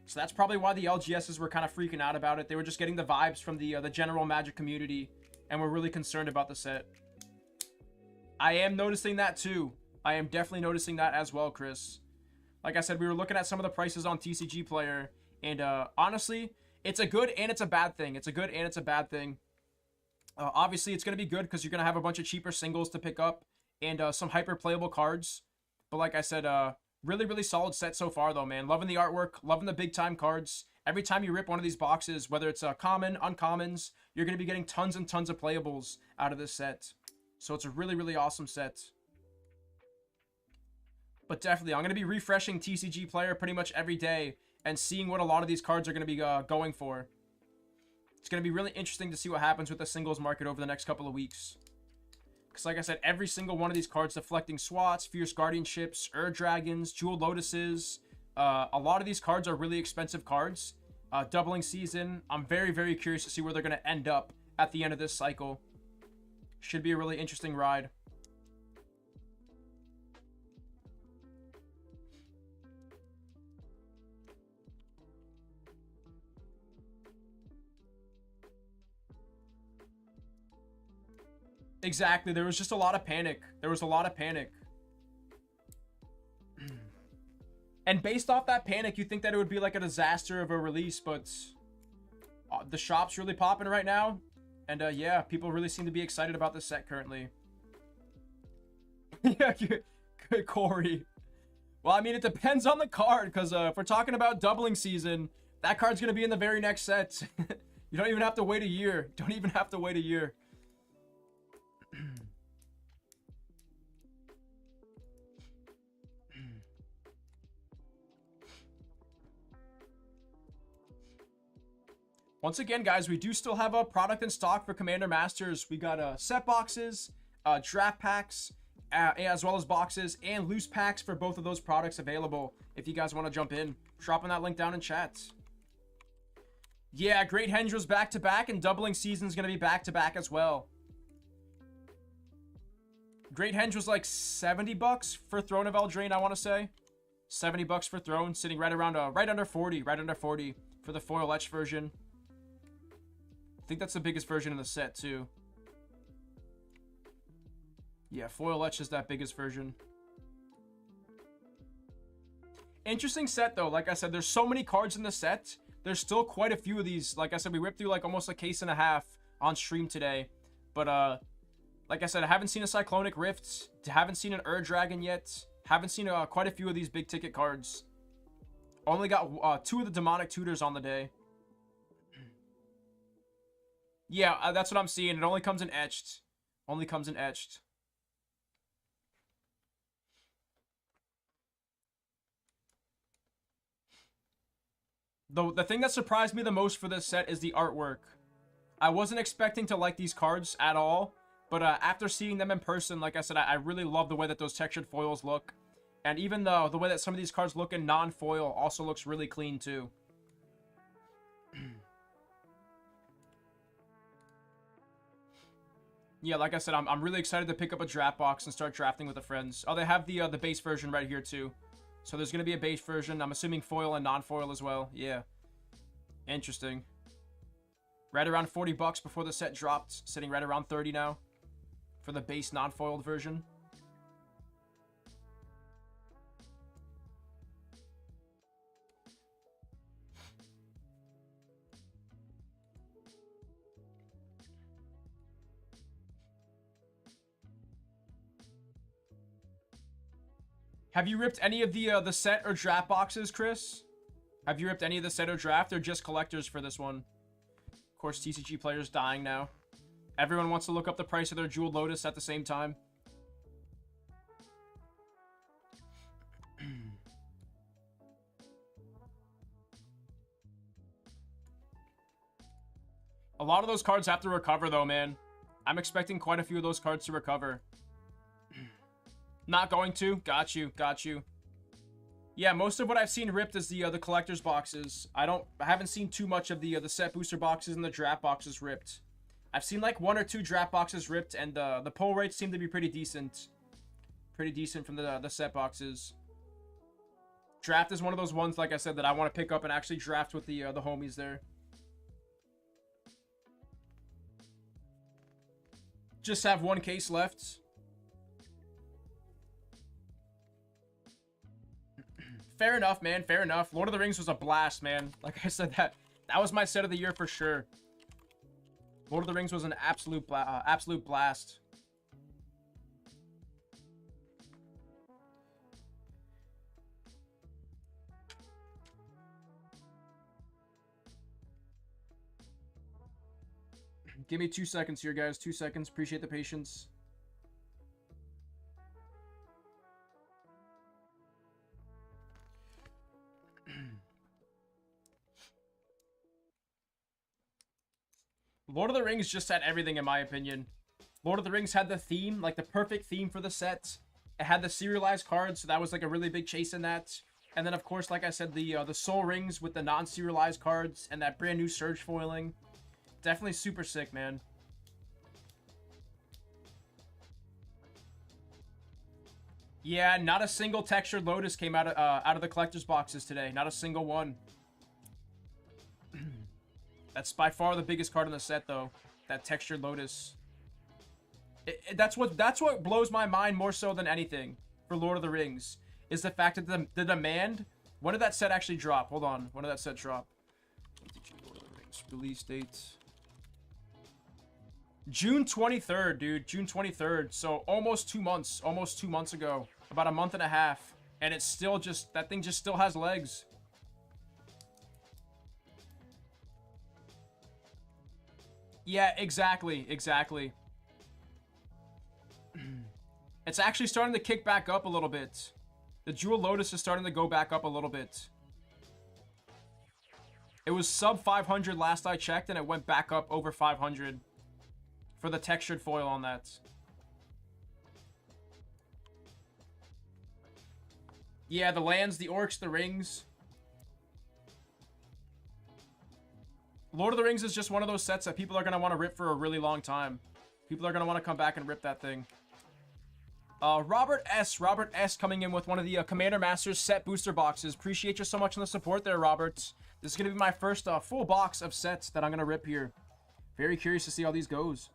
So that's probably why the LGSs were kind of freaking out about it. They were just getting the vibes from the general Magic community and were really concerned about the set. I am noticing that too. I am definitely noticing that as well, Chris. Like I said, we were looking at some of the prices on TCG Player, and honestly, it's a good and it's a bad thing. It's a good and it's a bad thing. Obviously, it's going to be good because you're going to have a bunch of cheaper singles to pick up and some hyper playable cards. But like I said, really, really solid set so far, though, man. Loving the artwork, loving the big time cards. Every time you rip one of these boxes, whether it's common, uncommons, you're going to be getting tons and tons of playables out of this set. So it's a really, really awesome set. But definitely, I'm going to be refreshing TCG Player pretty much every day and seeing what a lot of these cards are going to be going for. It's going to be really interesting to see what happens with the singles market over the next couple of weeks. Because like I said, every single one of these cards, Deflecting Swats, Fierce Guardianships, Dragons, Jeweled Lotuses, a lot of these cards are really expensive cards. Doubling Season, I'm very, very curious to see where they're going to end up at the end of this cycle. Should be a really interesting ride. Exactly, there was just a lot of panic. There was a lot of panic. And based off that panic, you think that it would be like a disaster of a release, but the shop's really popping right now. And yeah, people really seem to be excited about this set currently. Yeah, good, Corey. Well, I mean, it depends on the card, because if we're talking about Doubling Season, that card's going to be in the very next set. You don't even have to wait a year. Don't even have to wait a year. Once again, guys, we do still have a product in stock for Commander Masters. We got set boxes, draft packs, as well as boxes and loose packs for both of those products available. If you guys want to jump in, dropping that link down in chat. Yeah, Great Henge was back-to-back, and Doubling Season's going to be back-to-back as well. Great Henge was like 70 bucks for Throne of Eldraine, I want to say. 70 bucks for Throne, sitting right around, right under 40 for the foil etch version. I think that's the biggest version in the set, too. Yeah, foil etch is that biggest version. Interesting set, though. Like I said, there's so many cards in the set. There's still quite a few of these. Like I said, we whipped through like almost a case and a half on stream today. But, like I said, I haven't seen a Cyclonic Rift. Haven't seen an Dragon yet. Haven't seen quite a few of these big ticket cards. Only got 2 of the Demonic Tutors on the day. Yeah, that's what I'm seeing. It only comes in etched. Only comes in etched. The thing that surprised me the most for this set is the artwork. I wasn't expecting to like these cards at all, but after seeing them in person, like I said, I really love the way that those textured foils look. And even though the way that some of these cards look in non-foil also looks really clean too. Yeah, like I said, I'm really excited to pick up a draft box and start drafting with the friends. Oh, they have the base version right here too. So there's going to be a base version. I'm assuming foil and non-foil as well. Yeah. Interesting. Right around 40 bucks before the set dropped. Sitting right around 30 now. For the base non-foiled version. Have you ripped any of the set or draft boxes, Chris? Have you ripped any of the set or draft, or just collectors for this one? Of course, TCG players dying now. Everyone wants to look up the price of their Jeweled Lotus at the same time. A lot of those cards have to recover, though, man. I'm expecting quite a few of those cards to recover. Not going to. Got you. Got you. Yeah, most of what I've seen ripped is the collector's boxes. I haven't seen too much of the set booster boxes and the draft boxes ripped. I've seen like 1 or 2 draft boxes ripped, and the pull rates seem to be pretty decent. Pretty decent from the set boxes. Draft is one of those ones, like I said, that I want to pick up and actually draft with the homies there. Just have 1 case left. Fair enough, man. Fair enough. Lord of the Rings was a blast, man. Like I said, that was my set of the year for sure. Lord of the Rings was an absolute blast. Give me 2 seconds here, guys. 2 seconds. Appreciate the patience. Lord of the Rings just had everything, in my opinion. Lord of the Rings had the theme, like the perfect theme for the set. It had the serialized cards, so that was like a really big chase in that. And then, of course, like I said, the Soul Rings with the non-serialized cards and that brand new Surge foiling. Definitely super sick, man. Yeah, not a single textured Lotus came out of the collector's boxes today. Not a single one. That's by far the biggest card in the set, though. That textured Lotus. That's what blows my mind more so than anything for Lord of the Rings. Is the fact that the demand... When did that set actually drop? Hold on. When did that set drop? Lord of the Rings release date. June 23rd, dude. June 23rd. So almost 2 months. Almost 2 months ago. About a month and a half. And it's still just... That thing just still has legs. Yeah, exactly. Exactly. It's actually starting to kick back up a little bit. The Jewel Lotus is starting to go back up a little bit. It was sub 500 last I checked, and it went back up over 500 for the textured foil on that. Yeah, the lands, the orcs, the rings. Lord of the Rings is just one of those sets that people are going to want to rip for a really long time. People are going to want to come back and rip that thing. Robert S. Coming in with one of the Commander Masters set booster boxes. Appreciate you so much on the support there, Robert. This is going to be my first full box of sets that I'm going to rip here. Very curious to see how this goes.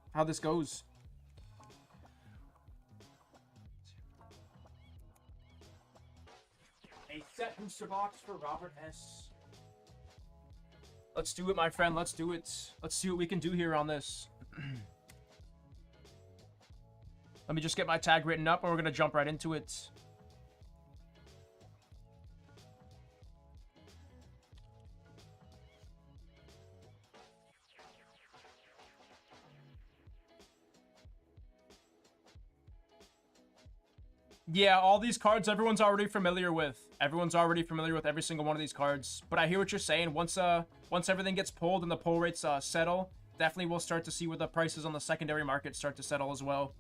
A set booster box for Robert S. Let's do it, my friend. Let's do it. Let's see what we can do here on this. Let me just get my tag written up, and we're going to jump right into it. Yeah, all these cards everyone's already familiar with. Everyone's already familiar with every single one of these cards. But I hear what you're saying. Once everything gets pulled and the pull rates settle, definitely we'll start to see where the prices on the secondary market start to settle as well.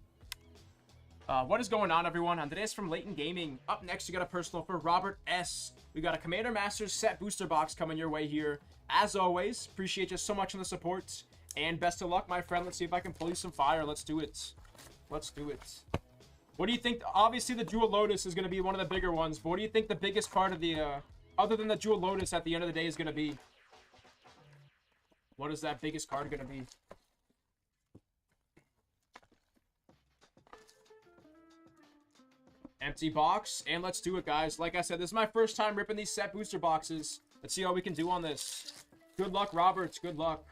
What is going on, everyone? Andres from Layton Gaming. Up next, we got a personal for Robert S. We got a Commander Masters set booster box coming your way here. As always, appreciate you so much on the support. And best of luck, my friend. Let's see if I can pull you some fire. Let's do it. Let's do it. What do you think? Obviously, the Jewel Lotus is going to be one of the bigger ones. But what do you think the biggest card of the, other than the Jewel Lotus at the end of the day is going to be? What is that biggest card going to be? Empty box, and let's do it, guys. Like I said, this is my first time ripping these set booster boxes. Let's see how we can do on this. Good luck, Roberts. Good luck.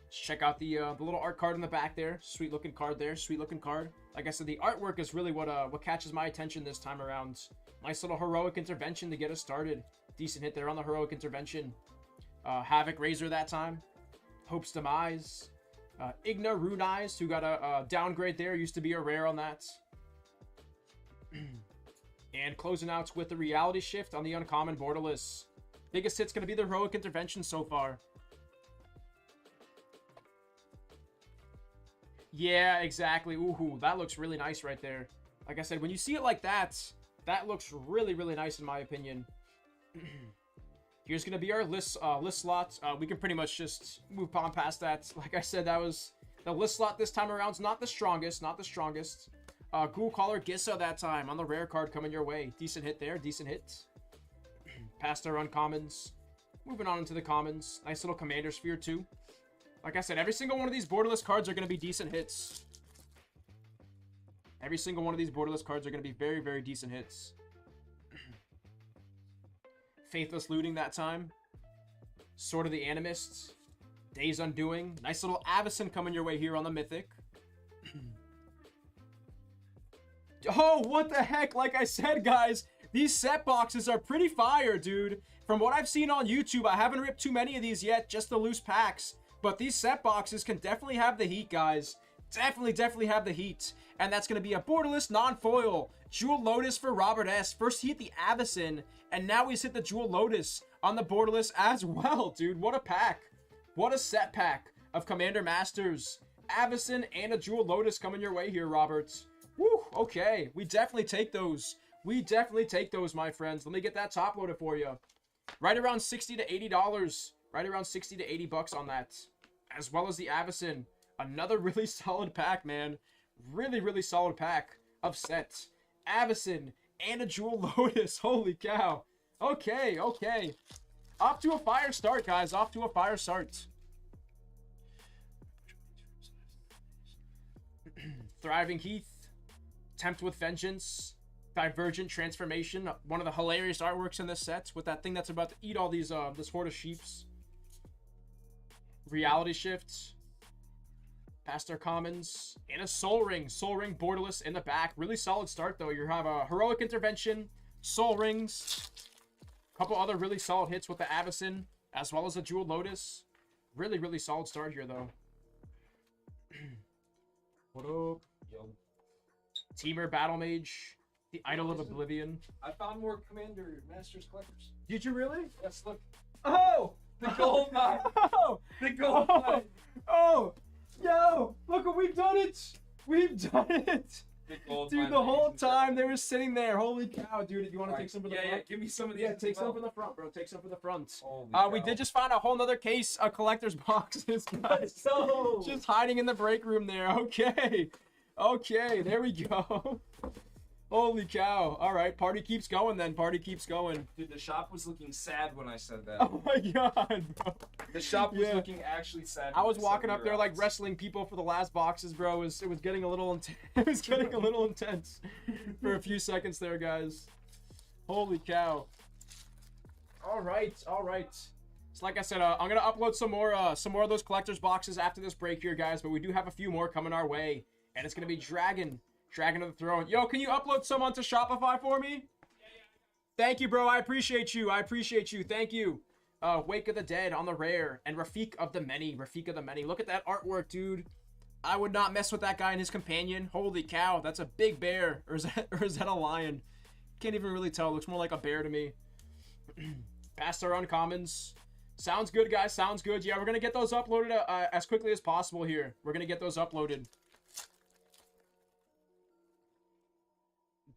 Let's check out the little art card in the back there. Sweet looking card there. Sweet looking card. Like I said, the artwork is really what catches my attention this time around. Nice little heroic intervention to get us started. Decent hit there on the heroic intervention. Havoc Razor that time. Hope's Demise. Igna Runize, who got a downgrade there. Used to be a rare on that. And closing out with the Reality Shift on the uncommon borderless. Biggest hit's going to be the heroic intervention so far. Yeah, exactly. Ooh, that looks really nice right there. Like I said, when you see it like that, that looks really, really nice in my opinion. Here's going to be our list slot. We can pretty much just move on past that. Like I said, that was the list slot this time around. It's not the strongest, Ghoul Caller Gissa that time on the rare card coming your way. Decent hit there, decent hit. Past our uncommons. Moving on into the commons. Nice little Commander Sphere too. Like I said, every single one of these borderless cards are going to be decent hits. Every single one of these borderless cards are going to be very, very decent hits. Faithless Looting that time. Sword of the Animists. Days Undoing. Nice little Avacyn coming your way here on the Mythic. Oh, what the heck? Like I said, guys, these set boxes are pretty fire, dude. From what I've seen on YouTube, I haven't ripped too many of these yet, just the loose packs. But these set boxes can definitely have the heat, guys. Definitely have the heat. And that's going to be a borderless non-foil. Jewel Lotus for Robert S. First he hit the Avacyn, and now he's hit the Jewel Lotus on the borderless as well, dude. What a pack. What a set pack of Commander Masters. Avacyn and a Jewel Lotus coming your way here, Roberts. Woo, okay. We definitely take those. We definitely take those, my friends. Let me get that top loaded for you. Right around $60 to $80. Right around 60 to 80 bucks on that. As well as the Avacyn. Another really solid pack, man. Really solid pack of sets. Avacyn and a Jewel Lotus. Holy cow. Okay. Off to a fire start, guys. Off to a fire start. Thriving Heath. Tempt with Vengeance. Divergent Transformation. One of the hilarious artworks in this set. With that thing that's about to eat all these, this horde of sheeps. Reality Shift. Past our commons. And a Soul Ring. Soul Ring borderless in the back. Really solid start, though. You have a Heroic Intervention. Soul Rings. A couple other really solid hits with the Avacyn. As well as a Jewel Lotus. Really solid start here, though. What up? Yo. Teamer Battle Mage. The Idol of Oblivion. I found more Commander Masters collectors. Did you really? Yes, look. Oh! The gold mine. Oh, The gold oh, mine. oh, yo, look what we've done it. We've done it. The gold Dude, mine, the whole ladies and time they were sitting there. Holy cow, dude. You want to Alright, take some for the yeah, front? give me some of these. Yeah, as take some well. from the front, bro. Take some from the front. Holy We cow. did just find a whole nother case of collector's boxes, guys. go. Just hiding in the break room there. Okay. Okay, there we go. Holy cow. All right, party keeps going then. Party keeps going. Dude, the shop was looking sad when I said that. Oh my god, bro. The shop was Yeah. looking actually sad. I when was said walking we up were there like out. wrestling people for the last boxes, bro. It was getting a little it was getting a little intense for a few seconds there, guys. Holy cow. All right, all right. So like I said, I'm gonna upload some more of those collector's boxes after this break here, guys. But we do have a few more coming our way, and it's gonna be Dragon of the Throne. Yo, can you upload some onto Shopify for me? Thank you, bro. I appreciate you. I appreciate you. Thank you. Wake of the Dead on the rare, and Rafik of the Many. Rafik of the Many. Look at that artwork, dude. I would not mess with that guy and his companion. Holy cow, that's a big bear, or is that a lion? Can't even really tell. It looks more like a bear to me. Past our uncommons. Sounds good, guys. Sounds good. Yeah, we're gonna get those uploaded as quickly as possible here. We're gonna get those uploaded.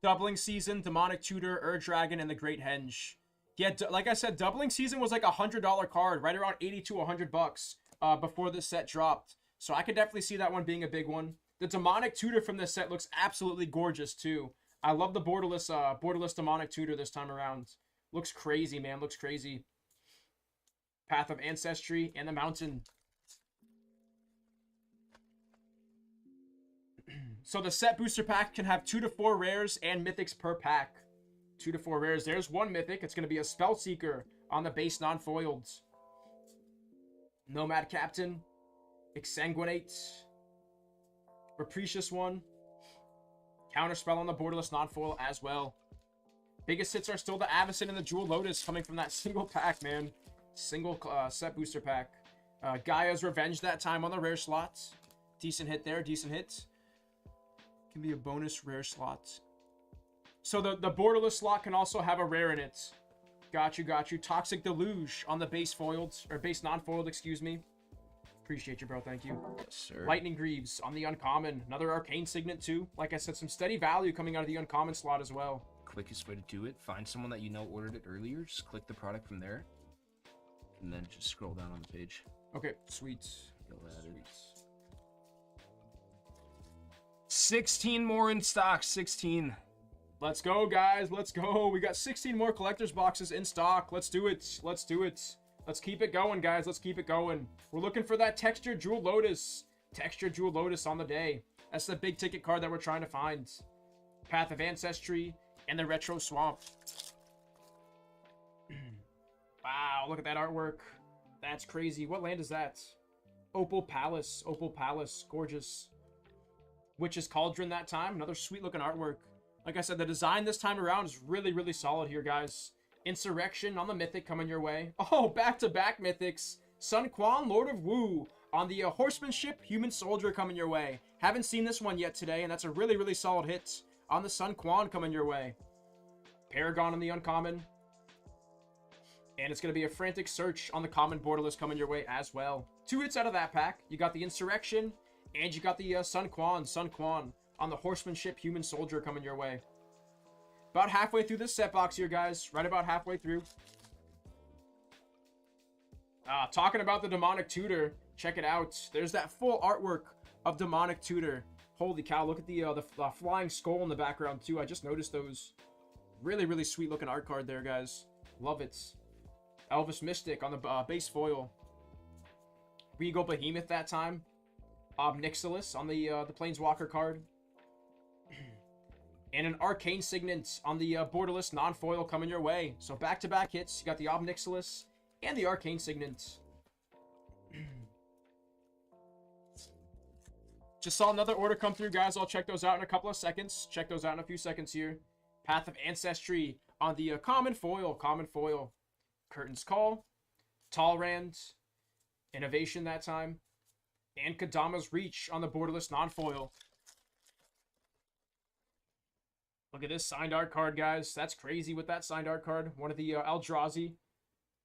Doubling Season, Demonic Tutor, Ur-Dragon, and the Great Henge. Yeah, like I said, Doubling Season was like a $100 card, right around 80 to 100 bucks before this set dropped. So I could definitely see that one being a big one. The Demonic Tutor from this set looks absolutely gorgeous too. I love the borderless Demonic Tutor this time around. Looks crazy, man. Looks crazy. Path of Ancestry and the Mountain. So the set booster pack can have 2 to 4 rares and mythics per pack. 2 to 4 rares. There's one mythic. It's going to be a Spellseeker on the base non-foiled. Nomad Captain. Exsanguinate. Rapacious one. Counterspell on the borderless non-foil as well. Biggest hits are still the Avacyn and the Jewel Lotus coming from that single pack, man. Single set booster pack. Gaia's Revenge that time on the rare slot. Decent hit there. Decent hit. Can be a bonus rare slot. So the borderless slot can also have a rare in it. Got you, got you. Toxic Deluge on the base foiled, or base non-foiled, excuse me. Appreciate you, bro. Thank you. Yes, sir. Lightning Greaves on the uncommon. Another Arcane Signet too. Like I said, some steady value coming out of the uncommon slot as well. Quickest way to do it, find someone that you know ordered it earlier, just click the product from there, and then just scroll down on the page. Okay, sweet. You'll add it. 16 more in stock. 16. Let's go, guys. Let's go. We got 16 more collector's boxes in stock. Let's do it. Let's do it. Let's keep it going, guys. Let's keep it going. We're looking for that Textured Jewel Lotus. Textured Jewel Lotus on the day. That's the big ticket card that we're trying to find. Path of Ancestry and the Retro Swamp. Wow, look at that artwork. That's crazy. What land is that? Opal Palace. Opal Palace. Gorgeous. Witch's Cauldron that time. Another sweet looking artwork. Like I said, the design this time around is really, really solid here, guys. Insurrection on the Mythic coming your way. Oh, back-to-back Mythics. Sun Quan, Lord of Wu. On the Horsemanship, Human Soldier coming your way. Haven't seen this one yet today, and that's a really, really solid hit. On the Sun Quan coming your way. Paragon on the uncommon. And it's going to be a Frantic Search on the common borderless coming your way as well. 2 hits out of that pack. You got the Insurrection, and you got the Sun Quan on the Horsemanship, Human Soldier coming your way. About halfway through this set box here, guys. Right about halfway through. Talking about the Demonic Tutor. Check it out. There's that full artwork of Demonic Tutor. Holy cow, look at the flying skull in the background, too. I just noticed those. Really, really sweet looking art card there, guys. Love it. Elvis Mystic on the base foil. Regal Behemoth that time. Obnixilis on the Planeswalker card. And an Arcane Signet on the borderless non-foil coming your way. So back-to-back hits. You got the Obnixilis and the Arcane Signet. Just saw another order come through, guys. I'll check those out in a couple of seconds. Check those out in a few seconds here. Path of Ancestry on the common foil. Curtain's Call. Talrand. Innovation that time. And Kadama's Reach on the borderless non-foil. Look at this signed art card, guys. That's crazy with that signed art card. One of the Eldrazi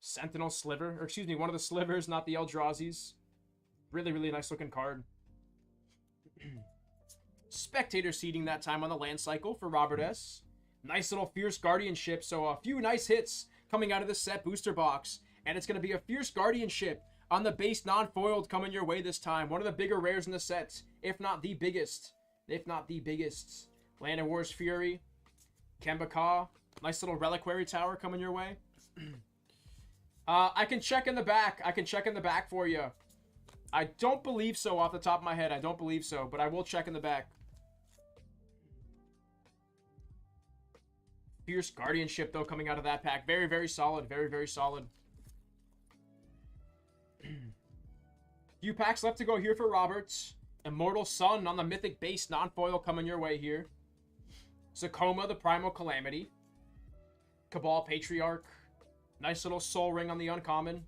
Sentinel Sliver, or excuse me, one of the Slivers, not the Eldrazi's. Really, really nice looking card. Spectator seeding that time on the land cycle for Robert S. Nice little Fierce Guardianship. So a few nice hits coming out of the set booster box. And it's going to be a Fierce Guardianship on the base non-foiled coming your way this time. One of the bigger rares in the set, if not the biggest. If not the biggest. Land of War's Fury. Kembaka. Nice little Reliquary Tower coming your way. I can check in the back. I can check in the back for you. I don't believe so off the top of my head. I don't believe so, but I will check in the back. Fierce Guardianship, though, coming out of that pack. Very, very solid. Very, very solid. Few packs left to go here for Roberts. Immortal Sun on the Mythic base non-foil coming your way here. Zakoma, the Primal Calamity. Cabal Patriarch. Nice little Soul Ring on the uncommon.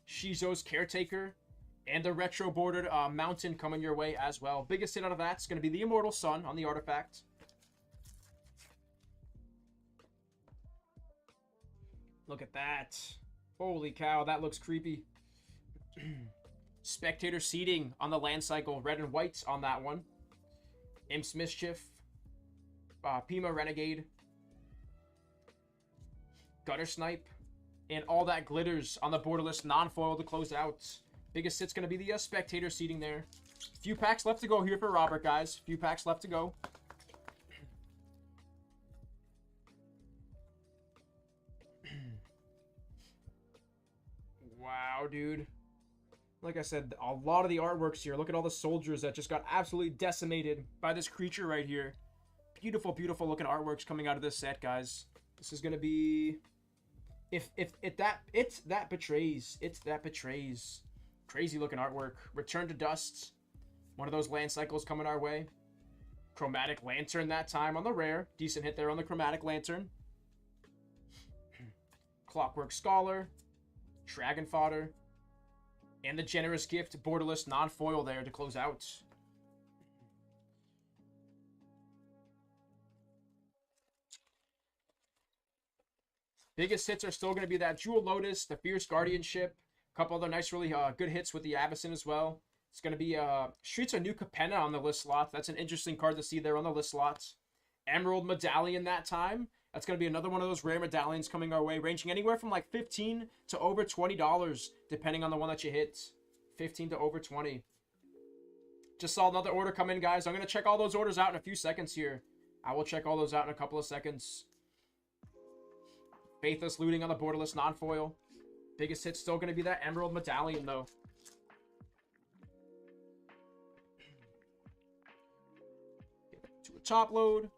Shizo's Caretaker. And the retro bordered Mountain coming your way as well. Biggest hit out of that's going to be the Immortal Sun on the artifact. Look at that. Holy cow, that looks creepy. Spectator seeding on the land cycle. Red and white on that one. Imp's Mischief. Pima Renegade. Gutter Snipe. And all that glitters on the borderless non-foil to close out. Biggest hit's going to be the Spectator seeding there. Few packs left to go here for Robert, guys. Few packs left to go. Wow, dude. Like I said, a lot of the artworks here. Look at all the soldiers that just got absolutely decimated by this creature right here. Beautiful, beautiful looking artworks coming out of this set, guys. This is going to be... It's that betrays. Crazy looking artwork. Return to Dust. One of those land cycles coming our way. Chromatic Lantern that time on the rare. Decent hit there on the Chromatic Lantern. Clockwork Scholar. Dragon Fodder. And the Generous Gift borderless non-foil there to close out. Biggest hits are still going to be that Jewel Lotus, the Fierce Guardianship. A couple other nice, really good hits with the Avacyn as well. It's going to be Streets of New Capenna on the list slot. That's an interesting card to see there on the list slots. Emerald Medallion that time. That's going to be another one of those rare medallions coming our way, ranging anywhere from like $15 to over $20, depending on the one that you hit. 15 to over 20. Just saw another order come in, guys. I'm going to check all those orders out in a few seconds here. I will check all those out in a couple of seconds. Faithless Looting on the borderless non-foil. Biggest hit's still going to be that Emerald Medallion, though. Get to a top load.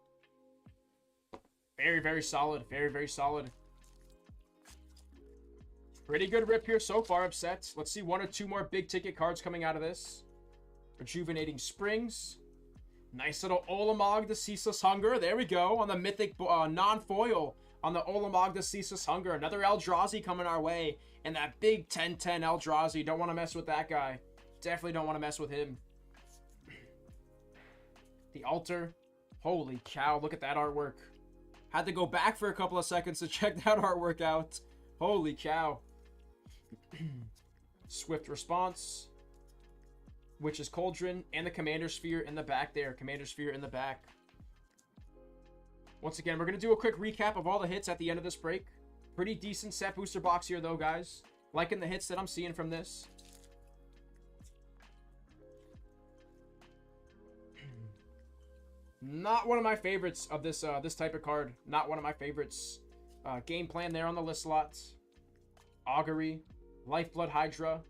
Very, very solid. Very, very solid. Pretty good rip here so far, Upset. Let's see one or two more big ticket cards coming out of this. Rejuvenating Springs. Nice little Olamog, the Ceaseless Hunger. There we go. On the Mythic non-foil. On the Olamog, the Ceaseless Hunger. Another Eldrazi coming our way. And that big 10-10 Eldrazi. Don't want to mess with that guy. Definitely don't want to mess with him. The Altar. Holy cow, look at that artwork. Had to go back for a couple of seconds to check that artwork out. Holy cow. Swift Response. Witch's Cauldron. And the Commander Sphere in the back there. Commander Sphere in the back. Once again, we're going to do a quick recap of all the hits at the end of this break. Pretty decent set booster box here, though, guys. Liking the hits that I'm seeing from this. Not one of my favorites of this this type of card. Not one of my favorites. Game plan there on the list slots. Augury. Lifeblood Hydra.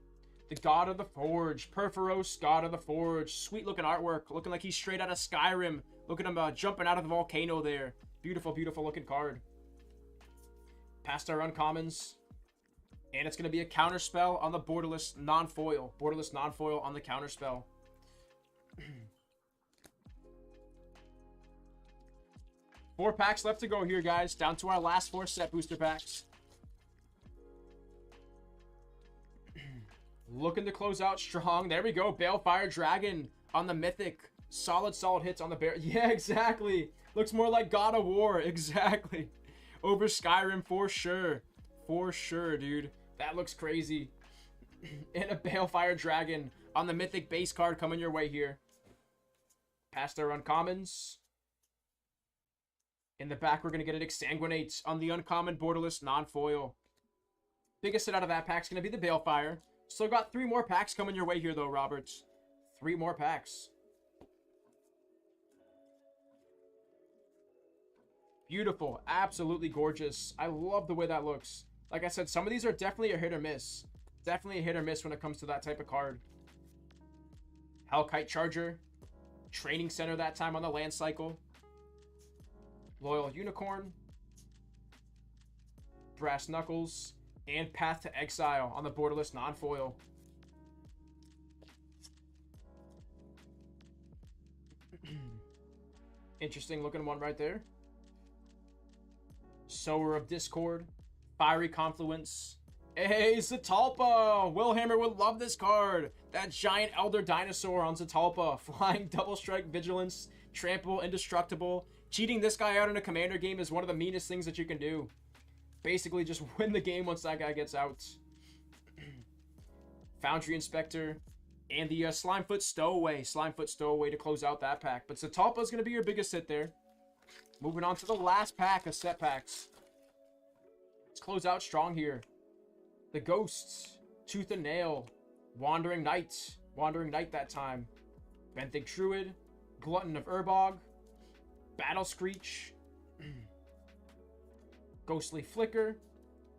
The God of the Forge. Perforos, God of the Forge. Sweet looking artwork. Looking like he's straight out of Skyrim. Look at him jumping out of the volcano there. Beautiful, beautiful looking card. Past our uncommons. And it's going to be a counterspell on the borderless non-foil. Borderless non-foil on the counterspell. 4 packs left to go here, guys. Down to our last 4 set booster packs. Looking to close out strong. There we go. Balefire Dragon on the Mythic. Solid hits on the bear. Yeah, exactly. Looks more like God of War. Exactly. over Skyrim for sure. For sure, dude. That looks crazy. And a Balefire Dragon on the Mythic base card coming your way here. Past our uncommons. In the back, we're going to get an Exsanguinate on the uncommon borderless non-foil. Biggest hit out of that pack's going to be the Balefire. Still got 3 more packs coming your way here, though, Roberts. 3 more packs. Beautiful. Absolutely gorgeous. I love the way that looks. Like I said, some of these are definitely a hit or miss. Definitely a hit or miss when it comes to that type of card. Hellkite Charger. Training Center that time on the land cycle. Loyal Unicorn. Brass Knuckles. And Path to Exile on the borderless non-foil. Interesting looking one right there. Sower of Discord. Fiery Confluence. Hey, Zatalpa! Willhammer would love this card. That giant Elder Dinosaur on Zatalpa. Flying Double Strike Vigilance. Trample, Indestructible. Cheating this guy out in a commander game is one of the meanest things that you can do. Basically, just win the game once that guy gets out. Foundry Inspector. And the Slimefoot Stowaway. Slimefoot Stowaway to close out that pack. But Zatalpa is going to be your biggest hit there. Moving on to the last pack of set packs. Let's close out strong here. The Ghosts. Tooth and Nail. Wandering Knight. Wandering Knight that time. Benthic Druid. Glutton of Urbog. Battle Screech. Ghostly Flicker.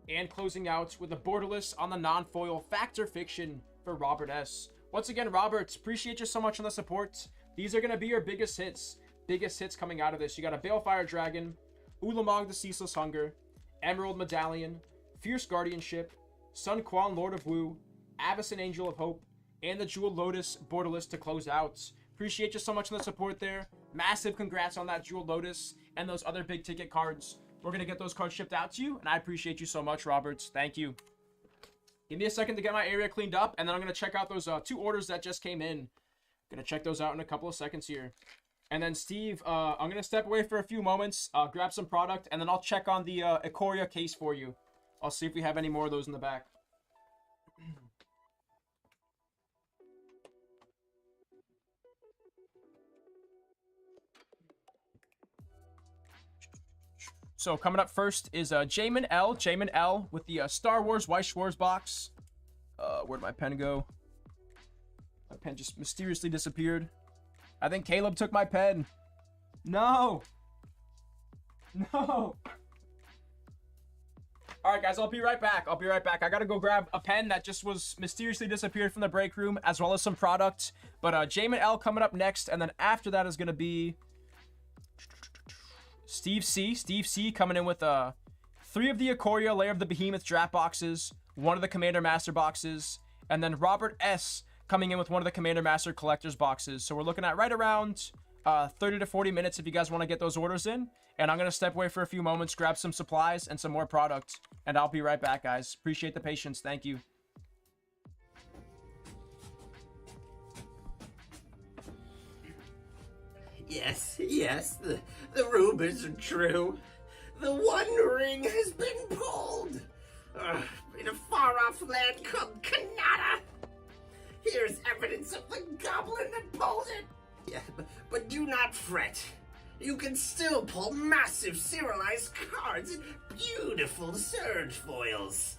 And closing out with a borderless on the non-foil Factor Fiction for Robert S. Once again, Robert, appreciate you so much on the support. These are going to be your biggest hits. Biggest hits coming out of this. You got a Balefire Dragon. Ulamog the Ceaseless Hunger. Emerald Medallion. Fierce Guardianship. Sun Quan Lord of Wu. Avacyn Angel of Hope. And the Jewel Lotus borderless to close out. Appreciate you so much on the support there. Massive congrats on that Jewel Lotus and those other big ticket cards. We're going to get those cards shipped out to you, and I appreciate you so much, Roberts. Thank you. Give me a second to get my area cleaned up, and then I'm going to check out those 2 orders that just came in. Going to check those out in a couple of seconds here. And then, Steve, I'm going to step away for a few moments, grab some product, and then I'll check on the Ikoria case for you. I'll see if we have any more of those in the back. So coming up first is Jamin L. Jamin L with the Star Wars Weiss Schwarz box. Where'd my pen go? My pen just mysteriously disappeared. I think Caleb took my pen. No. No. Alright guys, I'll be right back. I gotta go grab a pen that just was mysteriously disappeared from the break room, as well as some product. But Jamin L coming up next, and then after that is gonna be Steve C coming in with 3 of the Ikoria Lair of the Behemoth draft boxes, 1 of the Commander Master boxes, and then Robert S coming in with 1 of the Commander Master collector's boxes. So we're looking at right around 30 to 40 minutes if you guys want to get those orders in. And I'm going to step away for a few moments, grab some supplies and some more product. And I'll be right back, guys. Appreciate the patience. Thank you. Yes, the rumors are true. The One Ring has been pulled. In a far-off land called Kanata. Here's evidence of the goblin that pulled it. Yeah, but do not fret. You can still pull massive serialized cards and beautiful surge foils.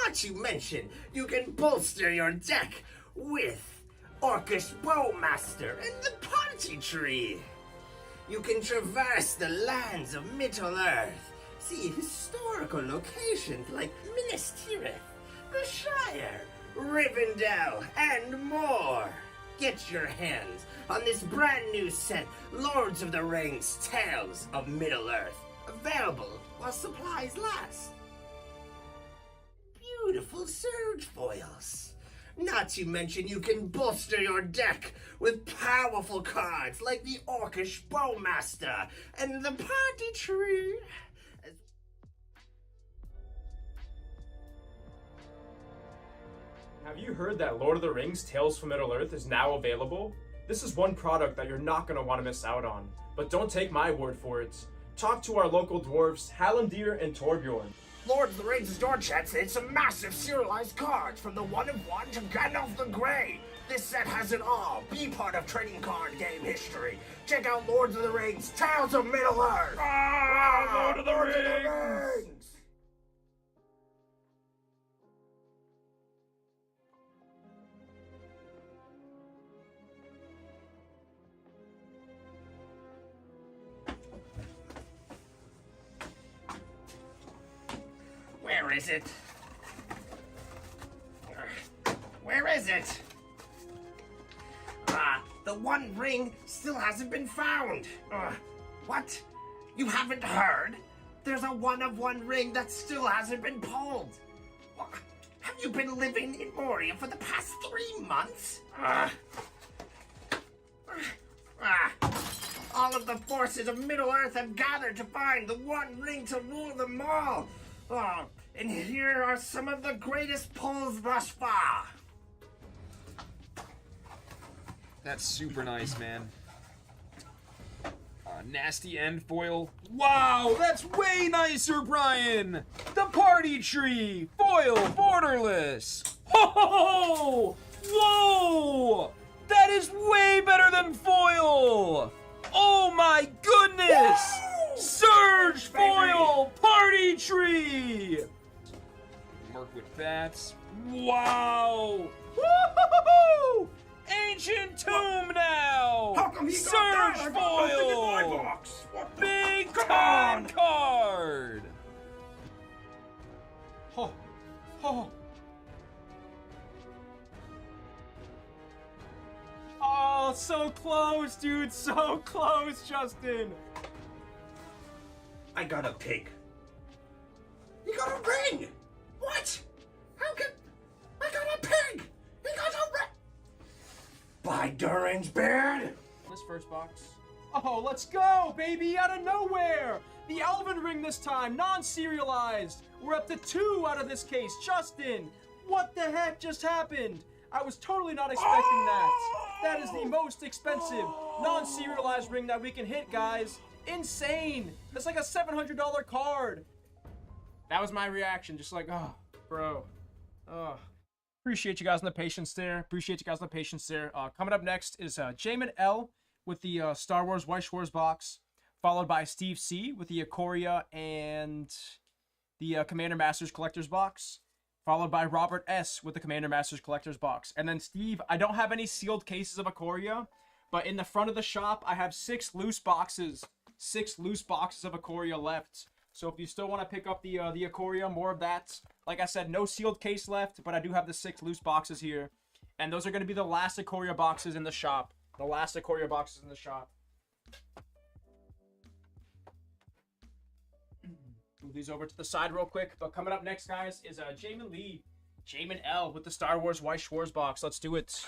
Not to mention, you can bolster your deck with Orcish Bowmaster and the Party Tree. You can traverse the lands of Middle-earth, see historical locations like Minas Tirith, the Shire, Rivendell, and more. Get your hands on this brand new set, Lords of the Rings Tales of Middle-earth, available while supplies last. Beautiful surge foils. Not to mention you can bolster your deck with powerful cards like the Orcish Bowmaster and the Party Tree. Have you heard that Lord of the Rings Tales from Middle-earth is now available? This is one product that you're not going to want to miss out on. But don't take my word for it. talk to our local dwarves, Hallandir and Torbjorn. Lord of the Rings' door chat said it's a massive serialized cards from the 1 of 1 to Gandalf the Grey. This set has it all. Be part of trading card game history. Check out Lords of the Rings, Tales of Middle-earth. Lord of the Rings! Where is it? Where is it? The One Ring still hasn't been found. What? You haven't heard? There's a 1 of 1 ring that still hasn't been pulled. Have you been living in Moria for the past 3 months? All of the forces of Middle-earth have gathered to find the One Ring to rule them all. And here are some of the greatest pulls thus far. That's super nice, man. Nasty end foil. Wow, that's way nicer, Brian! The party tree! Foil borderless! Ho ho ho! Whoa! That is way better than foil! Oh my goodness! Surge foil party tree! Mark with bats. Wow! Woo-hoo-hoo-hoo! Ancient tomb now! How come he got Surge that? I got nothing in my foil! box. What the- Big Come time on! card! Oh, oh. Oh, so close, dude. So close, Justin. I got a pig. He got a ring! What? How can... I got a pig! He got a ring! By Durin's beard! This first box. Oh, let's go, baby, out of nowhere! The Elven Ring this time, non-serialized. We're up to 2 out of this case. Justin, what the heck just happened? I was totally not expecting that. That is the most expensive non-serialized ring that we can hit, guys. Insane. That's like a $700 card. That was my reaction, just like, oh, bro. Oh. Appreciate you guys on the patience there. Coming up next is Jamin L with the Star Wars White Wars box, followed by Steve C with the Ikoria and the Commander Masters Collector's box, followed by Robert S with the Commander Masters Collector's box. And then Steve, I don't have any sealed cases of Ikoria, but in the front of the shop, I have 6 loose boxes. 6 loose boxes of Ikoria left. So if you still want to pick up the Ikoria, more of that. Like I said, no sealed case left, but I do have the 6 loose boxes here. And those are going to be the last Ikoria boxes in the shop. The last Ikoria boxes in the shop. Move these over to the side real quick. But coming up next, guys, is Jamin Lee. Jamin L with the Star Wars White Schwarz box. Let's do it.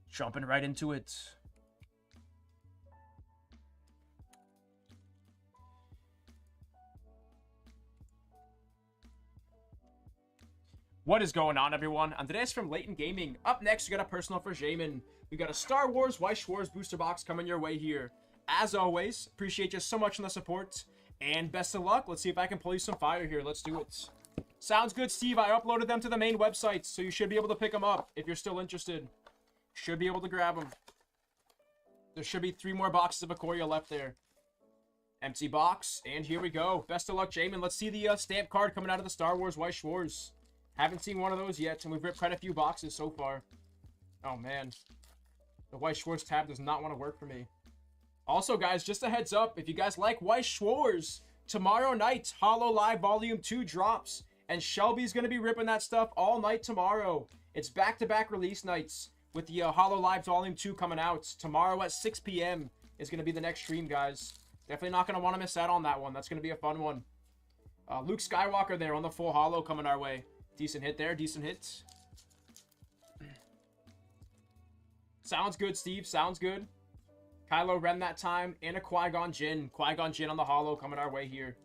Jumping right into it. What is going on, everyone? Andres from Layton Gaming. Up next, we got a personal for Jamin. We got a Star Wars White Schwarz booster box coming your way here. As always, appreciate you so much on the support. And best of luck. Let's see if I can pull you some fire here. Let's do it. Sounds good, Steve. I uploaded them to the main website, so you should be able to pick them up if you're still interested. Should be able to grab them. There should be 3 more boxes of Ikoria left there. Empty box, and here we go. Best of luck, Jamin. Let's see the stamp card coming out of the Star Wars White Schwarz. Haven't seen one of those yet, and we've ripped quite a few boxes so far. Oh, man. The White Schwarz tab does not want to work for me. Also, guys, just a heads up. If you guys like White Schwarz, tomorrow night, Holo Live Volume 2 drops. And Shelby's going to be ripping that stuff all night tomorrow. It's back-to-back release nights with the Holo Live Volume 2 coming out. Tomorrow at 6 p.m. is going to be the next stream, guys. Definitely not going to want to miss out on that one. That's going to be a fun one. Luke Skywalker there on the full holo coming our way. Decent hit there. Decent hit. Sounds good, Steve. Sounds good. Kylo Ren that time. And a Qui-Gon Jinn. Qui-Gon Jinn on the holo coming our way here.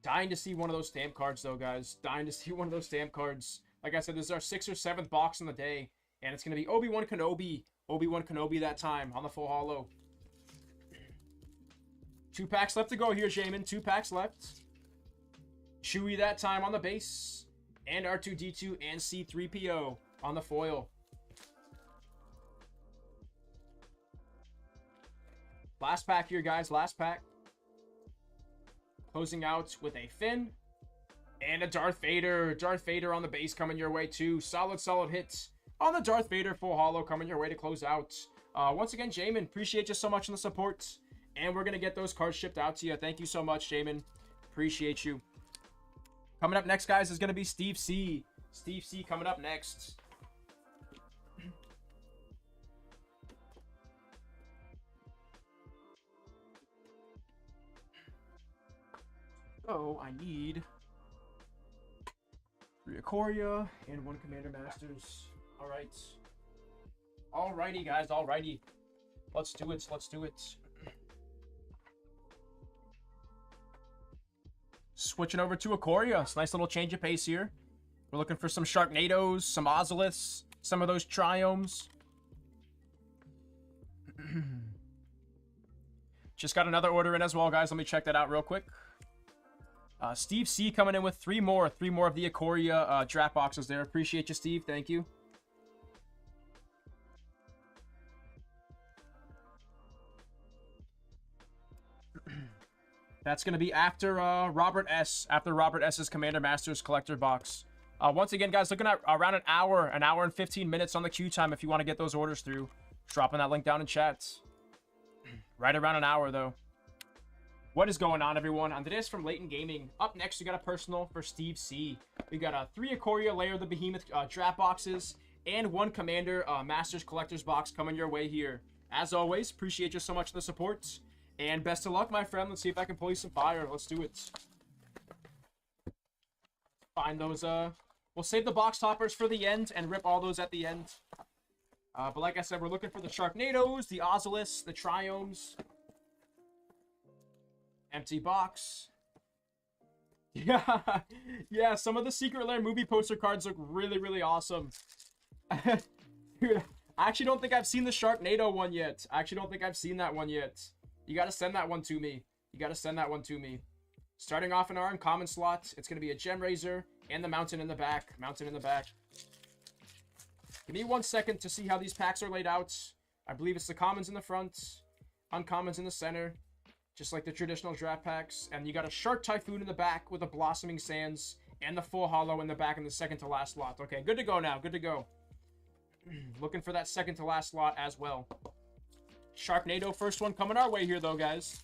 Dying to see one of those stamp cards, though, guys. Dying to see one of those stamp cards. Like I said, this is our 6th or 7th box in the day. And it's going to be Obi-Wan Kenobi. Obi-Wan Kenobi that time on the full holo. 2 packs left to go here, Jamin. 2 packs left. Chewie that time on the base. And R2-D2 and C-3PO on the foil. Last pack here, guys. Last pack. Closing out with a Finn. And a Darth Vader. Darth Vader on the base coming your way, too. Solid hits on the Darth Vader full holo coming your way to close out. Once again, Jamin, appreciate you so much in the support. And we're going to get those cards shipped out to you. Thank you so much, Jamin. Appreciate you. Coming up next, guys, is going to be Steve C. Steve C coming up next. Oh, I need 3 Ikoria and 1 Commander Masters. All right. Alrighty, guys. Alrighty. Let's do it. Let's do it. Switching over to Ikoria. It's a nice little change of pace here. We're looking for some Sharknadoes, some Ozoliths, some of those Triomes. Just got another order in as well, guys. Let me check that out real quick. Steve C coming in with 3 more of the Ikoria draft boxes there. Appreciate you, Steve. Thank you. That's going to be after Robert S. After Robert S.'s Commander Masters Collector box. Once again, guys, looking at around an hour and 15 minutes on the queue time if you want to get those orders through. Dropping that link down in chat. Right around an hour, though. What is going on, everyone? Andres from Layton Gaming. Up next, we got a personal for Steve C. We got 3 Ikoria Lair of the Behemoth draft boxes and 1 Commander Masters Collector's box coming your way here. As always, appreciate you so much for the support. And best of luck, my friend. Let's see if I can pull you some fire. Let's do it. Find those, we'll save the box toppers for the end and rip all those at the end. But like I said, we're looking for the Sharknadoes, the Ozoliths, the Triomes. Empty box. Yeah, yeah, some of the Secret Lair movie poster cards look really, really awesome. Dude, I actually don't think I've seen the Sharknado one yet. I actually don't think I've seen that one yet. You gotta send that one to me. You gotta send that one to me. Starting off in our uncommon slot, it's gonna be a Gem Razor and the Mountain in the back. Mountain in the back. Give me 1 second to see how these packs are laid out. I believe it's the commons in the front, uncommons in the center, just like the traditional draft packs. And you got a Shark Typhoon in the back with a Blossoming Sands and the full holo in the back in the second to last slot. Okay, good to go now. Good to go. Looking for that second to last slot as well. Sharknado first one coming our way here, though, guys.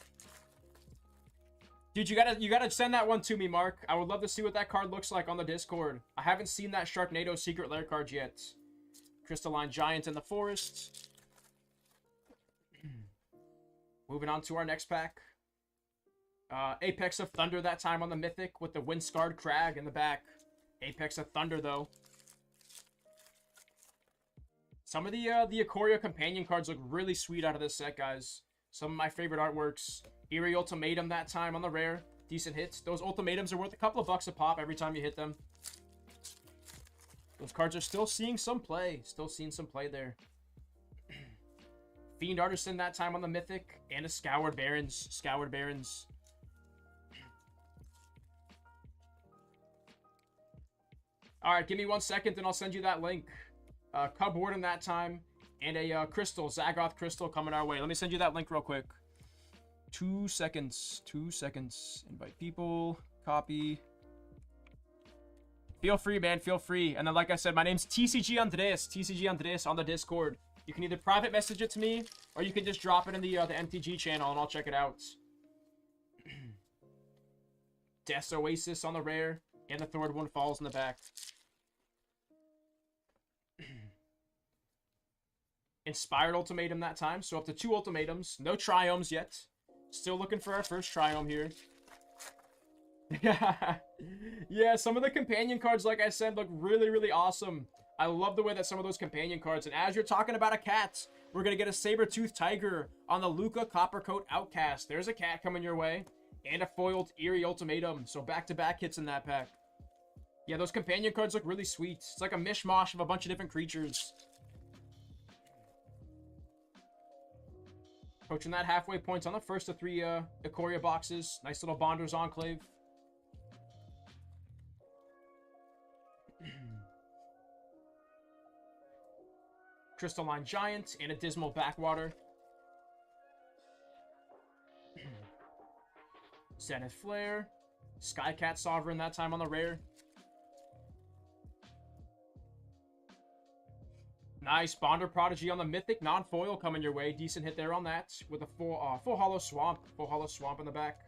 Dude, you gotta send that one to me, Mark. I would love to see what that card looks like on the Discord. I haven't seen that Sharknado Secret Lair card yet. Crystalline Giant in the Forest. Moving on to our next pack. Apex of Thunder that time on the Mythic with the Windscarred Crag in the back. Apex of Thunder, though. Some of the Ikoria companion cards look really sweet out of this set, guys. Some of my favorite artworks. Eerie Ultimatum that time on the rare. Decent hits. Those ultimatums are worth a couple of bucks a pop every time you hit them. Those cards are still seeing some play. Still seeing some play there. Fiend Artisan that time on the Mythic. And a Scoured Barons. Scoured Barons. Alright, give me 1 second and I'll send you that link. Cub Warden that time. And a Crystal. Zagoth Crystal coming our way. Let me send you that link real quick. 2 seconds. 2 seconds. Invite people. Copy. Feel free, man. Feel free. And then, like I said, my name's TCG Andres. TCG Andres on the Discord. You can either private message it to me, or you can just drop it in the MTG channel, and I'll check it out. Death's Oasis on the rare, and the Third One Falls in the back. Inspired Ultimatum that time, so up to 2 ultimatums. No Triomes yet. Still looking for our first Triome here. Yeah, some of the companion cards, like I said, look really, really awesome. I love the way that some of those companion cards, and as you're talking about a cat, we're going to get a Saber-Tooth Tiger on the Luca Coppercoat Outcast. There's a cat coming your way, and a foiled Eerie Ultimatum, so back-to-back hits in that pack. Yeah, those companion cards look really sweet. It's like a mishmash of a bunch of different creatures. Approaching that halfway point on the first of 3 Ikoria boxes. Nice little Bonders Enclave. Crystalline Giant and a Dismal Backwater. Zenith Flare. Skycat Sovereign that time on the rare. Nice Bonder Prodigy on the Mythic. Non-foil coming your way. Decent hit there on that. With a full Hollow Swamp. Full Hollow Swamp in the back.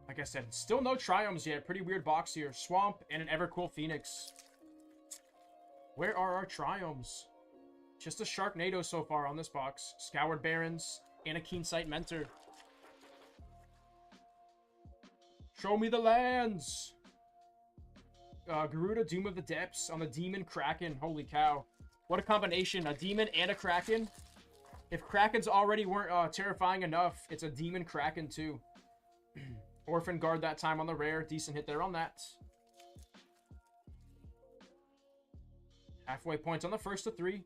Like I said, still no Triumphs yet. Pretty weird box here. Swamp and an Evercool Phoenix. Where are our Triumphs? Just a Sharknado so far on this box. Scoured Barons and a Keensight Mentor. Show me the lands! Garuda, Doom of the Depths on the Demon Kraken. Holy cow. What a combination. A Demon and a Kraken. If Krakens already weren't terrifying enough, it's a Demon Kraken too. Orphan Guard that time on the rare. Decent hit there on that. Halfway point on the first of 3.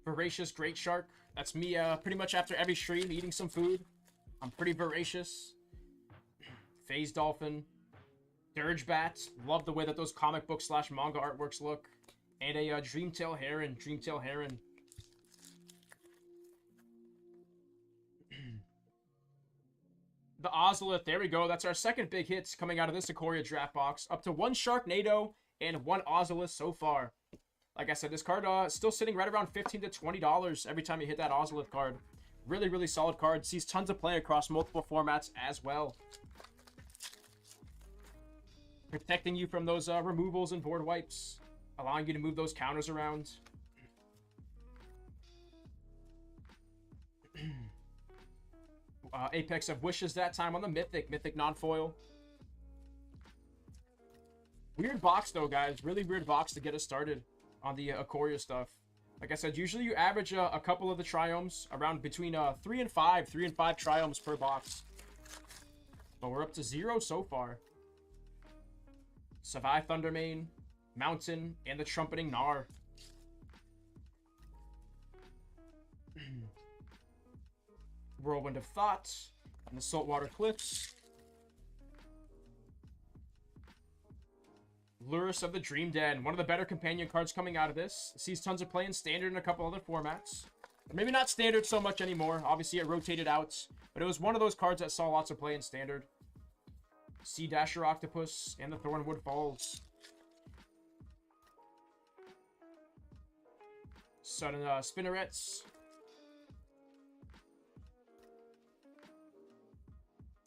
Voracious Great Shark. That's me pretty much after every stream eating some food. I'm pretty voracious. Phase Dolphin. Dirge Bat. Love the way that those comic book / manga artworks look. And a Dreamtail Heron. Dreamtail Heron. The Ozolith. There we go. That's our second big hit coming out of this Ikoria draft box. Up to 1 Sharknado and 1 Ozolith so far. Like I said, this card is still sitting right around $15 to $20 every time you hit that Ozolith card. Really, really solid card. Sees tons of play across multiple formats as well. Protecting you from those removals and board wipes. Allowing you to move those counters around. Apex of Wishes that time on the Mythic. Mythic non-foil. Weird box though, guys. Really weird box to get us started on the Ikoria stuff. Like I said, usually you average a couple of the Triumphs around between 3 and 5. 3 and 5 Triumphs per box. But we're up to 0 so far. Savai Thundermane, Mountain, and the Trumpeting Gnar. Whirlwind of Thought, and the Saltwater Cliffs. Lurrus of the Dream Den, one of the better companion cards coming out of this. It sees tons of play in Standard and a couple other formats. Maybe not Standard so much anymore. Obviously, it rotated out. But it was one of those cards that saw lots of play in Standard. Sea Dasher Octopus and the Thornwood Falls. Sudden Spinnerets.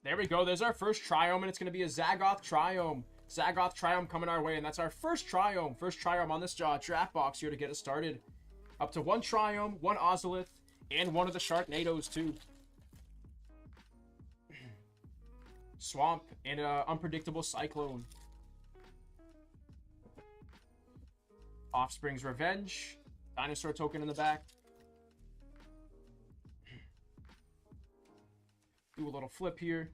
There we go. There's our first Triome, and it's going to be a Zagoth Triome. Zagoth Triome coming our way, and that's our first Triome. First Triome on this draft box here to get us started. Up to 1 Triome, 1 Ozolith, and 1 of the Sharknadoes, too. Swamp and an Unpredictable Cyclone. Offspring's Revenge. Dinosaur token in the back. Do a little flip here.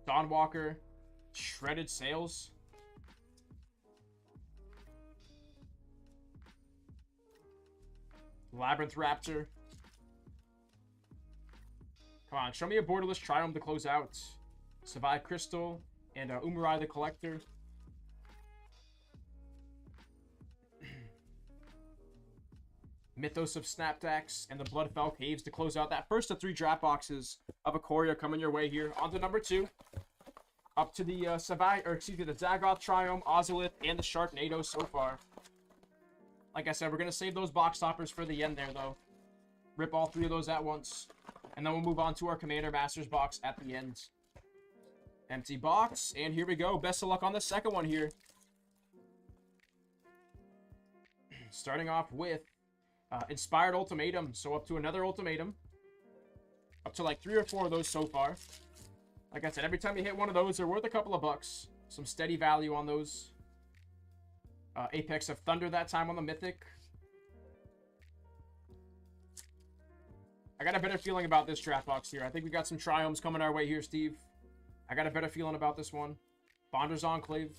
Dawnwalker. Shredded Sails. Labyrinth Raptor. Come on, show me a borderless Triumph to close out. Savai Crystal and Umurai the Collector. Mythos of Snapdax and the Bloodfell Caves to close out that first of 3 draft boxes of Ikoria coming your way here. On to number 2. Up to the the Zagoth Triome, Ozolith, and the Sharknado so far. Like I said, we're going to save those box toppers for the end there, though. Rip all 3 of those at once. And then we'll move on to our Commander Masters box at the end. Empty box, and here we go. Best of luck on the second one here. Starting off with Inspired Ultimatum. So up to another Ultimatum. Up to like 3 or 4 of those so far. Like I said, every time you hit one of those, they're worth a couple of bucks. Some steady value on those. Apex of Thunder that time on the Mythic. I got a better feeling about this draft box here. I think we got some Triumphs coming our way here, Steve. I got a better feeling about this one. Bonder's Enclave.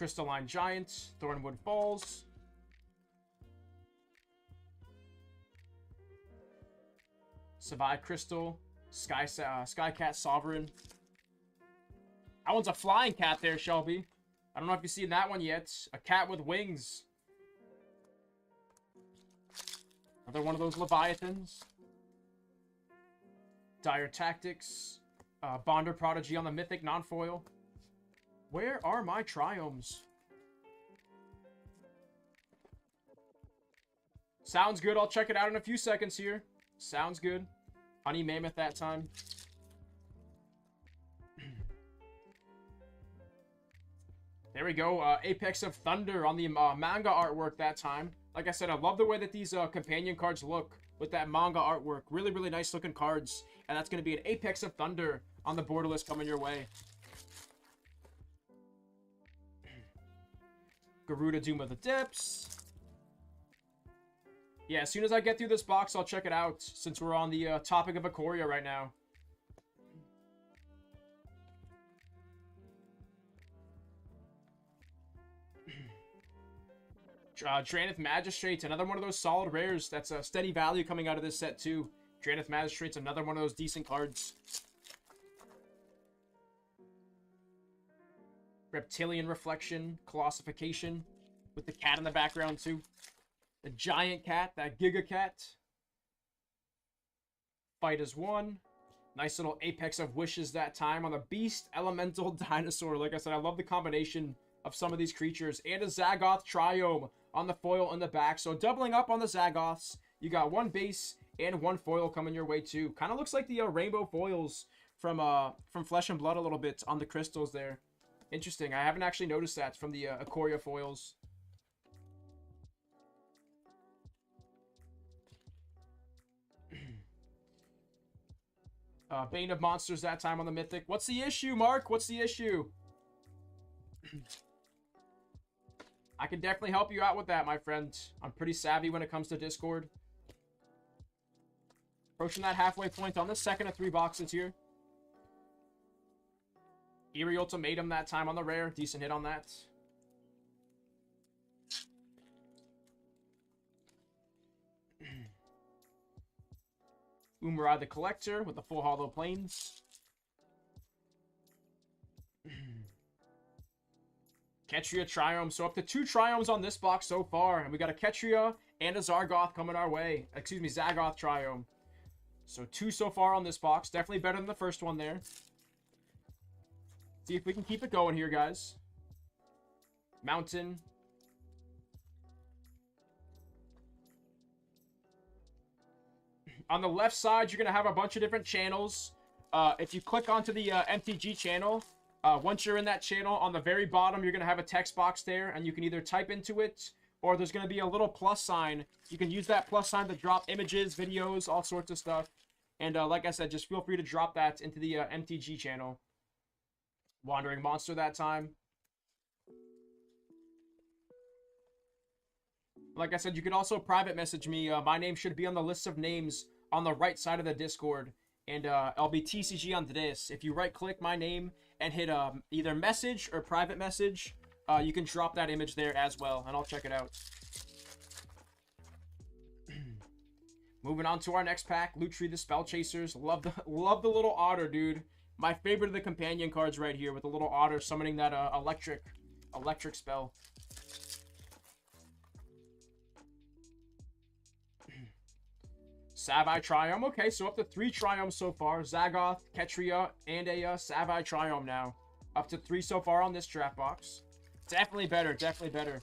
Crystalline Giant, Thornwood Falls. Savai Crystal, Skycat Sovereign. That one's a flying cat there, Shelby. I don't know if you've seen that one yet. A cat with wings. Another one of those Leviathans. Dire Tactics. Bonder Prodigy on the Mythic non-foil. Where are my Triomes? Sounds good. I'll check it out in a few seconds here. Sounds good. Honey Mammoth that time. There we go. Apex of Thunder on the manga artwork that time. Like I said, I love the way that these companion cards look with that manga artwork. Really, really nice looking cards. And that's going to be an Apex of Thunder on the borderless coming your way. Garuda Doom of the Depths. Yeah, as soon as I get through this box, I'll check it out, since we're on the topic of Ikoria right now. Dranith Magistrate's another one of those solid rares. That's a steady value coming out of this set, too. Dranith Magistrate's another one of those decent cards. Reptilian Reflection, Colossification, with the cat in the background, too. The giant cat, that Giga Cat. Fight as one. Nice little Apex of Wishes that time on the Beast Elemental Dinosaur. Like I said, I love the combination of some of these creatures. And a Zagoth Triome on the foil in the back. So doubling up on the Zagoths. You got one base and one foil coming your way too. Kind of looks like the rainbow foils from Flesh and Blood a little bit on the crystals there. Interesting. I haven't actually noticed that from the Ikoria foils. Bane of Monsters that time on the Mythic. What's the issue, Mark? What's the issue? I can definitely help you out with that, my friend. I'm pretty savvy when it comes to Discord. Approaching that halfway point on the second of 3 boxes here. Eerie Ultimatum that time on the rare. Decent hit on that. Umurai the Collector with the full Hollow Plains. Ketria Triome. So up to 2 Triomes on this box so far. And we got a Ketria and a Zargoth coming our way. Excuse me, Zagoth Triome. So 2 so far on this box. Definitely better than the first one there. See if we can keep it going here, guys. Mountain. On the left side, you're going to have a bunch of different channels. If you click onto the MTG channel, once you're in that channel, on the very bottom, you're going to have a text box there, and you can either type into it, or there's going to be a little plus sign. You can use that plus sign to drop images, videos, all sorts of stuff. And like I said, just feel free to drop that into the MTG channel. Wandering Monster that time. Like I said, you could also private message me. My name should be on the list of names on the right side of the Discord. And I'll be TCG on this. If you right-click my name and hit either message or private message, you can drop that image there as well, and I'll check it out. Moving on to our next pack, Lutri the Spell Chasers. Love the little otter, dude. My favorite of the companion cards right here with the little otter summoning that electric spell. Savai Triome. Okay, so up to 3 Triomes so far. Zagoth, Ketria, and a Savai Triome now. Up to 3 so far on this draft box. Definitely better, definitely better.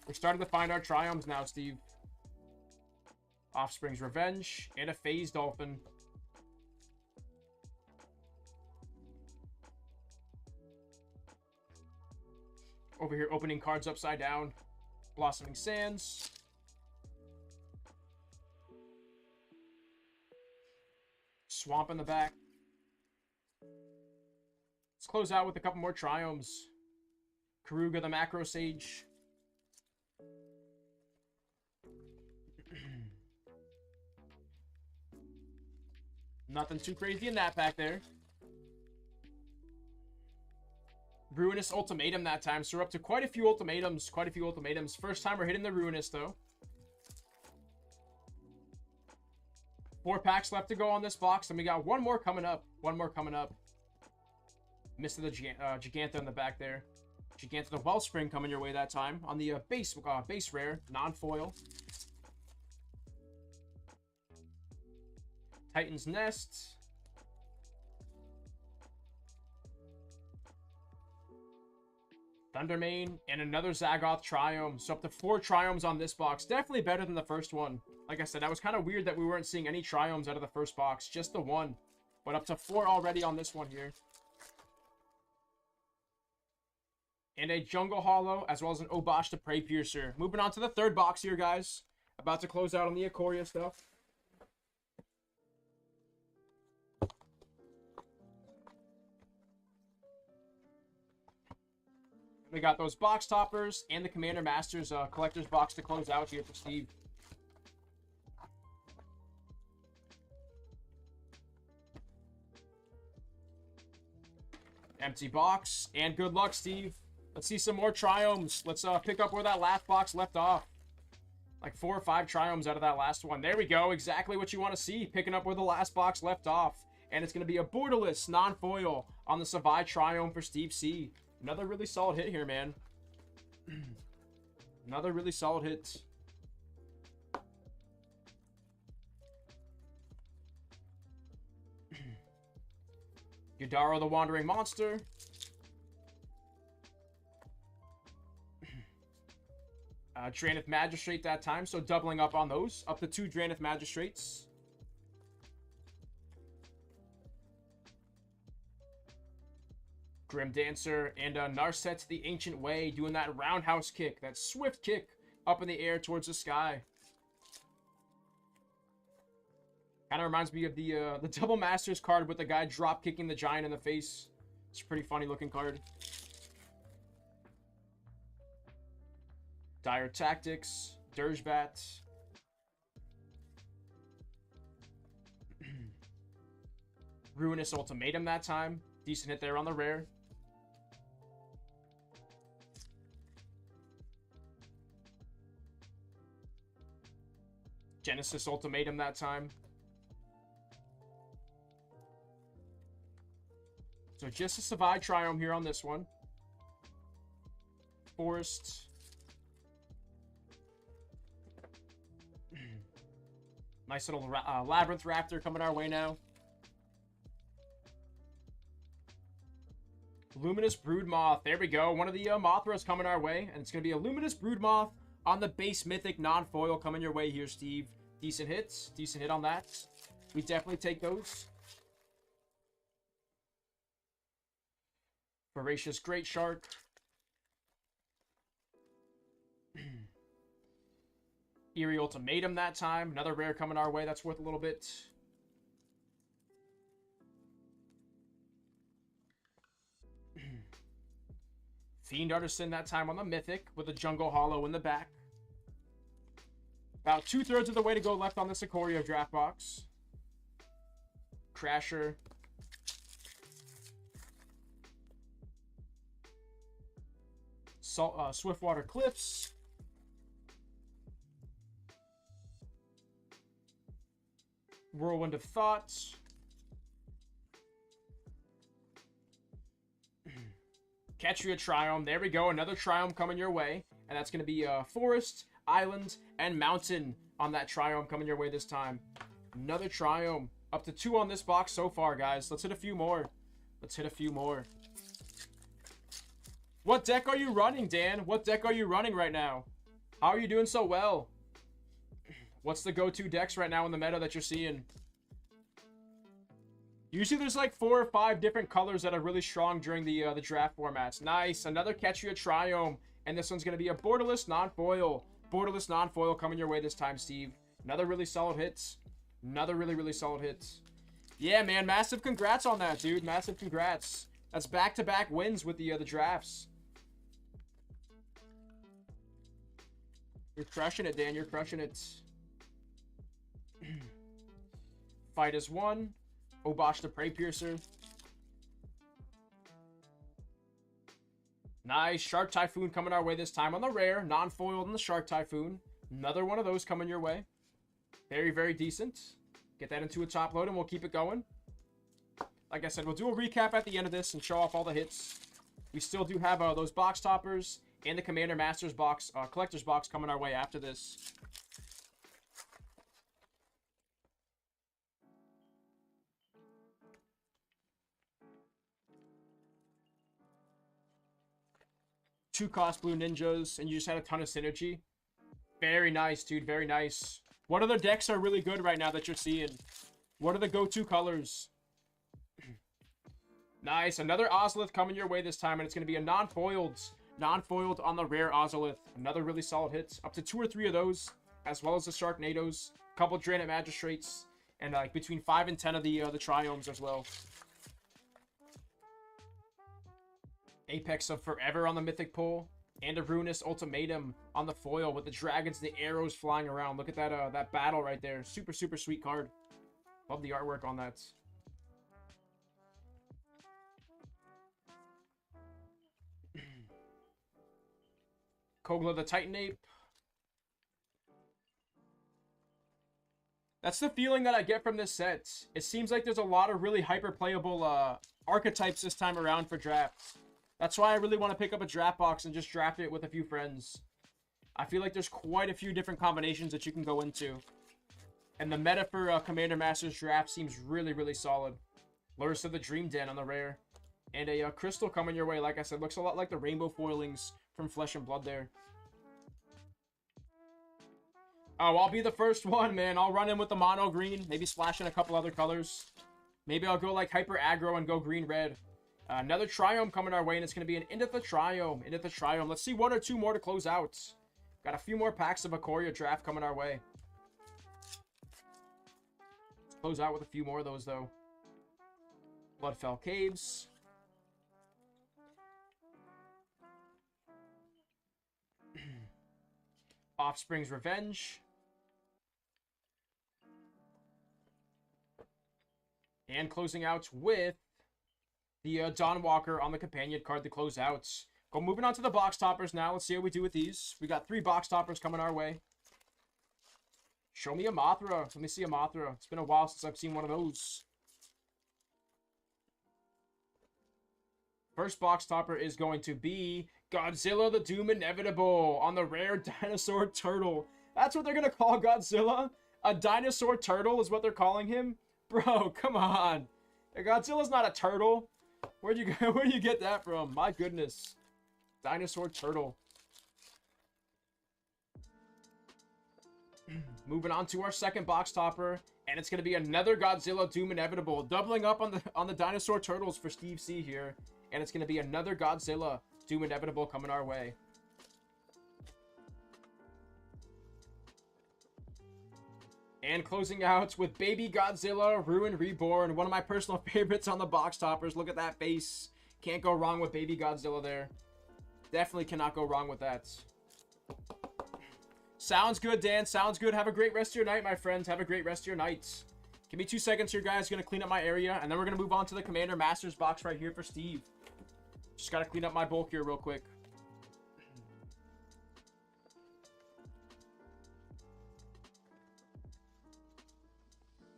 We're starting to find our Triomes now, Steve. Offspring's Revenge, and a Phase Dolphin. Over here, opening cards upside down. Blossoming Sands. Swamp in the back. Let's close out with a couple more Triomes. Karuga the Macro Sage. Nothing too crazy in that pack there. Ruinous Ultimatum that time. So we're up to quite a few ultimatums. Quite a few ultimatums. First time we're hitting the Ruinous, though. 4 packs left to go on this box. And we got one more coming up. One more coming up. Missed the Giganta in the back there. Giganta the Wellspring coming your way that time. On the base rare. Non-foil. Titan's Nest. Thundermane, and another Zagoth Triome. So up to 4 Triomes on this box. Definitely better than the first one. Like I said, that was kind of weird that we weren't seeing any Triomes out of the first box. Just the one. But up to 4 already on this one here. And a Jungle Hollow, as well as an Obosh the Prey Piercer. Moving on to the third box here, guys. About to close out on the Ikoria stuff. We got those box toppers and the Commander Masters collector's box to close out here for Steve. Empty box, and good luck, Steve. Let's see some more Triomes. Let's pick up where that last box left off. Like 4 or 5 Triomes out of that last one. There we go. Exactly what you want to see. Picking up where the last box left off. And it's going to be a borderless non-foil on the Savai Triome for Steve C. Another really solid hit here, man. Another really solid hit. Yudaro the Wandering Monster. Draenith Magistrate that time, so doubling up on those. Up to 2 Draenith Magistrates. Grim Dancer and Narset the Ancient Way doing that roundhouse kick, that swift kick up in the air towards the sky. Kind of reminds me of the Double Masters card with the guy drop kicking the giant in the face. It's a pretty funny looking card. Dire Tactics, Dirgebat. Ruinous Ultimatum that time. Decent hit there on the rare. Genesis Ultimatum that time. So just a Savai Triome here on this one. Forest. Nice little Labyrinth Raptor coming our way now. Luminous Broodmoth. There we go. One of the Mothras coming our way. And it's going to be a Luminous Broodmoth on the base Mythic non-foil coming your way here, Steve. Decent hits. Decent hit on that. We definitely take those. Voracious Great Shark. Eerie Ultimatum that time. Another rare coming our way. That's worth a little bit. Fiend Artisan that time on the Mythic with a Jungle Hollow in the back. About 2/3 of the way to go left on the Ikoria draft box. Crasher. Swiftwater Cliffs. Whirlwind of Thoughts. Ketria Triome. There we go. Another Triome coming your way. And that's going to be Forest, Island, and Mountain on that Triome coming your way this time. Another Triome. Up to 2 on this box so far, guys. Let's hit a few more. Let's hit a few more. What deck are you running, Dan? What deck are you running right now? How are you doing so well? What's the go-to decks right now in the meta that you're seeing? Usually there's like 4 or 5 different colors that are really strong during the draft formats. Nice. Another Ketria Triome. And this one's going to be a borderless non-foil. Borderless non-foil coming your way this time, Steve. Another really solid hit. Another really solid hit. Yeah, man. Massive congrats on that, dude. Massive congrats. That's back-to-back wins with the drafts. You're crushing it, Dan. You're crushing it. Fight is 1. Obosh the Prey Piercer. Nice. Shark Typhoon coming our way this time on the rare. Non-foiled in the Shark Typhoon. Another one of those coming your way. Very, very decent. Get that into a top load and we'll keep it going. Like I said, we'll do a recap at the end of this and show off all the hits. We still do have those box toppers and the Commander Masters box, collector's box coming our way after this. Two cost blue ninjas, and you just had a ton of synergy. Very nice, dude. Very nice. What other decks are really good right now that you're seeing? What are the go-to colors? Nice. Another Ozolith coming your way this time, and it's going to be a non-foiled. Non-foiled on the rare Ozolith. Another really solid hit. Up to 2 or 3 of those, as well as the Sharknadoes. A couple Draenei Magistrates, and like between 5 and 10 of the Triomes as well. Apex of Forever on the Mythic pull. And a Ruinous Ultimatum on the foil with the dragons and the arrows flying around. Look at that that battle right there. Super, super sweet card. Love the artwork on that. Kogla the Titan Ape. That's the feeling that I get from this set. It seems like there's a lot of really hyper-playable archetypes this time around for drafts. That's why I really want to pick up a draft box and just draft it with a few friends. I feel like there's quite a few different combinations that you can go into. And the meta for Commander Masters draft seems really, really solid. Lurrus of the Dream Den on the rare. And a crystal coming your way, like I said. Looks a lot like the rainbow foilings from Flesh and Blood there. Oh, I'll be the first one, man. I'll run in with the mono green. Maybe splash in a couple other colors. Maybe I'll go like hyper aggro and go green-red. Another Triome coming our way, and it's going to be an Inditha Triome. Inditha Triome. Let's see 1 or 2 more to close out. Got a few more packs of Ikoria draft coming our way. Let's close out with a few more of those, though. Bloodfell Caves. Offspring's Revenge. And closing out with the Dawnwalker on the companion card to close out. Go moving on to the box toppers now. Let's see how we do with these. We got 3 box toppers coming our way. Show me a Mothra. Let me see a Mothra. It's been a while since I've seen one of those. First box topper is going to be Godzilla the Doom Inevitable on the rare Dinosaur Turtle. That's what they're going to call Godzilla? A dinosaur turtle is what they're calling him? Bro, come on. Godzilla's not a turtle. Where'd you get that from? My goodness. Dinosaur turtle. Moving on to our second box topper, and it's going to be another Godzilla Doom Inevitable, doubling up on the dinosaur turtles for Steve C here, and it's going to be another Godzilla Doom Inevitable coming our way. And closing out with Baby Godzilla Ruin Reborn, one of my personal favorites on the box toppers. Look at that face. Can't go wrong with Baby Godzilla there. Definitely cannot go wrong with that. Sounds good, Dan. Sounds good. Have a great rest of your night, my friends. Have a great rest of your night. Give me 2 seconds here, guys. Gonna clean up my area, and then we're gonna move on to the Commander Masters box right here for Steve. Just gotta clean up my bulk here real quick.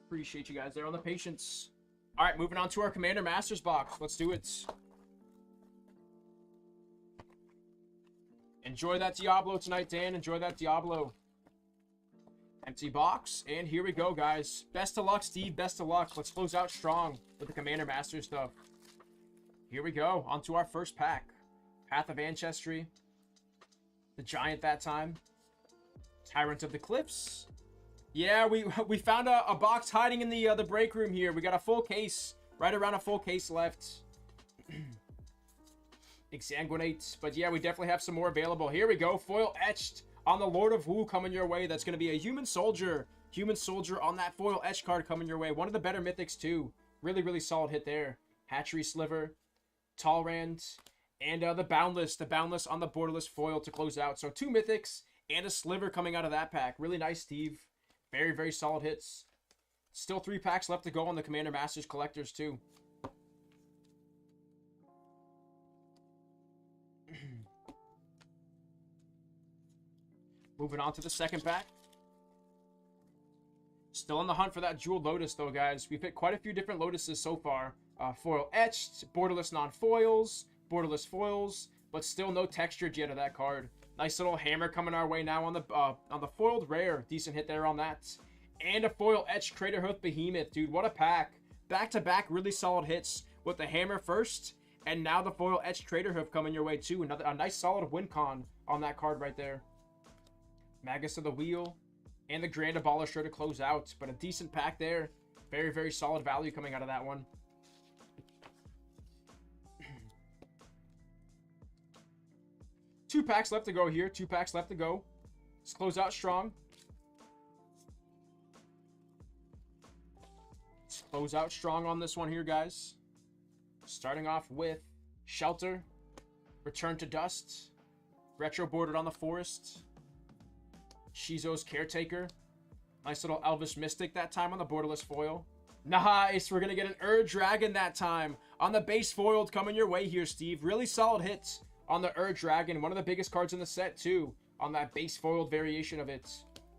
Appreciate you guys there on the patience. All right, moving on to our Commander Masters box. Let's do it. Enjoy that Diablo tonight, Dan. Enjoy that Diablo. Empty box, and here we go, guys. Best of luck, Steve. Best of luck. Let's close out strong with the Commander Masters stuff. Here we go. On to our first pack. Path of Ancestry. The Giant that time. Tyrant of the Cliffs. Yeah, we found a box hiding in the break room here. We got a full case. Right around a full case left. Exsanguinate. But yeah, we definitely have some more available. Here we go. Foil etched on the Lord of Wu coming your way. That's going to be a Human Soldier. Human Soldier on that foil etched card coming your way. One of the better mythics too. Really, really solid hit there. Hatchery Sliver. Talrand. And the Boundless on the Borderless foil to close out. So 2 mythics and a Sliver coming out of that pack. Really nice, Steve. Very, very solid hits. Still 3 packs left to go on the Commander Masters collectors too. Moving on to the second pack. Still on the hunt for that jeweled lotus, though, guys. We've hit quite a few different lotuses so far. Foil etched, borderless non-foils, borderless foils, but still no textured yet of that card. Nice little hammer coming our way now on the foiled rare. Decent hit there on that. And a foil etched Craterhoof Behemoth, dude. What a pack. Back-to-back really solid hits with the hammer first, and now the foil etched Craterhoof coming your way too. A nice solid win con on that card right there. Magus of the Wheel and the Grand Abolisher to close out, but a decent pack there. Very, very solid value coming out of that one. Two packs left to go here. 2 packs left to go. Let's close out strong. Let's close out strong on this one here, guys. Starting off with Shelter, Return to Dust, Retro Bordered on the Forest, Shizo's Caretaker, nice little Elvish Mystic that time on the borderless foil. Nice, we're going to get an Dragon that time on the base foiled coming your way here, Steve. Really solid hits on the Dragon, one of the biggest cards in the set too, on that base foiled variation of it.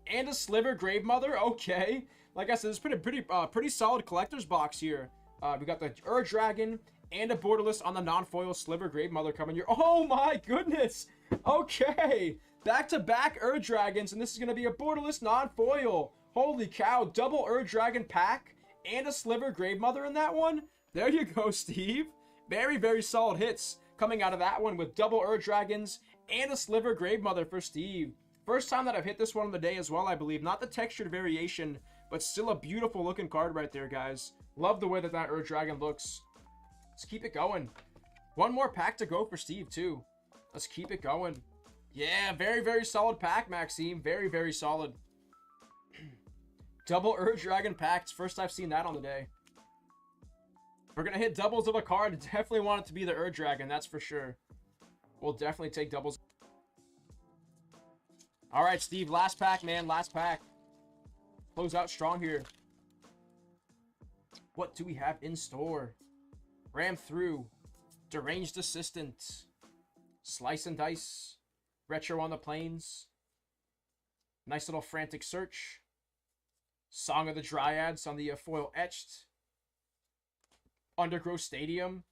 And a Sliver Grave Mother, okay. Like I said, it's pretty solid collector's box here. We got the Dragon and a borderless on the non-foil Sliver Grave Mother coming here. Oh my goodness! Okay, back-to-back Dragons, and this is going to be a borderless non-foil. Holy cow, double Dragon pack and a Sliver Grave Mother in that one. There you go, Steve. Very, very solid hits coming out of that one with double Dragons and a Sliver Grave Mother for Steve. First time that I've hit this one of the day as well, I believe. Not the textured variation, but still a beautiful looking card right there, guys. Love the way that Dragon looks. Let's keep it going. One more pack to go for Steve, too. Let's keep it going. Yeah, very, very solid pack, Maxime. Very, very solid. Double Dragon packs. First I've seen that on the day. We're going to hit doubles of a card. Definitely want it to be the Dragon, that's for sure. We'll definitely take doubles. All right, Steve. Last pack, man. Last pack. Close out strong here. What do we have in store? Ram Through. Deranged Assistant. Slice and Dice. Retro on the Plains. Nice little Frantic Search. Song of the Dryads on the foil etched. Undergrowth Stadium.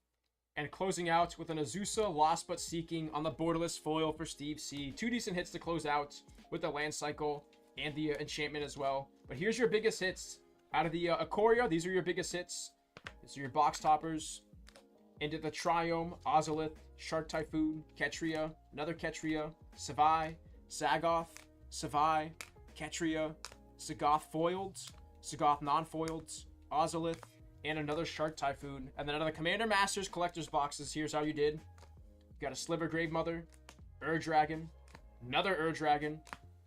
And closing out with an Azusa Lost But Seeking on the borderless foil for Steve C. 2 decent hits to close out with the Land Cycle and the Enchantment as well. But here's your biggest hits. Out of the Ikoria, these are your biggest hits. These are your box toppers. Into the Triome, Ozolith, Shark Typhoon, Ketria, another Ketria, Savai, Zagoth, Savai, Ketria, Zagoth foiled, Zagoth non-foiled, Ozolith, and another Shark Typhoon. And then out of the Commander Masters collector's boxes, here's how you did. You got a Sliver Grave Mother, Dragon, another Dragon,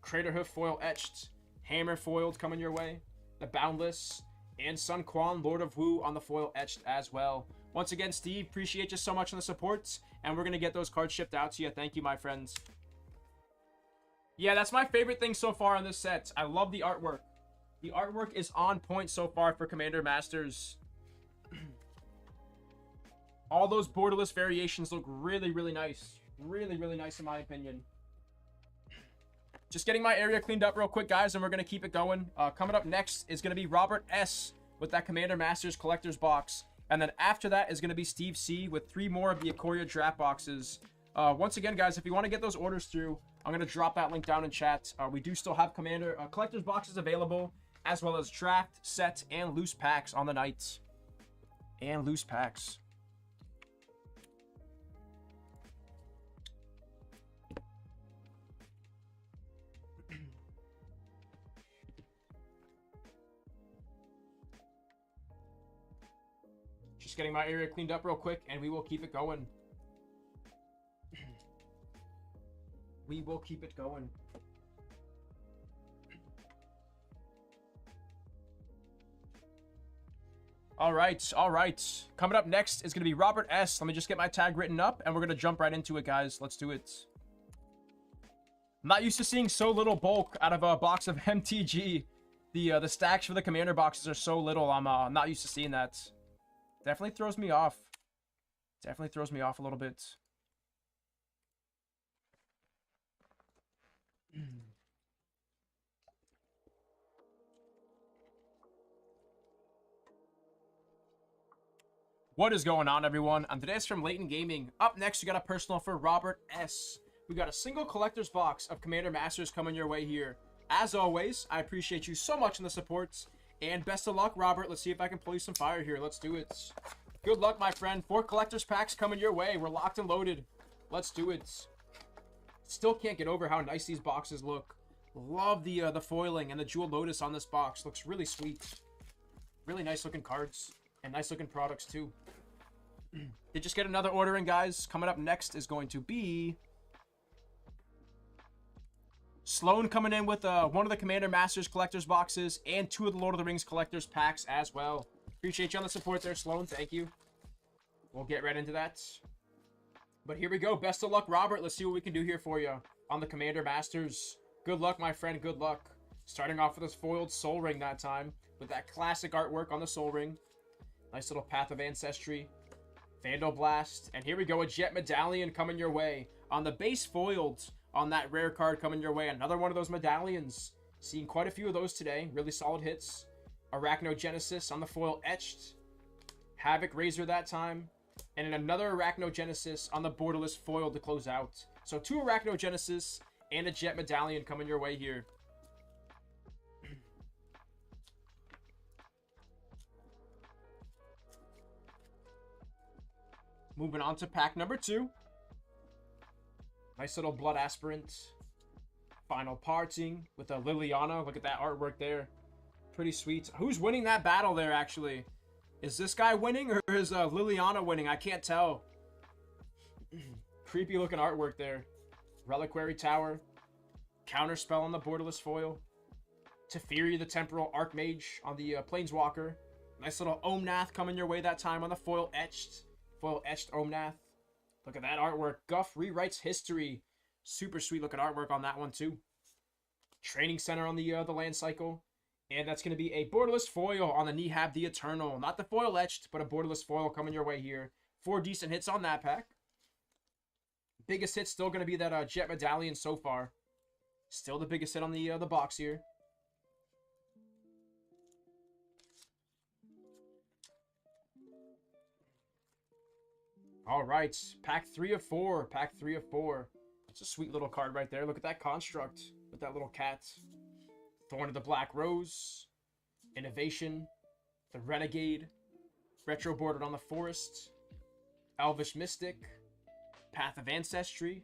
Craterhoof foil etched, Hammer foiled coming your way, the Boundless, and Sun Quan, Lord of Wu on the foil etched as well. Once again, Steve, appreciate you so much on the support, and we're going to get those cards shipped out to you. Thank you, my friends. Yeah, that's my favorite thing so far on this set. I love the artwork. The artwork is on point so far for Commander Masters. All those borderless variations look really, really nice. Really, really nice in my opinion. Just getting my area cleaned up real quick, guys, and we're going to keep it going. Coming up next is going to be Robert S. with that Commander Masters collector's box. And then after that is going to be Steve C. with 3 more of the Ikoria draft boxes. Once again, guys, if you want to get those orders through, I'm going to drop that link down in chat. We do still have Commander collector's boxes available, as well as draft, set, and loose packs on the nights. And loose packs. Just getting my area cleaned up real quick, and we will keep it going. We will keep it going. All right, all right. Coming up next is going to be Robert S. Let me just get my tag written up, and we're going to jump right into it, guys. Let's do it. I'm not used to seeing so little bulk out of a box of MTG. The stacks for the Commander boxes are so little. I'm not used to seeing that. Definitely throws me off. Definitely throws me off a little bit. What is going on, everyone? And today's from Layton Gaming. Up next, we got a personal for Robert S. We got a single collector's box of Commander Masters coming your way here. As always, I appreciate you so much in the supports. And best of luck, Robert. Let's see if I can pull you some fire here. Let's do it. Good luck, my friend. 4 collector's packs coming your way. We're locked and loaded. Let's do it. Still can't get over how nice these boxes look. Love the foiling and the Jewel Lotus on this box. Looks really sweet. Really nice looking cards. And nice looking products too. Did just get another order in, guys. Coming up next is going to be Sloan coming in with one of the Commander Masters collector's boxes and 2 of the Lord of the Rings collector's packs as well. Appreciate you on the support there, Sloan. Thank you. We'll get right into that. But here we go. Best of luck, Robert. Let's see what we can do here for you on the Commander Masters. Good luck, my friend. Good luck. Starting off with this foiled Soul Ring that time with that classic artwork on the Soul Ring. Nice little Path of Ancestry. Vandal Blast. And here we go. A Jet Medallion coming your way. On the base foiled, on that rare card coming your way. Another one of those medallions. Seeing quite a few of those today. Really solid hits. Arachnogenesis on the foil etched. Havoc Razor that time. And then another Arachnogenesis on the borderless foil to close out. So 2 Arachnogenesis and a Jet Medallion coming your way here. Moving on to pack number 2. Nice little Blood Aspirant. Final parting with a Liliana. Look at that artwork there. Pretty sweet. Who's winning that battle there, actually? Is this guy winning or is Liliana winning? I can't tell. Creepy looking artwork there. Reliquary Tower. Counterspell on the borderless foil. Teferi the Temporal Archmage on the Planeswalker. Nice little Omnath coming your way that time on the foil etched. Foil etched Omnath. Look at that artwork. Guff rewrites history. Super sweet looking artwork on that one too. Training Center on the land cycle. And that's going to be a borderless foil on the Nihab the Eternal. Not the foil etched, but a borderless foil coming your way here. 4 decent hits on that pack. Biggest hit still going to be that Jet Medallion so far. Still the biggest hit on the box here. All right, pack 3 of 4. Pack 3 of 4. It's a sweet little card right there. Look at that construct with that little cat. Thorn of the Black Rose. Innovation. The Renegade. Retro bordered on the Forest. Elvish Mystic. Path of Ancestry.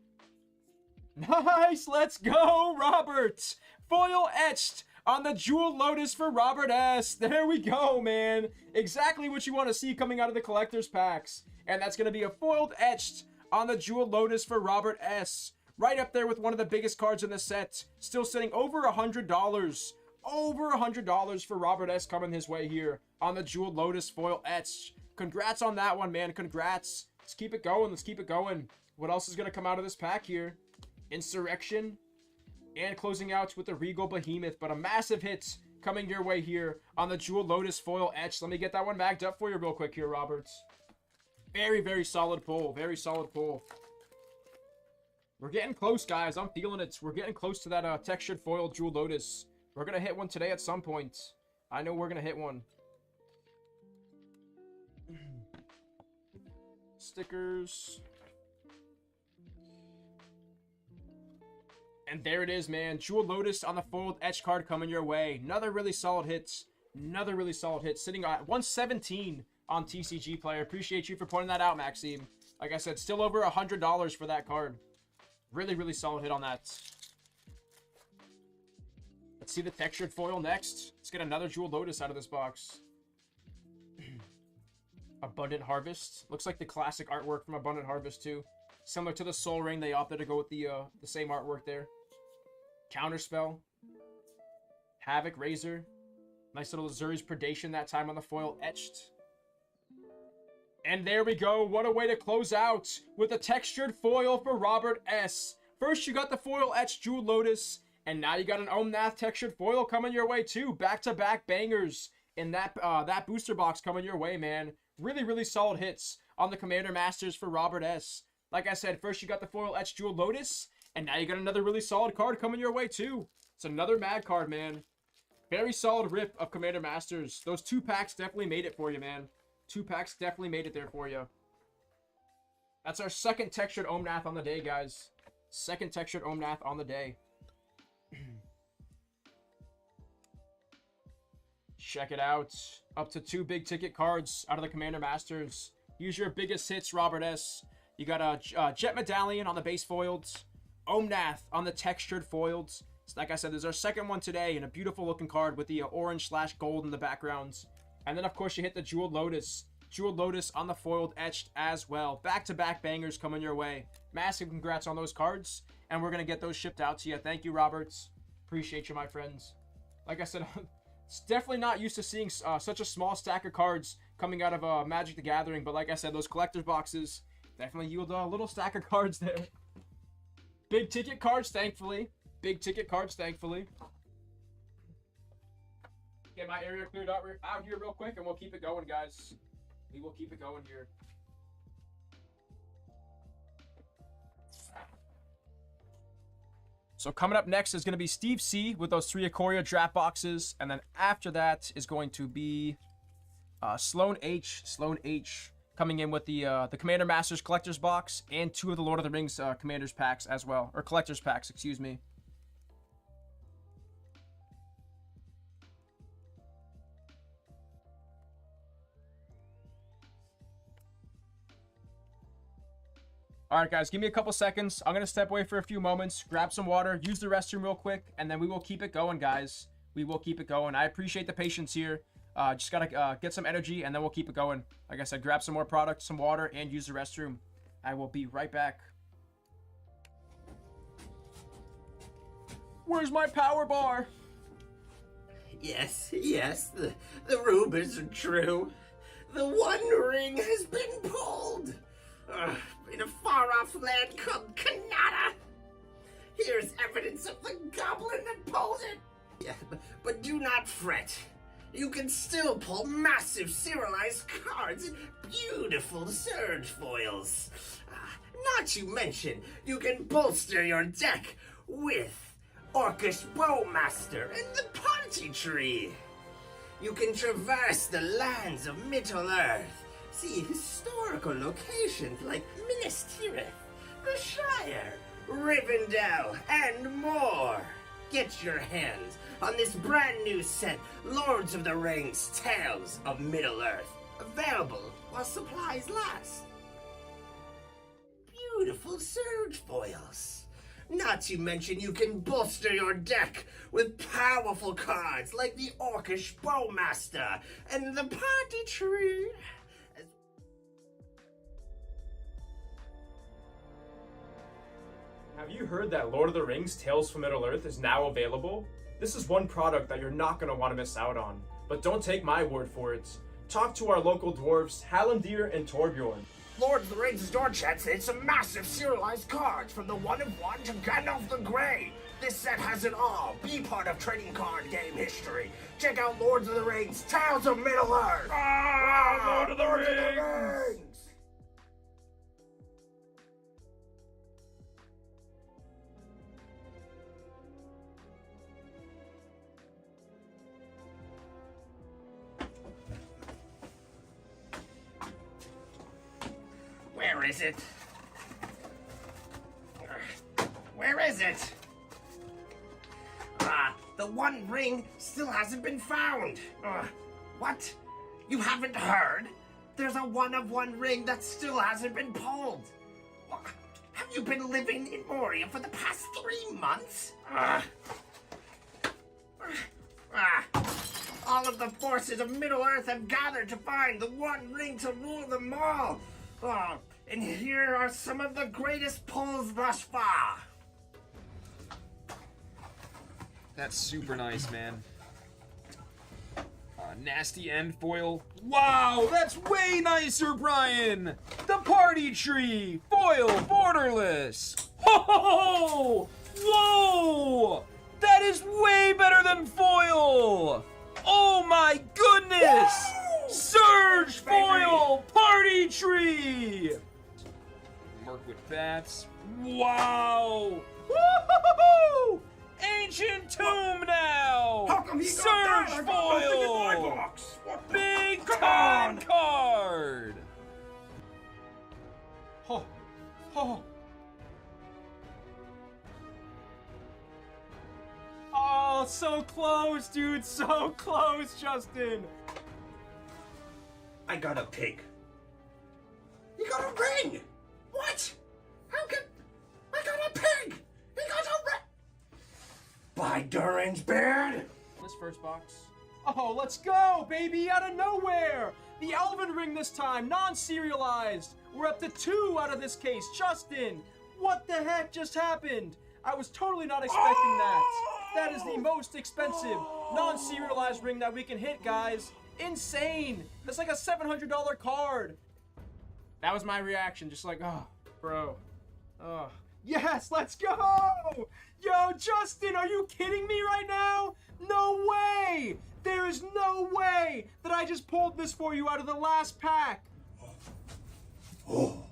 Nice! Let's go, Robert! Foil etched on the Jewel Lotus for Robert S. There we go, man. Exactly what you want to see coming out of the collector's packs. And that's going to be a foiled etched on the Jewel Lotus for Robert S. Right up there with one of the biggest cards in the set. Still sitting over $100. Over $100 for Robert S. coming his way here on the Jewel Lotus foil etched. Congrats on that one, man. Congrats. Let's keep it going. Let's keep it going. What else is going to come out of this pack here? Insurrection. And closing out with the Regal Behemoth. But a massive hit coming your way here on the Jewel Lotus foil etched. Let me get that one backed up for you real quick here, Roberts. Very, very solid pull. Very solid pull. We're getting close, guys. I'm feeling it. We're getting close to that textured foil Jewel Lotus. We're going to hit one today at some point. I know we're going to hit one. Stickers. And there it is, man. Jewel Lotus on the foiled etch card coming your way. Another really solid hit. Another really solid hit. Sitting at 117 on TCG Player. Appreciate you for pointing that out, Maxime. Like I said, still over $100 for that card. Really, really solid hit on that. Let's see the textured foil next. Let's get another Jewel Lotus out of this box. Abundant Harvest. Looks like the classic artwork from Abundant Harvest too. Similar to the Soul Ring, they opted to go with the same artwork there. Counterspell. Havoc Razor. Nice little Azuri's Predation that time on the foil etched. And there we go. What a way to close out with a textured foil for Robert S. First, you got the foil etched Jewel Lotus, and now you got an Omnath textured foil coming your way too. Back-to-back bangers in that booster box coming your way, man. Really, really solid hits on the Commander Masters for Robert S. Like I said, first you got the foil etched Jewel Lotus, and now you got another really solid card coming your way too. It's another mad card, man. Very solid rip of Commander Masters. Those 2 packs definitely made it for you, man. 2 packs definitely made it there for you. That's our second textured Omnath on the day, guys. Second textured Omnath on the day. Check it out. Up to 2 big ticket cards out of the Commander Masters. Use your biggest hits, Robert S. You got a Jet Medallion on the base foiled. Omnath on the textured foiled. Like I said, there's our second one today, and a beautiful looking card with the orange/gold in the background. And then, of course, you hit the Jeweled Lotus. Jeweled Lotus on the foiled etched as well. Back-to-back bangers coming your way. Massive congrats on those cards, and we're going to get those shipped out to you. Thank you, Roberts. Appreciate you, my friends. Like I said, it's definitely not used to seeing such a small stack of cards coming out of Magic the Gathering, but like I said, those collector's boxes definitely yield a little stack of cards there. Big ticket cards, thankfully. Big ticket cards, thankfully. Get my area cleared out here real quick, and we'll keep it going, guys. We will keep it going here. So coming up next is going to be Steve C with those 3 Ikoria draft boxes, and then after that is going to be Sloan H. Sloan H coming in with the Commander Masters Collector's Box and 2 of the Lord of the Rings Commander's Packs as well, or Collector's Packs, excuse me. Alright guys, give me a couple seconds. I'm going to step away for a few moments, grab some water, use the restroom real quick, and then we will keep it going, guys. We will keep it going. I appreciate the patience here. Just got to get some energy, and then we'll keep it going. Like I said, grab some more product, some water, and use the restroom. I will be right back. Where's my power bar? Yes, the rumors are true. The One Ring has been pulled. In a far-off land called Kanata. Here's evidence of the goblin that pulled it. Yeah, but do not fret. You can still pull massive serialized cards and beautiful surge foils. Not to mention, you can bolster your deck with Orcish Bowmaster and the Party Tree. You can traverse the lands of Middle-earth, see historical locations like Minas Tirith, the Shire, Rivendell, and more. Get your hands on this brand new set, Lords of the Rings Tales of Middle-earth, available while supplies last. Beautiful surge foils. Not to mention you can bolster your deck with powerful cards like the Orcish Bowmaster and the Party Tree. Have you heard that Lord of the Rings Tales from Middle-earth is now available? This is one product that you're not going to want to miss out on. But don't take my word for it. Talk to our local dwarves, Hallandir and Torbjorn. Lord of the Rings store chat said some massive serialized cards from the 1/1 to Gandalf the Grey. This set has it all. Be part of trading card game history. Check out Lords of the Rings Tales of Middle-earth. Lord of the Rings! Where is it? Where is it? The One Ring still hasn't been found. What? You haven't heard? There's a 1/1 ring that still hasn't been pulled. Have you been living in Moria for the past 3 months? All of the forces of Middle-earth have gathered to find the One Ring to rule them all. And here are some of the greatest pulls thus far. That's super nice, man. Nasty end foil. Wow, that's way nicer, Brian! The Party Tree! Foil borderless! Ho ho ho! Whoa! That is way better than foil! Oh my goodness! Surge foil Party Tree! Mark with bats. Wow! Woo-hoo-hoo-hoo! Ancient Tomb now! How come he got Surge that? I got nothing in my foil! box. What the- Big Come time on. card! Oh, oh. Oh, so close, dude. So close, Justin. I got a pig. You got a ring! What? How can... I got a pig! He got a ring! By Durin's beard! This first box. Oh, let's go, baby, out of nowhere. The Elven ring this time, non-serialized. We're up to 2 out of this case. Justin, what the heck just happened? I was totally not expecting that. That is the most expensive non-serialized ring that we can hit, guys. Insane. That's like a $700 card. That was my reaction, just like, oh, bro. Oh, yes, let's go. Yo, Justin, are you kidding me right now? No way. There is no way that I just pulled this for you out of the last pack. Oh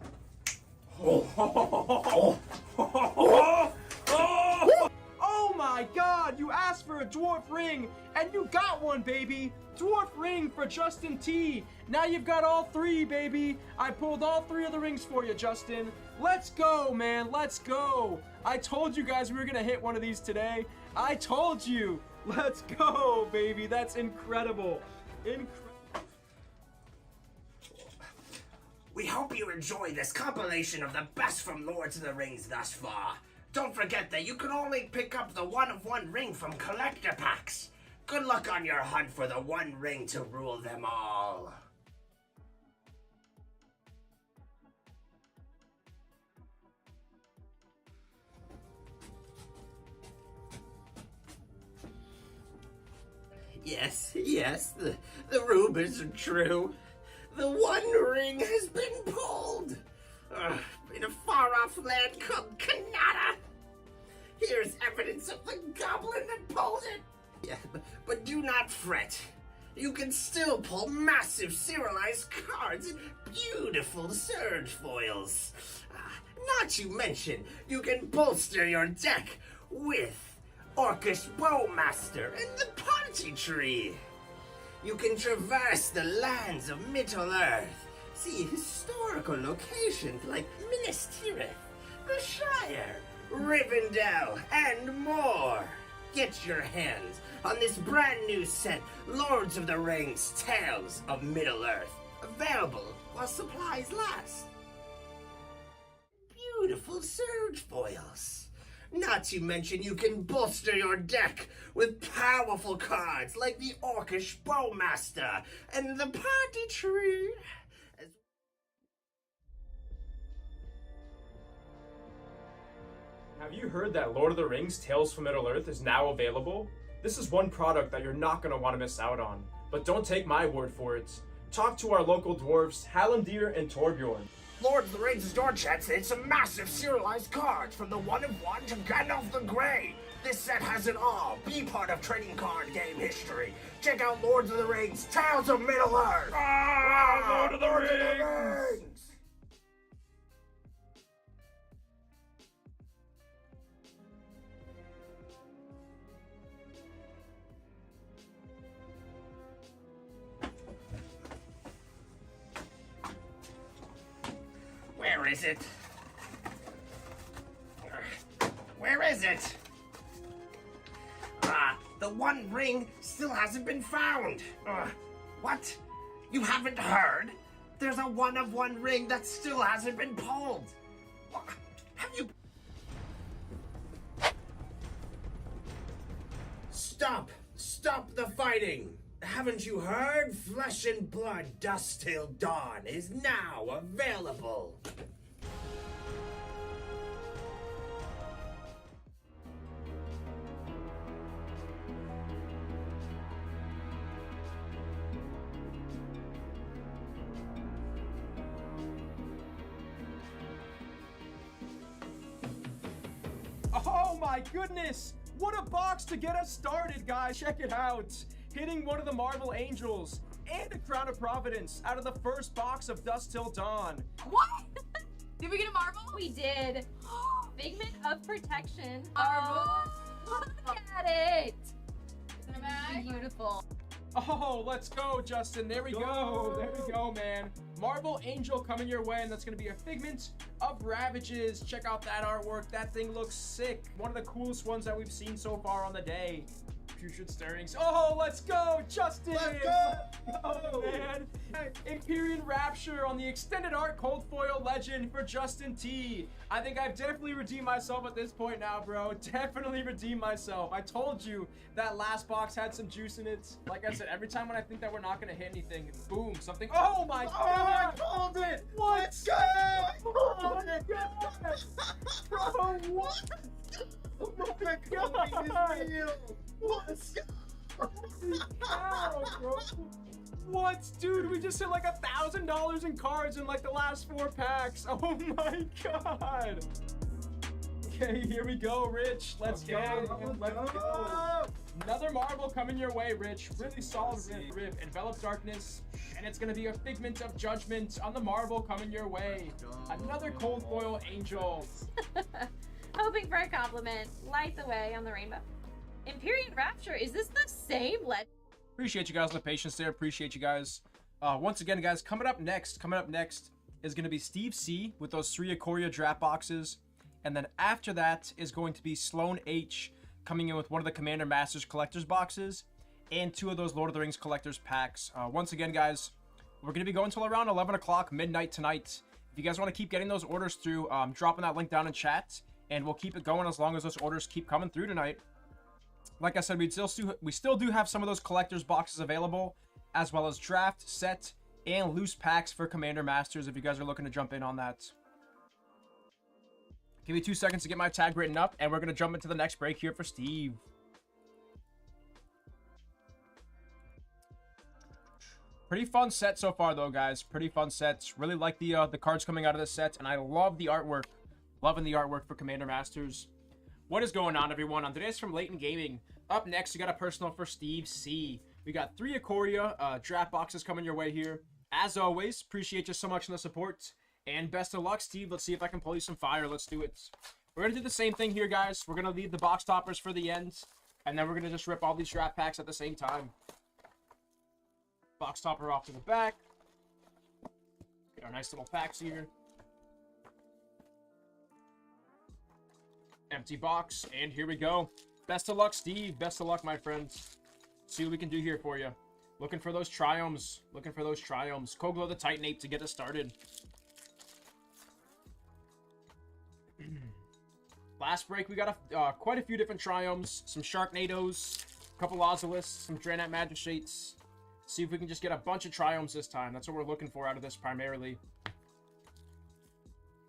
my god, you asked for a dwarf ring, and you got one, baby! Dwarf ring for Justin T. Now you've got all 3, baby. I pulled all 3 of the rings for you, Justin. Let's go, man, let's go. I told you guys we were gonna hit one of these today. I told you. Let's go, baby. That's incredible. We hope you enjoy this compilation of the best from Lords of the Rings thus far. Don't forget that you can only pick up the one-of-one ring from collector packs. Good luck on your hunt for the one ring to rule them all. Yes, the rumors are true. The One Ring has been pulled. In a far-off land called Kanata. Here's evidence of the goblin that pulled it. Yeah, but do not fret. You can still pull massive serialized cards and beautiful surge foils. Not to mention, you can bolster your deck with Orcish Bowmaster and the Party Tree. You can traverse the lands of Middle-earth, see historical locations like Minas Tirith, the Shire, Rivendell, and more. Get your hands on this brand new set, Lords of the Rings Tales of Middle-earth, available while supplies last. Beautiful surge foils. Not to mention you can bolster your deck with powerful cards like the Orcish Bowmaster and the Party Tree. Have you heard that Lord of the Rings Tales from Middle-earth is now available? This is one product that you're not going to want to miss out on. But don't take my word for it. Talk to our local dwarves, Hallandir and Torbjorn. Lord of the Rings' door chat said some massive serialized cards from the one-of-one to Gandalf the Grey. This set has it all. Be part of trading card game history. Check out Lords of the Rings Tales of Middle-earth. Lord of the Rings! Where is it? Where is it? The One Ring still hasn't been found. What? You haven't heard? There's a one-of-one ring that still hasn't been pulled. Have you... Stop! Stop the fighting! Haven't you heard? Flesh and Blood Dust Till Dawn is now available. Oh my goodness! What a box to get us started, guys! Check it out! Hitting one of the Marvel Angels and a Crown of Providence out of the first box of Dust Till Dawn. What? Did we get a Marvel? We did. Figment of Protection. Marvel. Look at it. Beautiful. Oh, let's go, Justin. There we go. There we go, man. Marble Angel coming your way, and that's going to be a figment of Ravages. Check out that artwork. That thing looks sick. One of the coolest ones that we've seen so far on the day. Putrid Stirrings. Oh, let's go, Justin. Let's go. Oh, man. Empyrean Rapture on the extended art cold foil legend for Justin T. I think I've definitely redeemed myself at this point now, bro. Definitely redeemed myself. I told you that last box had some juice in it. Like I said, every time when I think that we're not going to hit anything, boom, something. Oh my God. I called it. What? Let's go. Oh my God. Bro, what? Oh my God. Let's go. Holy cow, bro. What, dude? We just hit like $1,000 in cards in like the last 4 packs. Oh my God. Okay, here we go, Rich. Let's go. Let's go. Another marble coming your way, Rich. Really solid rip. Envelop Darkness. And it's going to be a figment of judgment on the marble coming your way. Another cold foil angel. Hoping for a compliment. Light the way on the rainbow. Empyrean Rapture. Is this the same legend? Appreciate you guys on the patience there. Appreciate you guys. Once again, guys, coming up next is going to be Steve C with those 3 Ikoria draft boxes. And then after that is going to be Sloan H coming in with one of the Commander Masters collectors boxes and 2 of those Lord of the Rings collectors packs. Once again, guys, we're going to be going till around 11 o'clock midnight tonight. If you guys want to keep getting those orders through, dropping that link down in chat, and we'll keep it going as long as those orders keep coming through tonight. Like I said, we still do have some of those collectors boxes available, as well as draft, set, and loose packs for Commander Masters if you guys are looking to jump in on that. Give me 2 seconds to get my tag written up, and we're going to jump into the next break here for Steve. Pretty fun set so far, though, guys. Pretty fun sets. Really like the cards coming out of this set, and I love the artwork. Loving the artwork for Commander Masters. What is going on, everyone? On today's from Layton Gaming. Up next, we got a personal for Steve C. We got 3 Ikoria draft boxes coming your way here. As always, appreciate you so much in the support. And best of luck, Steve. Let's see if I can pull you some fire. Let's do it. We're going to do the same thing here, guys. We're going to leave the box toppers for the end. And then we're going to just rip all these draft packs at the same time. Box topper off to the back. Get our nice little packs here. Empty box, and here we go. Best of luck, Steve. Best of luck, my friends. See what we can do here for you. Looking for those triumphs. Looking for those triumphs. Koglo the Titanate to get us started. Last break, we got quite a few different triumphs. Some Sharknadoes, a couple Ozulists, some Draenei Magistrates. See if we can just get a bunch of triumphs this time. That's what we're looking for out of this primarily.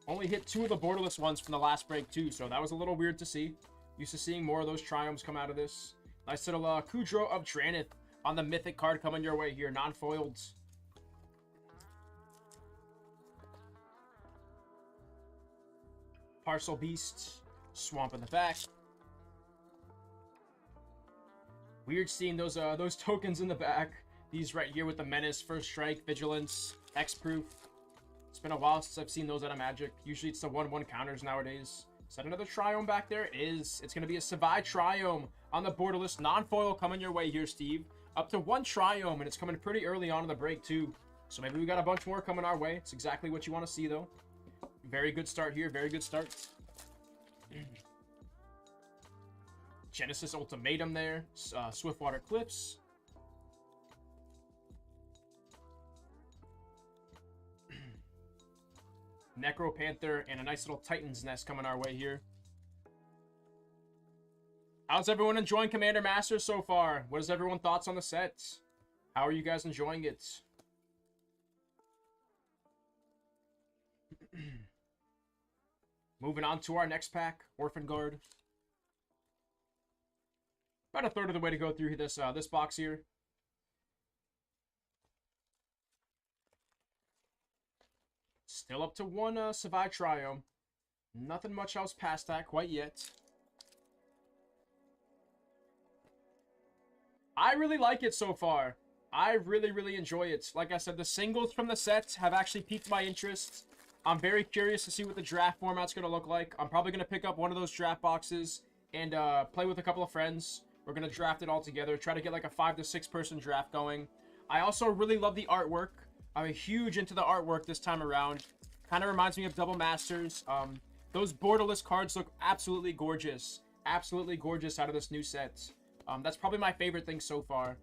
Only hit 2 of the borderless ones from the last break, too, so that was a little weird to see. Used to seeing more of those triumphs come out of this. Nice little Kudro of Traneth on the mythic card coming your way here, non-foiled. Parcel Beast, Swamp in the back. Weird seeing those tokens in the back. These right here with the Menace, First Strike, Vigilance, Hexproof. It's been a while since I've seen those out of Magic. Usually it's the 1/1 counters nowadays. Is that another Triome back there? It is. It's going to be a Savai Triome on the borderless non-foil coming your way here, Steve. Up to 1 Triome, and it's coming pretty early on in the break, too. So maybe we got a bunch more coming our way. It's exactly what you want to see, though. Very good start here. Very good start. Genesis Ultimatum there. Swiftwater Cliffs. Necropanther, and a nice little Titan's Nest coming our way here. How's everyone enjoying Commander Masters so far? What is everyone's thoughts on the set? How are you guys enjoying it? Moving on to our next pack, Orphan Guard. About a third of the way to go through this this box here. Still up to 1 Savai Triome. Nothing much else past that quite yet. I really like it so far. I really enjoy it. Like I said, the singles from the set have actually piqued my interest. I'm very curious to see what the draft format's going to look like. I'm probably going to pick up one of those draft boxes and play with a couple of friends. We're gonna draft it all together, try to get like a 5 to 6 person draft going. I also really love the artwork. I'm huge into the artwork this time around. Kind of reminds me of Double Masters. Those borderless cards look absolutely gorgeous. Absolutely gorgeous out of this new set. That's probably my favorite thing so far.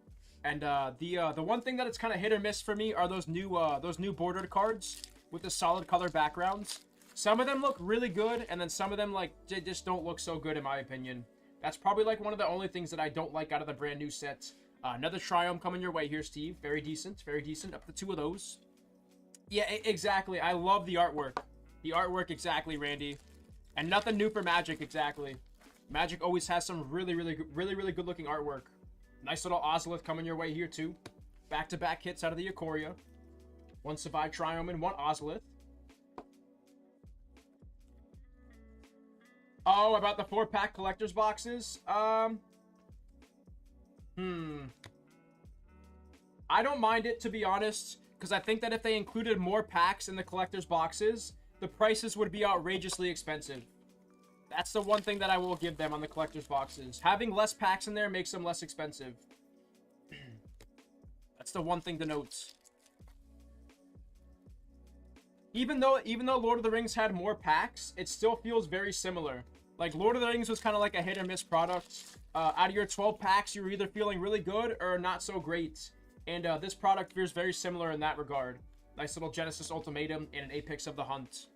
And the one thing that it's kind of hit or miss for me are those new bordered cards with the solid color backgrounds. Some of them look really good, and then some of them like they just don't look so good in my opinion. That's probably like one of the only things that I don't like out of the brand new set. Another Triumph coming your way here, Steve. Very decent, very decent. Up to 2 of those. Yeah, exactly. I love the artwork. The artwork, exactly, Randy. And nothing new for Magic, exactly. Magic always has some really good looking artwork. Nice little Ozolith coming your way here too. Back-to-back hits out of the Ikoria. 1 Savai Triome and 1 Ozolith. Oh, about the 4-pack collector's boxes? I don't mind it, to be honest, because I think that if they included more packs in the collector's boxes, the prices would be outrageously expensive. That's the one thing that I will give them on the collector's boxes. Having less packs in there makes them less expensive. That's the one thing to note. Even though Lord of the Rings had more packs, it still feels very similar. Like, Lord of the Rings was kind of like a hit or miss product. Out of your 12 packs, you were either feeling really good or not so great. And this product feels very similar in that regard. Nice little Genesis Ultimatum and an Apex of the Hunt.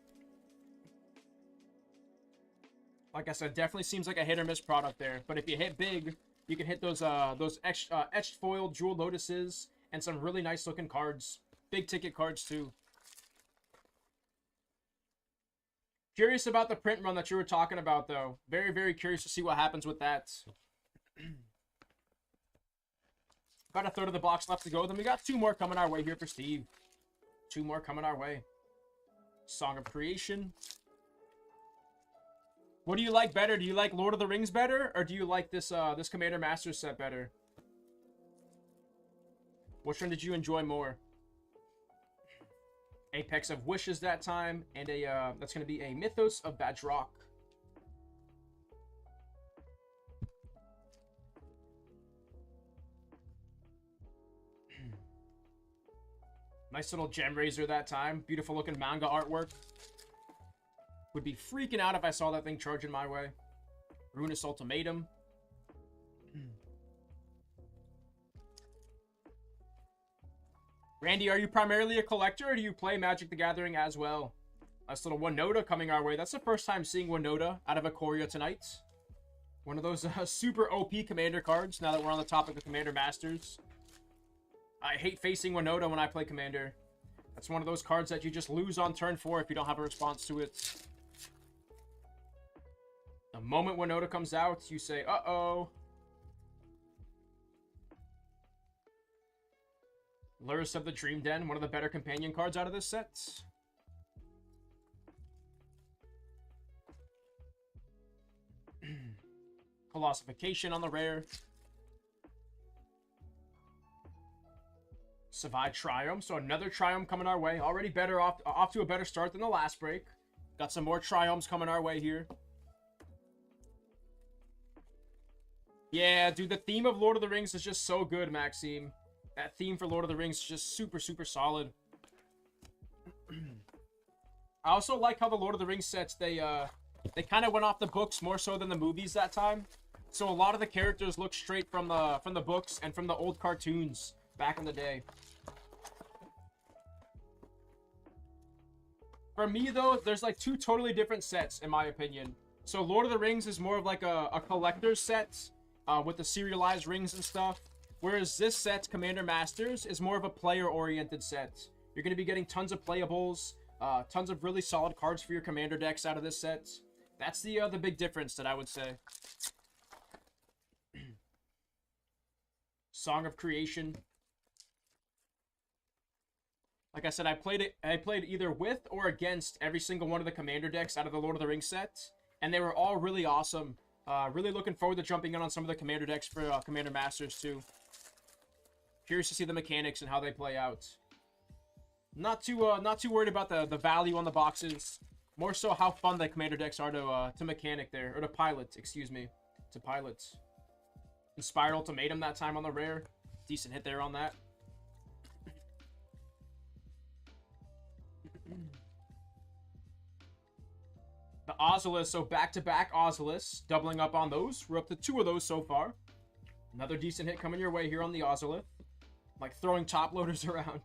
Like I said, definitely seems like a hit or miss product there. But if you hit big, you can hit those etched foil Jewel Lotuses and some really nice looking cards. Big ticket cards too. Curious about the print run that you were talking about, though. Very curious to see what happens with that. Got a third of the box left to go. Then we got 2 more coming our way here for Steve. 2 more coming our way. Song of Creation. What do you like better? Do you like Lord of the Rings better? Or do you like this this Commander Masters set better? Which one did you enjoy more? Apex of Wishes that time, and that's going to be a Mythos of Badrock. Nice little Gem Razor that time. Beautiful looking manga artwork. Would be freaking out if I saw that thing charging my way. Ruinous Ultimatum. Randy, are you primarily a collector, or do you play Magic the Gathering as well? Nice little Winota coming our way. That's the first time seeing Winota out of Ikoria tonight. One of those super OP Commander cards, now that we're on the topic of Commander Masters. I hate facing Winota when I play Commander. That's one of those cards that you just lose on turn 4 if you don't have a response to it. The moment Winota comes out, you say, uh-oh. Lurrus of the Dream Den, one of the better companion cards out of this set. Colossification on the rare. Savai Triumph, so another Triumph coming our way. Already better off to a better start than the last break. Got some more Triumphs coming our way here. Yeah, dude, the theme of Lord of the Rings is just so good, Maxime. That theme for Lord of the Rings is just super solid. I also like how the Lord of the Rings sets, they kind of went off the books more so than the movies that time. So a lot of the characters look straight from the books and from the old cartoons back in the day. For me, though, there's like 2 totally different sets, in my opinion. So Lord of the Rings is more of like a collector's set with the serialized rings and stuff. Whereas this set, Commander Masters, is more of a player-oriented set. You're going to be getting tons of playables, tons of really solid cards for your Commander decks out of this set. That's the big difference that I would say. Song of Creation. Like I said, I played either with or against every single one of the Commander decks out of the Lord of the Rings set, and they were all really awesome. Really looking forward to jumping in on some of the Commander decks for Commander Masters too. Curious to see the mechanics and how they play out. Not too worried about the value on the boxes. More so how fun the Commander decks are to mechanic there, or to pilot, excuse me. to pilot. Inspired Ultimatum that time on the rare. Decent hit there on that. The Ozolus, so back-to-back Ozolus. Doubling up on those. We're up to 2 of those so far. Another decent hit coming your way here on the Ozolith. Like throwing top loaders around.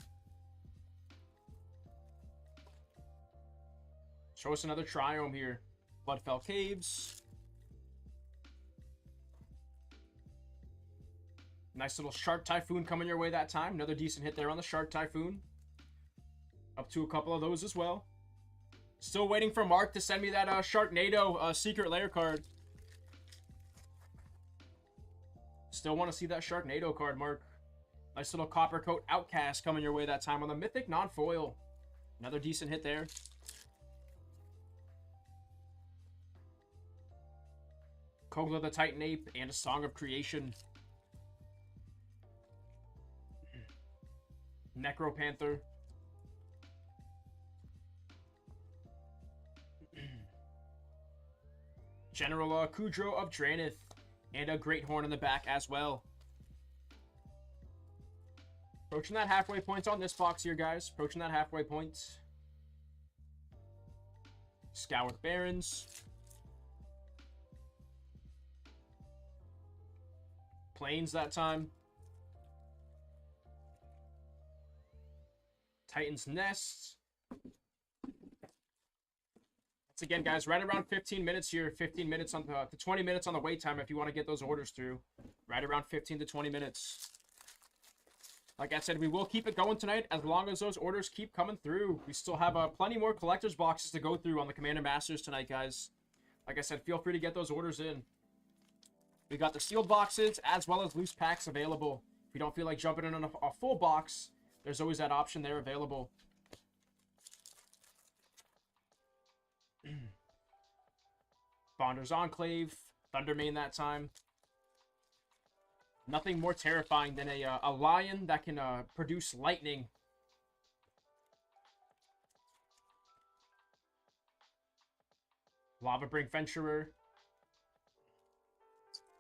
Show us another Triome here. Bloodfell Caves. Nice little Shark Typhoon coming your way that time. Another decent hit there on the Shark Typhoon. Up to a couple of those as well. Still waiting for Mark to send me that Sharknado Secret Lair card. Still want to see that Sharknado card, Mark. Nice little Copper Coat Outcast coming your way that time on the Mythic Non-Foil. Another decent hit there. Kogla the Titan Ape and a Song of Creation. Necropanther. General Kudro of Dranith. And a Great Horn in the back as well. Approaching that halfway point on this box here, guys. Approaching that halfway point. Scoured Barons. Plains that time. Titan's Nest. That's again, guys, right around 15 minutes here. 15 minutes on the to 20 minutes on the wait time if you want to get those orders through. Right around 15 to 20 minutes. Like I said, we will keep it going tonight as long as those orders keep coming through. We still have plenty more collector's boxes to go through on the Commander Masters tonight, guys. Like I said, feel free to get those orders in. We got the sealed boxes as well as loose packs available. If you don't feel like jumping in on a full box, there's always that option there available. Bonder's Enclave, Thundermane that time. Nothing more terrifying than a lion that can produce lightning. Lava Brink Venturer.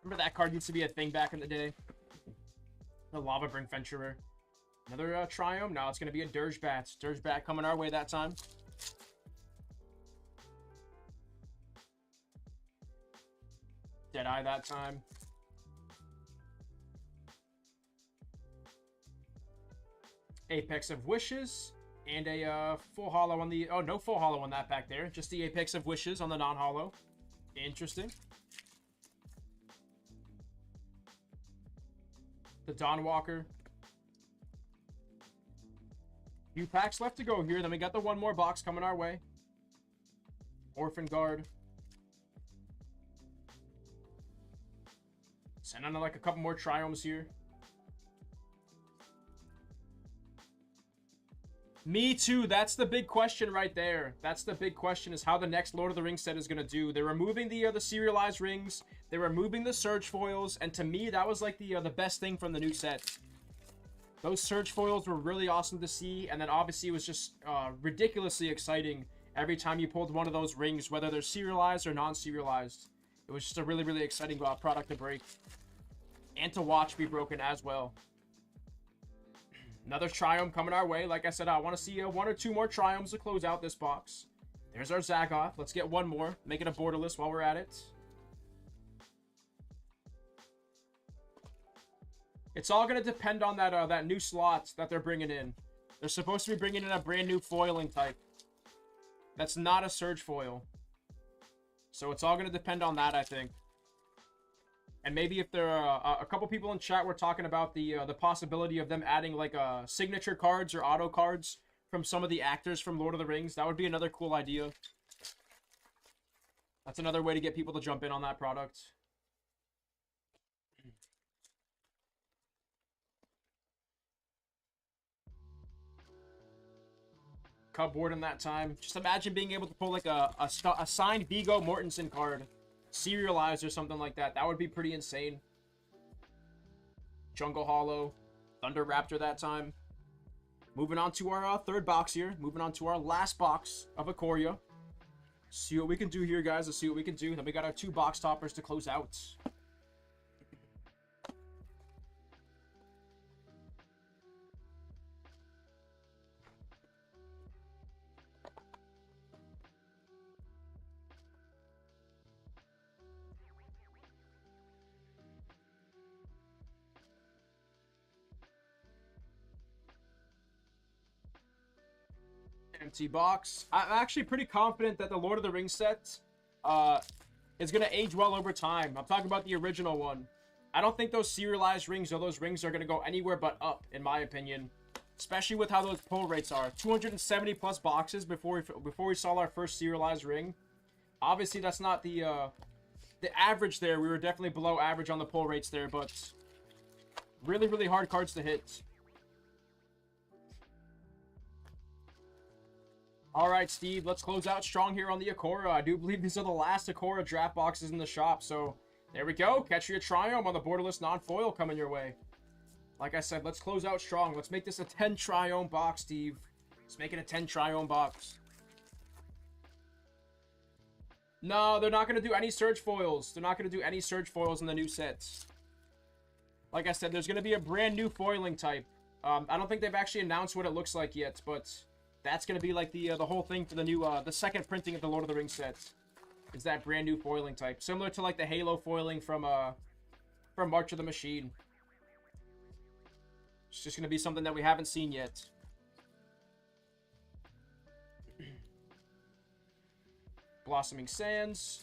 Remember that card used to be a thing back in the day? The Lava Brink Venturer. Another Triome? No, it's going to be a Dirgebat. Dirgebat coming our way that time. Deadeye that time. Apex of Wishes. And a full holo on the... Oh, no full holo on that back there. Just the Apex of Wishes on the non-holo. Interesting. The Dawnwalker. Few packs left to go here. Then we got the one more box coming our way. Orphan Guard. Send on like a couple more Triomes here. Me too. That's the big question right there. That's the big question, is how the next Lord of the Rings set is going to do. They're removing the serialized rings. They're removing the surge foils. And to me, that was like the best thing from the new set. Those surge foils were really awesome to see. And then obviously it was just ridiculously exciting every time you pulled one of those rings, whether they're serialized or non-serialized. It was just a really, really exciting product to break. And to watch be broken as well. Another Triome coming our way. Like I said, I want to see one or two more Triomes to close out this box. There's our Zagoth. Let's get one more. Make it a borderless while we're at it. It's all going to depend on that new slot that they're bringing in. They're supposed to be bringing in a brand new foiling type. That's not a surge foil. So it's all going to depend on that, I think. And maybe if there are a couple people in chat were talking about the possibility of them adding like signature cards or auto cards from some of the actors from Lord of the Rings. That would be another cool idea. That's another way to get people to jump in on that product. Cupboard in that time. Just imagine being able to pull like a signed Viggo Mortensen card. Serialized or something like that. That would be pretty insane. Jungle Hollow. Thunder Raptor that time. Moving on to our third box here. Moving on to our last box of Ikoria. See what we can do here, guys. Let's see what we can do. Then we got our two box toppers to close out. Empty box. I'm actually pretty confident that the Lord of the Rings set is going to age well over time. I'm talking about the original one. I don't think those serialized rings or those rings are going to go anywhere but up, in my opinion. Especially with how those pull rates are. 270 plus boxes before we saw our first serialized ring. Obviously, that's not the average there. We were definitely below average on the pull rates there, but really, really hard cards to hit. All right, Steve, let's close out strong here on the Akora. I do believe these are the last Akora draft boxes in the shop, so there we go. Catch your Triome on the borderless non-foil coming your way. Like I said, let's close out strong. Let's make this a 10 Triome box, Steve. Let's make it a 10 Triome box. No, they're not going to do any surge foils. They're not going to do any surge foils in the new sets. Like I said, there's going to be a brand new foiling type. I don't think they've actually announced what it looks like yet, but that's going to be like the whole thing for the new, the second printing of the Lord of the Rings set. Is that brand new foiling type. Similar to like the Halo foiling from March of the Machine. It's just going to be something that we haven't seen yet. Blossoming Sands.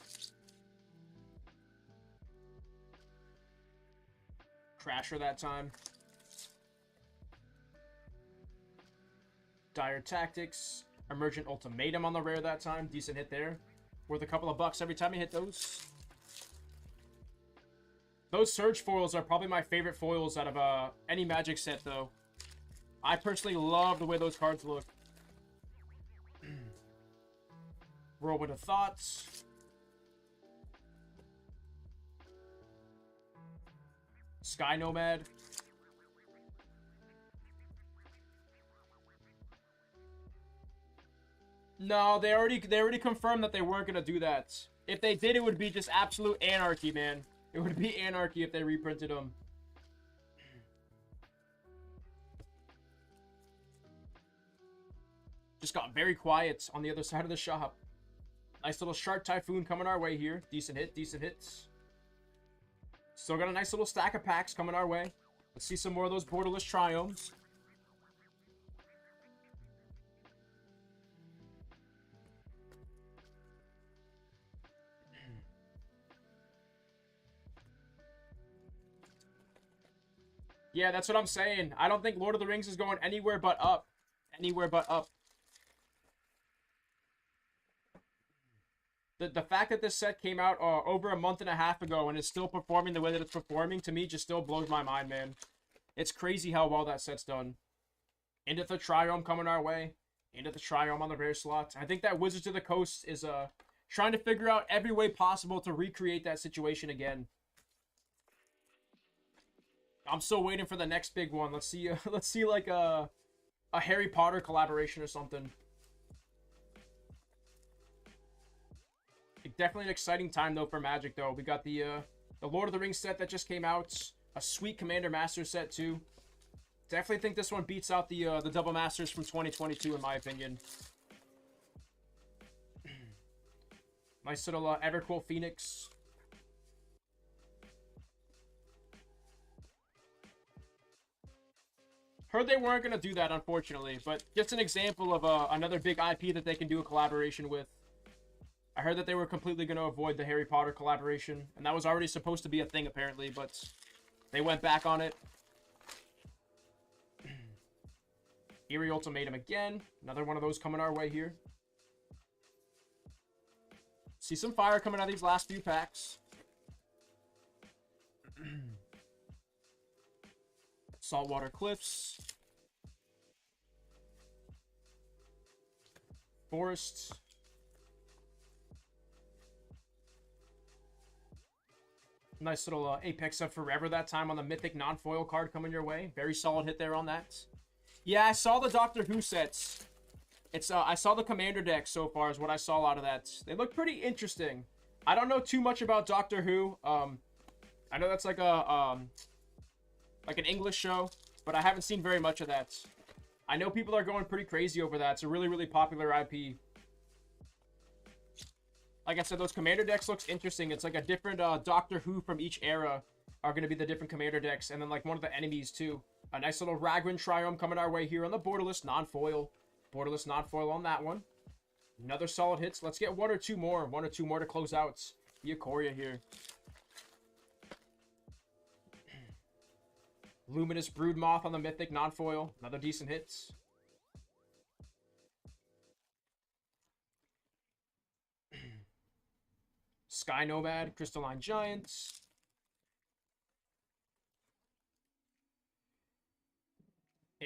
Crasher that time. Dire Tactics. Emergent Ultimatum on the rare that time. Decent hit there. Worth a couple of bucks every time you hit those. Those Surge foils are probably my favorite foils out of any Magic set, though. I personally love the way those cards look. Whirlwind of Thoughts. Sky Nomad. No, they already confirmed that they weren't gonna do that. If they did, it would be just absolute anarchy, man. It would be anarchy if they reprinted them. Just got very quiet on the other side of the shop. Nice little Shark Typhoon coming our way here. Decent hit, decent hits. Still got a nice little stack of packs coming our way. Let's see some more of those borderless Triomes. Yeah, that's what I'm saying. I don't think Lord of the Rings is going anywhere but up. Anywhere but up. The fact that this set came out over a month and a half ago and is still performing the way that it's performing, to me, just still blows my mind, man. It's crazy how well that set's done. Into the Triome coming our way. Into the Triome on the rare slot. I think that Wizards of the Coast is trying to figure out every way possible to recreate that situation again. I'm still waiting for the next big one. Let's see like a Harry Potter collaboration or something. Definitely an exciting time though for Magic though. We got the Lord of the Rings set that just came out. A sweet Commander Master set too. Definitely think this one beats out the Double Masters from 2022 in my opinion. Nice little Evercool Phoenix. Heard they weren't going to do that, unfortunately, but just an example of another big IP that they can do a collaboration with. I heard that they were completely going to avoid the Harry Potter collaboration, and that was already supposed to be a thing, apparently, but they went back on it. Eerie Ultimatum again. Another one of those coming our way here. See some fire coming out of these last few packs. Saltwater Cliffs. Forests. Nice little Apex of Forever that time on the Mythic non-foil card coming your way. Very solid hit there on that. Yeah, I saw the Doctor Who sets. I saw the Commander deck so far is what I saw out of that. They look pretty interesting. I don't know too much about Doctor Who. I know that's like an English show, but I haven't seen very much of that. I know people are going pretty crazy over that. It's a really, really popular IP. Like I said, those Commander decks looks interesting. It's like a different Doctor Who from each era are going to be the different Commander decks. And then like one of the enemies too. A nice little Raglan Triome coming our way here on the borderless non-foil. Borderless non-foil on that one. Another solid hits. Let's get one or two more. One or two more to close out the Ikoria here. Luminous Broodmoth on the Mythic non-foil. Another decent hits. Sky Nomad, Crystalline Giants.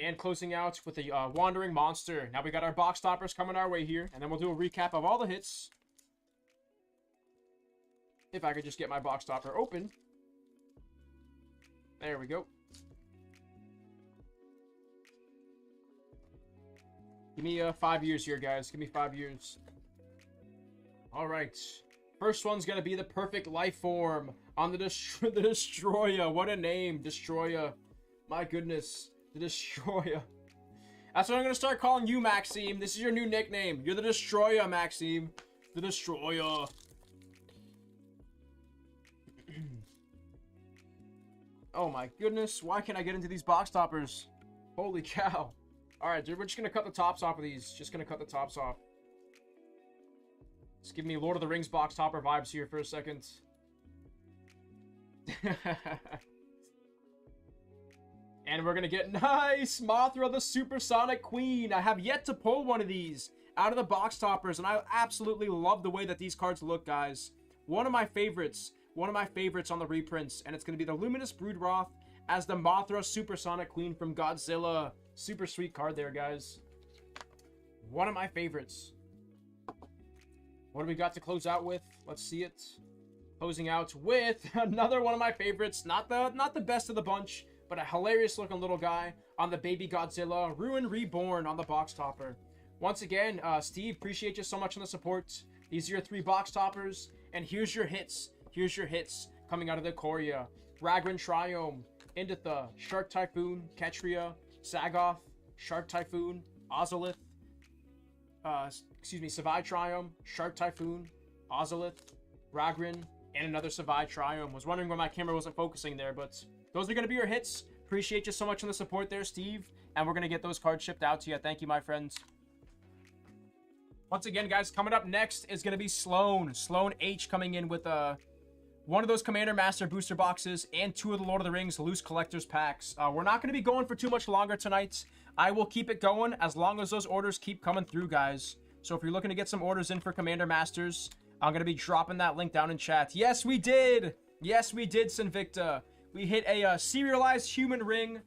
And closing out with the Wandering Monster. Now we got our box toppers coming our way here. And then we'll do a recap of all the hits. If I could just get my box topper open. There we go. Give me 5 years here, guys. Give me 5 years. All right. First one's going to be the Perfect Life Form on the Destroyer. What a name, Destroyer. My goodness, the Destroyer. That's what I'm going to start calling you, Maxime. This is your new nickname. You're the Destroyer, Maxime. The Destroyer. Oh my goodness. Why can't I get into these box toppers? Holy cow. Alright, dude, we're just going to cut the tops off of these. Just going to cut the tops off. Just give me Lord of the Rings box topper vibes here for a second. And we're going to get nice Mothra the Supersonic Queen. I have yet to pull one of these out of the box toppers, and I absolutely love the way that these cards look, guys. One of my favorites on the reprints, and it's going to be the Luminous Broodroth as the Mothra Supersonic Queen from Godzilla. Super sweet card there, guys. One of my favorites. What do we got to close out with? Let's see it. Closing out with another one of my favorites. Not the best of the bunch, but a hilarious looking little guy on the Baby Godzilla. Ruin Reborn on the box topper. Once again, Steve, appreciate you so much on the support. These are your 3 box toppers. And here's your hits. Here's your hits coming out of the Ikoria. Ragran Triome, Inditha, Shark Typhoon, Ketria, Sagoth, Shark Typhoon, Ozolith, Savai Triome, Shark Typhoon, Ozolith, Ragran, and another Savai Triome. Was wondering why my camera wasn't focusing there, but those are going to be your hits. Appreciate you so much on the support there, Steve. And we're going to get those cards shipped out to you. Thank you, my friends. Once again, guys, coming up next is going to be Sloan. Sloan H coming in with one of those Commander Master booster boxes and 2 of the Lord of the Rings loose collectors packs. We're not going to be going for too much longer tonight. I will keep it going as long as those orders keep coming through, guys. So if you're looking to get some orders in for Commander Masters, I'm going to be dropping that link down in chat. Yes, we did. Yes, we did, Sinvicta. We hit a serialized human ring.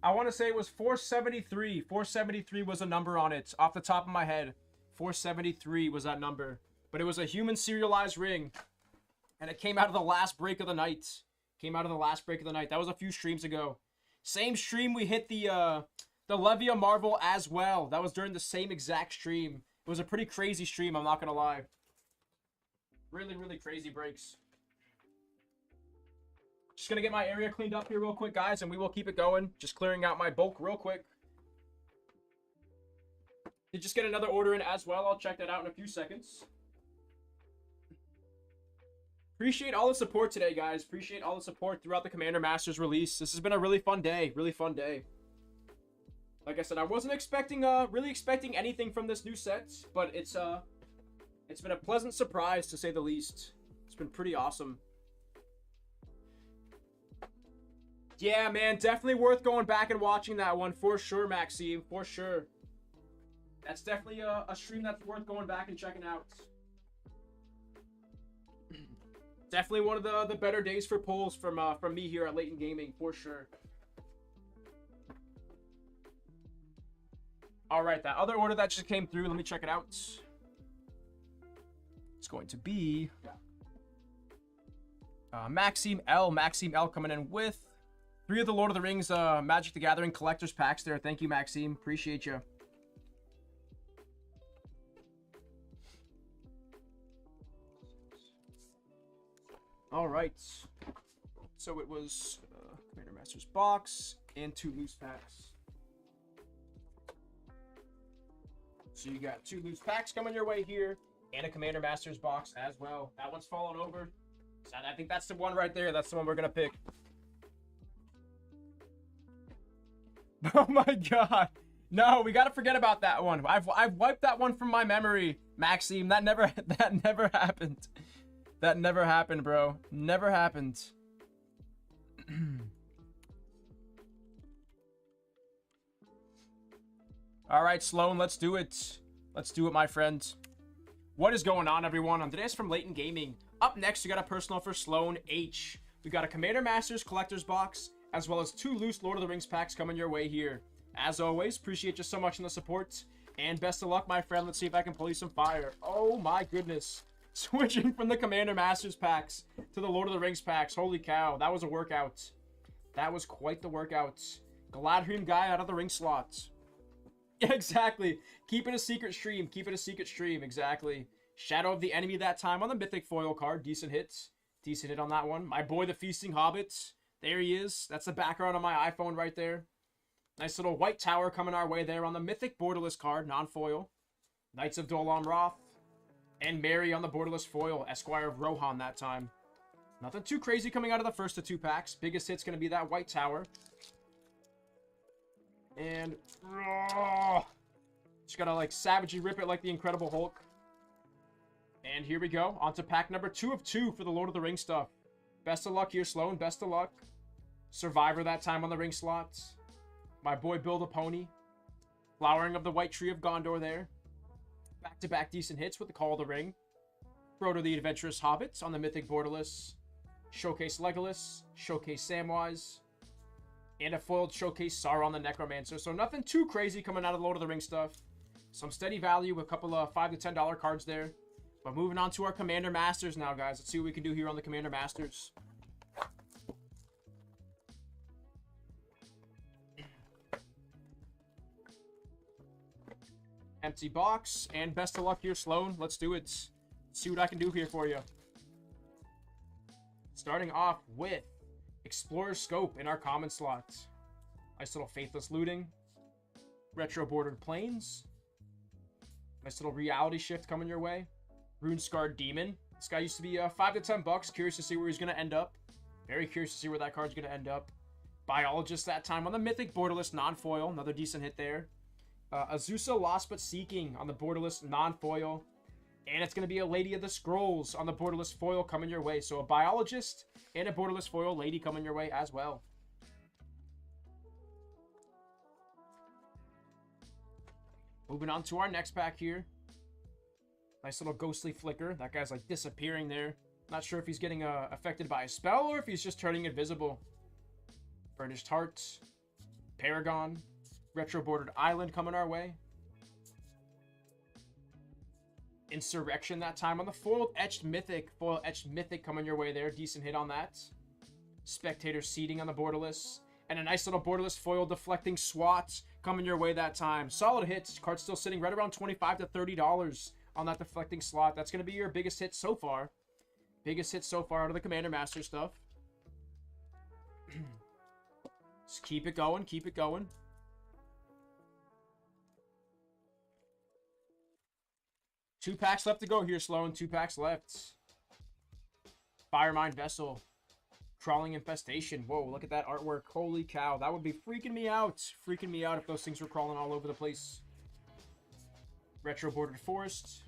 I want to say it was 473. 473 was a number on it off the top of my head. 473 was that number. But it was a human serialized ring. And it came out of the last break of the night. That was a few streams ago. Same stream we hit the Levia Marvel as well. That was during the same exact stream. It was a pretty crazy stream, I'm not going to lie. Really, really crazy breaks. Just going to get my area cleaned up here real quick, guys, and we will keep it going. Just clearing out my bulk real quick. Did just get another order in as well. I'll check that out in a few seconds. Appreciate all the support today, guys. Appreciate all the support throughout the Commander Masters release. This has been a really fun day. Really fun day. Like I said, I wasn't really expecting anything from this new set, but it's been a pleasant surprise to say the least. It's been pretty awesome. Yeah, man, definitely worth going back and watching that one for sure, Maxime, for sure. That's definitely a stream that's worth going back and checking out. Definitely one of the better days for pulls from me here at Layton Gaming, for sure. All right, that other order that just came through, let me check it out. It's going to be Maxime L. Maxime L coming in with 3 of the Lord of the Rings Magic the Gathering collector's packs there. Thank you, Maxime. Appreciate you. All right. So it was Commander Master's box and 2 loose packs. So you got 2 loose packs coming your way here and a Commander Master's box as well. That one's fallen over. So I think that's the one right there. That's the one we're going to pick. Oh my god. No, we gotta forget about that one. I've wiped that one from my memory, Maxime. That never happened. That never happened, bro. Never happened. All right, Sloan, let's do it. Let's do it, my friend. What is going on, everyone? Today's from Layton Gaming. Up next, we got a personal for Sloan H. We got a Commander Masters collector's box, as well as 2 loose Lord of the Rings packs coming your way here. As always, appreciate you so much in the support, and best of luck, my friend. Let's see if I can pull you some fire. Oh my goodness. Switching from the Commander Masters packs to the Lord of the Rings packs. Holy cow, that was a workout. That was quite the workout. Galadriel guy out of the ring slot. Yeah, exactly. Keep it a secret stream. Keep it a secret stream. Exactly. Shadow of the Enemy that time on the Mythic foil card. Decent hits. Decent hit on that one. My boy, the Feasting Hobbit. There he is. That's the background on my iPhone right there. Nice little white tower coming our way there on the Mythic borderless card. Non-foil. Knights of Dol Amroth. And Mary on the borderless foil. Esquire of Rohan that time. Nothing too crazy coming out of the first of 2 packs. Biggest hit's going to be that white tower. And just gotta like savagely rip it like the Incredible Hulk. And here we go. On to pack number 2 of 2 for the Lord of the Rings stuff. Best of luck here, Sloan. Best of luck. Survivor that time on the ring slots. My boy Bill the Pony. Flowering of the White Tree of Gondor there. Back-to-back decent hits with the Call of the Ring. Frodo the Adventurous Hobbit on the Mythic borderless. Showcase Legolas. Showcase Samwise. And a foiled Showcase Sauron the Necromancer. So nothing too crazy coming out of the Lord of the Rings stuff. Some steady value with a couple of $5 to $10 cards there. But moving on to our Commander Masters now, guys. Let's see what we can do here on the Commander Masters. Empty box. And best of luck here, Sloan. Let's do it. Let's see what I can do here for you. Starting off with Explorer Scope in our common slot. Nice little Faithless Looting. Retro Bordered Plains. Nice little Reality Shift coming your way. Rune Scarred Demon. This guy used to be $5 to $10. Curious to see where he's going to end up. Very curious to see where that card's going to end up. Biologist that time on the Mythic borderless non-foil. Another decent hit there. Azusa Lost But Seeking on the borderless non-foil. And it's going to be a Lady of the Scrolls on the borderless foil coming your way. So a Biologist and a borderless foil lady coming your way as well. Moving on to our next pack here. Nice little Ghostly Flicker. That guy's like disappearing there. Not sure if he's getting affected by a spell or if he's just turning invisible. Burnished Heart. Paragon. Retro Bordered Island coming our way. Insurrection that time on the foiled etched mythic. Foil etched mythic coming your way there. Decent hit on that. Spectator Seeding on the borderless. And a nice little borderless foil deflecting swat coming your way that time. Solid hits. Card still sitting right around $25 to $30 on that deflecting slot. That's going to be your biggest hit so far. Biggest hit so far out of the Commander Master stuff. Just keep it going. Keep it going. Two packs left to go here, Sloan. 2 packs left. Firemind Vessel. Crawling Infestation. Whoa, look at that artwork. Holy cow. That would be freaking me out. Freaking me out if those things were crawling all over the place. Retro Bordered Forest.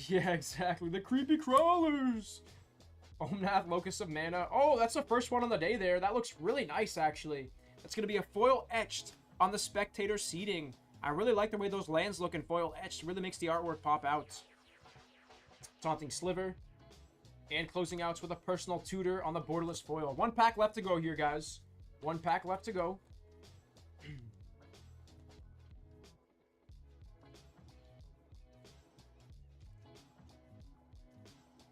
Yeah, exactly. The creepy crawlers. Omnath, Locust of Mana. Oh, that's the first one on the day there. That looks really nice, actually. That's going to be a foil etched on the Spectator Seeding. I really like the way those lands look in foil etched. It really makes the artwork pop out. Taunting Sliver. And closing outs with a Personal Tutor on the borderless foil. 1 pack left to go here, guys. 1 pack left to go.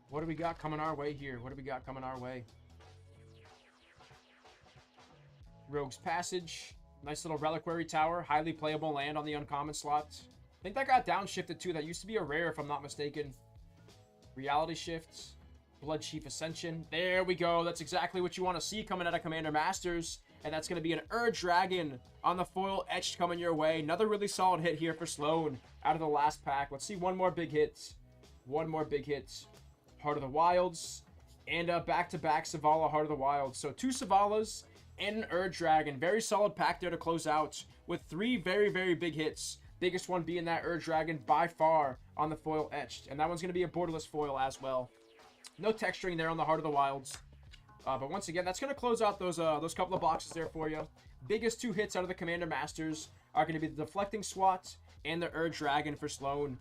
What do we got coming our way here? What do we got coming our way? Rogue's Passage. Nice little Reliquary Tower. Highly playable land on the uncommon slot. I think that got downshifted too. That used to be a rare if I'm not mistaken. Reality Shift. Blood Chief Ascension. There we go. That's exactly what you want to see coming out of Commander Masters. And that's going to be an Dragon on the foil etched coming your way. Another really solid hit here for Sloan out of the last pack. Let's see one more big hit. One more big hit. Heart of the Wilds. And back-to-back Savala Heart of the Wilds. So 2 Savalas and an Dragon. Very solid pack there to close out with 3 very, very big hits. Biggest one being that Dragon by far on the foil etched. And that one's going to be a borderless foil as well. No texturing there on the Heart of the Wilds. But once again, that's going to close out those couple of boxes there for you. Biggest 2 hits out of the Commander Masters are going to be the Deflecting SWAT and the Dragon for Sloan.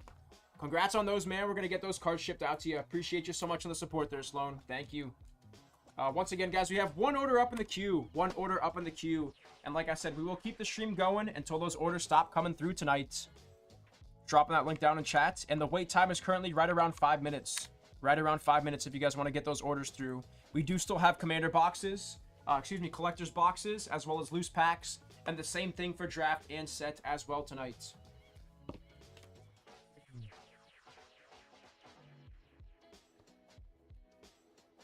Congrats on those, man. We're going to get those cards shipped out to you. Appreciate you so much on the support there, Sloan. Thank you. Once again, guys, we have 1 order up in the queue. 1 order up in the queue. And like I said, we will keep the stream going until those orders stop coming through tonight. Dropping that link down in chat. And the wait time is currently right around 5 minutes. Right around 5 minutes if you guys want to get those orders through. We do still have Commander boxes. Collector's boxes, as well as loose packs. And the same thing for draft and set as well tonight.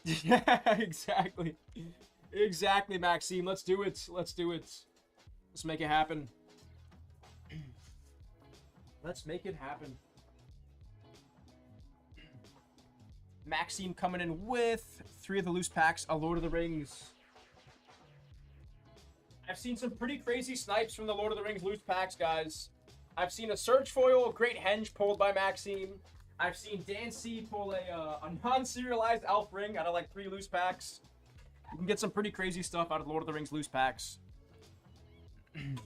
Yeah, exactly. Exactly, Maxime. Let's do it. Let's do it. Let's make it happen. Let's make it happen. Maxime coming in with 3 of the loose packs, a Lord of the Rings. I've seen some pretty crazy snipes from the Lord of the Rings loose packs, guys. I've seen a Surge Foil, a Great Henge pulled by Maxime. I've seen Dan C pull a non-serialized Elf Ring out of like 3 loose packs. You can get some pretty crazy stuff out of Lord of the Rings loose packs. Let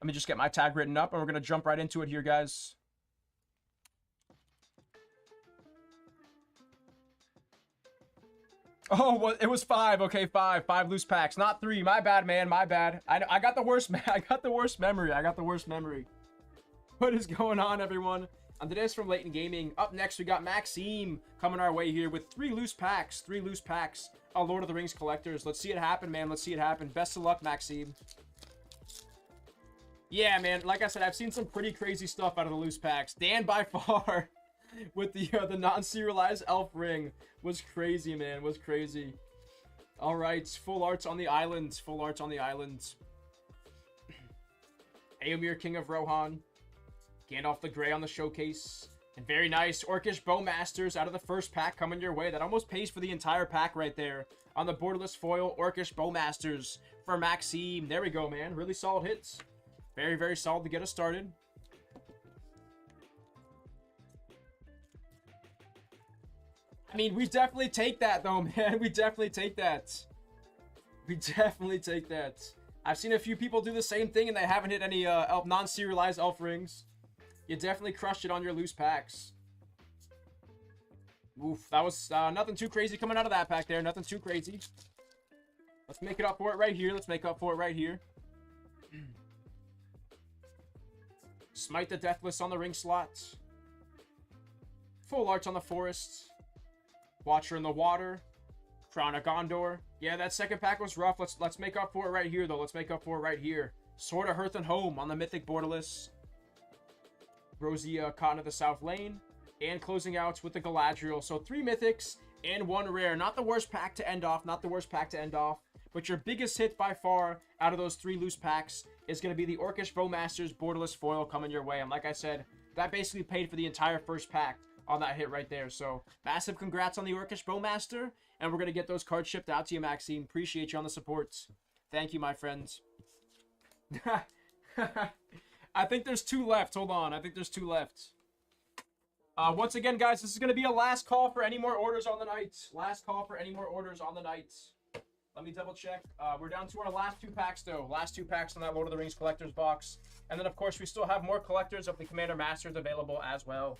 me just get my tag written up, and we're going to jump right into it here, guys. Oh, well, it was 5. Okay, 5 loose packs, not 3. My bad, man. My bad. I got the worst. I got the worst memory. I got the worst memory. What is going on, everyone? And today's from Layton Gaming. Up next, we got Maxime coming our way here with 3 loose packs. 3 loose packs. Lord of the Rings collectors. Let's see it happen, man. Let's see it happen. Best of luck, Maxime. Yeah, man. Like I said, I've seen some pretty crazy stuff out of the loose packs. Dan, by far, with the non-serialized Elf Ring, was crazy, man. Was crazy. All right, full arts on the island. Full arts on the island. Aomir, King of Rohan. Gandalf the Grey on the showcase. And very nice. Orcish Bowmasters out of the first pack coming your way. That almost pays for the entire pack right there. On the borderless foil, Orcish Bowmasters for Maxime. There we go, man. Really solid hits. Very, very solid to get us started. I mean, we definitely take that, though, man. We definitely take that. We definitely take that. I've seen a few people do the same thing, and they haven't hit any non-serialized Elf Rings. You definitely crushed it on your loose packs. Oof, that was nothing too crazy coming out of that pack there. Nothing too crazy. Let's make it up for it right here. Let's make up for it right here. Smite the Deathless on the ring slot. Full arts on the forest. Watcher in the water. Crown of Gondor. Yeah, that second pack was rough. Let's make up for it right here, though. Let's make up for it right here. Sword of Hearth and Home on the Mythic Borderless. Rosie Cotton of the South Lane. And closing out with the Galadriel. So 3 mythics and 1 rare. Not the worst pack to end off. Not the worst pack to end off. But your biggest hit by far out of those 3 loose packs is going to be the Orcish Bowmasters borderless foil coming your way. And like I said, that basically paid for the entire first pack on that hit right there. So massive congrats on the Orcish Bowmaster. And we're going to get those cards shipped out to you, Maxime. Appreciate you on the support. Thank you, my friends. I think there's 2 left. Hold on. I think there's 2 left. Once again, guys, this is going to be a last call for any more orders on the night. Last call for any more orders on the night. Let me double check. We're down to our last 2 packs, though. Last 2 packs on that Lord of the Rings collector's box. And then, of course, we still have more collectors of the Commander Masters available as well.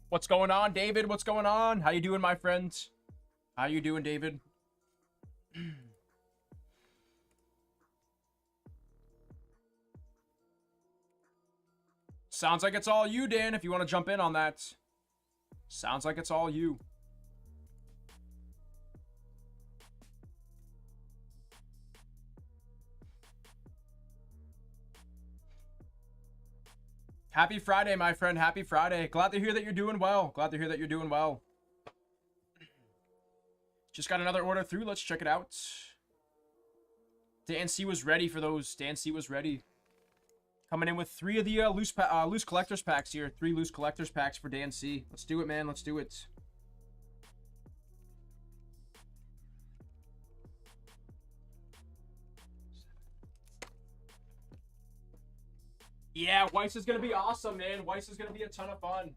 What's going on, David? What's going on? How you doing, my friend? How you doing, David? Sounds like it's all you, Dan, if you want to jump in on that. Sounds like it's all you. Happy Friday, my friend. Happy Friday. Glad to hear that you're doing well. Glad to hear that you're doing well. Just got another order through. Let's check it out. Dan C was ready for those. Dan C was ready. Coming in with 3 of the loose collectors packs here. 3 loose collectors packs for Dan C. Let's do it, man. Let's do it. Yeah, Weiss is going to be awesome, man. Weiss is going to be a ton of fun.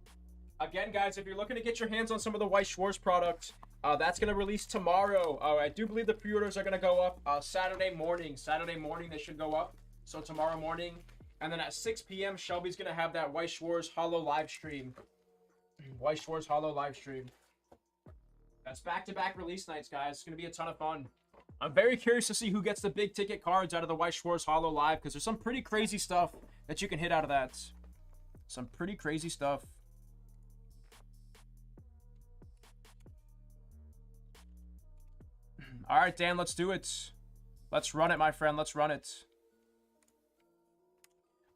Again, guys, if you're looking to get your hands on some of the Weiss Schwartz product, that's going to release tomorrow. I do believe the pre-orders are going to go up Saturday morning. Saturday morning, they should go up. So tomorrow morning. And then at 6 p.m., Shelby's going to have that Weiss Schwartz Holo live stream. Weiss Schwartz Holo live stream. That's back-to-back release nights, guys. It's going to be a ton of fun. I'm very curious to see who gets the big ticket cards out of the Weiss Schwartz Holo live, because there's some pretty crazy stuff that you can hit out of that. Some pretty crazy stuff. All right, Dan, let's do it. Let's run it, my friend. Let's run it.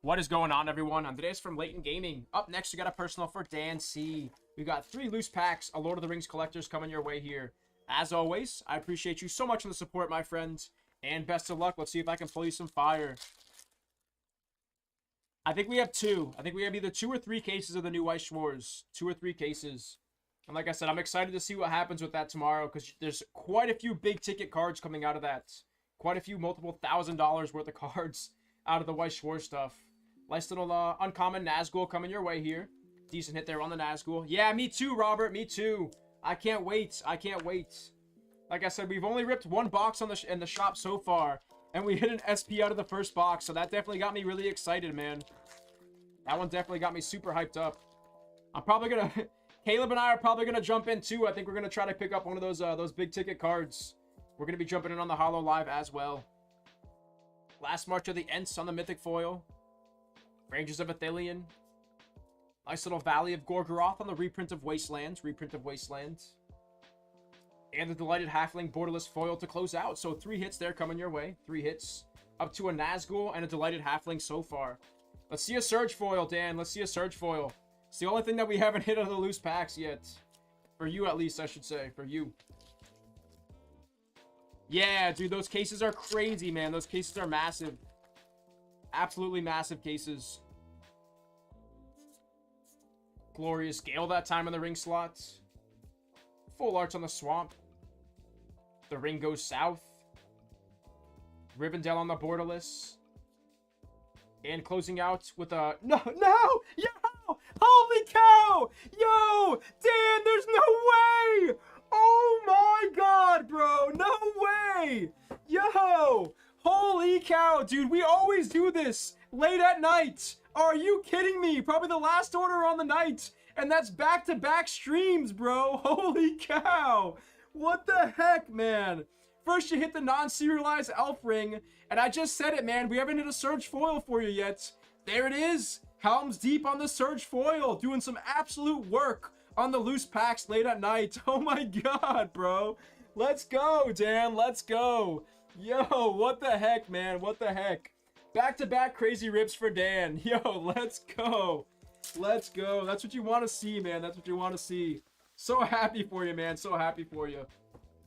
What is going on, everyone? On today's from Layton Gaming. Up next, we got a personal for Dan C. We got 3 loose packs, a Lord of the Rings collectors coming your way here. As always, I appreciate you so much for the support, my friends. And best of luck. Let's see if I can pull you some fire. I think we have 2. I think we have either 2 or 3 cases of the new Weiss Schwartz. 2 or 3 cases. And like I said, I'm excited to see what happens with that tomorrow, because there's quite a few big ticket cards coming out of that. Quite a few multiple $1,000s worth of cards out of the Weiss Schwartz stuff. Nice little uncommon Nazgul coming your way here. Decent hit there on the Nazgul. Yeah, me too, Robert. Me too. I can't wait. I can't wait. Like I said, we've only ripped 1 box on in the shop so far. And we hit an SP out of the first box. So that definitely got me really excited, man. That one definitely got me super hyped up. I'm probably going to... Caleb and I are probably going to jump in too. I think we're going to try to pick up one of those big ticket cards. We're going to be jumping in on the Holo Live as well. Last March of the Ents on the Mythic Foil. Rangers of Athelion. Nice little Valley of Gorgoroth on the reprint of Wastelands. Reprint of Wastelands. And the Delighted Halfling Borderless Foil to close out. So 3 hits there coming your way. 3 hits. Up to a Nazgul and a Delighted Halfling so far. Let's see a Surge Foil, Dan. Let's see a Surge Foil. It's the only thing that we haven't hit out of the loose packs yet. For you, at least, I should say. For you. Yeah, dude, those cases are crazy, man. Those cases are massive. Absolutely massive cases. Glorious Gale that time in the ring slots. Full Arch on the Swamp. The Ring Goes South. Rivendell on the Borderless. And closing out with a... No! Yo! Holy cow! Yo! Dan, there's no way! Oh my god, bro! No way! Yo! Holy cow, dude, we always do this late at night. Are you kidding me? Probably the last order on the night. And that's back-to-back streams, bro. Holy cow. What the heck, man? First, you hit the non-serialized elf ring. And I just said it, man. We haven't hit a Surge Foil for you yet. There it is. Helm's Deep on the Surge Foil. Doing some absolute work on the loose packs late at night. Oh my god, bro. Let's go, Dan. Let's go. Yo, what the heck, man? What the heck? Back-to-back crazy rips for Dan. Yo, let's go. Let's go. That's what you want to see, man. That's what you want to see. So happy for you, man. So happy for you.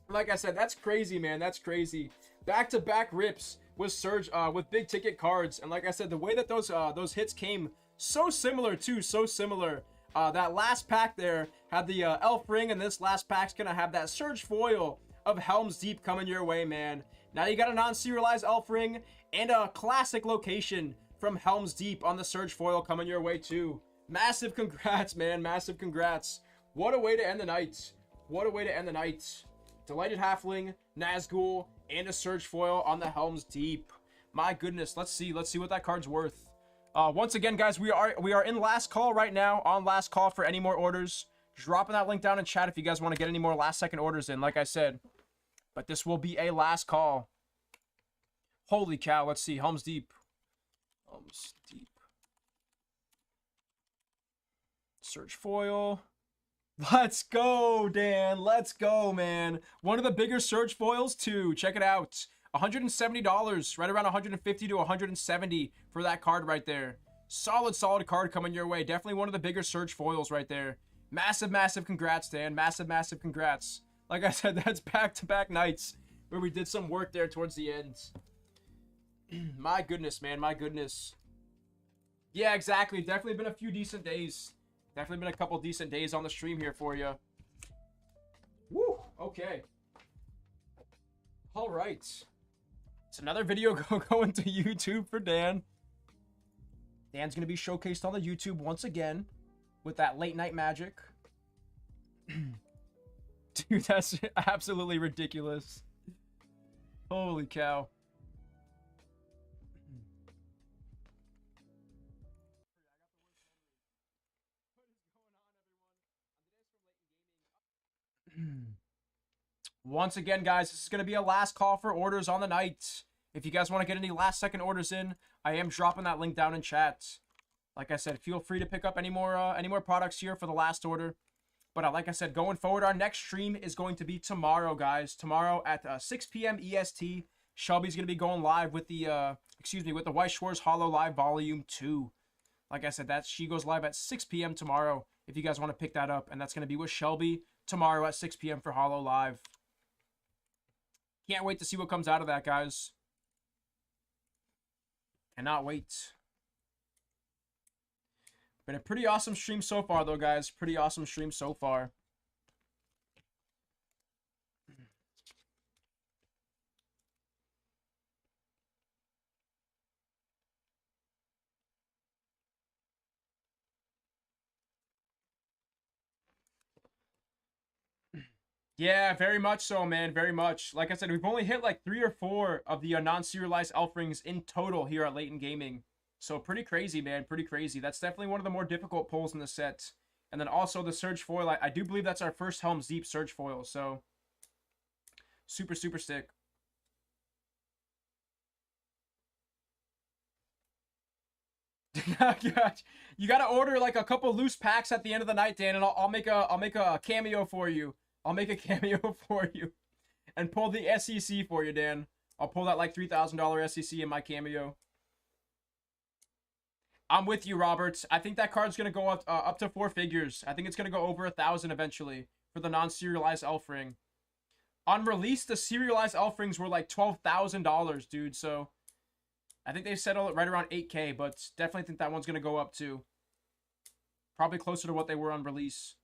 Like I said, that's crazy, man. That's crazy. Back-to-back rips with Surge, with big ticket cards. And like I said, the way that those hits came, so similar too. So similar. That last pack there had the elf ring, and this last pack's gonna have that Surge Foil of Helm's Deep coming your way, man. Now you got a non-serialized elf ring and a classic location from Helm's Deep on the Surge Foil coming your way too. Massive congrats, man. Massive congrats. What a way to end the night. What a way to end the night. Delighted Halfling, Nazgul, and a Surge Foil on the Helm's Deep. My goodness. Let's see what that card's worth. Once again, guys, we are in last call right now. On last call for any more orders. Dropping that link down in chat if you guys want to get any more last second orders in, like I said. But this will be a last call. Holy cow. Let's see. Helm's Deep. Helm's Deep. Surge Foil. Let's go, Dan. Let's go, man. One of the bigger Surge Foils, too. Check it out. $170. Right around $150 to $170 for that card right there. Solid card coming your way. Definitely one of the bigger Surge Foils right there. Massive congrats, Dan. Massive congrats. Like I said, that's back-to-back nights where we did some work there towards the end. My goodness, man. My goodness. Yeah, exactly. Definitely been a few decent days. Definitely been a couple decent days on the stream here for you. Woo! Okay. All right. It's another video going to YouTube for Dan. Dan's going to be showcased on the YouTube once again with that late night magic. Dude, that's absolutely ridiculous. Holy cow. Once again, guys, this is going to be a last call for orders on the night. If you guys want to get any last second orders in, I am dropping that link down in chat. Like I said, feel free to pick up any more products here for the last order. But like I said, going forward, our next stream is going to be tomorrow, guys. Tomorrow at 6 p.m. EST. Shelby's going to be going live with the, with the White Schwartz Hollow Live Volume 2. Like I said, she goes live at 6 p.m. tomorrow if you guys want to pick that up. And that's going to be with Shelby tomorrow at 6 p.m. for Hollow Live. Can't wait to see what comes out of that, guys. Cannot wait. Been a pretty awesome stream so far, though, guys. Pretty awesome stream so far. Yeah, very much so, man. Very much. Like I said, we've only hit like 3 or 4 of the non-serialized elf rings in total here at Layton Gaming. So pretty crazy, man. Pretty crazy. That's definitely one of the more difficult pulls in the set. And then also the Surge Foil. I do believe that's our first Helm's Deep Surge Foil. So super, super sick. You gotta order like a couple loose packs at the end of the night, Dan, and I'll make a cameo for you. I'll make a cameo for you and pull the SEC for you, Dan. I'll pull that like $3,000 SEC in my cameo. I'm with you, Roberts. I think that card's gonna go up to 4 figures. I think it's gonna go over 1,000 eventually for the non-serialized elf ring. On release, the serialized elf rings were like $12,000, dude. So I think they settled it right around 8K, but definitely think that one's gonna go up too. Probably closer to what they were on release.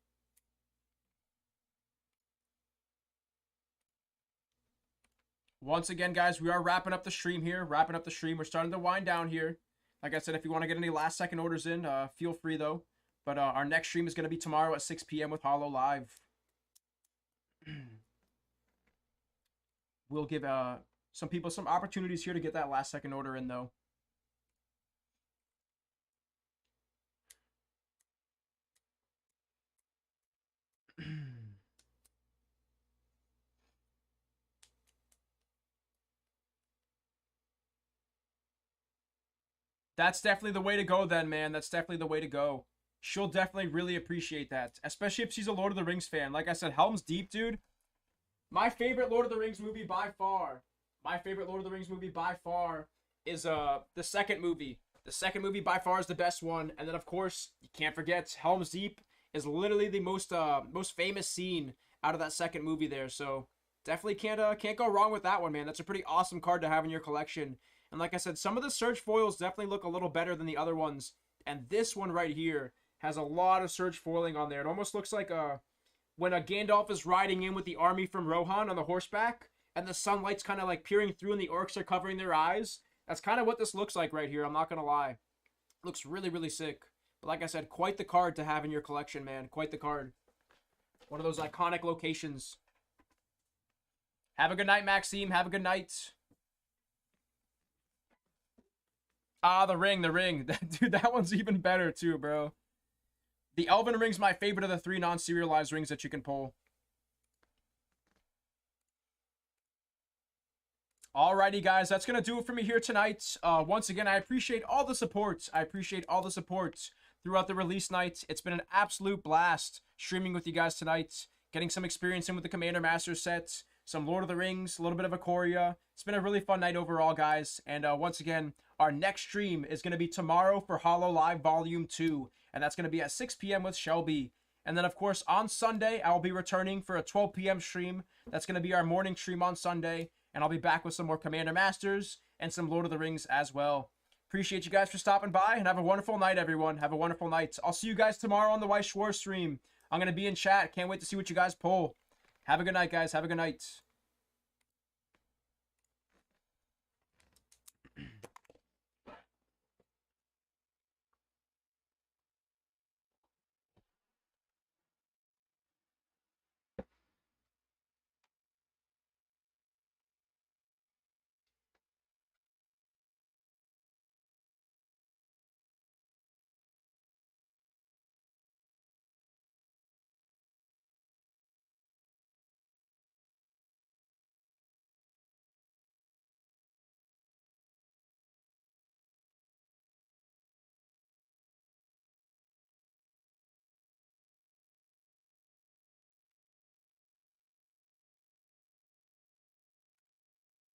Once again, guys, we are wrapping up the stream here. We're starting to wind down here. Like I said, if you want to get any last second orders in, feel free though. But our next stream is going to be tomorrow at 6 p.m. with Hollow Live. We'll give some people some opportunities here to get that last second order in though. That's definitely the way to go then, man. That's definitely the way to go. She'll definitely really appreciate that. Especially if she's a Lord of the Rings fan. Like I said, Helm's Deep, dude. My favorite Lord of the Rings movie by far. Is the second movie. The second movie by far is the best one. And then, of course, you can't forget, Helm's Deep is literally the most famous scene out of that second movie there. So definitely can't go wrong with that one, man. That's a pretty awesome card to have in your collection. And like I said, some of the Surge foils definitely look a little better than the other ones. And this one right here has a lot of Surge foiling on there. It almost looks like when a Gandalf is riding in with the army from Rohan on the horseback, and the sunlight's kind of like peering through and the orcs are covering their eyes. That's kind of what this looks like right here. I'm not going to lie. It looks really, really sick. But like I said, quite the card to have in your collection, man. Quite the card. One of those iconic locations. Have a good night, Maxime. Have a good night. Ah, the ring. Dude, that one's even better too, bro. The Elven ring's my favorite of the 3 non-serialized rings that you can pull. Alrighty, guys, that's going to do it for me here tonight. Once again, I appreciate all the support. Throughout the release night. It's been an absolute blast streaming with you guys tonight. Getting some experience in with the Commander Master set. Some Lord of the Rings, a little bit of Ikoria. It's been a really fun night overall, guys. And once again, our next stream is going to be tomorrow for Hollow Live Volume 2. And that's going to be at 6 p.m. with Shelby. And then, of course, on Sunday, I will be returning for a 12 p.m. stream. That's going to be our morning stream on Sunday. And I'll be back with some more Commander Masters and some Lord of the Rings as well. Appreciate you guys for stopping by, and have a wonderful night, everyone. Have a wonderful night. I'll see you guys tomorrow on the White Schwartz stream. I'm going to be in chat. Can't wait to see what you guys pull. Have a good night, guys. Have a good night.